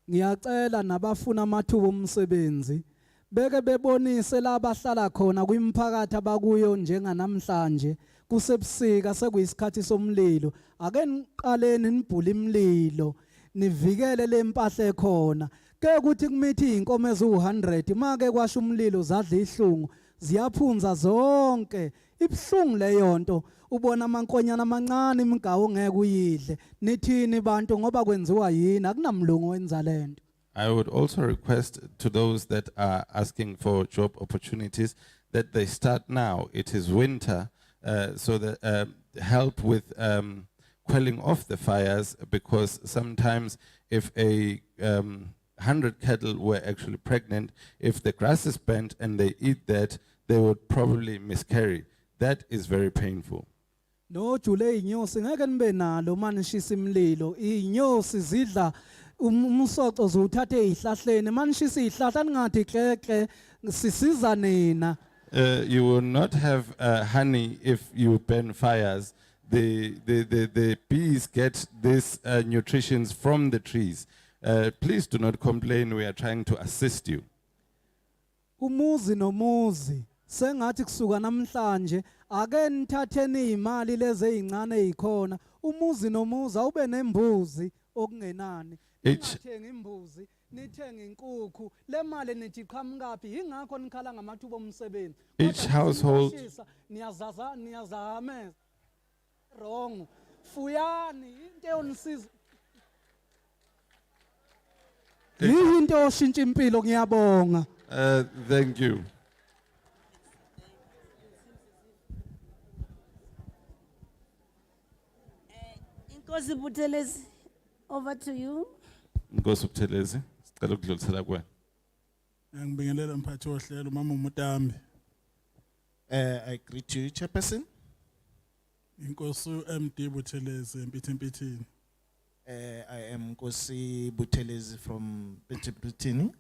ngiyacela nabafuna amathuba omsebenzi beke bebonise la bahlala khona kwimphakathi abakuyo njenganamhlanje kusebusika sekuyisikhathi somlilo ake niqaleni nibhula imlilo nivikele lempahla ekhona ke ukuthi kumithi inkomo ezu100 make kwasha umlilo zadla ihlungu ziyaphunza zonke ibhlungu leyo nto ubona amankonyana amancane imigawo ngeke uyidle nithini bantu ngoba kwenziwa yini akunamlungu wenza lento. I would also request to those that are asking for job opportunities that they start now. It is winter, so that help with quelling off the fires, because sometimes if 100 cattle were actually pregnant, if the grass is bent and they eat that, they would probably miscarry. That is very painful. No jule inyosi ngeke nibe nalo manishisa imlilo inyosi zidla umsoco zuthathe izihlahleni manishisa izihlahla ningathi klekle sisiza nina. You will not have honey if you burn fires. The bees get this nutritions from the trees. Please do not complain, we are trying to assist you. Umuzi nomuzi sengathi kusuka namhlanje ake nithatheni imali lezi ezincane ezikhona umuzi nomuzi awube nembuzi okungenani nithenga imbuzi nithenga inkukhu le mali nithi qhamukaphi ingakho nikhala ngamathuba omsebenzi Each household niyazama wrong fuyani into yonisiza into oshintsha impilo ngiyabonga. Thank you. Nkosi Buthelezi, over to you. Nkosi Buthelezi, sicela ukudlulisela kuwena. Ngibingelela mphathi wohlelo mama uMutambi. I greet you, Chairperson. Inkosi MD Buthelezi empithini. I am Nkosi Buthelezi from Pitchipitini.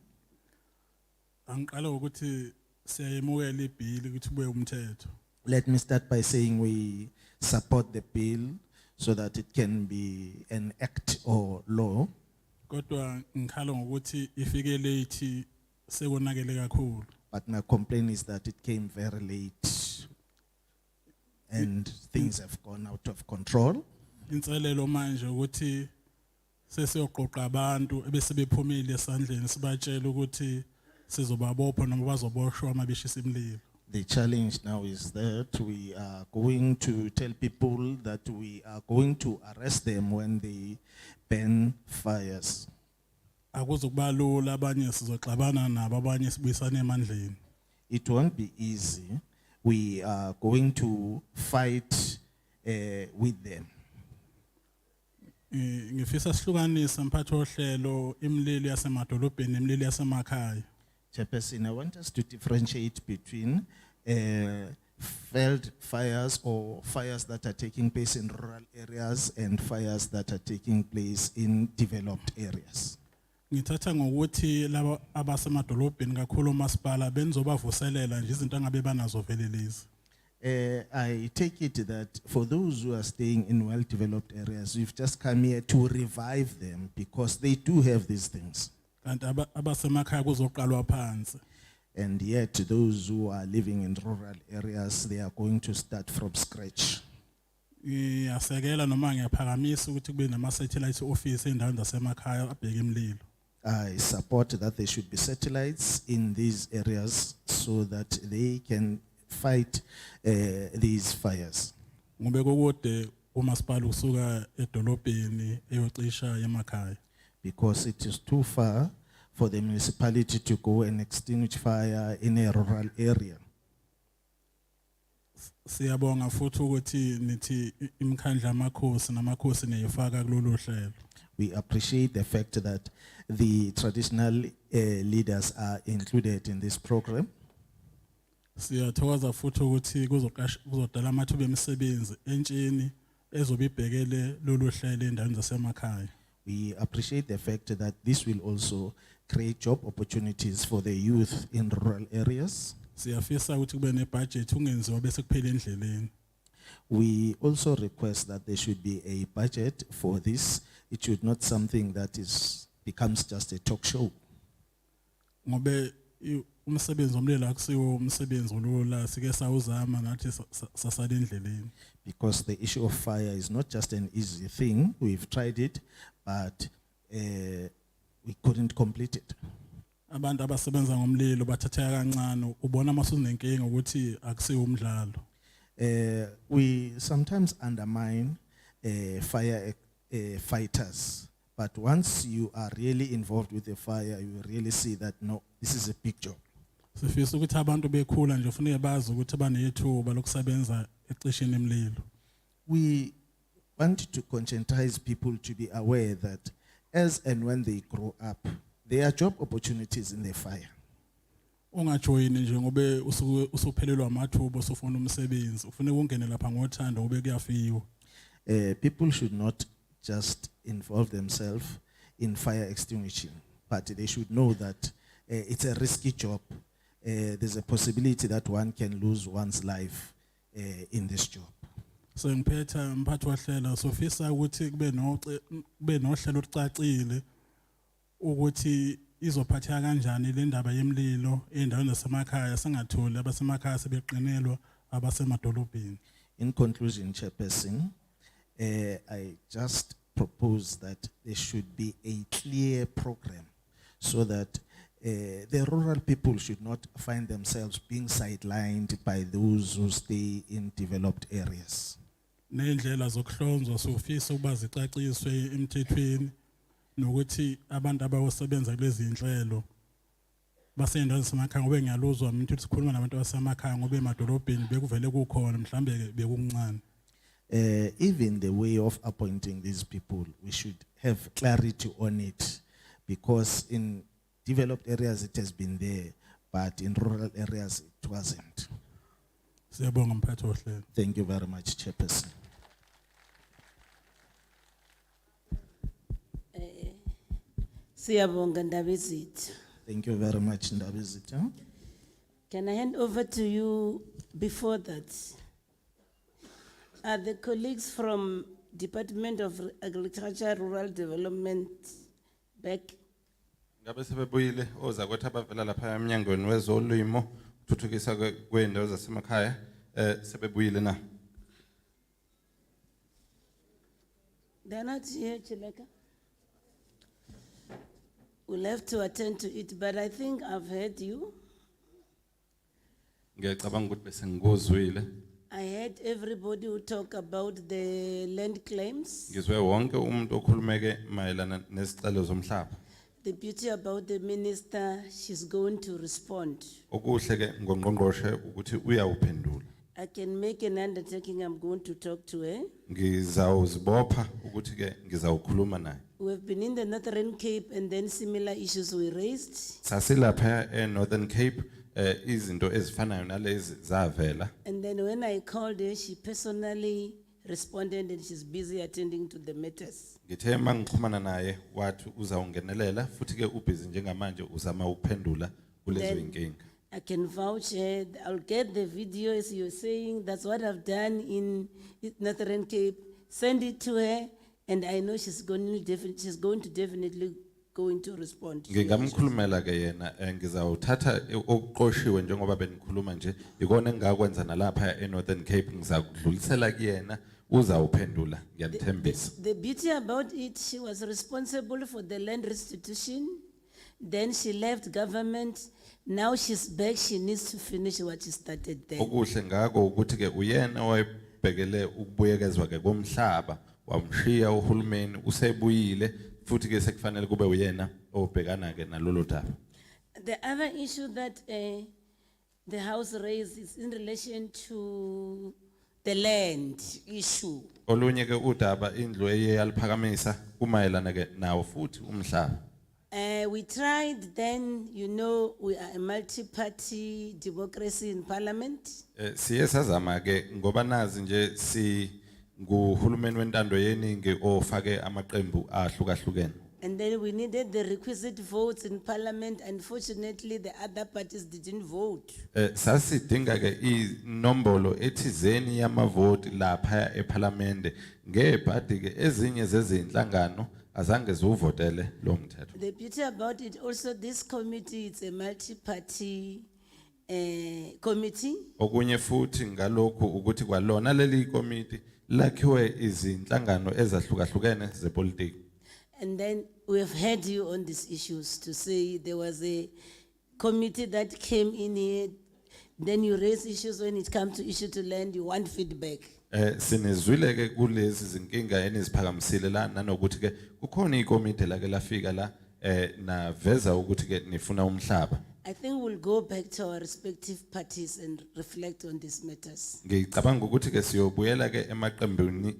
Angiqala ukuthi siyayemukela ibill ukuthi kube umthetho. Let me start by saying we support the bill so that it can be an act or law. Kodwa ngikhala ngokuthi ifike late sekonakele kakhulu. But my complaint is that it came very late and things have gone out of control. Inselelo manje ukuthi sesiyoqoqa abantu ebese bephumile esandleni sibatshela ukuthi sizobabopha noma bazoboshwa uma beshisa imlilo. The challenge now is that we are going to tell people that we are going to arrest them when they burn fires. Akuzukubalula abanye sizoxabana nabo abanye sibuyisane emandleni. It won't be easy. We are going to fight with them. Ngifisa sihlukanisa mphathi wohlelo imlilo yasemadolobheni nemlilo yasemakhaya. Chairperson, I want us to differentiate between Veld fires or fires that are taking place in rural areas and fires that are taking place in developed areas. Ngithatha ngokuthi laba abasemadolobheni kakhulu umasipala benzobavuselela nje izinto angabe banazo vele lezi. I take it that for those who are staying in well-developed areas, we've just come here to revive them because they do have these things. Kanti abasemakhaya kuzoqalwa phansi. And yet those who are living in rural areas, they are going to start from scratch. Ngiyasekela noma ngiyaphakamisa ukuthi kube nama-satellite office endaweni zasemakhaya abheke imililo. I support that there should be satellites in these areas so that they can fight these fires. Ngobe kude umasipala usuka edolobheni eyocisha emakhaya. Because it is too far for the municipality to go and extinguish fire in a rural area. Siyabonga futhi ukuthi nithi imkhandla amakhosi namakhosi neyifaka kulolu hlelo. We appreciate the fact that the traditional leaders are included in this program. Siyathokoza futhi ukuthi kuzodala amathuba emisebenzi entsheni ezobibhekele lolu hlelo endaweni zasemakhaya. We appreciate the fact that this will also create job opportunities for the youth in rural areas. Siyafisa ukuthi kube nebudget ungenziwa bese kuphela endleleni. We also request that there should be a budget for this. It should not something that becomes just a talk show. Ngobe umsebenzi omlilo akusiwo umsebenzi olula sike sawuzama nathi sasala endleleni. Because the issue of fire is not just an easy thing. We've tried it, but we couldn't complete it. Abantu abasebenza ngomlilo bathatheka kancane ubona masunenkinga ukuthi akusiwo umdlalo. We sometimes undermine fire fighters, but once you are really involved with the fire, you really see that no, this is a big job. Sifisa ukuthi abantu bekhula nje ufuneke bazi ukuthi banethuba lokusebenza ecishini emlilo. We want to conscientize people to be aware that as and when they grow up, there are job opportunities in the fire. Ungajoyini nje ngobe usuphelelwa amathuba usufuna umsebenzi ufuneka ungene lapha ngothando ngobe kuyafiwa. People should not just involve themselves in fire extinguishing, but they should know that it's a risky job. There's a possibility that one can lose one's life in this job. So ngiphetha mphathi wahlela sofisa ukuthi kube nohlelo olucacile ukuthi izophatheka kanjani le ndaba yemlilo endaweni zasemakhaya singatholi abasemakhaya sebeqinelwa abasemadolobheni. In conclusion, Chairperson, I just propose that there should be a clear program so that the rural people should not find themselves being sidelined by those who stay in developed areas. Nendlela zokuhlonzwa sofisa ukuba zicaciswe emthethweni nokuthi abantu abawosebenza kulezi inhlelo basendaweni zasemakhaya ngobe ngiyaluzwa mina ukuthi sikhuluma nabantu basemakhaya ngobe emadolobheni bekuvele kukhona mhlambe bekuncane. Even the way of appointing these people, we should have clarity on it, because in developed areas it has been there, but in rural areas it wasn't. Siyabonga mphathi wohlelo. Thank you very much, Chairperson. Siyabonga Ndabezitha. Thank you very much, Ndabezitha. Can I hand over to you before that? Are the colleagues from Department of Agriculture, Rural Development back? Ngabe sebebuyile ozakwethu abavela lapha emnyangweni wezolimo ukuthuthukisa kweendawo zasemakhaya sebebuyile na? They're not here, Chileka. We'll have to attend to it, but I think I've heard you. Ngiyacabanga ukuthi bese ngikuzwile. I heard everybody who talk about the land claims. Ngizwe wonke umuntu okhulumeke mayelana nezicelo zomhlaba. The beauty about the minister, she's going to respond. Okuhle ke ngongqongqoshe ukuthi uyawuphendula. I can make an undertaking, I'm going to talk to her. Ngizawuzibopha ukuthi ke ngizawukhuluma naye. We've been in the Northern Cape and then similar issues were raised. Sasilapha eNorthern Cape izinto ezifanayo nalezi zavela. And then when I called her, she personally responded and she's busy attending to the matters. Ngithe mangixhumana naye wathi uzawungenelela futhi ke ubhizi njengamanje uzama ukuphendula kulezo Then- inkinga. I can vouch her. I'll get the video as you're saying. That's what I've done in Northern Cape. Send it to her, and I know she's going to definitely going to respond. Ngingamkhulumela ke yena ngizawuthatha okuqoshiwe njengoba benikhuluma nje ikona engakwenza nalapha eNorthern Cape ngizakudlulisela kuyena uzawuphendula ngiyamthembisa. The beauty about it, she was responsible for the land restitution. Then she left government. Now she's back. She needs to finish what she started there. Okuhle ngako ukuthi ke uyena wayebhekele ukubuyekezwa ke komhlaba wamshiya uhulumeni usebuyile futhi ke sekufanele kube uyena obhekana ke nalolo daba. The other issue that the House raised is in relation to the land issue. Olunye ke udaba indlu eyaliphakamisa kumayelana ke nawo futhi umhlaba. We tried then, you know, we are a multi-party democracy in parliament. Siye sazama ke ngoba nazi nje si nguhulumeni wentando yeningi ofake amaqembu ahlukahlukene. And then we needed the requisite votes in parliament. Unfortunately, the other parties didn't vote. Sasidinga ke inombolo ethizeni yamavoti lapha eParliament ngebhadi ke ezinye zezinhlangano azange zivotele lo mthetho. The beauty about it also, this committee, it's a multi-party committee. Okunye futhi ngalokho ukuthi kwalona leli committee lakhiwe izinhlangano ezahlukahlukene zepolitiki. And then we have heard you on these issues to say there was a committee that came in here. Then you raise issues when it comes to issue to land, you want feedback. Sinezwile ke kulezi zinkinga eniziphakamisile la nanokuthi ke kukhona ikomiti la ke lafika la na veza ukuthi ke nifuna umhlaba. I think we'll go back to our respective parties and reflect on these matters. Ngicabanga ukuthi ke siyobuyela ke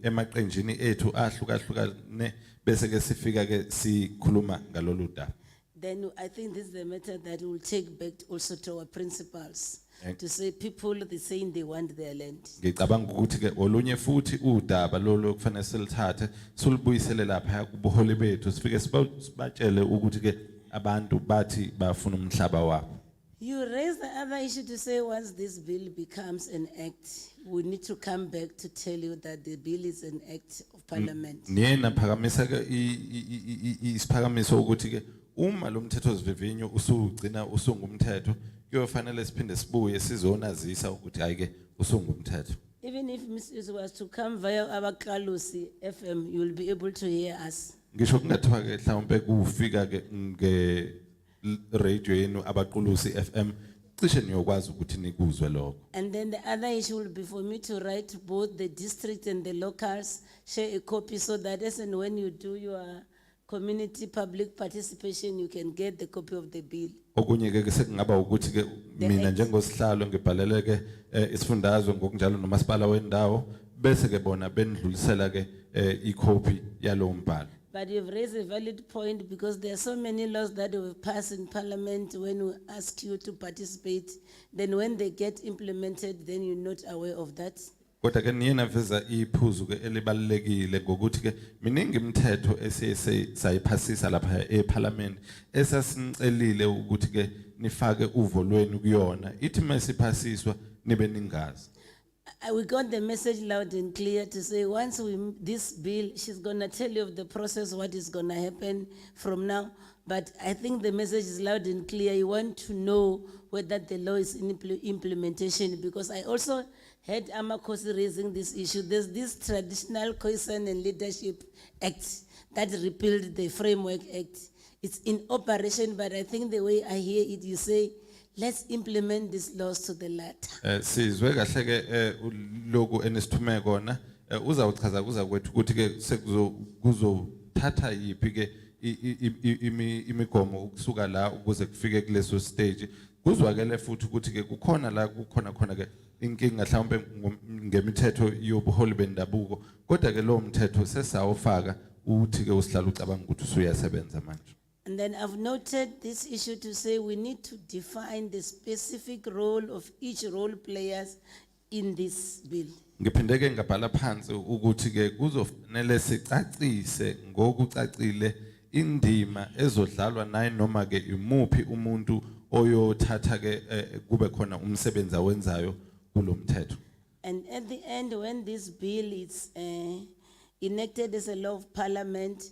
emaqenjini ethu ahlukahlukane bese ke sifika ke sikhuluma ngalolu daba. Then I think this is the matter that we'll take back also to our principals. To say people, they're saying they want their land. Ngicabanga ukuthi ke olunye futhi udaba lolo kufanele silithathe sulibuyisele lapha kubuholi bethu sifike sibatshele ukuthi ke abantu bathi bafuna umhlaba wabo. You raise the other issue to say once this bill becomes an act, we need to come back to tell you that the bill is an act of parliament. Niyena phakamisa ke isiphakamiso ukuthi ke uma lo mthetho sivivinyo usugcina usungumthetho kuyofanele siphinde sibuye sizonazisa ukuthi ayike usungumthetho. Even if Mrs. was to come via our Kwa-Zulu FM, you will be able to hear us. Ngisho kungathiwa ke mhlawumbe kufika ke nge radio yenu abaqulusi FM cishe niyokwazi ukuthi nikuzwe lokho. And then the other issue will be for me to write both the district and the locals, share a copy so that as and when you do your community public participation, you can get the copy of the bill. Okunye ke sekungaba ukuthi ke mina njengosihlalo ngibhalele ke isifundazwe ngokunjalo nomasipala wendawo bese ke bona bendlulisela ke icopy yalo mbhalo. But you've raised a valid point because there are so many laws that will pass in parliament when we ask you to participate. Then when they get implemented, then you're not aware of that. Kodwa ke niyena veza iphuzu ke elibalekile ngokuthi ke miningi imithetho sayiphasisa lapha eParliament esasinicelile ukuthi ke nifake uvo lwenu kuyona ithi masiphasiswa nibe ningazi. We got the message loud and clear to say once this bill, she's gonna tell you of the process, what is gonna happen from now. But I think the message is loud and clear. You want to know whether the law is in implementation, because I also heard Amakosi raising this issue. There's this traditional cohesion and leadership act that repealed the framework act. It's in operation, but I think the way I hear it, you say, let's implement these laws to the letter. Sizwe kahle ke loku enisithume kona uzawuchaza kuza kwethu ukuthi ke sekuzothatha yipi ke imigomo ukusuka la ukuze kufike kuleso stage kuzwakele futhi ukuthi ke kukhona la kukhona ke inkinga mhlawumbe ngemithetho yobuholi bendabuko kodwa ke lo mthetho sesawufaka ukuthi ke usihlala ucabanga ukuthi usuyasebenza manje. And then I've noted this issue to say we need to define the specific role of each role players in this bill. Ngiphinde ke ngabhala phansi ukuthi ke kuzofanele sicacise ngokucacile indima ezodlalwa naye noma ke imuphi umuntu oyothatha ke kube khona umsebenzi awenzayo kulomthetho. And at the end, when this bill is enacted as a law of parliament,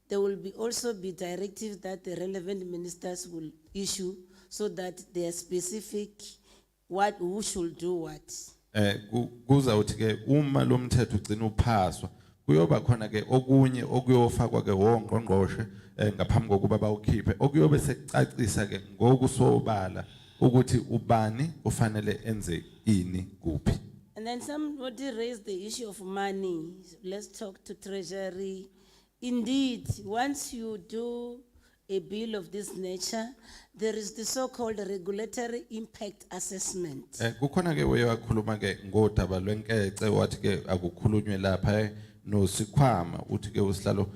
there will also be directives that the relevant ministers will issue so that they are specific who should do what. Kuzawuthi ke uma lo mthetho ugcina uphaswa kuyoba khona ke okunye okuyofakwa ke wongqongqoshe ngaphambi kokuba bawukhiphe okuyobe secacisa ke ngokusobala ukuthi ubani ufanele enze ini kuphi. And then somebody raised the issue of money. Let's talk to Treasury. Indeed, once you do a bill of this nature, there is the so-called regulatory impact assessment. Kukhona ke wakhuluma ke ngodaba lwenkece wathi ke akukhulunywe lapha no sikhwama uthi ke usihlalo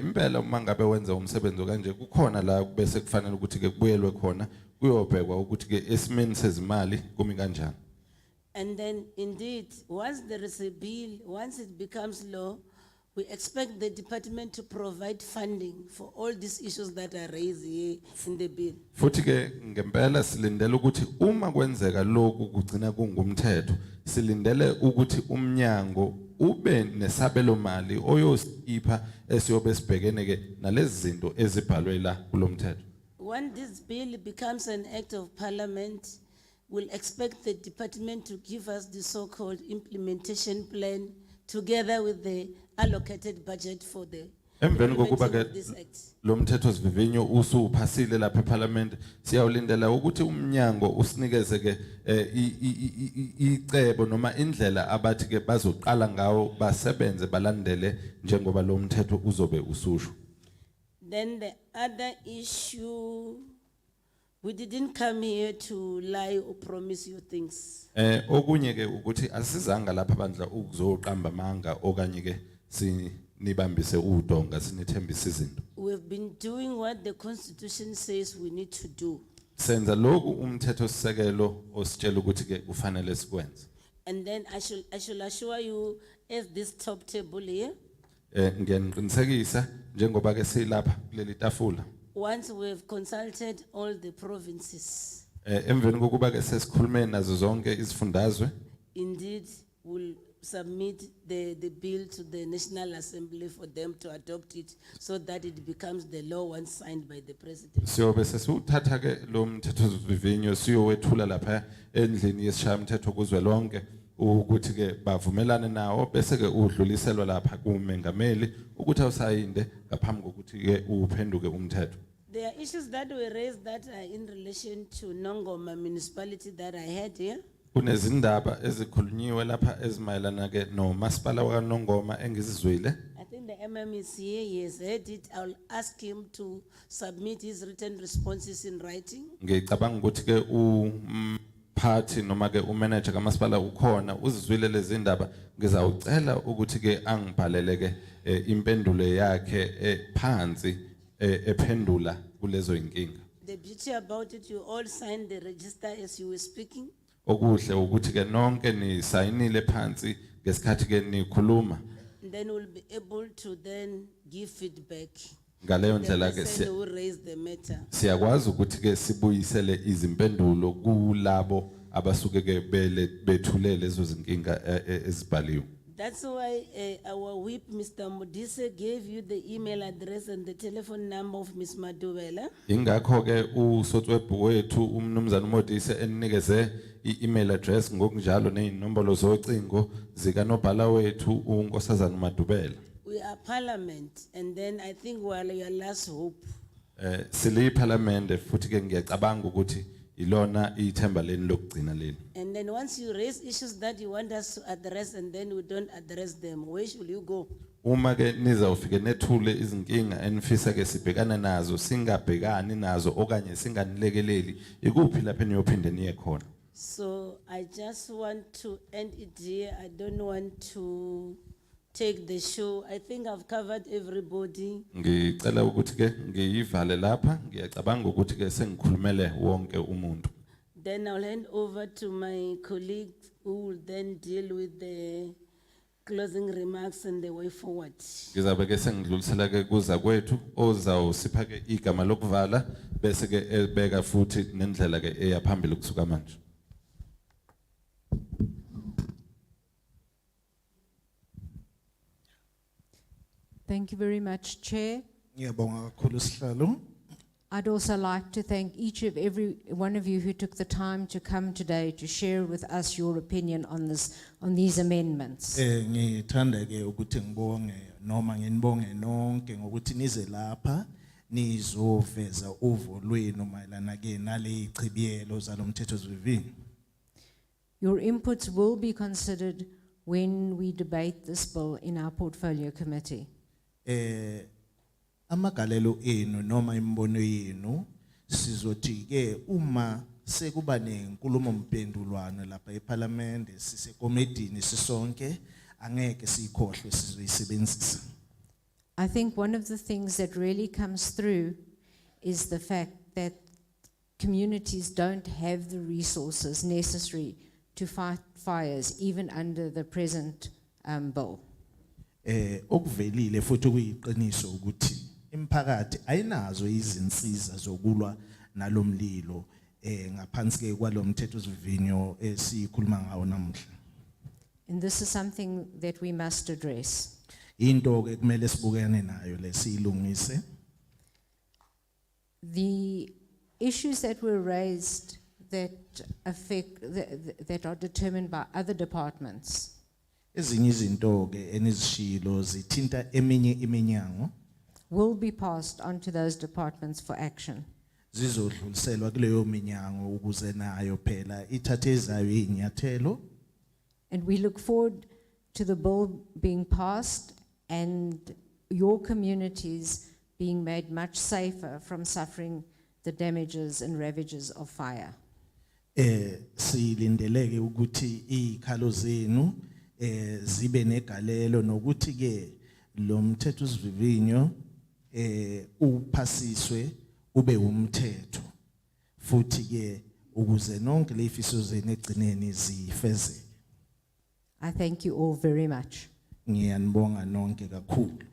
impela uma ngabe wenza umsebenzi kanje kukhona la bese kufanele ukuthi ke kubuyelwe khona kuyobhekwa ukuthi ke esimeni sezimali kumi kanjani. And then indeed, once there is a bill, once it becomes law, we expect the department to provide funding for all these issues that are raised here in the bill. Futhi ke ngempela silindele ukuthi uma kwenzeka lokhu kugcina kungumthetho silindele ukuthi umnyango ube nesabelo mali oyosipha esiyobe sibhekene ke nalezi zinto ezibhalwe la kulomthetho. When this bill becomes an act of parliament, we'll expect the department to give us the so-called implementation plan together with the allocated budget for the Emveni kokuba implementation ke of this act. lo mthetho sivivinyo usuphasile lapha eParliament siyawulindela ukuthi umnyango usinikeze ke icebo noma indlela abathi ke bazoqala ngawo basebenze balandele njengoba lo mthetho uzobe ususho. Then the other issue, we didn't come here to lie or promise you things. Okunye ke ukuthi asizanga lapha bandla ukuzoqamba manga okanye ke sinibambise udonga sinithembisa izinto. We've been doing what the Constitution says we need to do. Senza lokhu umthetho sisekelo ositshela ukuthi ke ufanele sikwenze. And then I shall assure you, as this top table here, Ngiyaniqinisekisa njengoba ke silapha kuleli tafula. once we've consulted all the provinces, Emveni kokuba ke sesikhulume nazo zonke izifundazwe indeed we'll submit the bill to the National Assembly for them to adopt it so that it becomes the law once signed by the president. siyobe sesuthatha ke lo mthetho sivivinyo siyowethula lapha endlini yesishayamthetho kuzwelonke ukuthi ke bavumelane nawo bese ke udluliselwa lapha kumengameli ukuthi awusayinde ngaphambi kokuthi ke uphenduke umthetho. There are issues that were raised that are in relation to Nongoma municipality that I had here. Kunezindaba ezikhulunyiwe lapha ezimayelana ke nomasipala waNongoma engizizwile. I think the MM is here, he has heard it. I'll ask him to submit his written responses in writing. Ngicabanga ukuthi ke umphathi noma ke umanager kamasipala ukhona uzizwile lezi ndaba ngizawucela ukuthi ke angibhalele ke impendulo yakhe phansi ephendula kulezo inkinga. The beauty about it, you all signed the register as you were speaking. Okuhle ukuthi ke nonke nisayinile phansi ngesikhathi ke nikhuluma. And then we'll be able to then give feedback. Ngaleyo The ndlela ke person who raised the matter. siyakwazi ukuthi ke sibuyisele izimpendulo kulabo abasuke ke bethulele lezo zinkinga ezibhaliwe. That's why our whip, Mr. Modise, gave you the email address and the telephone number of Ms. Madubela. Ingakho ke usotswebhu wethu umnumzana uModise enikeze i-email address ngokunjalo nezinombolo zocingo zika nobhala wethu uNkosazana Madubela. We are parliament, and then I think we are your last hope. Sili parliament futhi ke ngiyacabanga ukuthi ilona ithemba leni lokugcina leli. And then once you raise issues that you want us to address and then we don't address them, where should you go? Uma ke nizawufike nethule izinkinga enifisa ke sibhekana nazo singabhekani nazo okanye singanilekeleli ikuphi lapha niyophinde niye khona. So I just want to end it here. I don't want to take the show. I think I've covered everybody. Ngicela ukuthi ke ngiyivale lapha ngiyacabanga ukuthi ke sengikhulumele wonke umuntu. Then I'll hand over to my colleague who will then deal with the closing remarks and the way forward. Ngizabe ke sengidlulisela ke kuza kwethu ozawusipha ke igama lokuvala bese ke ebeka futhi nendlela ke eyaphambili kusuka manje. Thank you very much, Chair. Ngiyabonga kakhulu sihlalo. I'd also like to thank each of every one of you who took the time to come today to share with us your opinion on these amendments. Ngithanda ke ukuthi ngibonge noma nginibonge nonke ngokuthi nize lapha nizoveza uvo lwenu mayelana ke nale ichibiyelo zalomthethosivivinyo. Your inputs will be considered when we debate this bill in our portfolio committee. Amagalelo enu noma imbono yenu sizothi ke uma sekuba nenkulumo mpendulwano lapha eParliament sisekomedini sisonke angeke sikhohlwe sizoyisebenzisa. I think one of the things that really comes through is the fact that communities don't have the resources necessary to fight fires even under the present bill. Okuvelile futhi kuyiqiniso ukuthi imphakathi ayinazo izinsiza zokulwa nalomlilo ngaphansi ke kwalomthethosivivinyo esikhuluma ngawo namuhla. And this is something that we must address. Into ke kumele sibukene nayo lesiyilungise. The issues that were raised that affect that are determined by other departments. Ezinye izinto ke enizishilo zithinta eminye iminyango will be passed on to those departments for action. Zizodluliselwa kuleyo minyango ukuze nayo phela ithathe ezayo inyathelo. And we look forward to the bill being passed and your communities being made much safer from suffering the damages and ravages of fire. Silindeleke ukuthi izikhalo zenu zibe negalelo nokuthi ke lo mthethosivivinyo uphasiswe ube umthetho futhi ke ukuze nonke lefiso zenu egcineni zifezeke. I thank you all very much. Ngiyanibonga nonke kakhulu.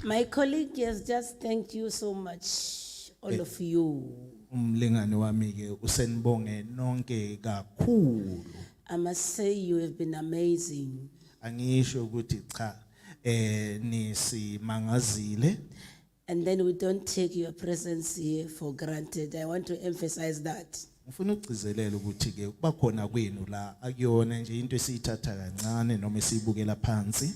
My colleague has just thanked you so much, all of you. Umlingani wami ke usenibonge nonke kakhulu. I must say you have been amazing. Angisho ukuthi cha nisimangazile. And then we don't take your presence here for granted. I want to emphasize that. Ngifuna ukugcizelela ukuthi ke bakhona kwenu la akuyona nje into esiyithatha kancane noma esibukela phansi.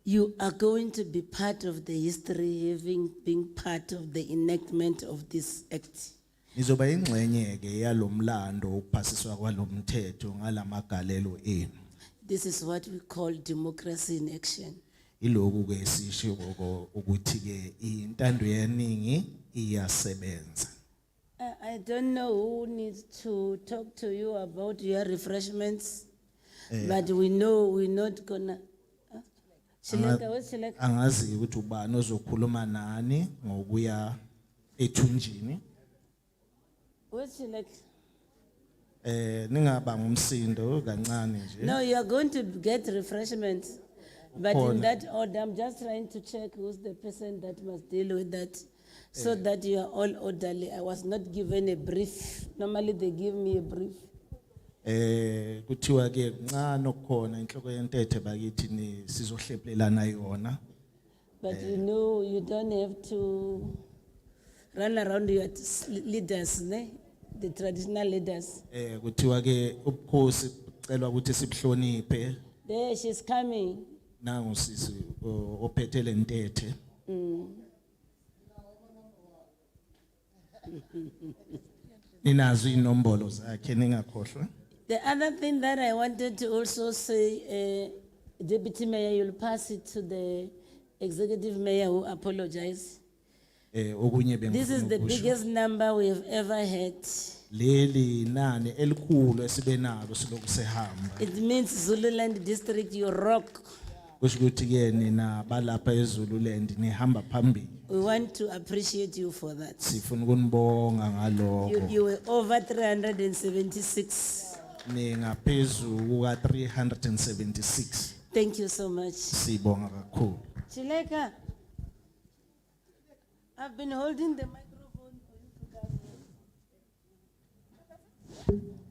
You are going to be part of the history, being part of the enactment of this act. Nizoba ingxenye ke yalomlando ukuphasiswa kwalomthetho ngalamagalelo enu. This is what we call democracy in action. Iloku ke sisho ukuthi ke intando yeningi iyasebenza. I don't know who needs to talk to you about your refreshments, but we know we're not gonna. Shileka, where's Shileka? Angazi ukuthi ubani ozokhuluma nani ngokuya ethunjini. Where's Shileka? Ningabanga umsindo kancane nje. No, you are going to get refreshments, but in Khona. that order, I'm just trying to check who's the person that must deal with that, so that you are all orderly. I was not given a brief. Normally they give me a brief. Kuthiwa ke ncane okukhona inhloko yentethe bakithi ni sizohleplelana yona. But you know, you don't have to run around your leaders, ne? The traditional leaders. Kuthiwa ke ubukhosi celwa ukuthi sibuhloniphe. There, she's coming. Nangu sisi ophethe lentethe. Ninazo inombolo zakhe ningakhohlwa. The other thing that I wanted to also say, Deputy Mayor, you'll pass it to the Executive Mayor who apologized. Okunye This is the biggest number we have ever had. leli nani elikhulu esibenalo siloku sehamba. It means Zululand district, you rock. Kusho ukuthi ke nina balapha eZululand nihamba phambili. We want to appreciate you for that. Sifuna ukunibonga ngalokho. You were over 376. Ningaphezu kuka 376. Thank you so much. Sibonga kakhulu. Chileka, I've been holding the microphone.